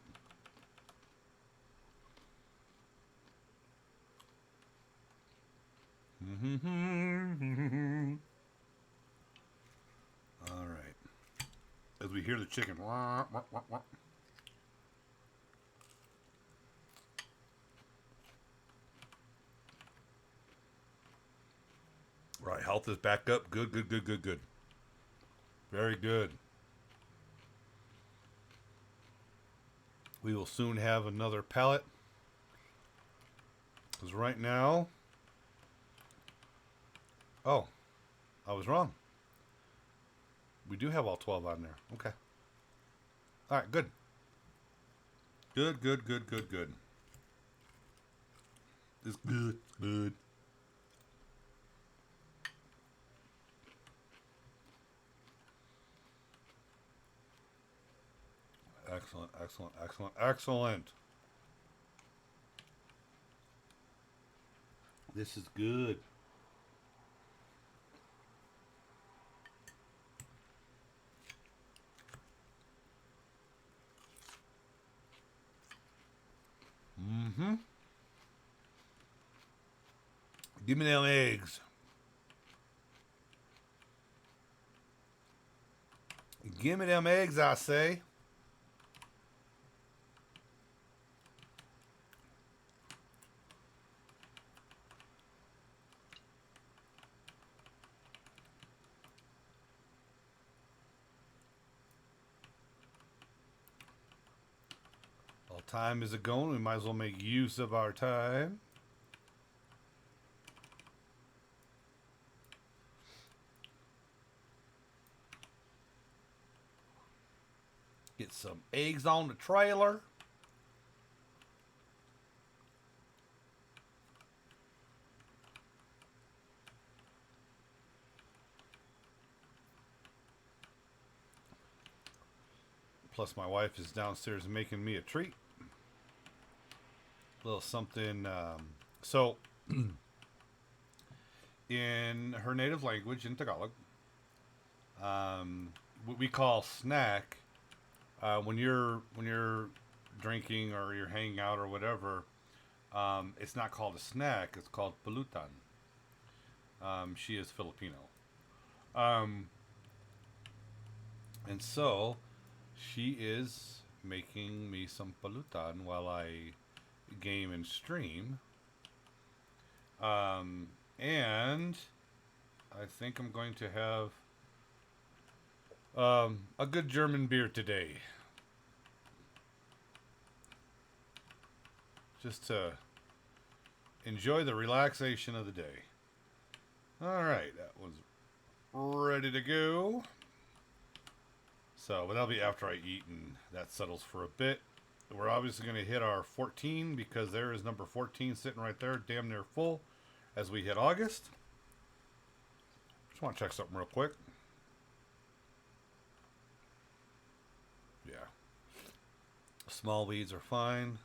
All right. As we hear the chicken. Wah, wah, wah, wah. Right. Health is back up. Good. Very good. We will soon have another pallet. Because right now... Oh, I was wrong. We do have all 12 on there. Okay. All right, good. Good. It's good. Excellent. This is good. Give me them eggs. Give me them eggs, I say. All time is a-going. We might as well make use of our time. Get some eggs on the trailer. Plus, my wife is downstairs making me a treat. A little something. So, in her native language, in Tagalog, what we call snack, when you're drinking or you're hanging out or whatever, it's not called a snack. It's called pulutan. She is Filipino, and so she is making me some pulutan while I game and stream. And I think I'm going to have a good German beer today. Just to enjoy the relaxation of the day. Alright, that was ready to go. So, but that'll be after I eat and that settles for a bit. We're obviously going to hit our 14 because there is number 14 sitting right there, damn near full, as we hit August. Just want to check something real quick. Yeah. Small weeds are fine.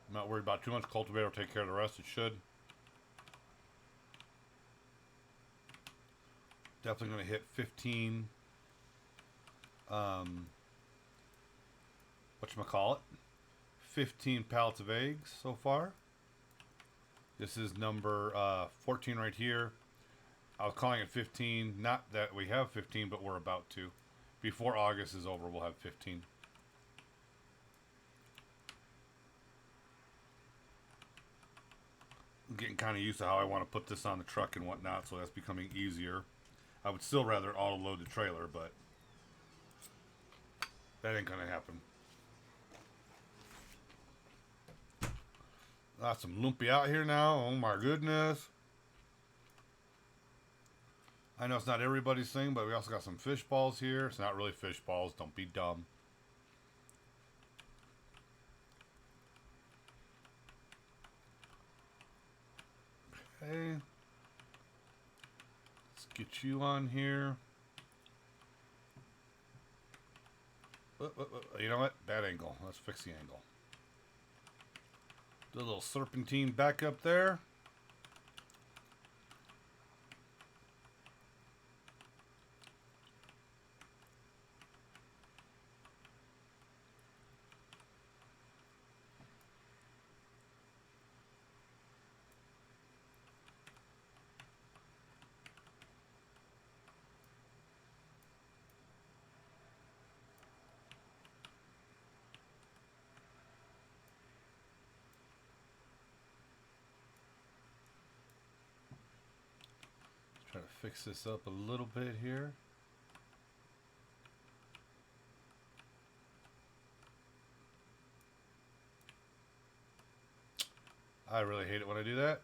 I'm not worried about too much. Cultivator will take care of the rest. It should. Definitely going to hit 15. Whatchamacallit? 15 pallets of eggs so far. This is number 14 right here. I was calling it 15. Not that we have 15, but we're about to. Before August is over, we'll have 15. I'm getting kind of used to how I want to put this on the truck and whatnot, so that's becoming easier. I would still rather auto-load the trailer, but that ain't going to happen. Got some lumpy out here now. Oh my goodness. I know it's not everybody's thing, but we also got some fish balls here. It's not really fish balls. Don't be dumb. Okay. Let's get you on here. You know what? Bad angle. Let's fix the angle. Do a little serpentine back up there. Try to fix this up a little bit here. I really hate it when I do that.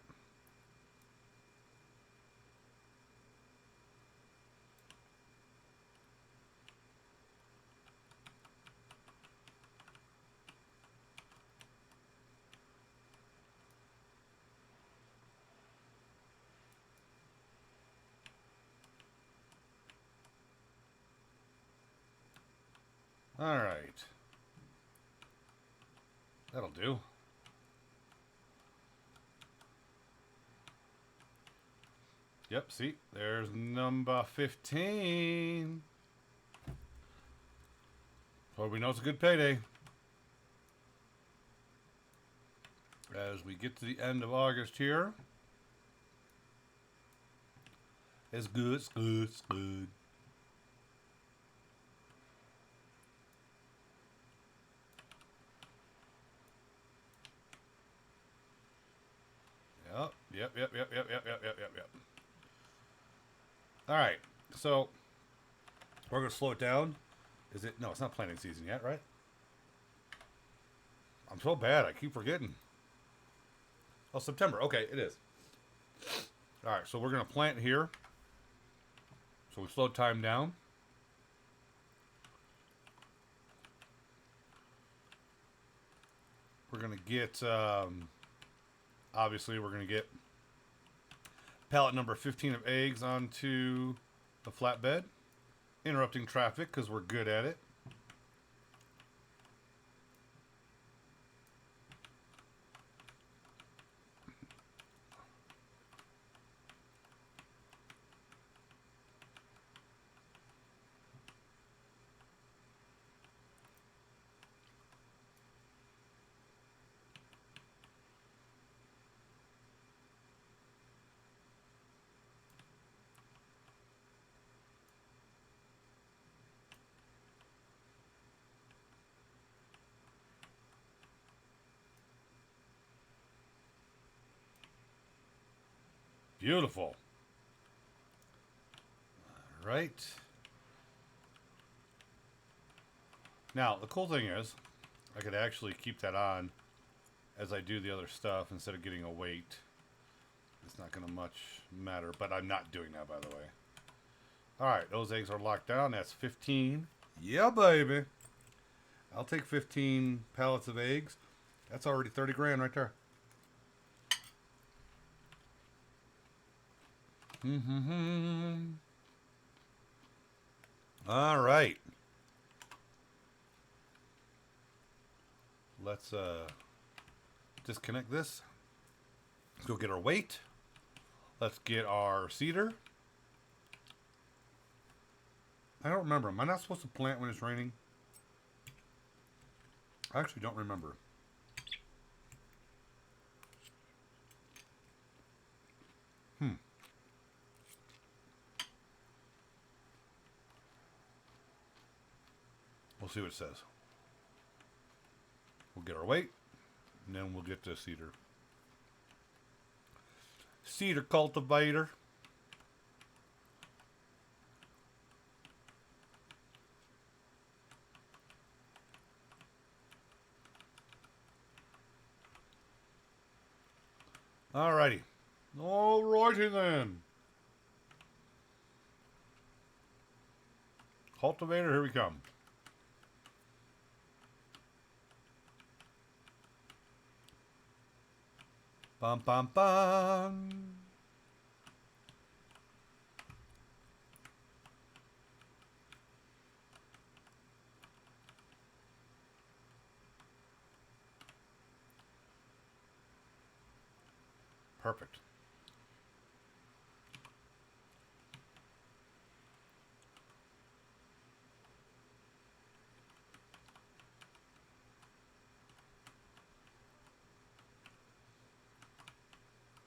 All right. That'll do. Yep, see, there's number 15. Well, we know it's a good payday. As we get to the end of August here. It's good, it's good, it's good. Yep. All right, so we're going to slow it down. Is it? No, it's not planting season yet, right? I'm so bad. I keep forgetting. Oh, September. Okay, it is. All right, so we're going to plant here. So we slowed time down. We're going to get, obviously, we're going to get pallet number 15 of eggs onto the flatbed. Interrupting traffic because we're good at it. Beautiful. All right. Now, the cool thing is, I could actually keep that on as I do the other stuff instead of getting a weight. It's not going to much matter, but I'm not doing that, by the way. All right, those eggs are locked down. That's 15. Yeah, baby. I'll take 15 pallets of eggs. That's already 30 grand right there. All right. Let's disconnect this. Let's go get our weight. Let's get our cedar. I don't remember. Am I not supposed to plant when it's raining? I actually don't remember. We'll see what it says. We'll get our weight, and then we'll get the cedar. Cedar cultivator. Alrighty. Alrighty then. Cultivator, here we come. Bum bum bum. Perfect.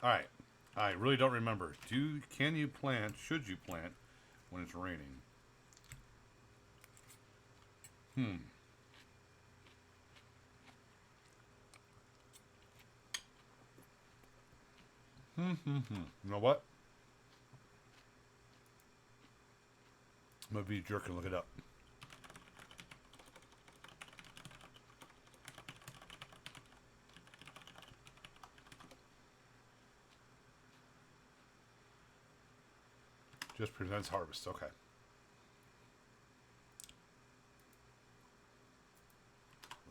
All right. I really don't remember. Can you plant? Should you plant when it's raining? You know what? I'm gonna be a jerk and look it up. Just presents harvest. Okay.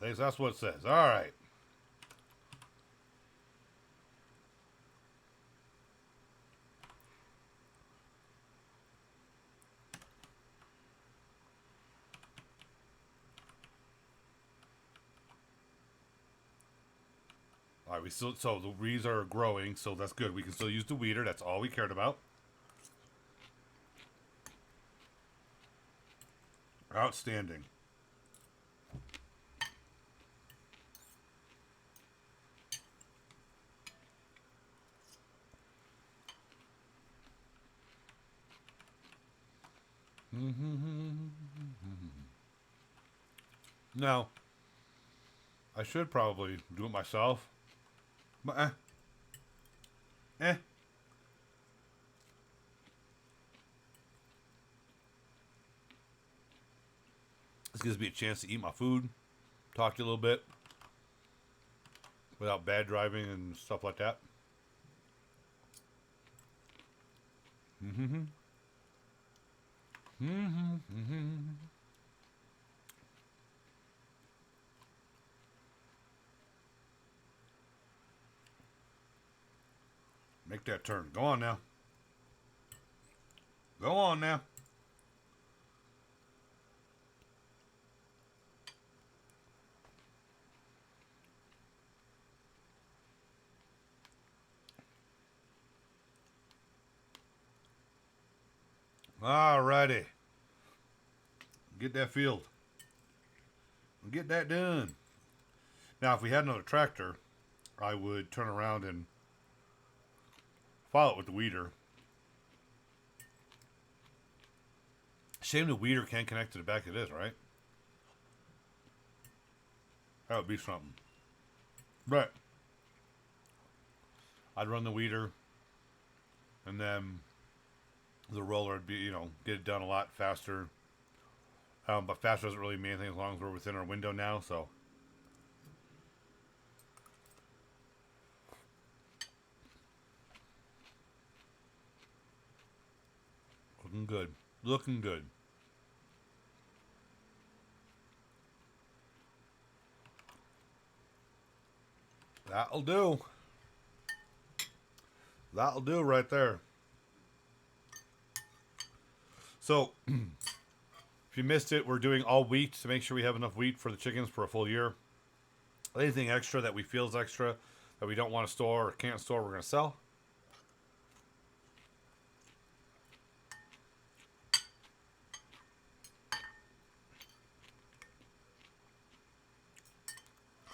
At least that's what it says. All right. All right. So the weeds are growing, so that's good. We can still use the weeder. That's all we cared about. Outstanding. Now, I should probably do it myself, but This gives me a chance to eat my food, talk to you a little bit, without bad driving and stuff like that. Make that turn. Go on now. Go on now. Alrighty. Get that field. Get that done. Now, if we had another tractor, I would turn around and follow it with the weeder. Shame the weeder can't connect to the back of this, right? That would be something. But I'd run the weeder, and then the roller would be, get it done a lot faster. But faster doesn't really mean anything as long as we're within our window now, so. Looking good. Looking good. That'll do. That'll do right there. So, if you missed it, we're doing all wheat to make sure we have enough wheat for the chickens for a full year. Anything extra that we feel is extra that we don't want to store or can't store, we're going to sell.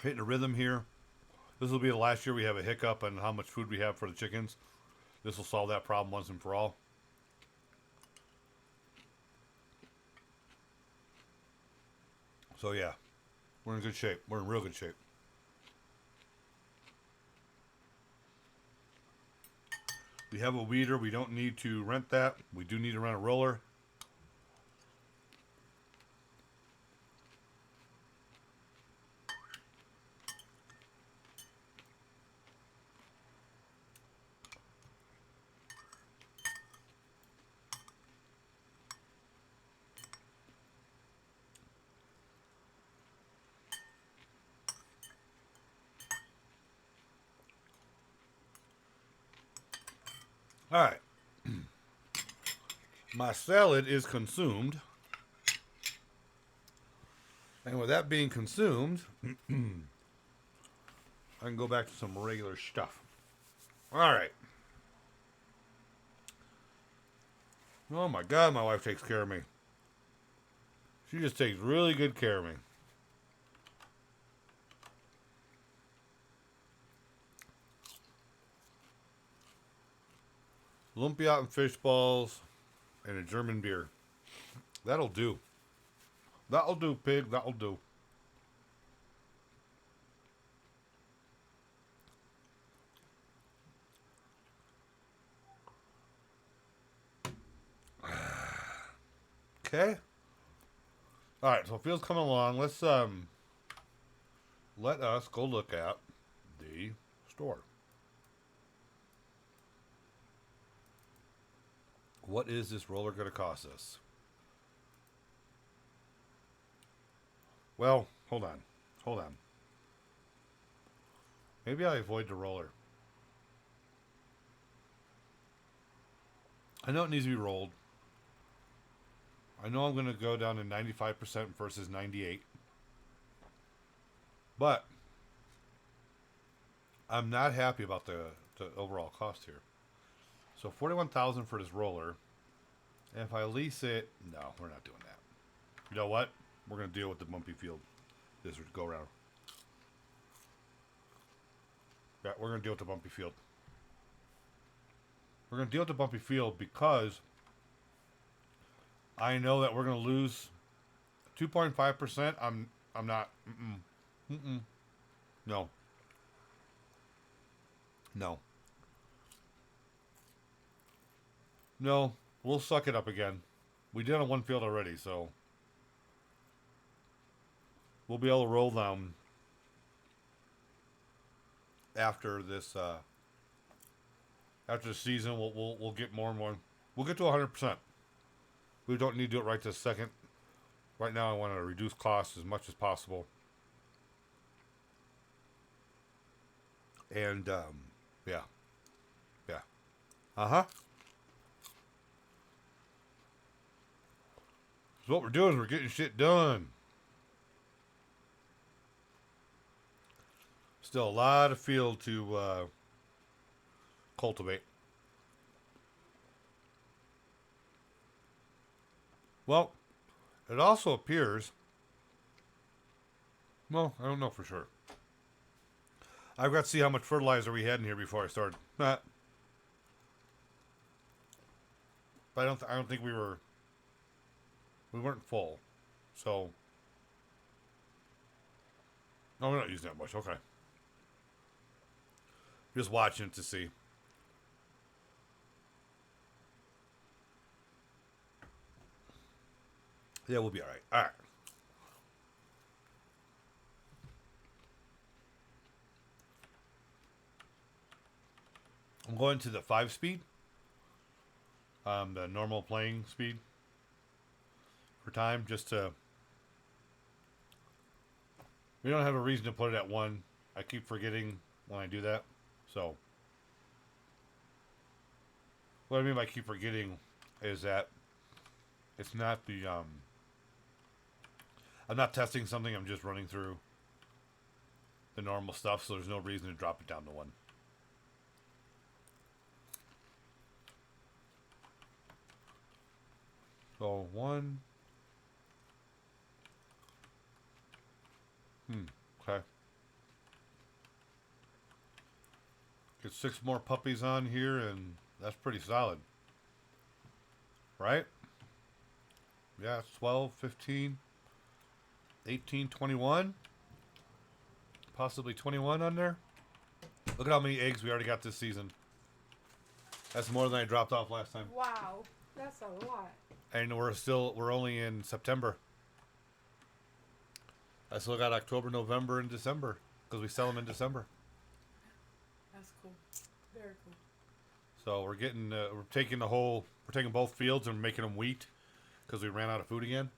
Hitting a rhythm here. This will be the last year we have a hiccup on how much food we have for the chickens. This will solve that problem once and for all. So yeah, we're in good shape. We're in real good shape. We have a weeder. We don't need to rent that. We do need to rent a roller. All right. My salad is consumed. And with that being consumed, I can go back to some regular stuff. All right. Oh my God, my wife takes care of me. She just takes really good care of me. Lumpia and fish balls and a German beer. That'll do. That'll do, pig. That'll do. Okay. All right, so field's coming along. Let's let us go look at the store. What is this roller going to cost us? Well, hold on. Hold on. Maybe I avoid the roller. I know it needs to be rolled. I know I'm going to go down to 95% versus 98. But I'm not happy about the overall cost here. So $41,000 for this roller. And if I lease it, no, we're not doing that. You know what? We're going to deal with the bumpy field this go around. Yeah, we're going to deal with the bumpy field. We're going to deal with the bumpy field because I know that we're going to lose 2.5%. I'm not. No. No. No. We'll suck it up again. We did on one field already, so we'll be able to roll them after this. After the season, we'll get more and more. We'll get to 100%. We don't need to do it right this second. Right now, I want to reduce costs as much as possible. And yeah. So what we're doing is we're getting shit done. Still a lot of field to cultivate. Well, it also appears. Well, I don't know for sure. I've got to see how much fertilizer we had in here before I started. But I don't think we weren't full. So no, we're not using that much. Okay. Just watching it to see. Yeah, we'll be all right. All right. I'm going to the 5-speed. the normal playing speed for time, just to. We don't have a reason to put it at 1. I keep forgetting when I do that. So, what I mean by keep forgetting is that it's not the, I'm not testing something, I'm just running through the normal stuff, so there's no reason to drop it down to 1. So, 1. Okay. Get 6 more puppies on here, and that's pretty solid. Right? Yeah, it's 12, 15, 18, 21. Possibly 21 on there. Look at how many eggs we already got this season. That's more than I dropped off last time. Wow, that's a lot. And we're only in September. I still got October, November, and December because we sell them in December. That's cool. Very cool. So we're taking both fields and making them wheat because we ran out of food again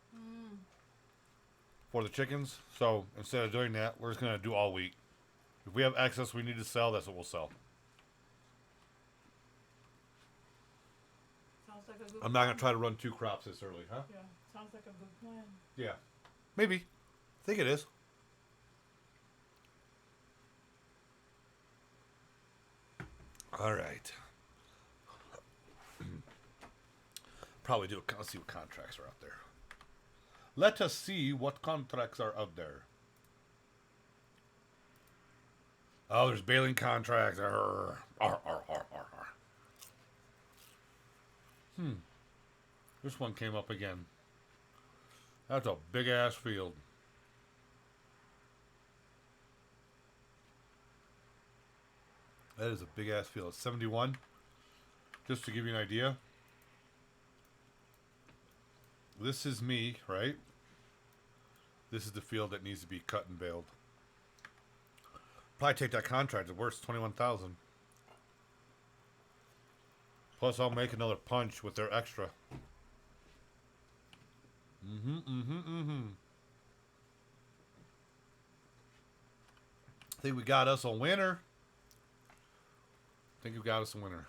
for the chickens. So instead of doing that, we're just gonna do all wheat. If we have excess we need to sell, that's what we'll sell. Sounds like a good I'm not gonna try to run 2 crops this early, huh? Yeah, sounds like a good plan. Yeah, maybe. I think it is. All right. Probably do. Let's see what contracts are out there. Let us see what contracts are out there. Oh, there's baling contracts. Arr, arr, arr, arr, arr. This one came up again. That's a big ass field. That is a big ass field. It's 71. Just to give you an idea. This is me, right? This is the field that needs to be cut and baled. Probably take that contract. It's worth $21,000. Plus, I'll make another punch with their extra. I think we got us a winner. I think we got us a winner.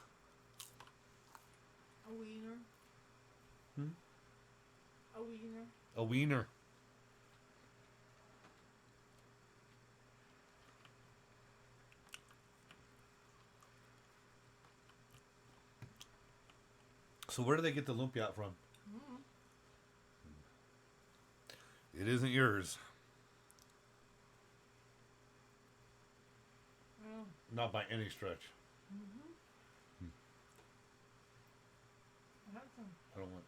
A wiener. A wiener. A wiener. So where do they get the lumpia from? It isn't yours. Oh. Not by any stretch. I have some. I don't want.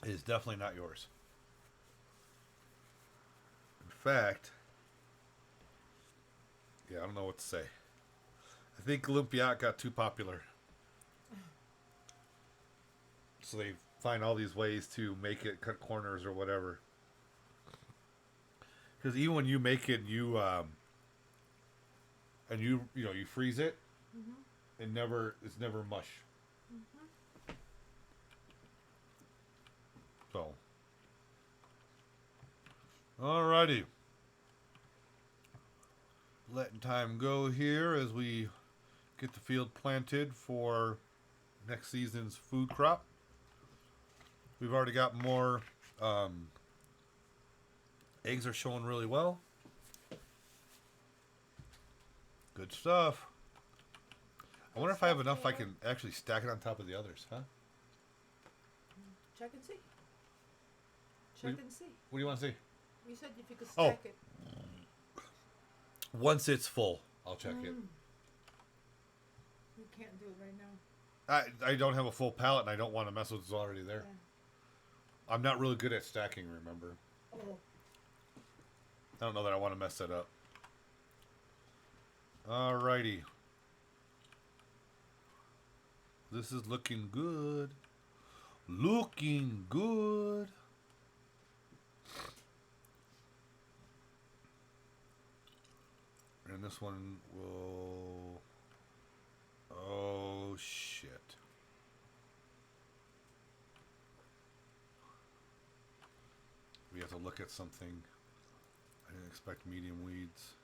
It is definitely not yours. In fact, yeah, I don't know what to say. I think lumpia got too popular. So they find all these ways to make it cut corners or whatever. Because even when you make it, you freeze it. It's never mush. So, alrighty. Letting time go here as we get the field planted for next season's food crop. We've already got more. Eggs are showing really well. Good stuff. I wonder if I have enough I can actually stack it on top of the others, huh? Check and see. Check and see. What do you want to see? You said if you could stack it. Once it's full, I'll check it. You can't do it right now. I don't have a full pallet and I don't want to mess with what's already there. Yeah. I'm not really good at stacking, remember? Oh. I don't know that I want to mess that up. Alrighty. This is looking good. Looking good. And this one will... Oh, shit. We have to look at something. I didn't expect medium weeds.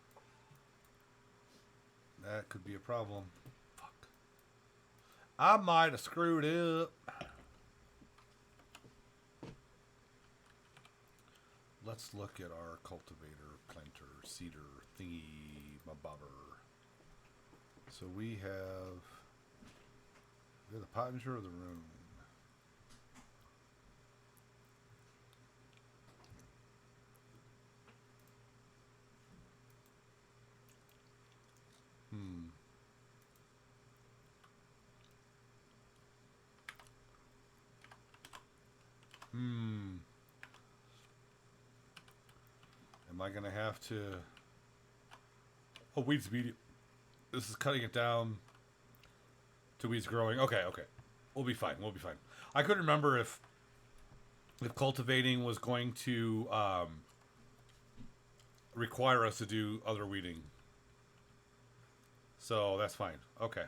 That could be a problem. Fuck. I might have screwed up. Let's look at our cultivator, planter, seeder, thingy, my bobber. So we have the pottinger or the room? Am I going to have to... Oh, weeds medium. This is cutting it down to weeds growing. Okay. We'll be fine. I couldn't remember if cultivating was going to require us to do other weeding. So that's fine. Okay.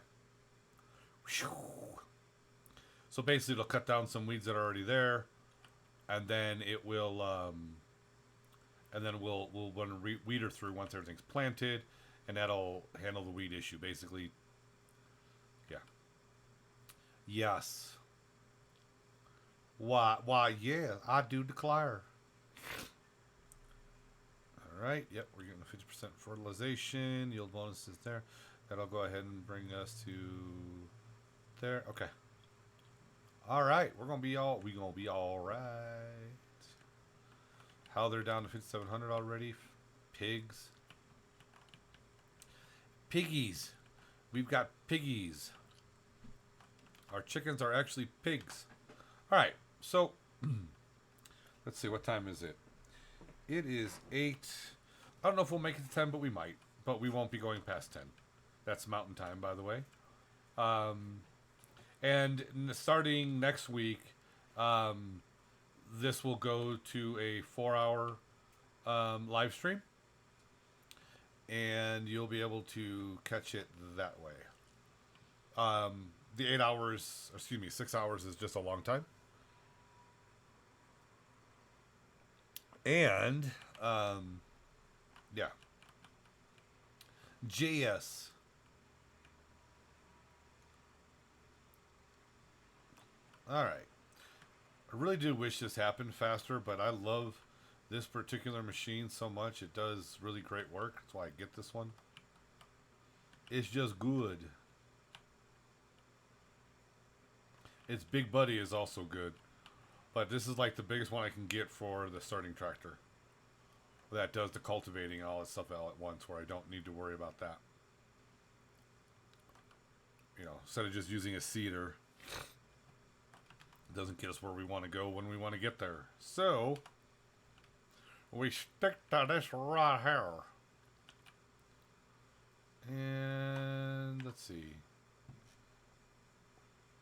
So basically it'll cut down some weeds that are already there, and then it will and then we'll run a weeder through once everything's planted, and that'll handle the weed issue basically. Yeah. Yes. Why yeah, I do declare. Alright, yep, we're getting a 50% fertilization, yield bonuses there. That'll go ahead and bring us to there. Okay. Alright, we're gonna be alright. How they're down to 5,700 already. Pigs. Piggies. We've got piggies. Our chickens are actually pigs. Alright, so let's see, what time is it? It is 8. I don't know if we'll make it to 10, but we might. But we won't be going past 10. That's mountain time, by the way. And starting next week, this will go to a 4-hour live stream. And you'll be able to catch it that way. The 6 hours is just a long time. And, yeah. JS. Alright. I really do wish this happened faster, but I love this particular machine so much. It does really great work. That's why I get this one. It's just good. Its Big Buddy is also good. But this is like the biggest one I can get for the starting tractor. That does the cultivating and all that stuff all at once, where I don't need to worry about that. You know, instead of just using a seeder. It doesn't get us where we want to go when we want to get there. So, we stick to this right here. And, let's see.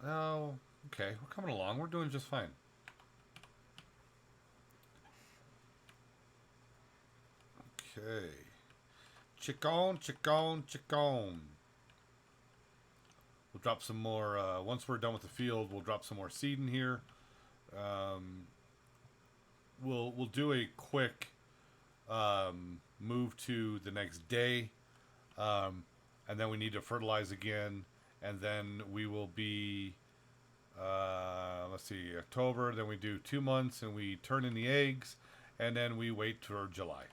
Oh, okay. We're coming along. We're doing just fine. Okay. Chicken. We'll drop some more, once we're done with the field, we'll drop some more seed in here. We'll do a quick move to the next day. And then we need to fertilize again. And then we will be, let's see, October. Then we do 2 months and we turn in the eggs. And then we wait for July.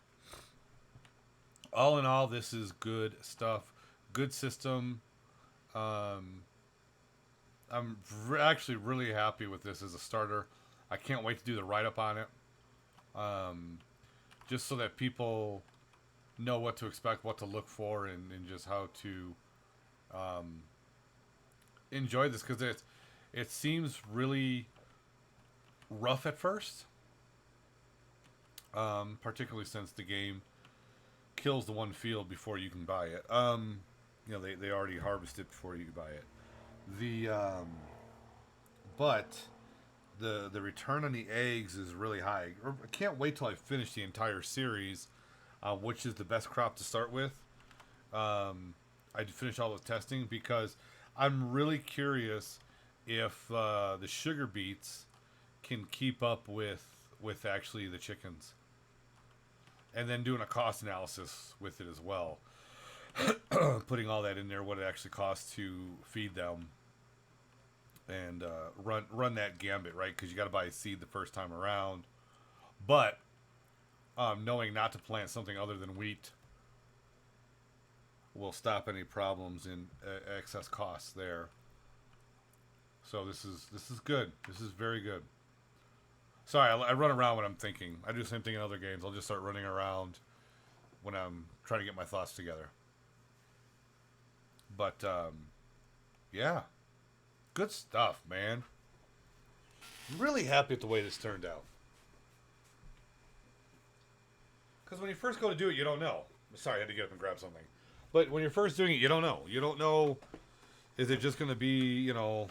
All in all, this is good stuff. Good system. I'm actually really happy with this as a starter. I can't wait to do the write-up on it. Just so that people know what to expect, what to look for, and just how to enjoy this. Because it seems really rough at first. Particularly since the game kills the one field before you can buy it. You know, they already harvest it before you buy it. But the return on the eggs is really high. I can't wait till I finish the entire series, which is the best crop to start with. I finished all the testing because I'm really curious if the sugar beets can keep up with actually the chickens, and then doing a cost analysis with it as well, putting all that in there, what it actually costs to feed them, and run that gambit, right? Because you got to buy a seed the first time around, but knowing not to plant something other than wheat will stop any problems in excess costs there. So this is good. This is very good. Sorry, I run around when I'm thinking. I do the same thing in other games. I'll just start running around when I'm trying to get my thoughts together. But yeah, good stuff, man. I'm really happy with the way this turned out. Because when you first go to do it, you don't know. Sorry, I had to get up and grab something. But when you're first doing it, you don't know. You don't know, is it just going to be, you know,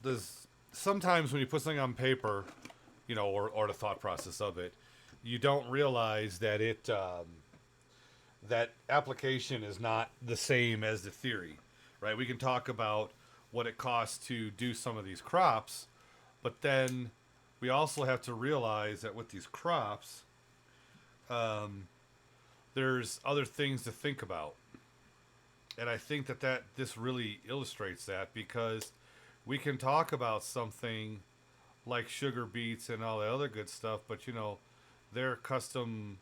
there's sometimes when you put something on paper, you know, or the thought process of it, you don't realize that it, that application is not the same as the theory, right? We can talk about what it costs to do some of these crops, but then we also have to realize that with these crops, there's other things to think about. And I think that this really illustrates that, because we can talk about something like sugar beets and all the other good stuff, but you know, they're custom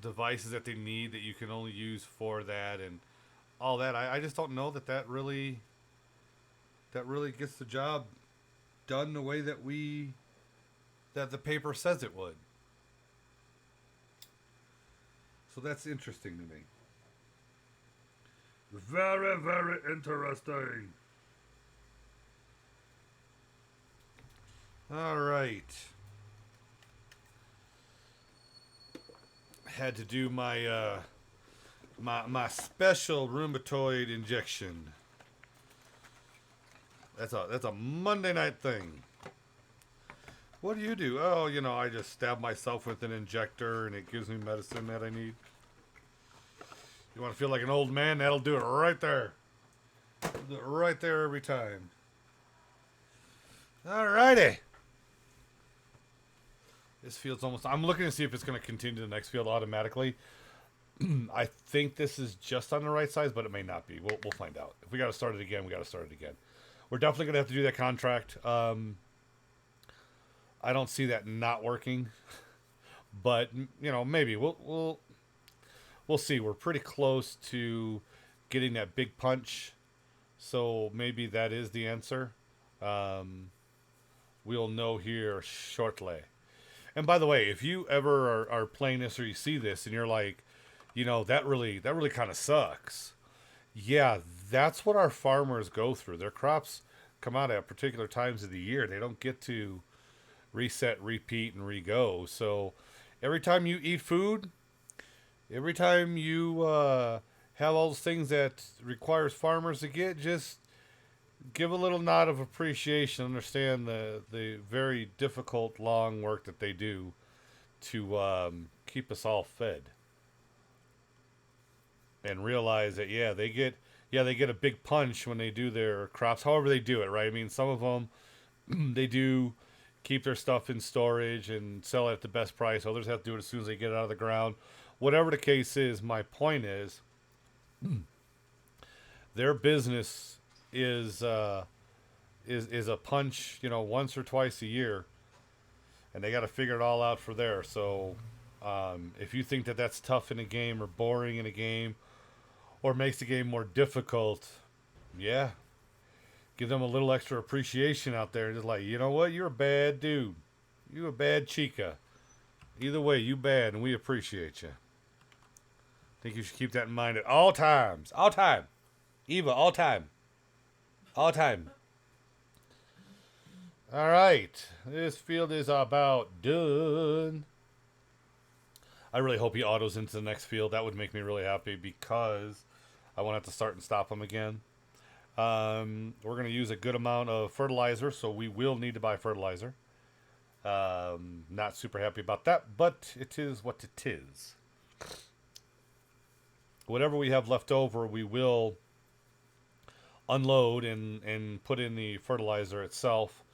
devices that they need that you can only use for that and all that. I just don't know that really gets the job done the way that the paper says it would. So that's interesting to me. Very, very interesting. All right. Had to do my my special rheumatoid injection. That's a Monday night thing. What do? Oh, you know, I just stab myself with an injector and it gives me medicine that I need. You want to feel like an old man? That'll do it right there. Do it right there every time. Alrighty. This field's almost... I'm looking to see if it's going to continue to the next field automatically. I think this is just on the right size, but it may not be. We'll find out. If we got to start it again, we got to start it again. We're definitely going to have to do that contract. I don't see that not working, but you know, maybe we'll see. We're pretty close to getting that big punch, so maybe that is the answer. We'll know here shortly. And by the way, if you ever are playing this or you see this and you're like, you know, that really kind of sucks. Yeah, that's what our farmers go through. Their crops come out at particular times of the year. They don't get to reset, repeat, and re-go. So every time you eat food, every time you have all those things that requires farmers to get, just give a little nod of appreciation. Understand the very difficult, long work that they do to keep us all fed. And realize that, they get a big punch when they do their crops, however they do it, right? I mean, some of them, they do keep their stuff in storage and sell it at the best price. Others have to do it as soon as they get it out of the ground. Whatever the case is, my point is, their business is a punch, you know, once or twice a year, and they got to figure it all out for there. So, if you think that that's tough in a game or boring in a game, or makes the game more difficult, give them a little extra appreciation out there. Just like, you know what? You're a bad dude. You a bad chica. Either way, you bad, and we appreciate you. I think you should keep that in mind at all times. All time. Eva, all time. All time. All right. This field is about done. I really hope he autos into the next field. That would make me really happy, because I won't have to start and stop him again. We're going to use a good amount of fertilizer, so we will need to buy fertilizer. Not super happy about that, but it is what it is. whatever we have left over, we will unload and put in the fertilizer itself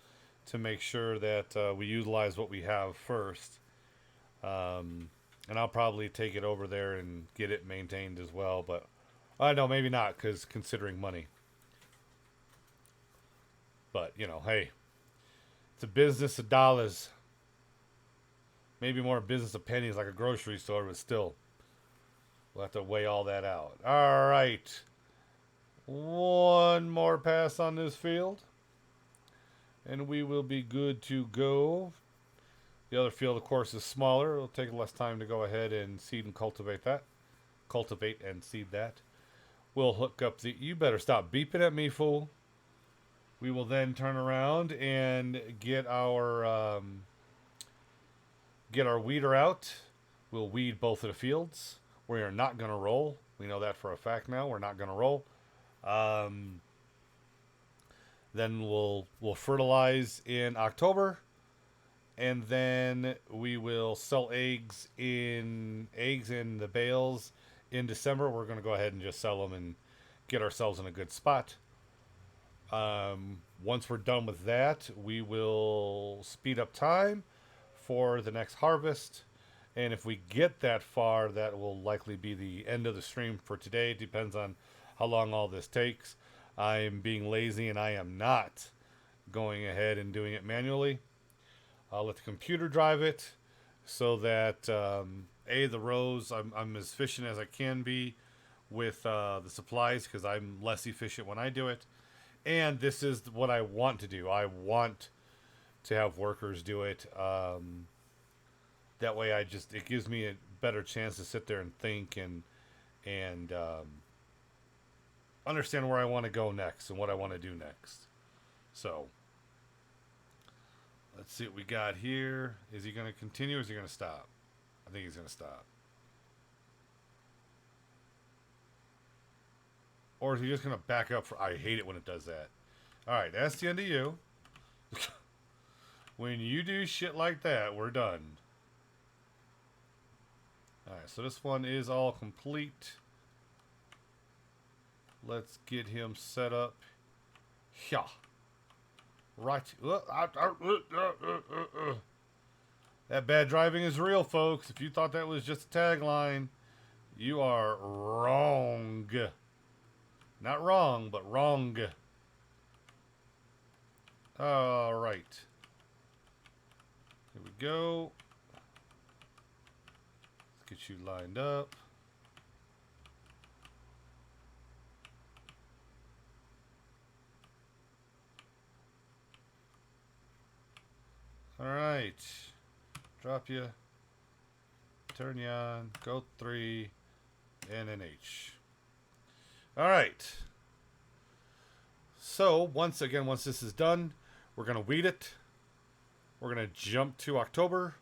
to make sure that we utilize what we have first. And I'll probably take it over there and get it maintained as well. But I know maybe not, because considering money. But you know, hey, it's a business of dollars. Maybe more a business of pennies, like a grocery store, but still, we'll have to weigh all that out. All right, one more pass on this field, and we will be good to go. The other field, of course, is smaller. It'll take less time to go ahead and seed and cultivate that. Cultivate and seed that. We'll hook up the... You better stop beeping at me, fool. We will then turn around and get our weeder out. We'll weed both of the fields. We are not going to roll. We know that for a fact now. We're not going to roll. Then we'll fertilize in October. And then we will sell eggs in the bales in December. We're going to go ahead and just sell them and get ourselves in a good spot. Once we're done with that, we will speed up time for the next harvest. And if we get that far, that will likely be the end of the stream for today. It depends on how long all this takes. I am being lazy and I am not going ahead and doing it manually. I'll let the computer drive it so that, the rows, I'm as efficient as I can be with the supplies, because I'm less efficient when I do it. And this is what I want to do. I want to have workers do it. That way it gives me a better chance to sit there and think and understand where I want to go next and what I want to do next. So... let's see what we got here. Is he going to continue or is he going to stop? I think he's going to stop. Or is he just going to back up? I hate it when it does that. Alright, that's the end of you. When you do shit like that, we're done. Alright, so this one is all complete. Let's get him set up. Yeah. Right. That bad driving is real, folks. If you thought that was just a tagline, you are wrong. Not wrong, but wrong. All right. Here we go. Let's get you lined up. All right, drop you, turn you on, go 3, and an H. All right. So once this is done, we're gonna weed it. We're gonna jump to October.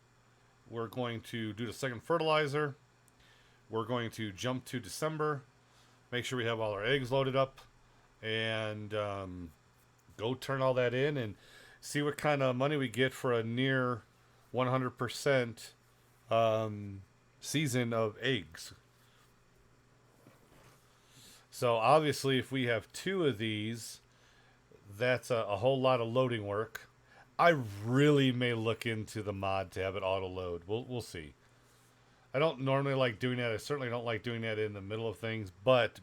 We're going to do the second fertilizer. We're going to jump to December. Make sure we have all our eggs loaded up, and go turn all that in and see what kind of money we get for a near 100% season of eggs. So obviously, if we have 2 of these, that's a whole lot of loading work. I really may look into the mod to have it auto load. We'll see. I don't normally like doing that. I certainly don't like doing that in the middle of things. But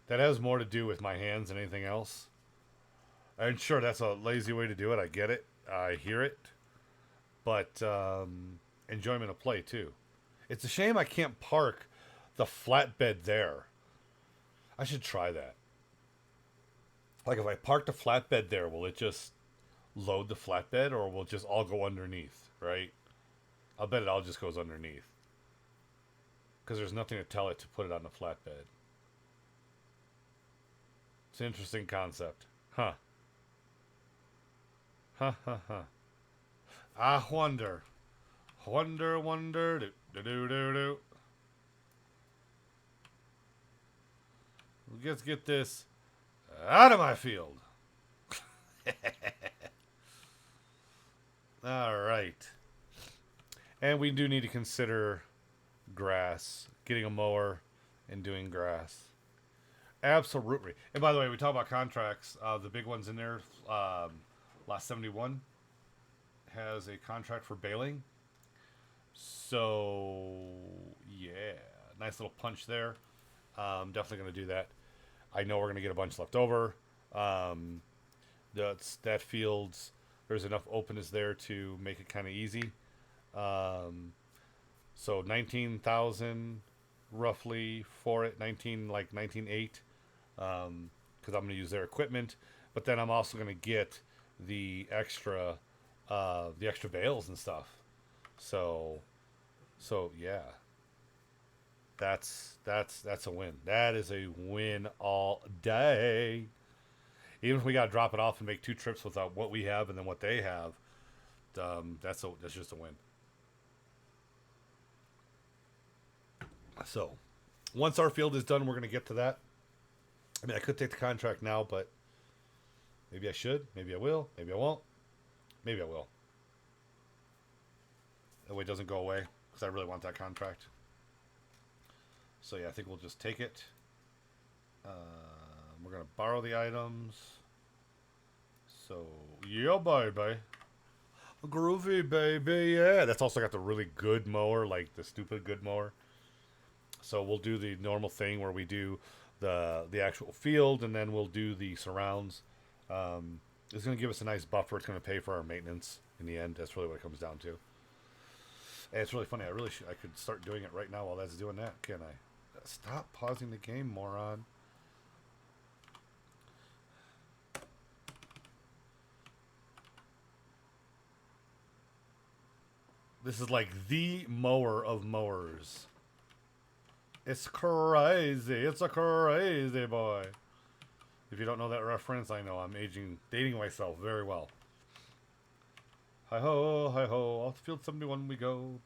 that has more to do with my hands than anything else. And sure, that's a lazy way to do it. I get it. I hear it. But enjoyment of play, too. It's a shame I can't park the flatbed there. I should try that. Like, if I park the flatbed there, will it just load the flatbed, or will it just all go underneath, right? I'll bet it all just goes underneath. Because there's nothing to tell it to put it on the flatbed. It's an interesting concept. Huh. Ha ha ha. I wonder. Wonder. Do. Let's get this out of my field. All right. And we do need to consider grass, getting a mower and doing grass. Absolutely. And by the way, we talk about contracts. The big ones in there, Lot 71 has a contract for baling. So, yeah. Nice little punch there. Definitely going to do that. I know we're going to get a bunch left over. That field's, there's enough openness there to make it kind of easy. So 19,000 roughly for it, 19.8, because I'm going to use their equipment, but then I'm also going to get the extra bales and stuff. So yeah, that's a win. That is a win all day. Even if we got to drop it off and make 2 trips without what we have and then what they have, that's just a win. So, once our field is done, we're going to get to that. I mean, I could take the contract now, but maybe I should. Maybe I will. Maybe I won't. Maybe I will. That way it doesn't go away, because I really want that contract. So, yeah, I think we'll just take it. We're going to borrow the items. So, yeah, baby. Groovy, baby, yeah. That's also got the really good mower, like the stupid good mower. So we'll do the normal thing where we do the actual field, and then we'll do the surrounds. It's going to give us a nice buffer. It's going to pay for our maintenance in the end. That's really what it comes down to. And it's really funny. I could start doing it right now while that's doing that, can't I? Stop pausing the game, moron. This is like the mower of mowers. It's crazy. It's a crazy boy. If you don't know that reference, I know I'm dating myself very well. Hi ho, off the field 71 we go.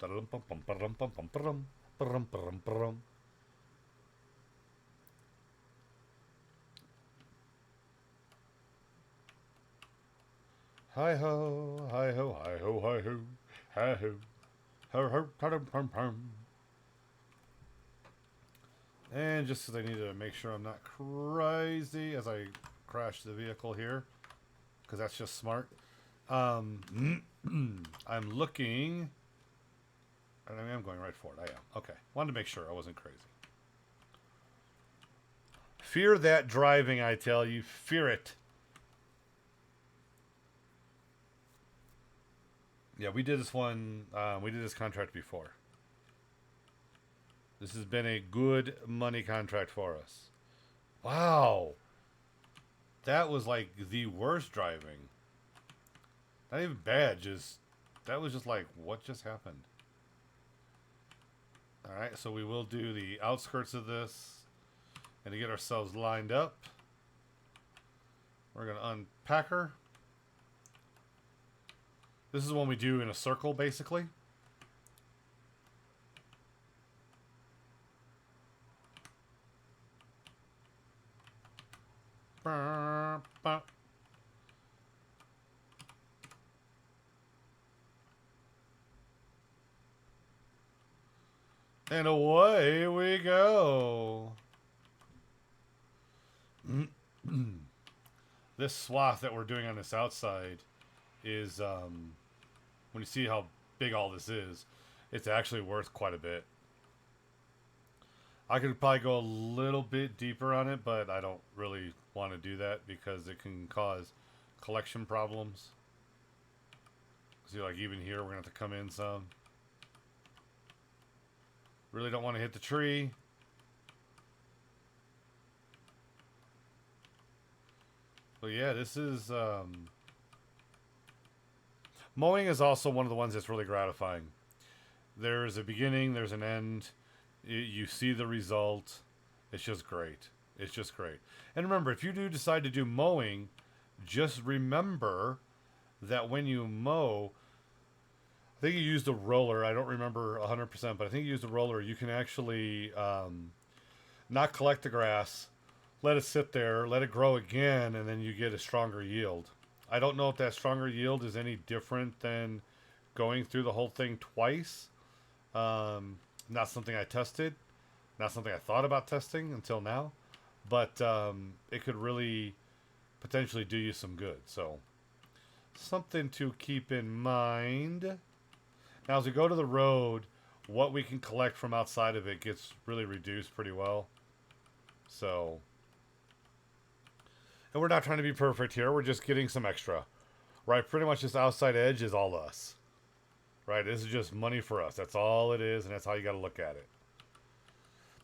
Hi ho, hi ho, hi ho, hi ho, hi ho, ho ho, pum pum. And just because I need to make sure I'm not crazy as I crash the vehicle here, because that's just smart. I'm looking. I mean, I'm going right for it. I am. Okay. Wanted to make sure I wasn't crazy. Fear that driving, I tell you. Fear it. Yeah, we did this one. We did this contract before. This has been a good money contract for us. Wow. That was like the worst driving. Not even bad, that was just like, what just happened? Alright, so we will do the outskirts of this. And to get ourselves lined up, we're going to unpack her. This is one we do in a circle, basically. And away we go. This swath that we're doing on this outside is, when you see how big all this is, it's actually worth quite a bit. I could probably go a little bit deeper on it, but I don't really want to do that because it can cause collection problems. See, like even here, we're going to have to come in some. Really don't want to hit the tree. But yeah, this is... mowing is also one of the ones that's really gratifying. There's a beginning, there's an end. You see the result. It's just great. It's just great. And remember, if you do decide to do mowing, just remember that when you mow, I think you used a roller. I don't remember 100%, but I think you used a roller. You can actually not collect the grass, let it sit there, let it grow again, and then you get a stronger yield. I don't know if that stronger yield is any different than going through the whole thing twice. not something I tested, not something I thought about testing until now, but it could really potentially do you some good. So something to keep in mind. Now, as we go to the road, what we can collect from outside of it gets really reduced pretty well. So, and we're not trying to be perfect here. We're just getting some extra, right? Pretty much this outside edge is all us, right? This is just money for us. That's all it is, and that's how you got to look at it.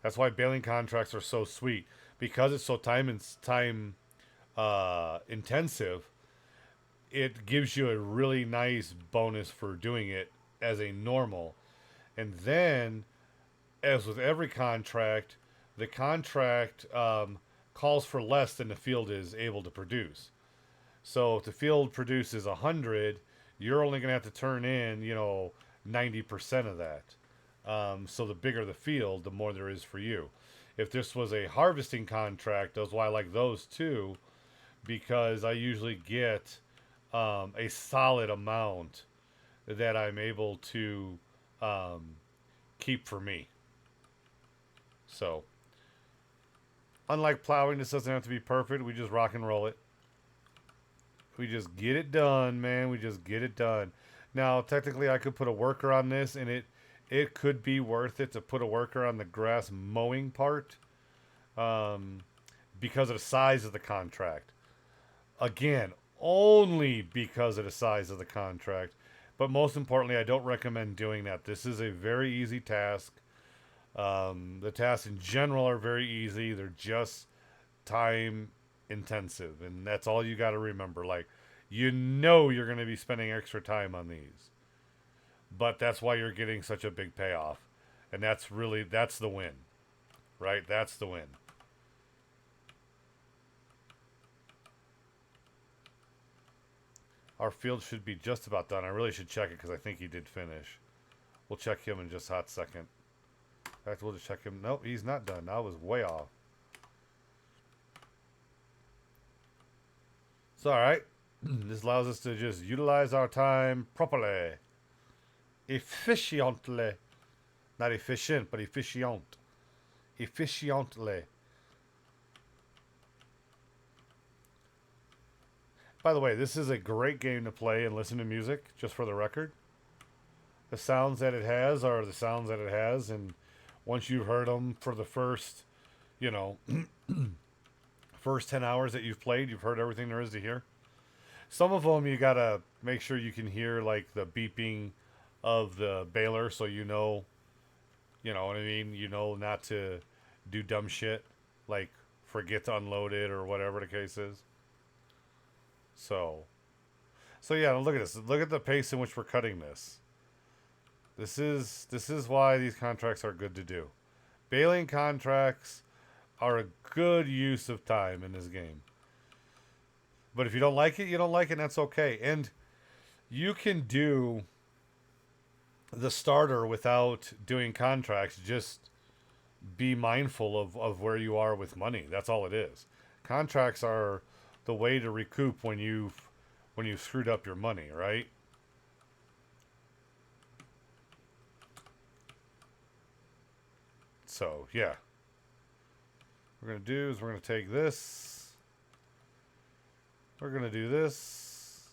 That's why baling contracts are so sweet, because it's so time intensive. It gives you a really nice bonus for doing it as a normal. And then, as with every contract, the contract calls for less than the field is able to produce. So if the field produces 100, you're only going to have to turn in, 90% of that. So the bigger the field, the more there is for you. If this was a harvesting contract, that's why I like those too, because I usually get a solid amount that I'm able to keep for me. So, unlike plowing, this doesn't have to be perfect. We just rock and roll it. We just get it done, man. We just get it done. Now, technically, I could put a worker on this, and it could be worth it to put a worker on the grass mowing part because of the size of the contract. Again, only because of the size of the contract. But most importantly, I don't recommend doing that. This is a very easy task. The tasks in general are very easy. They're just time intensive. And that's all you got to remember. Like, you're going to be spending extra time on these. But that's why you're getting such a big payoff. And that's the win. Right? That's the win. Our field should be just about done. I really should check it because I think he did finish. We'll check him in just a hot second. In fact, we'll just check him. Nope, he's not done. I was way off. It's alright. This allows us to just utilize our time properly. Efficiently. Not efficient, but efficient. Efficiently. By the way, this is a great game to play and listen to music, just for the record. The sounds that it has are the sounds that it has, and once you've heard them for the first, first 10 hours that you've played, you've heard everything there is to hear. Some of them you gotta make sure you can hear, like, the beeping of the baler, so you know what I mean? You know not to do dumb shit, like forget to unload it or whatever the case is. So yeah, look at this. Look at the pace in which we're cutting this. This is why these contracts are good to do. Baling contracts are a good use of time in this game. But if you don't like it, you don't like it, and that's okay. And you can do the starter without doing contracts. Just be mindful of where you are with money. That's all it is. Contracts are the way to recoup when you've screwed up your money, right? So, yeah. What we're going to do is we're going to take this. We're going to do this.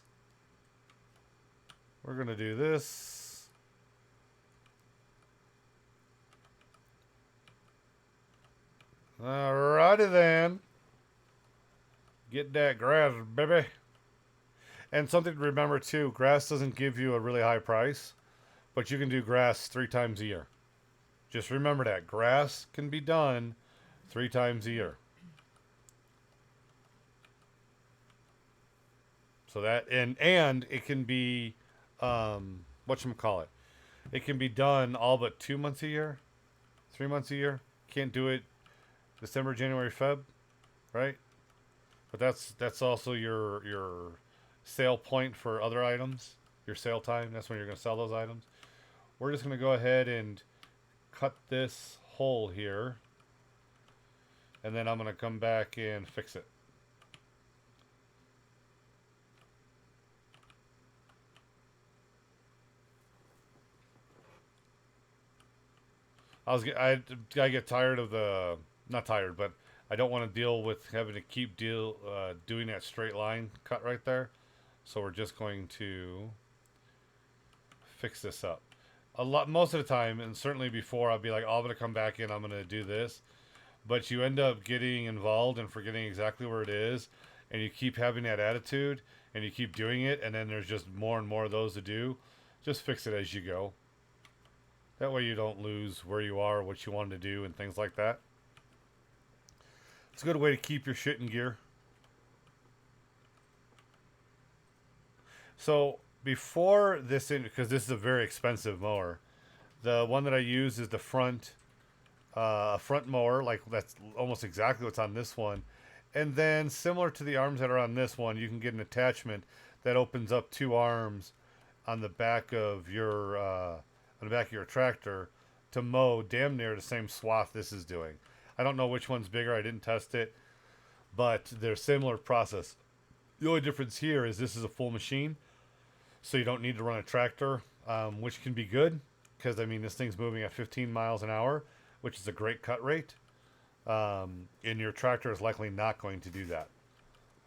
We're going to do this. Alrighty then. Get that grass, baby. And something to remember too, grass doesn't give you a really high price, but you can do grass 3 times a year. Just remember that. Grass can be done 3 times a year. So that, and it can be, whatchamacallit. It can be done all but 2 months a year, 3 months a year. Can't do it December, January, Feb, right? But that's also your sale point for other items, your sale time. That's when you're going to sell those items. We're just going to go ahead and cut this hole here, and then I'm going to come back and fix it. I get tired of the not tired, but I don't want to deal with having to keep doing that straight line cut right there. So we're just going to fix this up. Most of the time, and certainly before, I'll be like, oh, I'm gonna come back in, I'm gonna do this, but you end up getting involved and forgetting exactly where it is, and you keep having that attitude, and you keep doing it, and then there's just more and more of those to do. Just fix it as you go. That way you don't lose where you are, what you wanted to do, and things like that. It's a good way to keep your shit in gear. So before this, because this is a very expensive mower, the one that I use is the front mower. Like that's almost exactly what's on this one. And then similar to the arms that are on this one, you can get an attachment that opens up 2 arms on the back of your tractor to mow damn near the same swath this is doing. I don't know which one's bigger. I didn't test it, but they're similar process. The only difference here is this is a full machine, so you don't need to run a tractor, which can be good because I mean this thing's moving at 15 miles an hour, which is a great cut rate. And your tractor is likely not going to do that.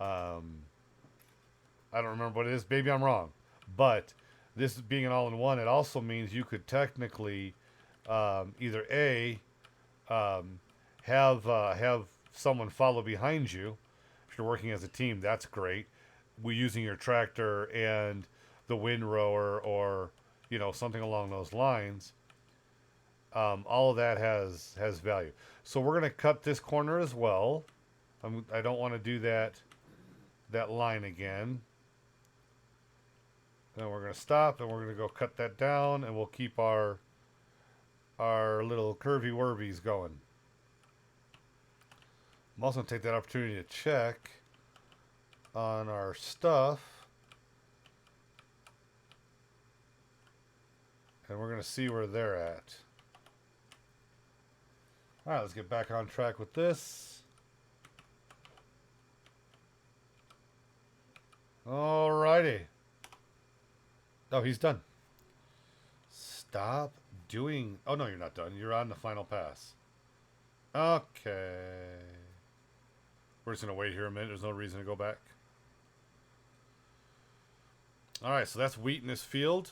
I don't remember what it is. Maybe I'm wrong, but this being an all-in-one, it also means you could technically either have someone follow behind you if you're working as a team. That's great. We're using your tractor and the windrower, or something along those lines. All of that has value. So we're going to cut this corner as well. I don't want to do that line again. Then we're going to stop and we're going to go cut that down, and we'll keep our little curvy wurvies going. I'm also going to take that opportunity to check on our stuff. And we're going to see where they're at. Alright, let's get back on track with this. Alrighty. Oh, he's done. Stop doing... Oh, no, you're not done. You're on the final pass. Okay. We're just going to wait here a minute. There's no reason to go back. Alright, so that's wheat in this field.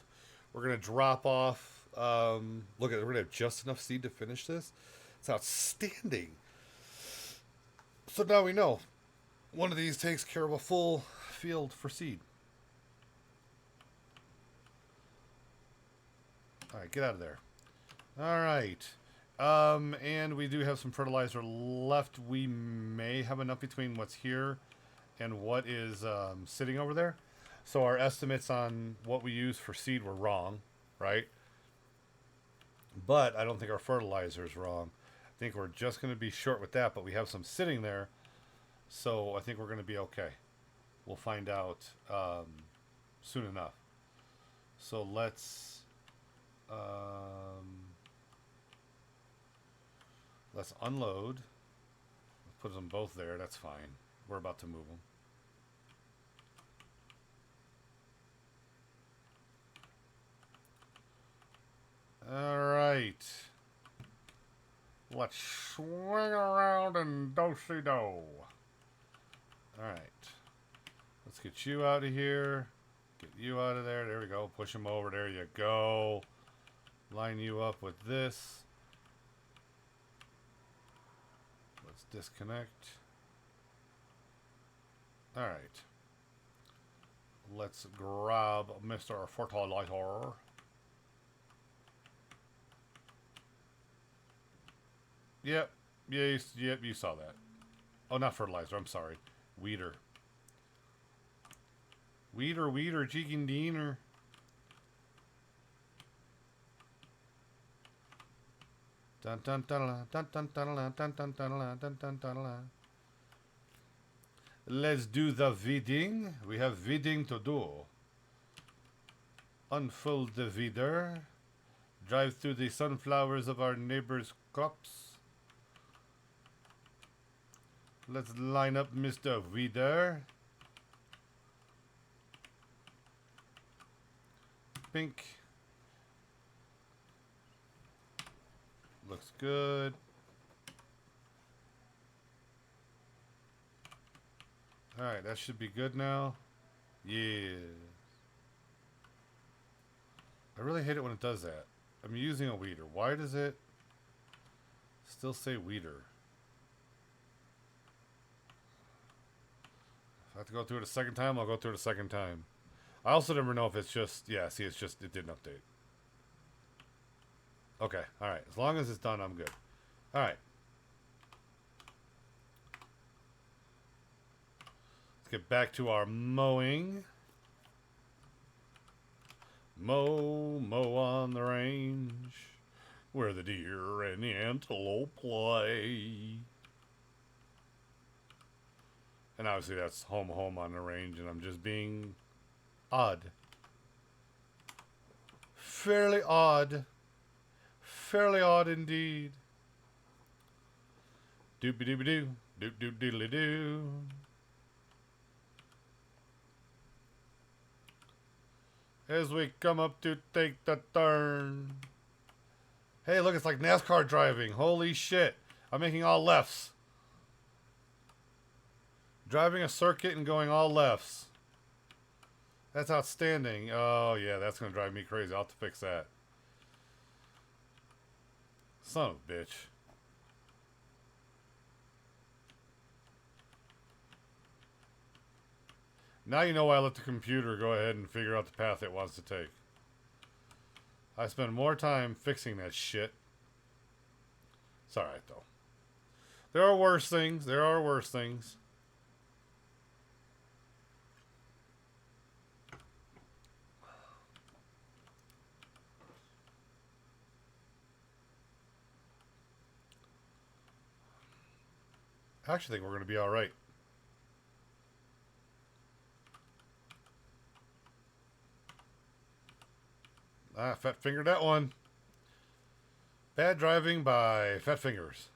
We're going to drop off... look at it. We're going to have just enough seed to finish this. It's outstanding. So now we know. One of these takes care of a full field for seed. Alright, get out of there. Alright. And we do have some fertilizer left. We may have enough between what's here and what is sitting over there. So our estimates on what we use for seed were wrong, right? But I don't think our fertilizer is wrong. I think we're just going to be short with that, but we have some sitting there. So I think we're going to be okay. We'll find out soon enough. So let's unload. Put them both there. That's fine. We're about to move them. All right. Let's swing around and do-si-do. All right. Let's get you out of here. Get you out of there. There we go. Push them over. There you go. Line you up with this. Let's disconnect. All right. Let's grab Mr. Fertilizer. Yep. Yeah, yep, you saw that. Oh, not fertilizer. I'm sorry. Weeder. Weeder, chicken dinner. Dun dun dun dun dun dun dun dun dun dun dun dun dun. Let's do the weeding. We have weeding to do. Unfold the weeder. Drive through the sunflowers of our neighbors' crops. Let's line up Mr. Weeder. Pink. Looks good. Alright, that should be good now. Yeah. I really hate it when it does that. I'm using a weeder. Why does it still say weeder? If I have to go through it a second time, I'll go through it a second time. I also never know if it's just... Yeah, see, it's just... It didn't update. Okay, alright. As long as it's done, I'm good. Alright. Let's get back to our mowing. Mow on the range, where the deer and the antelope play. And obviously that's home on the range, and I'm just being odd. Fairly odd. Fairly odd indeed. Doopy-doopy-doo. Doop-doop-diddly-doo. As we come up to take the turn. Hey, look, it's like NASCAR driving. Holy shit. I'm making all lefts. Driving a circuit and going all lefts. That's outstanding. Oh, yeah, that's going to drive me crazy. I'll have to fix that. Son of a bitch. Now you know why I let the computer go ahead and figure out the path it wants to take. I spend more time fixing that shit. It's alright, though. There are worse things. There are worse things. I actually think we're going to be alright. Ah, fat fingered that one. Bad driving by fat fingers.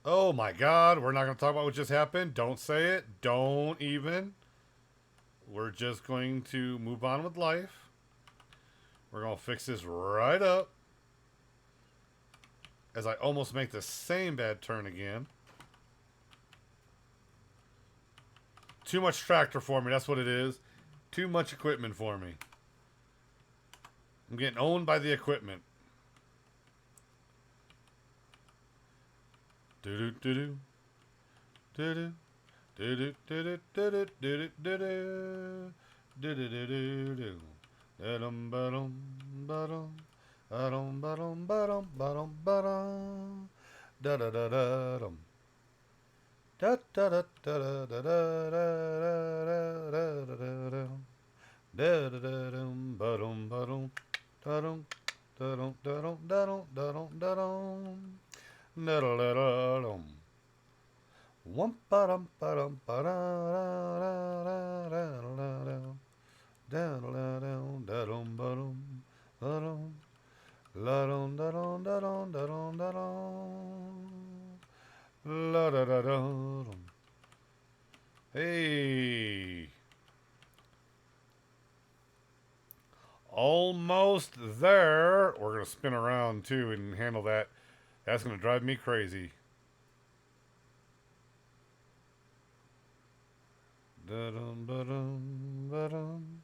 Oh my god, we're not going to talk about what just happened. Don't say it. Don't even. We're just going to move on with life. We're going to fix this right up. As I almost make the same bad turn again. Too much tractor for me, that's what it is. Too much equipment for me. I'm getting owned by the equipment. Do do do do do do do do do do do do do do do do do dum ba-dum ba-dum ba-dum ba-dum ba-dum ba-dum ba-dum da da da da dum da da da da da da da da da da dum ba-dum ba-dum da-dum da-dum da-dum da-dum da-dum da-dum da-da-da-da-dum. Wum-ba-dum-ba-dum ba-da-da-da-da-da-da-da-dum. Da-da-da-dum da-dum ba-dum ba-dum la-dum da-dum da-dum da-dum da-dum la-da-da-da-dum. Hey. Almost there. We're going to spin around too and handle that. That's going to drive me crazy. Da-dum ba-dum ba-dum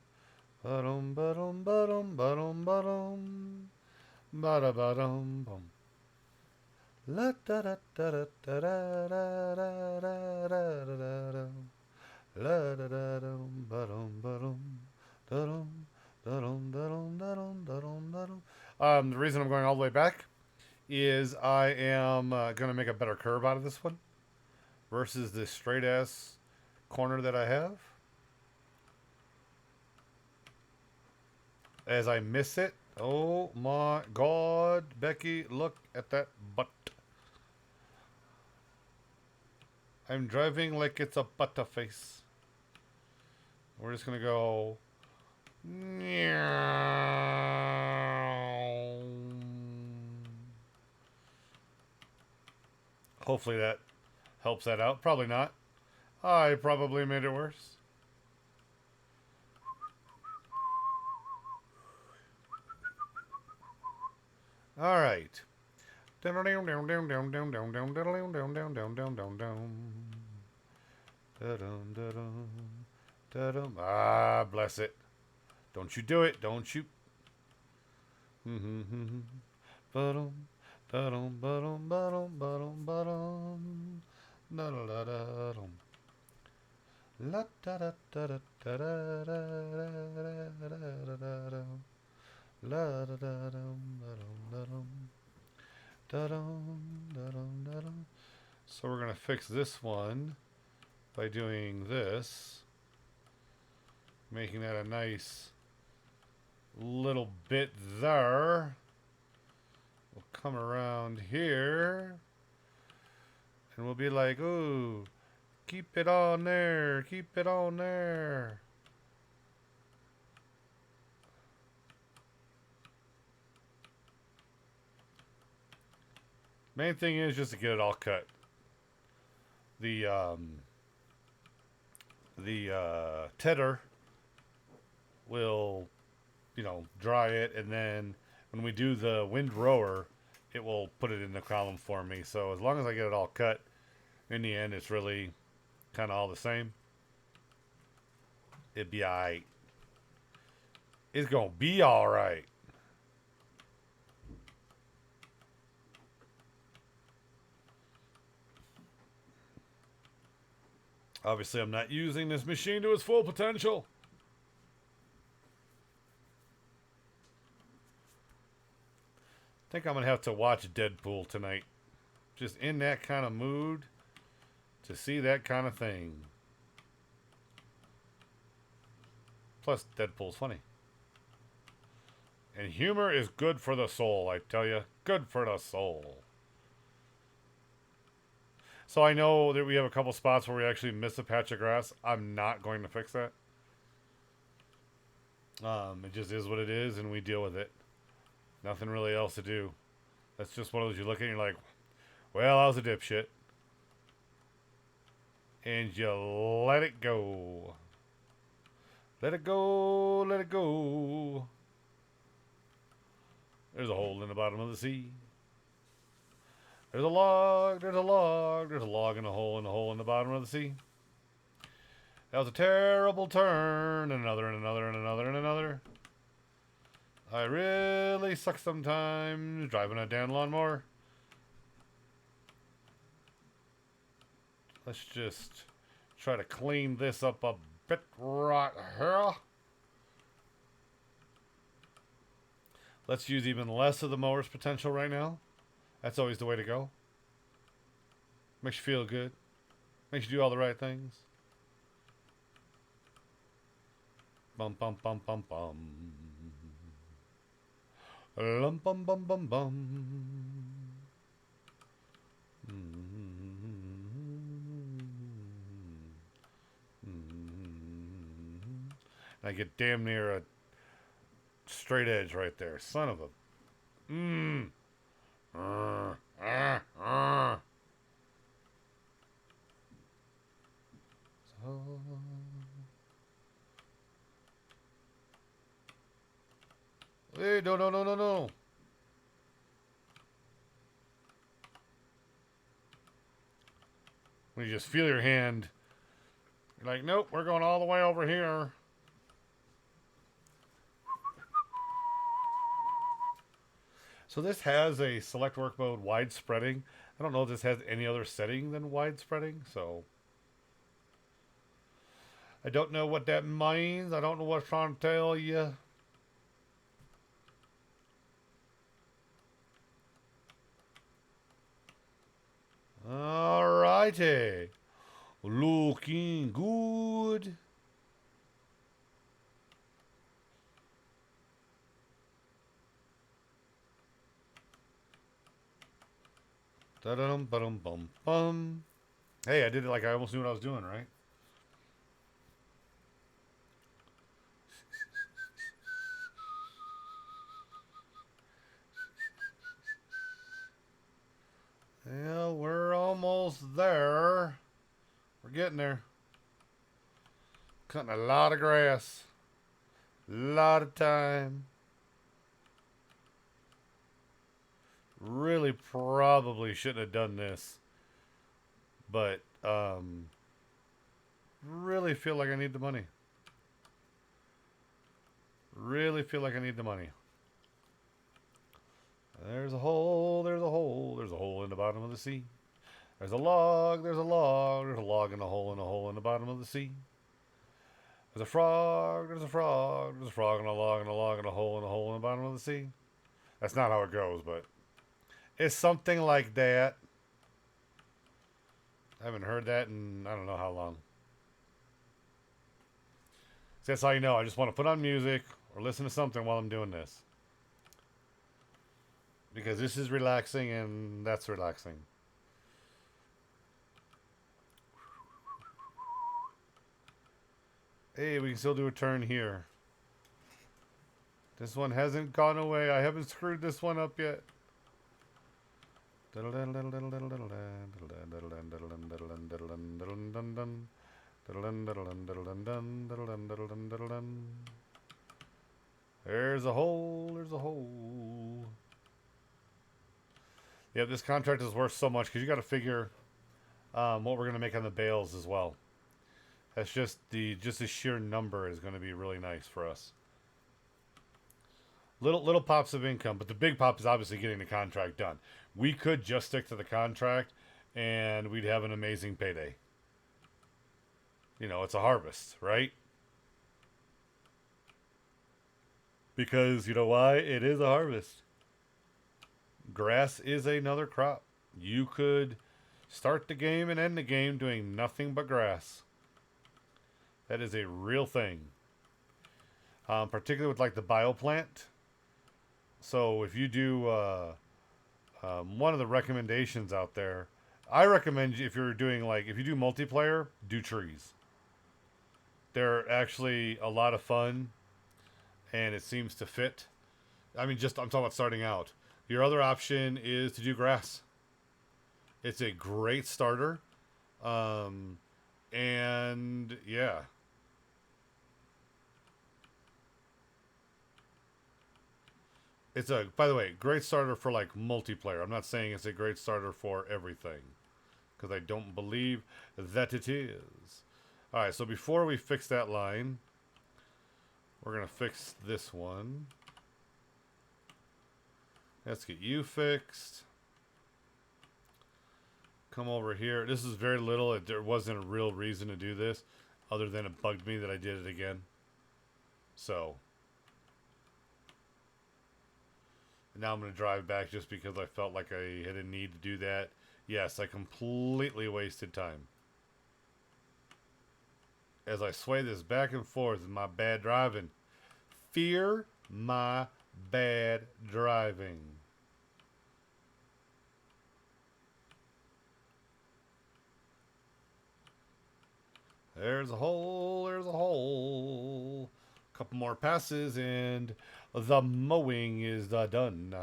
ba-dum ba-dum ba-dum ba-dum ba-dum ba-da-ba-dum bum. La da da da da da da da da da da da la da da dum ba-dum ba-dum da-dum da-dum da-dum da-dum da-dum da-dum. The reason I'm going all the way back is I am going to make a better curve out of this one versus this straight ass corner that I have. As I miss it. Oh my god, Becky, look at that butt. I'm driving like it's a butterface. We're just going to go. Hopefully that helps that out. Probably not. I probably made it worse. Alright. Ah, bless it. Don't you do it. Don't you. Ba-dum, da-dum, ba-dum, ba-dum, ba-dum, ba-dum. Da-da-da-da-dum. La da da da da da da da da da da. La da da dum da dum da dum da dum da dum. So we're gonna fix this one by doing this, making that a nice little bit there. We'll come around here and we'll be like, ooh, keep it on there, keep it on there. Main thing is just to get it all cut. The tedder will, dry it, and then when we do the wind rower, it will put it in the column for me. So as long as I get it all cut, in the end, it's really kind of all the same. It'd be alright. It's gonna be alright. Obviously, I'm not using this machine to its full potential. I think I'm going to have to watch Deadpool tonight. Just in that kind of mood to see that kind of thing. Plus, Deadpool's funny. And humor is good for the soul, I tell you. Good for the soul. So I know that we have a couple spots where we actually miss a patch of grass. I'm not going to fix that. It just is what it is, and we deal with it. Nothing really else to do. That's just one of those you look at and you're like, well, I was a dipshit. And you let it go. Let it go, let it go. There's a hole in the bottom of the sea. There's a log, there's a log, there's a log in a hole in the bottom of the sea. That was a terrible turn. And another, and another, and another, and another. I really suck sometimes driving a damn lawnmower. Let's just try to clean this up a bit right here. Let's use even less of the mower's potential right now. That's always the way to go. Makes you feel good. Makes you do all the right things. Bum bum bum bum bum. Lum bum bum bum bum. I get damn near a straight edge right there. Son of a. Hey, no, no, no, no, no. When you just feel your hand, you're like, nope, we're going all the way over here. So this has a select work mode wide spreading. I don't know if this has any other setting than wide spreading, so I don't know what that means. I don't know what I'm trying to tell you. Alrighty. Looking good. Da-dum, ba-dum, bum, bum. Hey, I did it like I almost knew what I was doing, right? Yeah, we're almost there. We're getting there. Cutting a lot of grass. A lot of time. Really probably shouldn't have done this. But, really feel like I need the money. Really feel like I need the money. There's a hole, there's a hole, there's a hole in the bottom of the sea. There's a log, there's a log, there's a log in a hole in the bottom of the sea. There's a frog, there's a frog, there's a frog in a log and a log in a hole in the bottom of the sea. That's not how it goes, but it's something like that. I haven't heard that in I don't know how long. So that's how you know. I just want to put on music or listen to something while I'm doing this. Because this is relaxing and that's relaxing. Hey, we can still do a turn here. This one hasn't gone away. I haven't screwed this one up yet. There's a hole, there's a hole. Yeah, this contract is worth so much because you got to figure what we're going to make on the bales as well. That's just the sheer number is going to be really nice for us. Little pops of income, but the big pop is obviously getting the contract done. We could just stick to the contract and we'd have an amazing payday. You know, it's a harvest, right? Because you know why? It is a harvest. Grass is another crop. You could start the game and end the game doing nothing but grass. That is a real thing. Particularly with like the bioplant. So if you do one of the recommendations out there, I recommend if you're doing like if you do multiplayer, do trees. They're actually a lot of fun, and it seems to fit. I mean, I'm talking about starting out. Your other option is to do grass. It's a great starter, and yeah. It's a, by the way, great starter for like multiplayer. I'm not saying it's a great starter for everything, because I don't believe that it is. All right, so before we fix that line, we're gonna fix this one. Let's get you fixed. Come over here. This is very little. There wasn't a real reason to do this, other than it bugged me that I did it again. So. Now I'm going to drive back just because I felt like I had a need to do that. Yes, I completely wasted time. As I sway this back and forth with my bad driving. Fear my bad driving. There's a hole, there's a hole. Couple more passes and the mowing is done.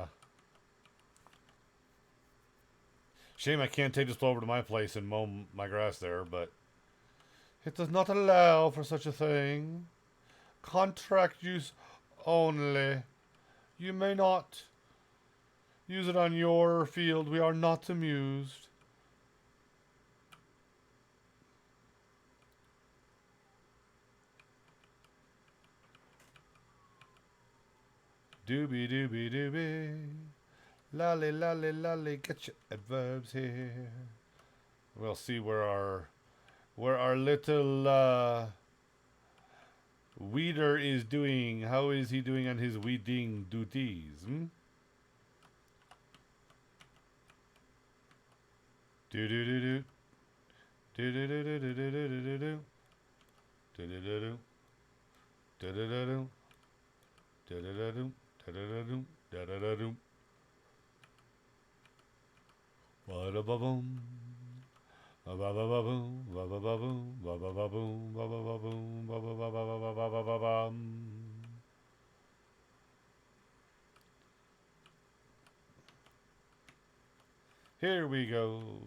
Shame I can't take this over to my place and mow my grass there, but it does not allow for such a thing. Contract use only. You may not use it on your field. We are not amused. Doobie doobie doobie. Lolly lolly lolly, get your adverbs here. We'll see where our little weeder is doing. How is he doing on his weeding duties? Do do do do. Do do do do do do do do do. Do do do do. Do do do do. Do do do do. Da-da-da-doom, da-da-da-doom. Ba-da-ba-boom. Ba-ba-ba-ba-boom, ba-ba-ba-boom, ba-ba-ba-boom, ba-ba-ba-boom, ba-ba-ba-ba-ba-ba-ba-ba-bum. Here we go.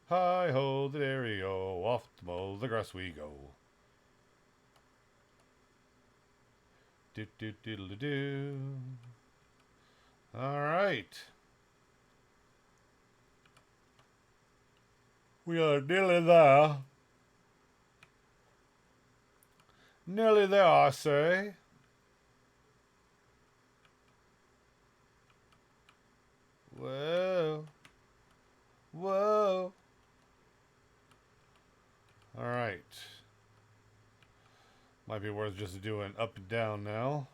Hi-ho, there we go. Off to mow the grass we go. Do do do do do. All right. We are nearly there. Nearly there, I say. Whoa. Whoa. All right. Might be worth just doing up and down now.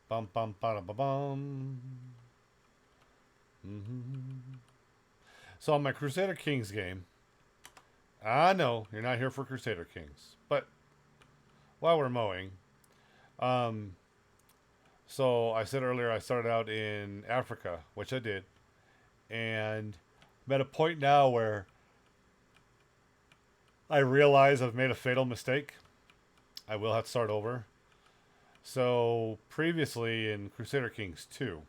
Bum bum ba ba bum. So on my Crusader Kings game, I know you're not here for Crusader Kings, but while we're mowing, so I said earlier I started out in Africa, which I did, and I'm at a point now where I realize I've made a fatal mistake. I will have to start over. So previously in Crusader Kings 2,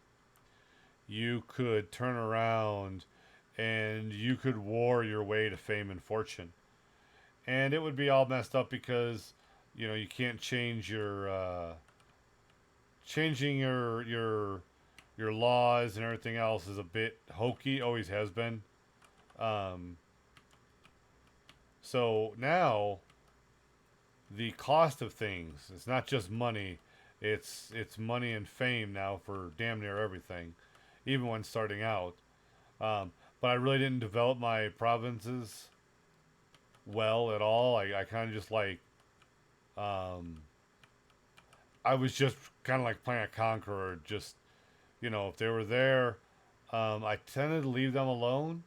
you could turn around and you could war your way to fame and fortune. And it would be all messed up because, you know, you can't change your changing your laws and everything else is a bit hokey, always has been. Um, so now the cost of things, it's not just money, it's money and fame now for damn near everything, even when starting out. But I really didn't develop my provinces well at all. I kind of just like, um, I was just kind of like playing a conqueror. Just, you know, if they were there, I tended to leave them alone.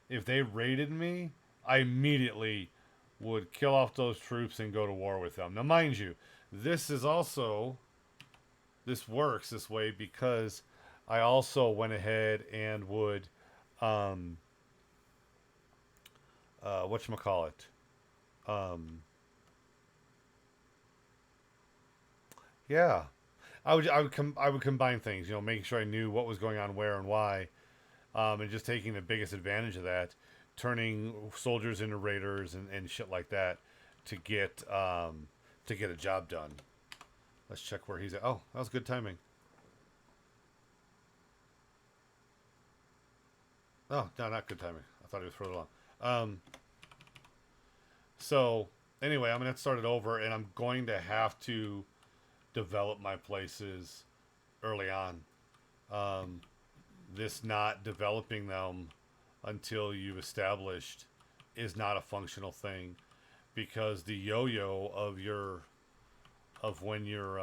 If they raided me, I immediately would kill off those troops and go to war with them. Now, mind you, this is also, this works this way because I also went ahead and would, um, whatchamacallit, um, yeah, I would combine things, you know, making sure I knew what was going on where and why, and just taking the biggest advantage of that, turning soldiers into raiders and shit like that to get a job done. Let's check where he's at. Oh, that was good timing. Oh, no, not good timing. I thought he was further along. Um, so anyway, I'm gonna have to start it over, and I'm going to have to develop my places early on. Um, this not developing them until you've established is not a functional thing because the yo-yo of your of when you're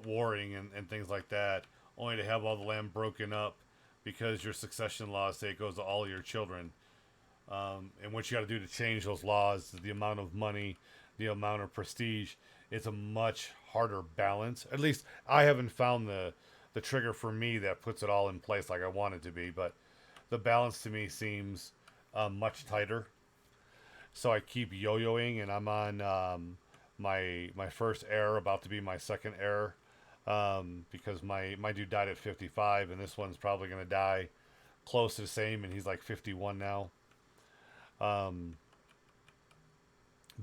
warring and things like that, only to have all the land broken up because your succession laws say it goes to all your children. And what you got to do to change those laws, the amount of money, the amount of prestige, it's a much harder balance. At least I haven't found the trigger for me that puts it all in place like I want it to be, but the balance to me seems much tighter. So I keep yo-yoing, and I'm on my first heir, about to be my second heir, because my dude died at 55, and this one's probably gonna die close to the same, and he's like 51 now. Um,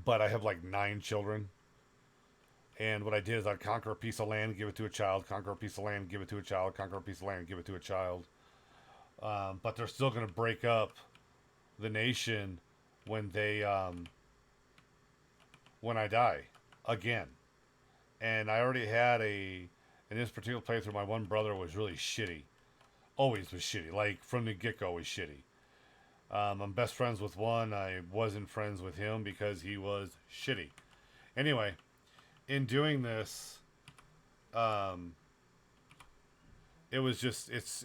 but I have like 9 children, and what I did is I'd conquer a piece of land, give it to a child, conquer a piece of land, give it to a child, conquer a piece of land, give it to a child. But they're still gonna break up the nation when they when I die again. And I already had in this particular playthrough, my one brother was really shitty. Always was shitty. Like from the get go was shitty. I'm best friends with one. I wasn't friends with him because he was shitty. Anyway, in doing this, um, it was just it's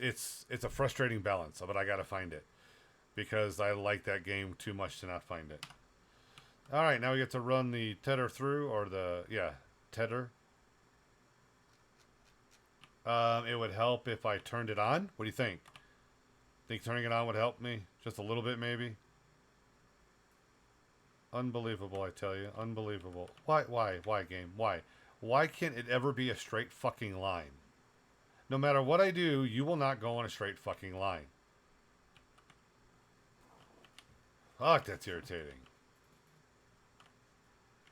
a frustrating balance, but I gotta find it because I like that game too much to not find it. All right, now we get to run the tether through, or tether. It would help if I turned it on. What do you think? Think turning it on would help me? Just a little bit, maybe? Unbelievable, I tell you. Unbelievable. Why, game? Why? Why can't it ever be a straight fucking line? No matter what I do, you will not go on a straight fucking line. Fuck, that's irritating.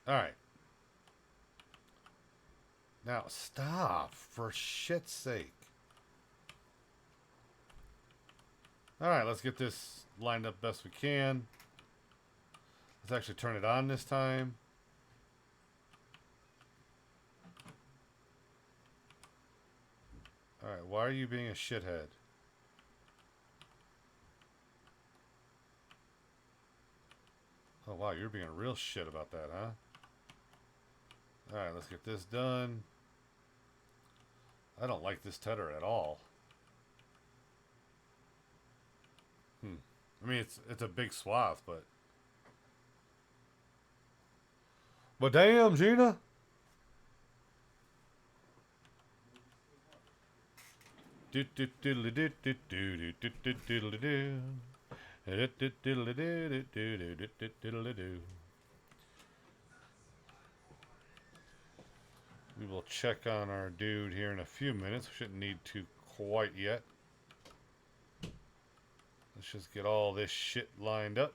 Alright. Now, stop. For shit's sake. Alright, let's get this lined up best we can. Let's actually turn it on this time. Alright, why are you being a shithead? Oh wow, you're being a real shit about that, huh? Alright, let's get this done. I don't like this tedder at all. I mean, it's a big swath, but... But damn, Gina! Do do do do do do do do do do do. We will check on our dude here in a few minutes. We shouldn't need to quite yet. Let's just get all this shit lined up.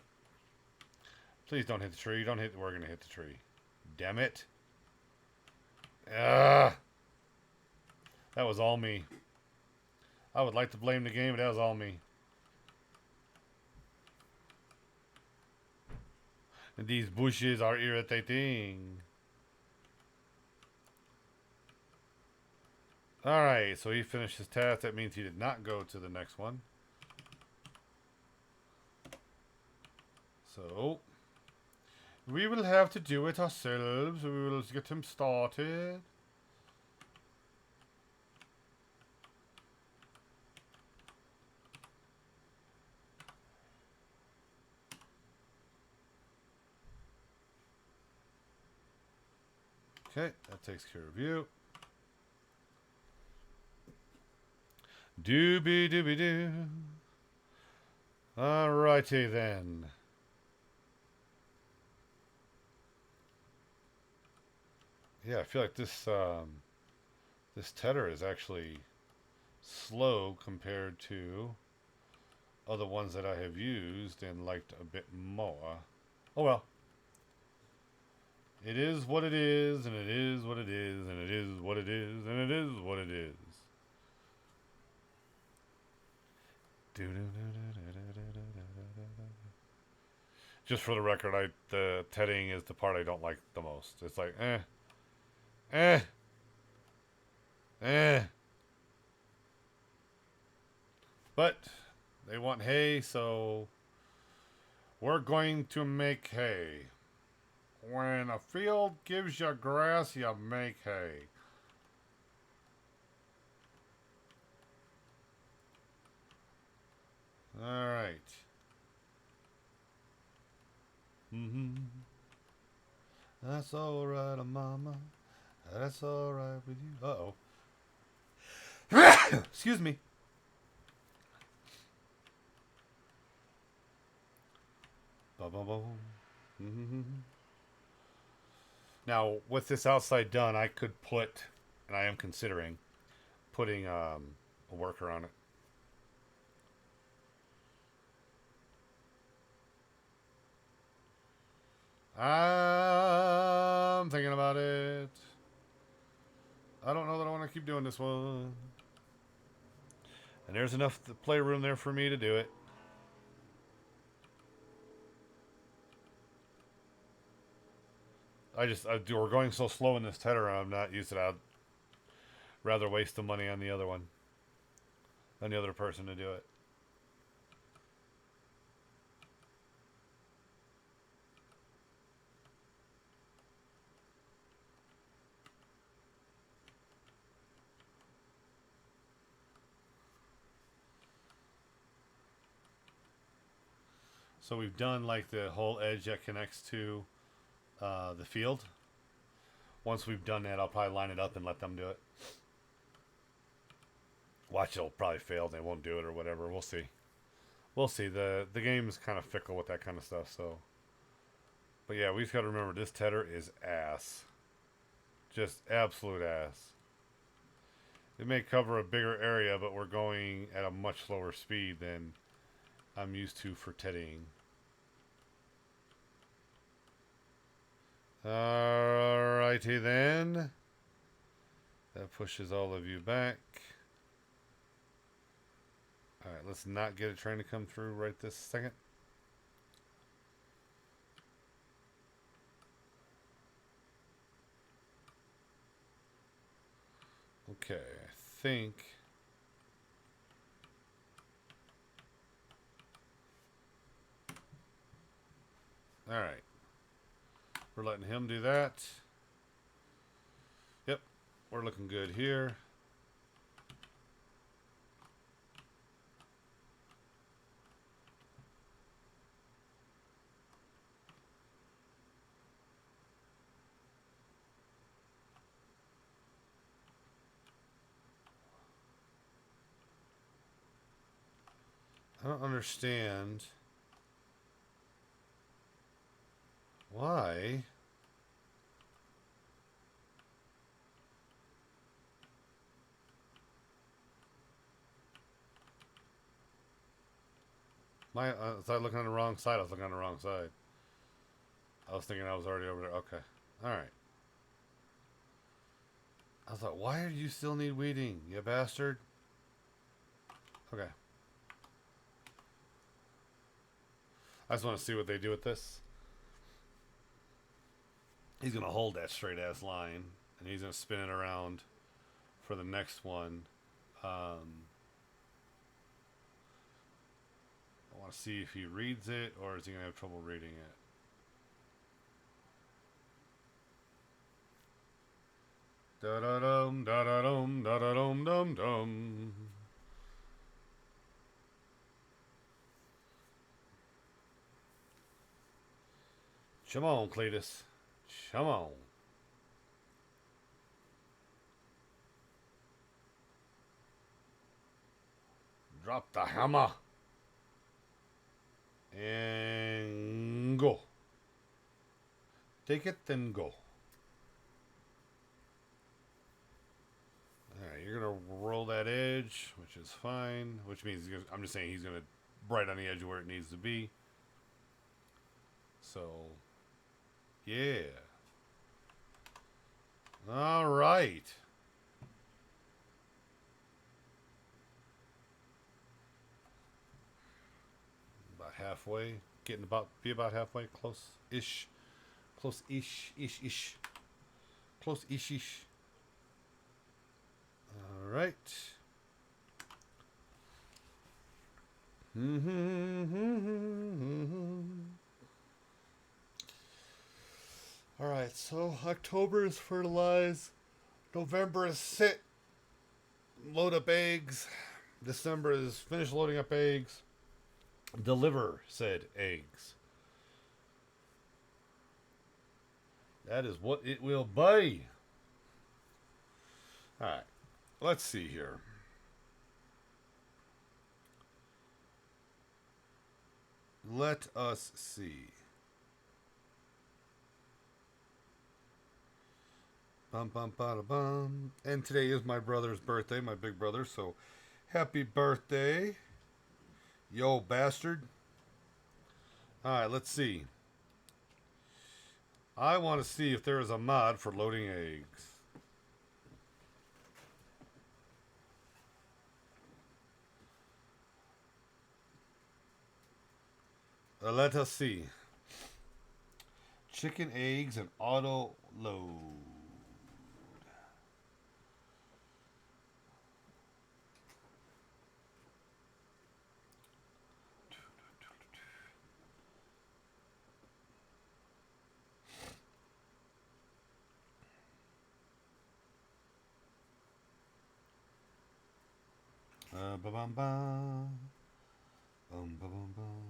Please don't hit the tree. Don't hit. We're gonna hit the tree. Damn it. Ah. That was all me. I would like to blame the game, but that was all me. And these bushes are irritating. Alright, so he finished his task. That means he did not go to the next one. So, we will have to do it ourselves. We will get him started. Okay, that takes care of you. Doobie doobie doo. Alrighty then. Yeah, I feel like this this tedder is actually slow compared to other ones that I have used and liked a bit more. Oh well. It is what it is, and it is what it is, and it is what it is, and it is what it is. Just for the record, the tedding is the part I don't like the most. It's like, But they want hay, so we're going to make hay. When a field gives you grass, you make hay. Alright. That's alright, mama. That's alright with you. Uh-oh. Excuse me. Now, with this outside done, I could put, and I am considering, putting a worker on it. I'm thinking about it. I don't know that I want to keep doing this one. And there's enough playroom there for me to do it. We're going so slow in this tedder, I'm not used to that. I'd rather waste the money on the other one. On the other person to do it. So we've done like the whole edge that connects to the field. Once we've done that, I'll probably line it up and let them do it. Watch, it'll probably fail. They won't do it or whatever. We'll see. We'll see. The game is kind of fickle with that kind of stuff. So, but yeah, we've got to remember this tedder is ass. Just absolute ass. It may cover a bigger area, but we're going at a much slower speed than I'm used to for teddying. Alrighty then. That pushes all of you back. Alright, let's not get it trying to come through right this second. Okay, I think... Alright. We're letting him do that. Yep, we're looking good here. I don't understand why was I looking on the wrong side? I was looking on the wrong side. I was thinking I was already over there. Okay. Alright. I was like, why do you still need weeding, you bastard? Okay. I just want to see what they do with this. He's going to hold that straight ass line, and he's going to spin it around for the next one. I want to see if he reads it, or is he going to have trouble reading it? Da da dum da da dum da da dum dum dum. Come on, Cletus. Come on. Drop the hammer. And go. Take it, then go. Alright, you're going to roll that edge, which is fine. Which means, I'm just saying he's going to right on the edge where it needs to be. So, yeah. Alright. About halfway. Be about halfway. Close-ish. Close-ish. Close-ish. Alright. Alright, so October is fertilize. November is sit. Load up eggs. December is finish loading up eggs. Deliver said eggs. That is what it will be. Alright. Let's see here. Let us see. Bum bum bada bum. And today is my brother's birthday, my big brother, so happy birthday. Yo, bastard. Alright, let's see. I want to see if there is a mod for loading eggs. Let us see. Chicken eggs and auto load. Ba bum bum. Bum ba bum bum.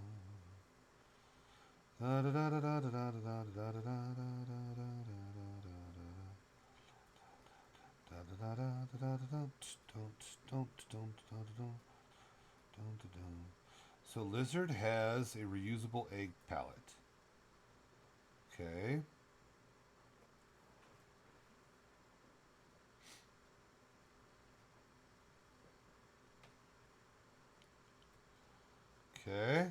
Da da da da da da da da da da da. So Lizard has a reusable egg pallet. Okay. Okay.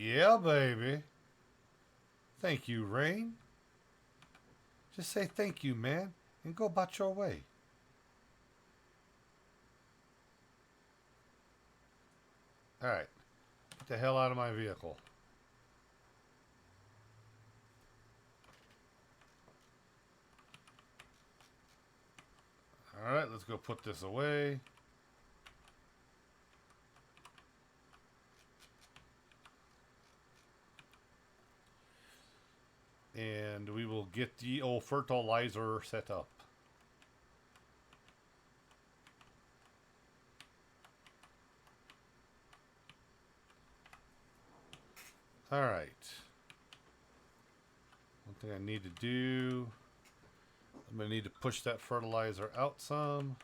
Yeah, baby. Thank you, Rain. Just say thank you, man, and go about your way. Alright. Get the hell out of my vehicle. Alright, let's go put this away. And we will get the old fertilizer set up. Alright. One thing I need to do, I'm going to need to push that fertilizer out some.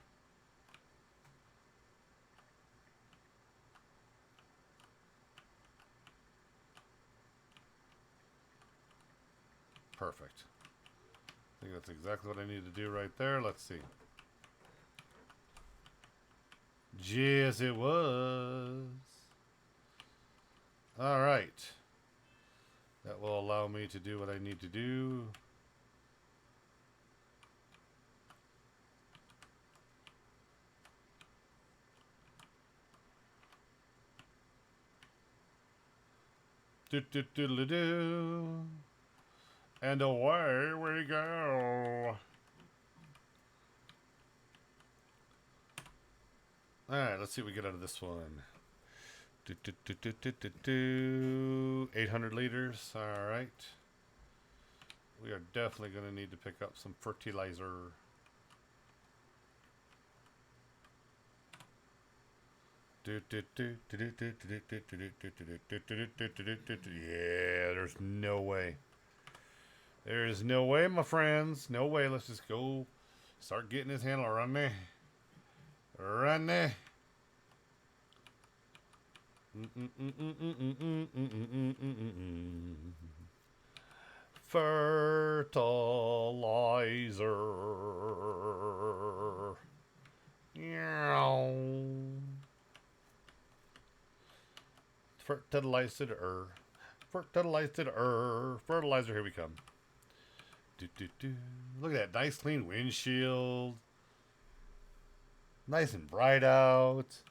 Perfect. I think that's exactly what I need to do right there. Let's see. Yes, it was. All right. That will allow me to do what I need to do. Do. And away we go. Alright, let's see what we get out of this one. 800 liters. Alright. We are definitely going to need to pick up some fertilizer. Yeah, there's no way. There is no way, my friends. No way. Let's just go start getting this handle running. Running. Fertilizer. Fertilizer. Fertilizer. Here we come. Look at that nice clean windshield. Nice and bright out.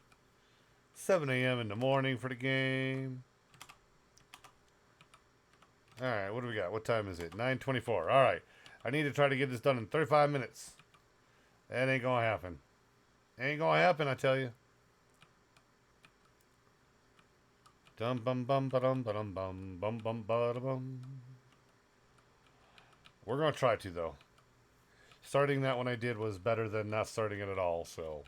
7 a.m. in the morning for the game. Alright, what do we got? What time is it? 9:24. Alright. I need to try to get this done in 35 minutes. That ain't gonna happen. Ain't gonna happen, I tell you. Dum bum bum ba dum ba dum bum bum bum ba da bum. We're gonna try to, though. Starting that one I did was better than not starting it at all, so.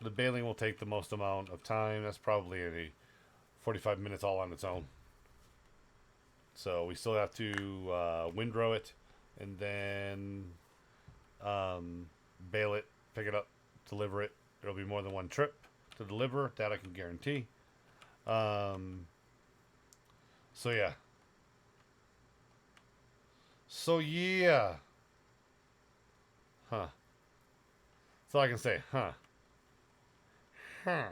The baling will take the most amount of time. That's probably a 45 minutes all on its own. So we still have to windrow it and then bale it, pick it up, deliver it. There'll be more than one trip to deliver. That I can guarantee. So yeah. Huh. That's all I can say. Huh. Man,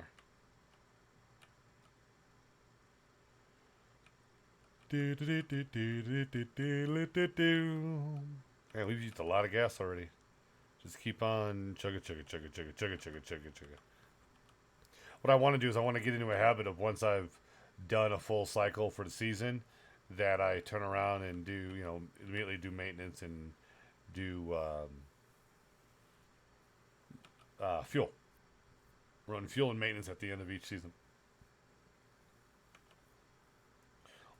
we've used a lot of gas already. Just keep on chugga. What I want to do is I want to get into a habit of once I've done a full cycle for the season, that I turn around and do, immediately do maintenance and do fuel. Run fuel and maintenance at the end of each season.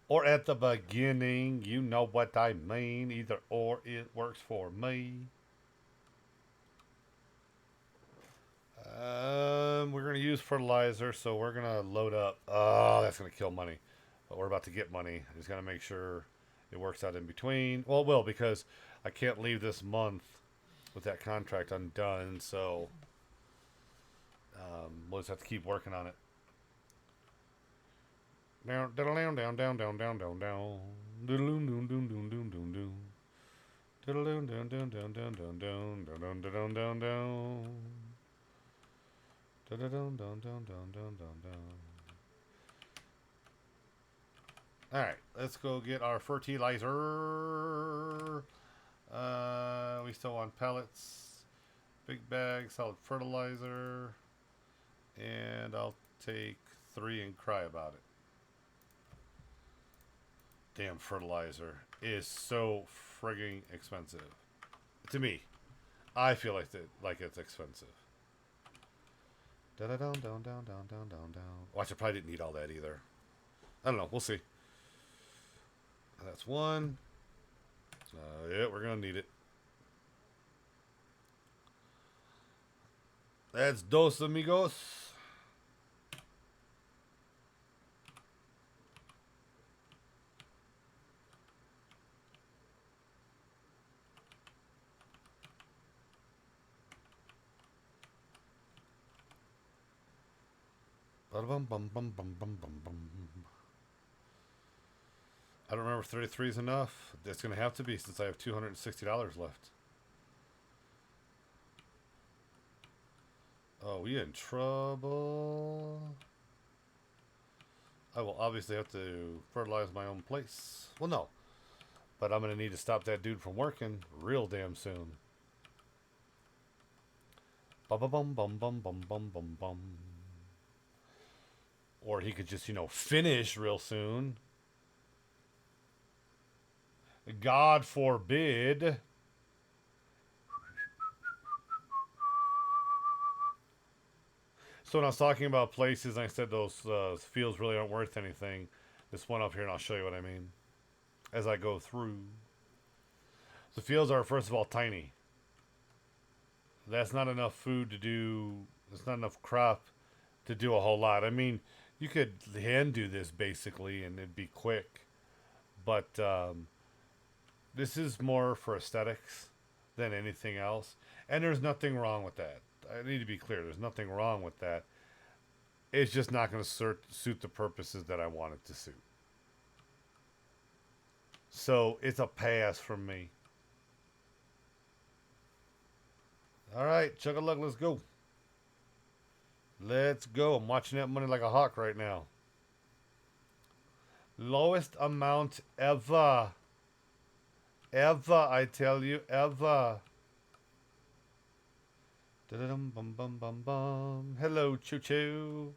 Or at the beginning, you know what I mean. Either or, it works for me. We're going to use fertilizer, so we're going to load up. Oh, that's going to kill money. But we're about to get money. I just got to make sure it works out in between. Well, it will, because I can't leave this month with that contract undone, so we'll just have to keep working on it. Down, down, down, down, down, down, down, down, down. Doom, doom, doom, doom, doom, doom, doom. Down, down, down, down, down, down, down, down, down, down, down, down. Dun dun dun dun dun dun dun dun. All right, let's go get our fertilizer. We still want pellets, big bag, solid fertilizer, and I'll take 3 and cry about it. Damn, fertilizer is so frigging expensive. To me, I feel like it's expensive. Down, down, down, down, down, down, down. Watch, I probably didn't need all that either. I don't know. We'll see. That's 1. Yeah, we're gonna need it. That's dos, amigos. Bum bum bum bum bum bum bum. I don't remember if 33 is enough. It's gonna have to be since I have $260 left. Oh, we in trouble. I will obviously have to fertilize my own place. Well, no. But I'm going to need to stop that dude from working real damn soon. Bum bum bum bum bum bum bum bum. Or he could just, finish real soon. God forbid. So when I was talking about places, and I said those fields really aren't worth anything. This one up here, and I'll show you what I mean as I go through. The fields are, first of all, tiny. That's not enough food to do. It's not enough crop to do a whole lot. I mean, you could hand do this basically, and it'd be quick. But this is more for aesthetics than anything else. And there's nothing wrong with that. I need to be clear. There's nothing wrong with that. It's just not going to suit the purposes that I want it to suit. So it's a pass from me. All right, chug-a-lug, let's go. Let's go. I'm watching that money like a hawk right now. Lowest amount ever. Ever, I tell you, ever. Da-da-dum, bum, bum, bum, bum. Hello, choo-choo.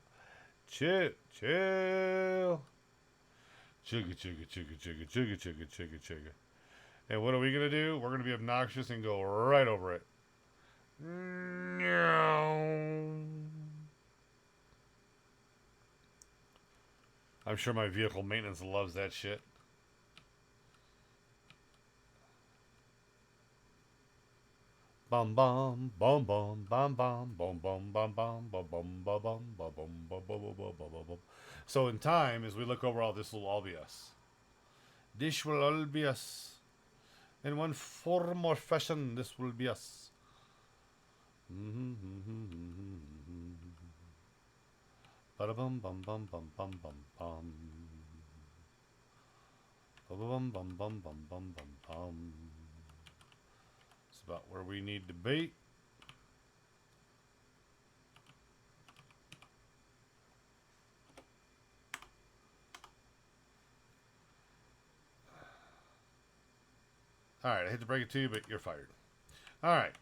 Choo-choo. Chugga, chugga, chugga, chugga, chugga, chugga, chugga, chugga. And what are we going to do? We're going to be obnoxious and go right over it. I'm sure my vehicle maintenance loves that shit. Bum bum bum bum bum bum bum bum bum bum bum bum bum bum bum bum bum bum bum. So in time, as we look over all this, will all be us. This will all be us. In one form or fashion, this will be us. Ba-da-bum bum bum bum bum bum bum. Ba-bum bum bum bum bum bum bum. It's about where we need to be. Alright, I hate to break it to you, but you're fired. Alright.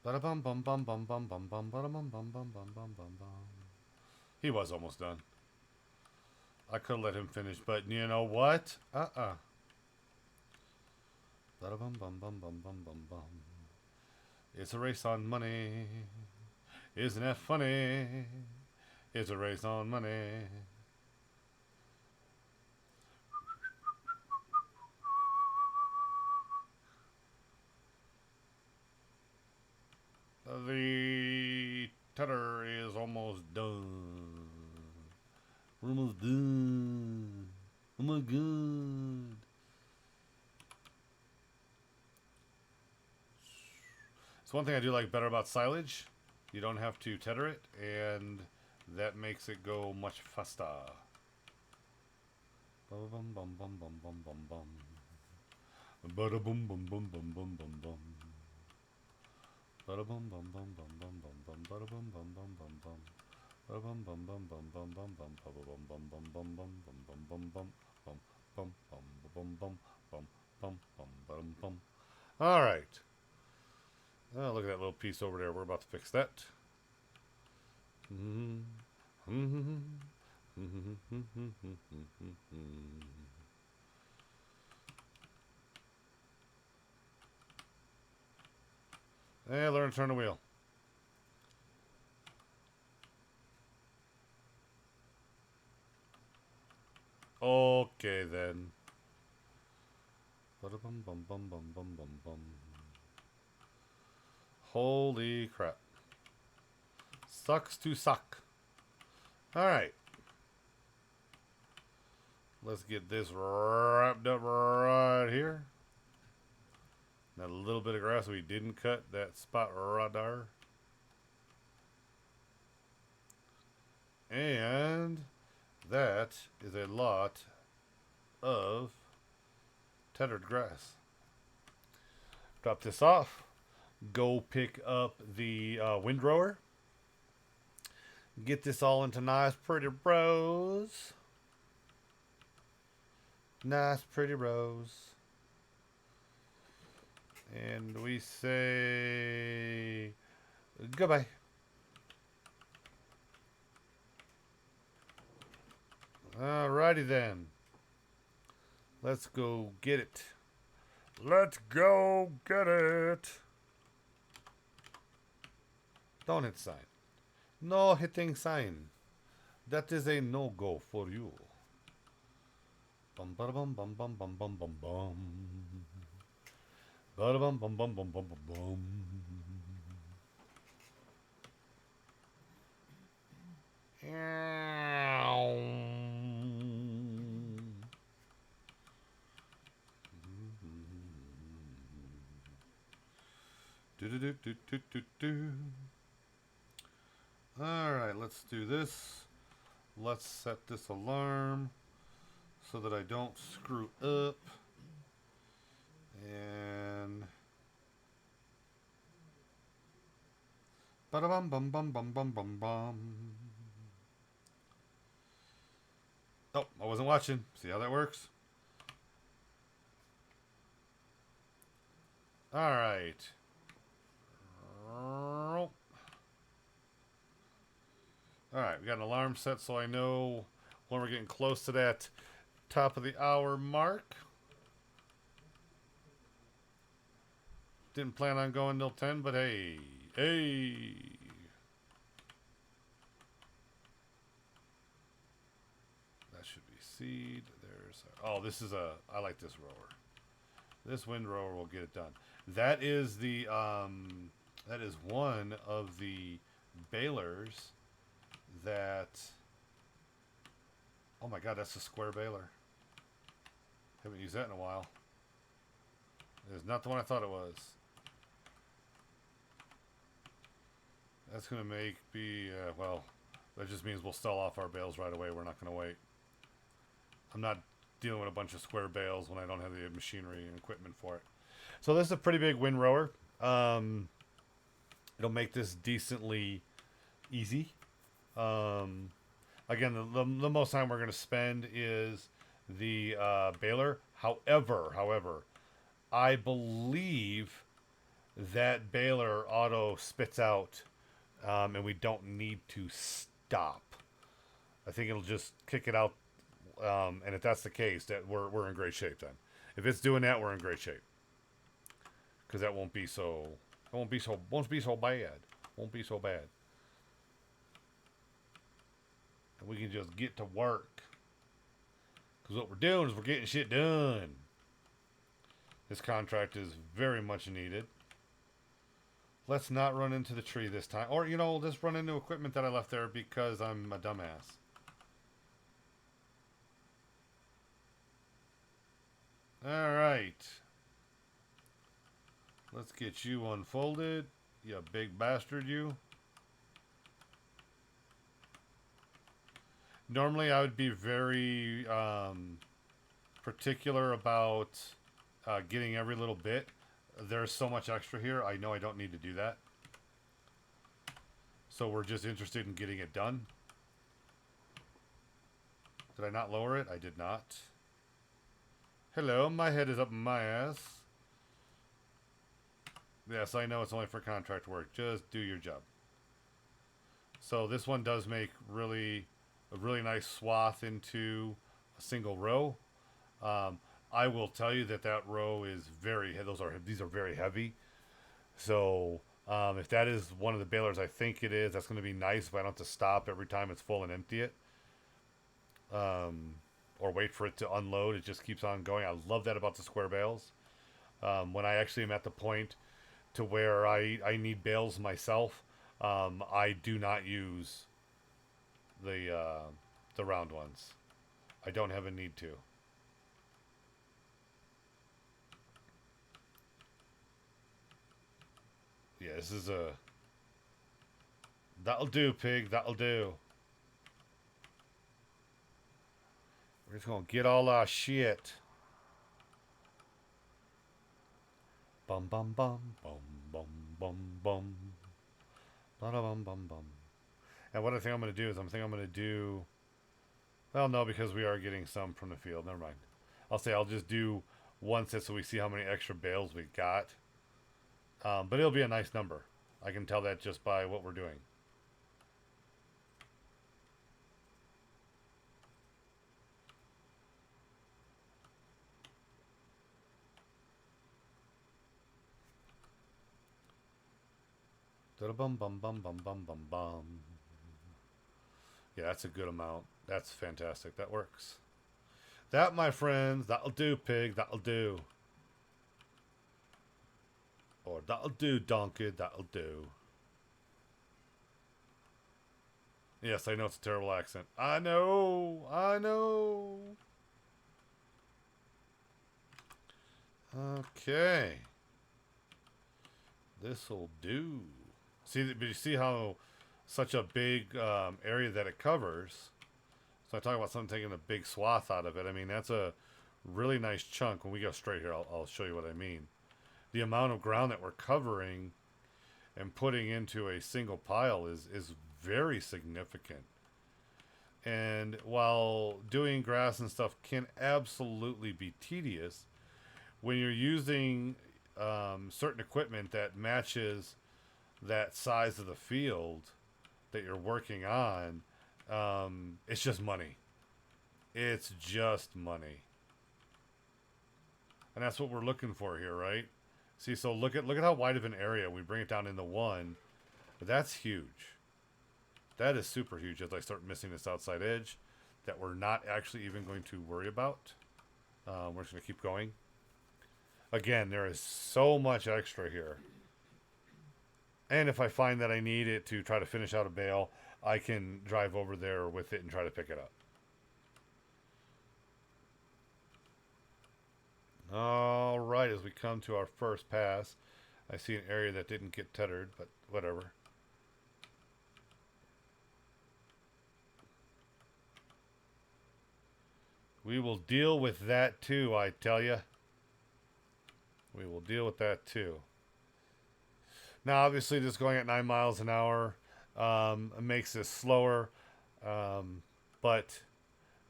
Ba-da-bum bum bum bum bum bum bum ba-da-bum bum bum bum bum bum bum. He was almost done. I could let him finish, but you know what? Ba-da-bum bum bum bum bum bum bum. It's a race on money. Isn't that funny? It's a race on money. The tether is almost done. We're almost done. Oh my god. So one thing I do like better about silage, you don't have to tether it, and that makes it go much faster. Bum bum bum bum bum bum bum. Bada bum bum bum bum bum bum bum. Bada bum bum bum bum bum bum bum. Bada bum bum bum bum bum. Bada bum bum bum bum bum bum bum. Bada bum bum bum bum bum bum bum bum bum. Bum bum bum bum bum bum bum bum bum bum. All right. Oh, look at that little piece over there. We're about to fix that. Hey, learn to turn the wheel. Okay then. Bum bum bum bum bum bum bum. Holy crap. Sucks to suck. Alright. Let's get this wrapped up right here. That little bit of grass we didn't cut, that spot right there. And that is a lot of tethered grass. Drop this off. Go pick up the windrower. Get this all into nice pretty rows. Nice pretty rows. And we say goodbye. Alrighty then. Let's go get it. Let's go get it. Don't hit sign. No hitting sign. That is a no-go for you. Bum bum bum bum bum bum bum bum bum. Bum bum bum bum bum bum bum. Alright, let's do this. Let's set this alarm so that I don't screw up. And bada bum bum bum bum bum bum bum. Oh, I wasn't watching. See how that works? Alright. Alright, we got an alarm set so I know when we're getting close to that top of the hour mark. Didn't plan on going till 10, but hey. Hey! That should be seed. There's... Oh, this is a... I like this rower. This windrower will get it done. That is the... that is one of the balers that... Oh my god, that's a square baler. Haven't used that in a while. It's not the one I thought it was. That's going to be, well, that just means we'll sell off our bales right away. We're not going to wait. I'm not dealing with a bunch of square bales when I don't have the machinery and equipment for it. So this is a pretty big windrower. It'll make this decently easy. Again, the most time we're going to spend is the baler. However, I believe that baler auto spits out, and we don't need to stop. I think it'll just kick it out, and if that's the case, that we're in great shape then. If it's doing that, we're in great shape, because that won't be so bad. Won't be so bad. And we can just get to work. Because what we're doing is we're getting shit done. This contract is very much needed. Let's not run into the tree this time. Or, you know, just run into equipment that I left there because I'm a dumbass. Alright. Let's get you unfolded. You big bastard, you. Normally I would be very particular about getting every little bit. There's so much extra here. I know I don't need to do that. So we're just interested in getting it done. Did I not lower it? I did not. Hello, my head is up my ass. Yes, I know it's only for contract work. Just do your job. So this one does make a really nice swath into a single row. I will tell you that row is these are very heavy. So if that is one of the balers I think it is, that's going to be nice if I don't have to stop every time it's full and empty it. Or wait for it to unload. It just keeps on going. I love that about the square bales. When I actually am at the point to where I need bales myself, I do not use the round ones. I don't have a need to. Yeah, this is that'll do, pig. That'll do. We're just gonna get all our shit. Bum bum bum bum bum bum bum. Bum bum bum bum. And what I think I'm gonna do is I'm gonna do. Well, no, because we are getting some from the field. Never mind. I'll just do one set so we see how many extra bales we got. But it'll be a nice number. I can tell that just by what we're doing. Bum bum bum bum bum bum bum. Yeah, that's a good amount. That's fantastic. That works. That, my friends, that'll do, pig. That'll do. Or that'll do, donkey. That'll do. Yes, I know it's a terrible accent. I know. I know. Okay. This'll do. But you see how such a big area that it covers. So I talk about something taking a big swath out of it. I mean, that's a really nice chunk. When we go straight here, I'll show you what I mean. The amount of ground that we're covering and putting into a single pile is very significant. And while doing grass and stuff can absolutely be tedious, when you're using certain equipment that matches that size of the field that you're working on, it's just money. It's just money. And that's what we're looking for here, right? See, so look at how wide of an area we bring it down into one. But that's huge. That is super huge as I start missing this outside edge that we're not actually even going to worry about. We're just going to keep going. Again, there is so much extra here. And if I find that I need it to try to finish out a bale, I can drive over there with it and try to pick it up. All right, as we come to our first pass, I see an area that didn't get tethered, but whatever. We will deal with that too, I tell you. We will deal with that too. Now, obviously, this going at 9 miles an hour makes this slower, but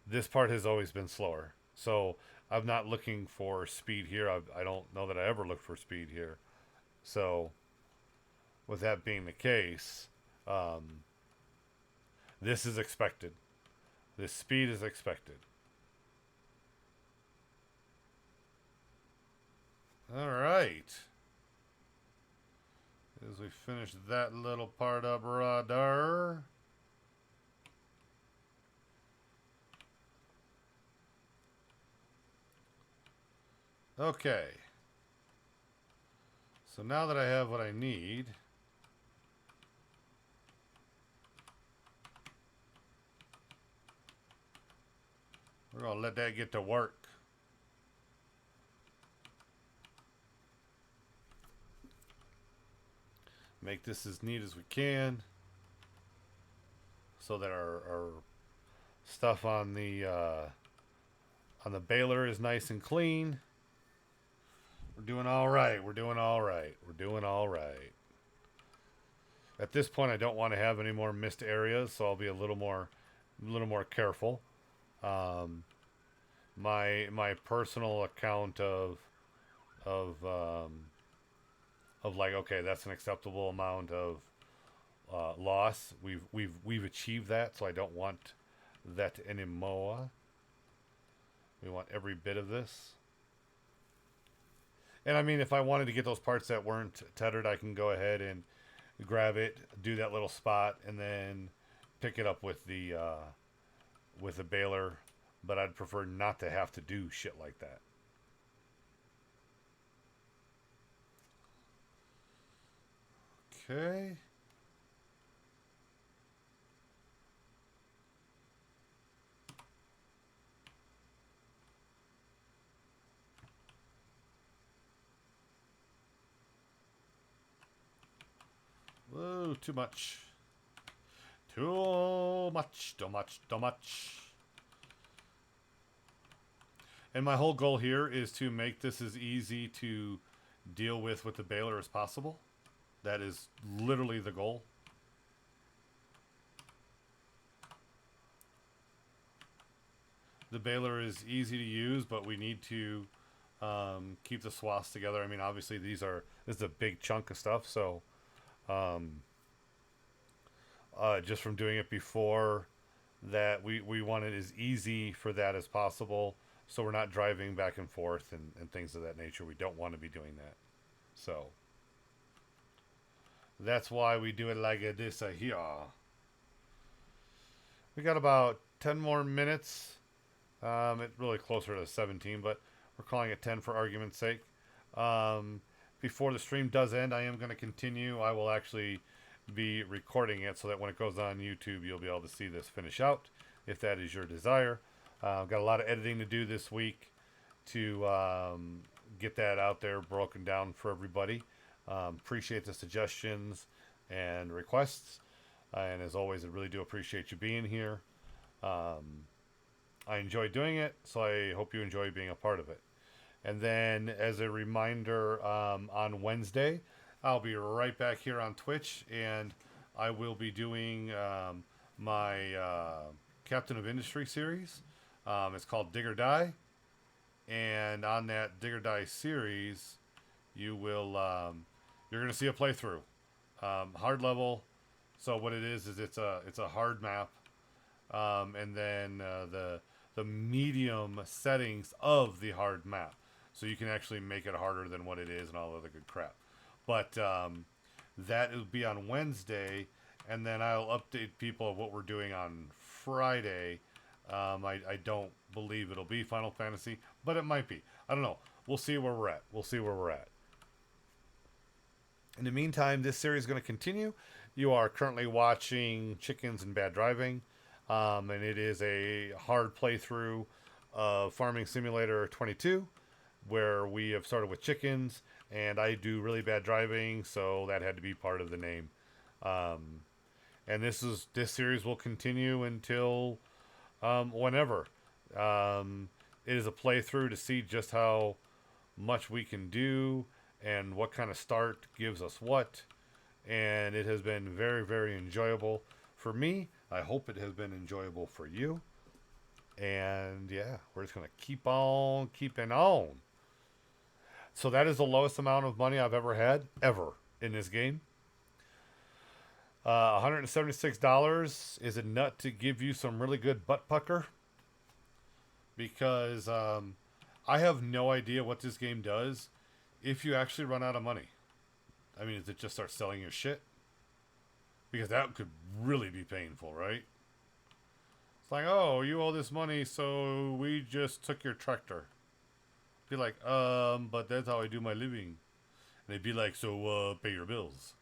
this part has always been slower. So I'm not looking for speed here. I don't know that I ever looked for speed here. So with that being the case, this is expected. This speed is expected. All right. As we finish that little part up right there. Okay. So now that I have what I need, we're going to let that get to work. Make this as neat as we can so that our stuff on the on the baler is nice and clean. We're doing all right. We're doing all right. We're doing all right. At this point, I don't want to have any more missed areas, so I'll be a little more careful. My personal account of like, okay, that's an acceptable amount of loss. We've achieved that, so I don't want that anymore. We want every bit of this. And I mean, if I wanted to get those parts that weren't tethered, I can go ahead and grab it, do that little spot, and then pick it up with the baler. But I'd prefer not to have to do shit like that. Okay. Whoa, too much. Too much, too much, too much. And my whole goal here is to make this as easy to deal with the baler as possible. That is literally the goal. The baler is easy to use, but we need to keep the swaths together. I mean, obviously this is a big chunk of stuff, so just from doing it before that, we want it as easy for that as possible, so we're not driving back and forth and things of that nature. We don't want to be doing that. So that's why we do it like this here. We got about 10 more minutes. It's really closer to 17, but we're calling it 10 for argument's sake. Before the stream does end, I am going to continue. I will actually be recording it so that when it goes on YouTube, you'll be able to see this finish out, if that is your desire. I've got a lot of editing to do this week to get that out there broken down for everybody. Appreciate the suggestions and requests. And as always, I really do appreciate you being here. I enjoy doing it, so I hope you enjoy being a part of it. And then as a reminder, on Wednesday, I'll be right back here on Twitch, and I will be doing my Captain of Industry series. It's called Dig or Die. And on that Dig or Die series, you will you're going to see a playthrough. Hard level. So what it is it's a hard map. And then the medium settings of the hard map. So you can actually make it harder than what it is and all other good crap. But that will be on Wednesday, and then I'll update people of what we're doing on Friday. I don't believe it'll be Final Fantasy, but it might be. I don't know. We'll see where we're at. We'll see where we're at. In the meantime, this series is going to continue. You are currently watching Chickens and Bad Driving, and it is a hard playthrough of Farming Simulator 22, where we have started with chickens, and I do really bad driving, so that had to be part of the name. And this series will continue until whenever. It is a playthrough to see just how much we can do and what kind of start gives us what. And it has been very, very enjoyable for me. I hope it has been enjoyable for you. And yeah, we're just going to keep on keeping on. So that is the lowest amount of money I've ever had, ever, in this game. $176 is a nut to give you some really good butt pucker. Because I have no idea what this game does if you actually run out of money. I mean, does it just start selling your shit? Because that could really be painful, right? It's like, oh, you owe this money, so we just took your tractor. Be like, but that's how I do my living. And they'd be like, so, pay your bills.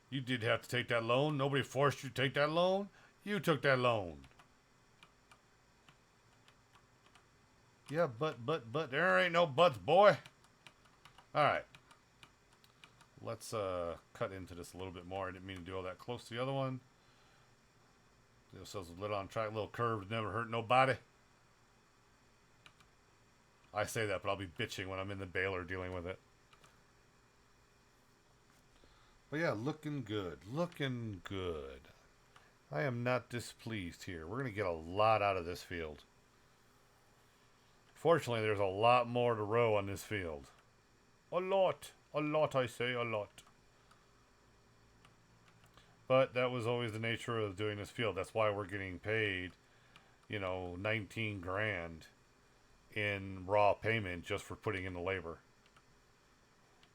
You did have to take that loan. Nobody forced you to take that loan. You took that loan. Yeah, but, there ain't no buts, boy. Alright. Let's, cut into this a little bit more. I didn't mean to do all that close to the other one. This was a little on track, little curve, never hurt nobody. I say that, but I'll be bitching when I'm in the baler dealing with it. But yeah, looking good. Looking good. I am not displeased here. We're going to get a lot out of this field. Fortunately, there's a lot more to row on this field. A lot. A lot, I say, a lot. But that was always the nature of doing this field. That's why we're getting paid, 19 grand in raw payment just for putting in the labor.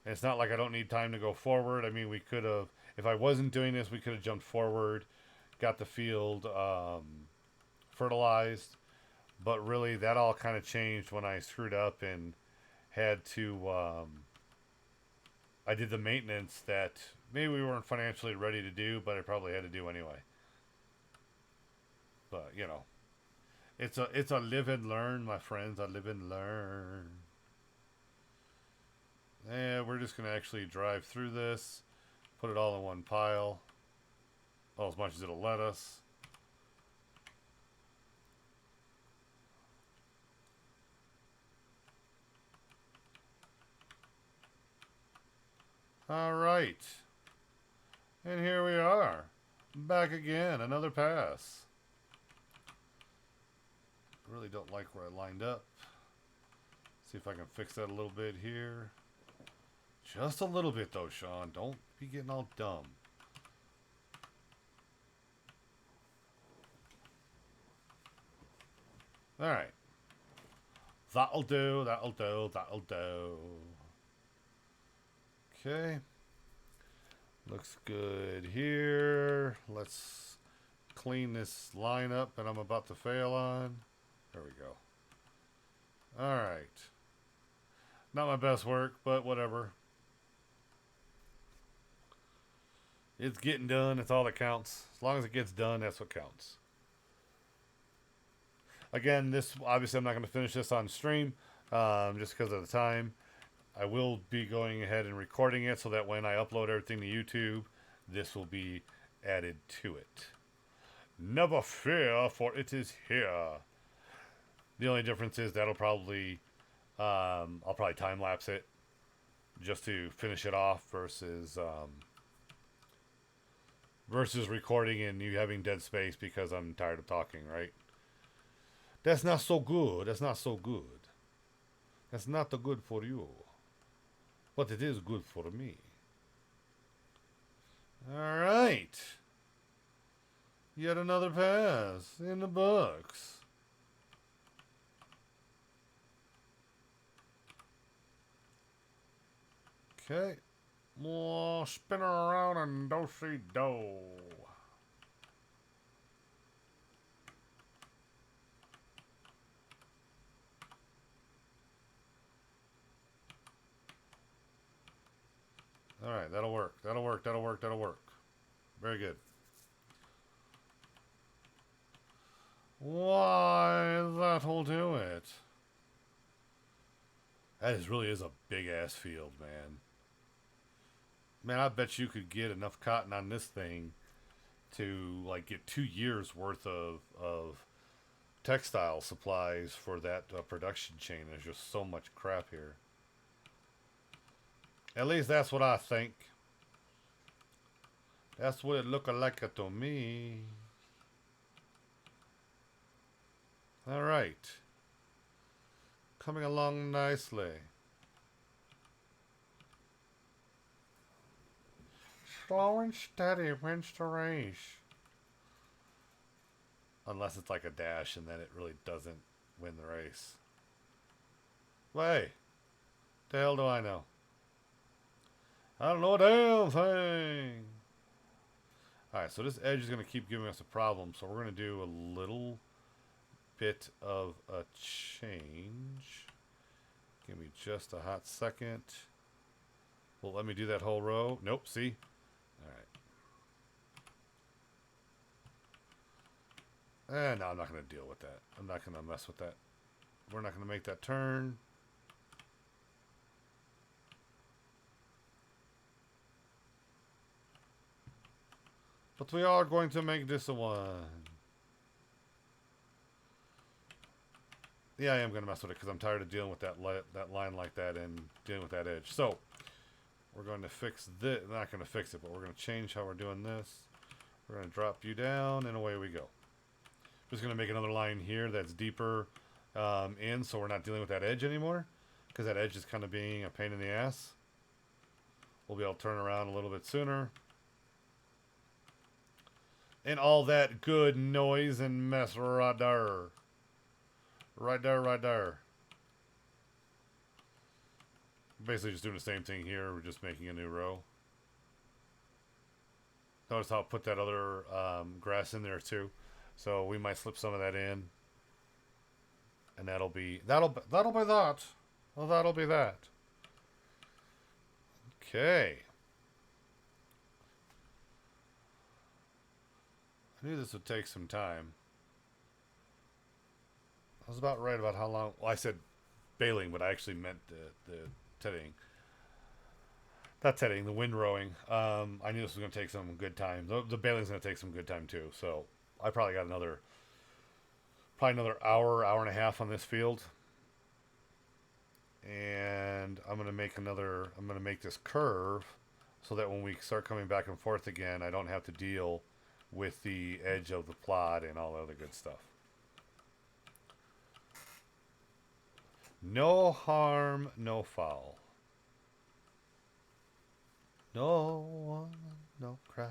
And it's not like I don't need time to go forward. I mean, we could have, if I wasn't doing this, we could have jumped forward, got the field fertilized. But really, that all kind of changed when I screwed up and had to, I did the maintenance that maybe we weren't financially ready to do, but I probably had to do anyway. But, it's a live and learn, my friends. I live and learn. And we're just going to actually drive through this, put it all in one pile. Well, as much as it'll let us. All right. And here we are. Back again. Another pass. Really don't like where I lined up. See if I can fix that a little bit here. Just a little bit though, Sean. Don't be getting all dumb. Alright. That'll do, that'll do, that'll do. Okay. Looks good here. Let's clean this line up that I'm about to fail on. There we go. Alright. Not my best work, but whatever. It's getting done. That's all that counts. As long as it gets done, that's what counts. Again, this obviously I'm not going to finish this on stream just because of the time. I will be going ahead and recording it so that when I upload everything to YouTube, this will be added to it. Never fear, for it is here. The only difference is that'll probably, I'll probably time lapse it just to finish it off versus recording and you having dead space because I'm tired of talking, right? That's not so good. That's not so good. That's not the good for you. But it is good for me. Alright. Yet another pass in the books. Okay. More spin around and do-si-do. Alright, that'll work. That'll work. That'll work. That'll work. Very good. Why, that'll do it. That really is a big-ass field, man. Man, I bet you could get enough cotton on this thing to, like, get 2 years worth of textile supplies for that production chain. There's just so much crap here. At least that's what I think. That's what it looked like to me. Alright. Coming along nicely. Slow and steady wins the race. Unless it's like a dash and then it really doesn't win the race. Wait. The hell do I know? I don't know a damn thing. Alright, so this edge is going to keep giving us a problem. So we're going to do a little bit of a change. Give me just a hot second. Well, let me do that whole row. Nope, see? Alright. No, I'm not going to deal with that. I'm not going to mess with that. We're not going to make that turn. But we are going to make this a one. Yeah, I am going to mess with it because I'm tired of dealing with that line like that and dealing with that edge. So we're going to fix this. Not going to fix it, but we're going to change how we're doing this. We're going to drop you down, and away we go. Just going to make another line here that's deeper in, so we're not dealing with that edge anymore, because that edge is kind of being a pain in the ass. We'll be able to turn around a little bit sooner. And all that good noise and mess right there. Right there, right there. Basically just doing the same thing here. We're just making a new row. Notice how I put that other grass in there too. So we might slip some of that in. And that'll be that. Well, that'll be that. Okay. I knew this would take some time. I was about right about how long. Well, I said baling, but I actually meant the teddying. Not teddying, the windrowing. I knew this was going to take some good time. The baling's going to take some good time too. So I probably got another hour and a half on this field. And I'm going to make this curve so that when we start coming back and forth again, I don't have to deal with the edge of the plot and all the other good stuff. No harm, no foul. No one, no cry.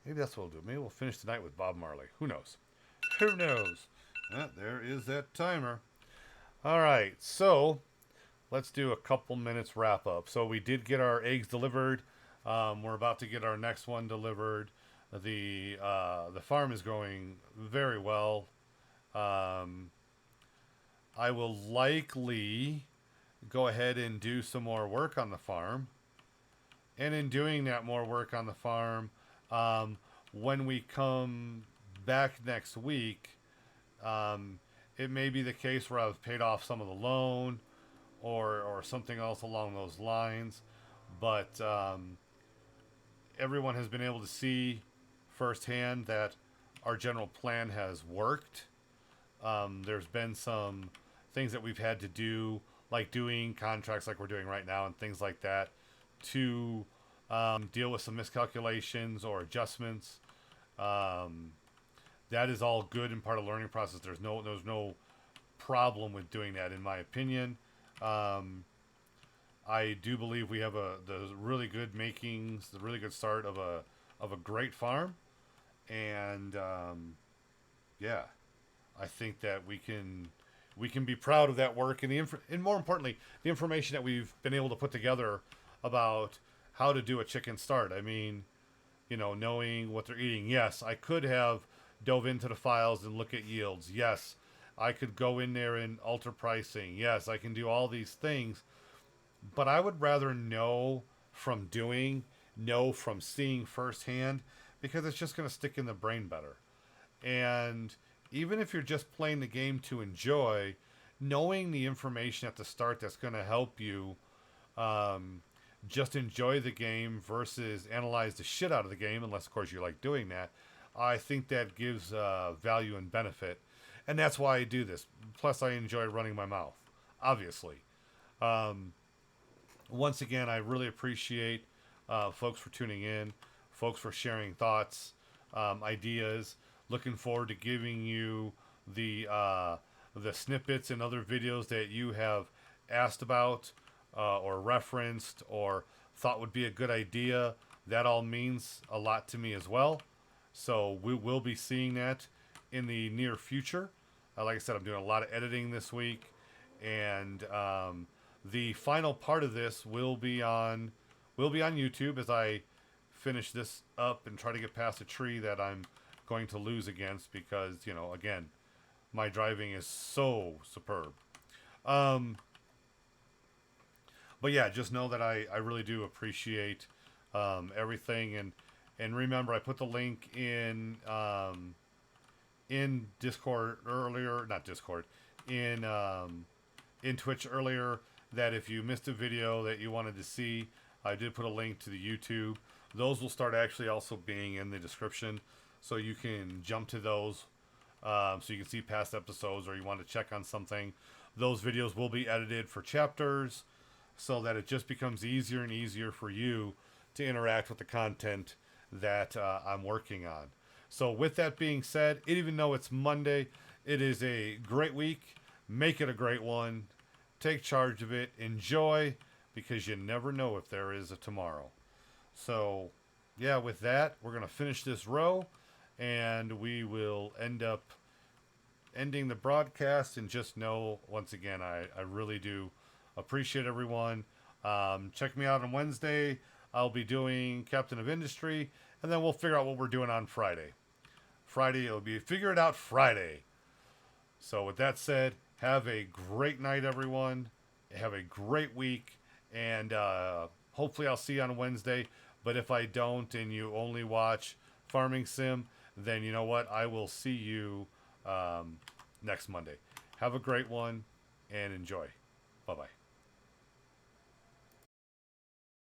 Maybe that's what we'll do. Maybe we'll finish tonight with Bob Marley. Who knows? Who knows? There is that timer. All right, so let's do a couple minutes wrap up. So we did get our eggs delivered. We're about to get our next one delivered. The farm is going very well. I will likely go ahead and do some more work on the farm. And in doing that more work on the farm, when we come back next week, it may be the case where I've paid off some of the loan or something else along those lines. But everyone has been able to see firsthand that our general plan has worked. There's been some things that we've had to do, like doing contracts like we're doing right now and things like that, to deal with some miscalculations or adjustments. That is all good and part of the learning process. There's no problem with doing that, in my opinion. I do believe we have the really good makings, the really good start of a great farm, and yeah, I think that we can be proud of that work and more importantly, the information that we've been able to put together about how to do a chicken start. I mean, knowing what they're eating. Yes, I could have dove into the files and look at yields. Yes, I could go in there and alter pricing. Yes, I can do all these things. But I would rather know from seeing firsthand, because it's just going to stick in the brain better. And even if you're just playing the game to enjoy, knowing the information at the start that's going to help you just enjoy the game versus analyze the shit out of the game, unless, of course, you like doing that, I think that gives value and benefit. And that's why I do this. Plus, I enjoy running my mouth, obviously. Once again, I really appreciate folks for tuning in, folks for sharing thoughts, ideas. Looking forward to giving you the snippets and other videos that you have asked about or referenced or thought would be a good idea. That all means a lot to me as well. So we will be seeing that in the near future. Like I said, I'm doing a lot of editing this week, and the final part of this will be on YouTube as I finish this up and try to get past a tree that I'm going to lose against because, again, my driving is so superb. But yeah, just know that I really do appreciate everything, and remember, I put the link in Discord earlier, not Discord, in Twitch earlier, that if you missed a video that you wanted to see, I did put a link to the YouTube. Those will start actually also being in the description, so you can jump to those so you can see past episodes, or you want to check on something. Those videos will be edited for chapters so that it just becomes easier and easier for you to interact with the content that I'm working on. So with that being said, even though it's Monday, it is a great week. Make it a great one. Take charge of it. Enjoy, because you never know if there is a tomorrow. So, yeah, with that, we're going to finish this row, and we will end up ending the broadcast. And just know, once again, I really do appreciate everyone. Check me out on Wednesday. I'll be doing Captain of Industry, and then we'll figure out what we're doing on Friday. Friday, it'll be Figure It Out Friday. So with that said, have a great night, everyone. Have a great week, and hopefully I'll see you on Wednesday. But if I don't, and you only watch Farming Sim, then you know what? I will see you next Monday. Have a great one, and enjoy. Bye-bye.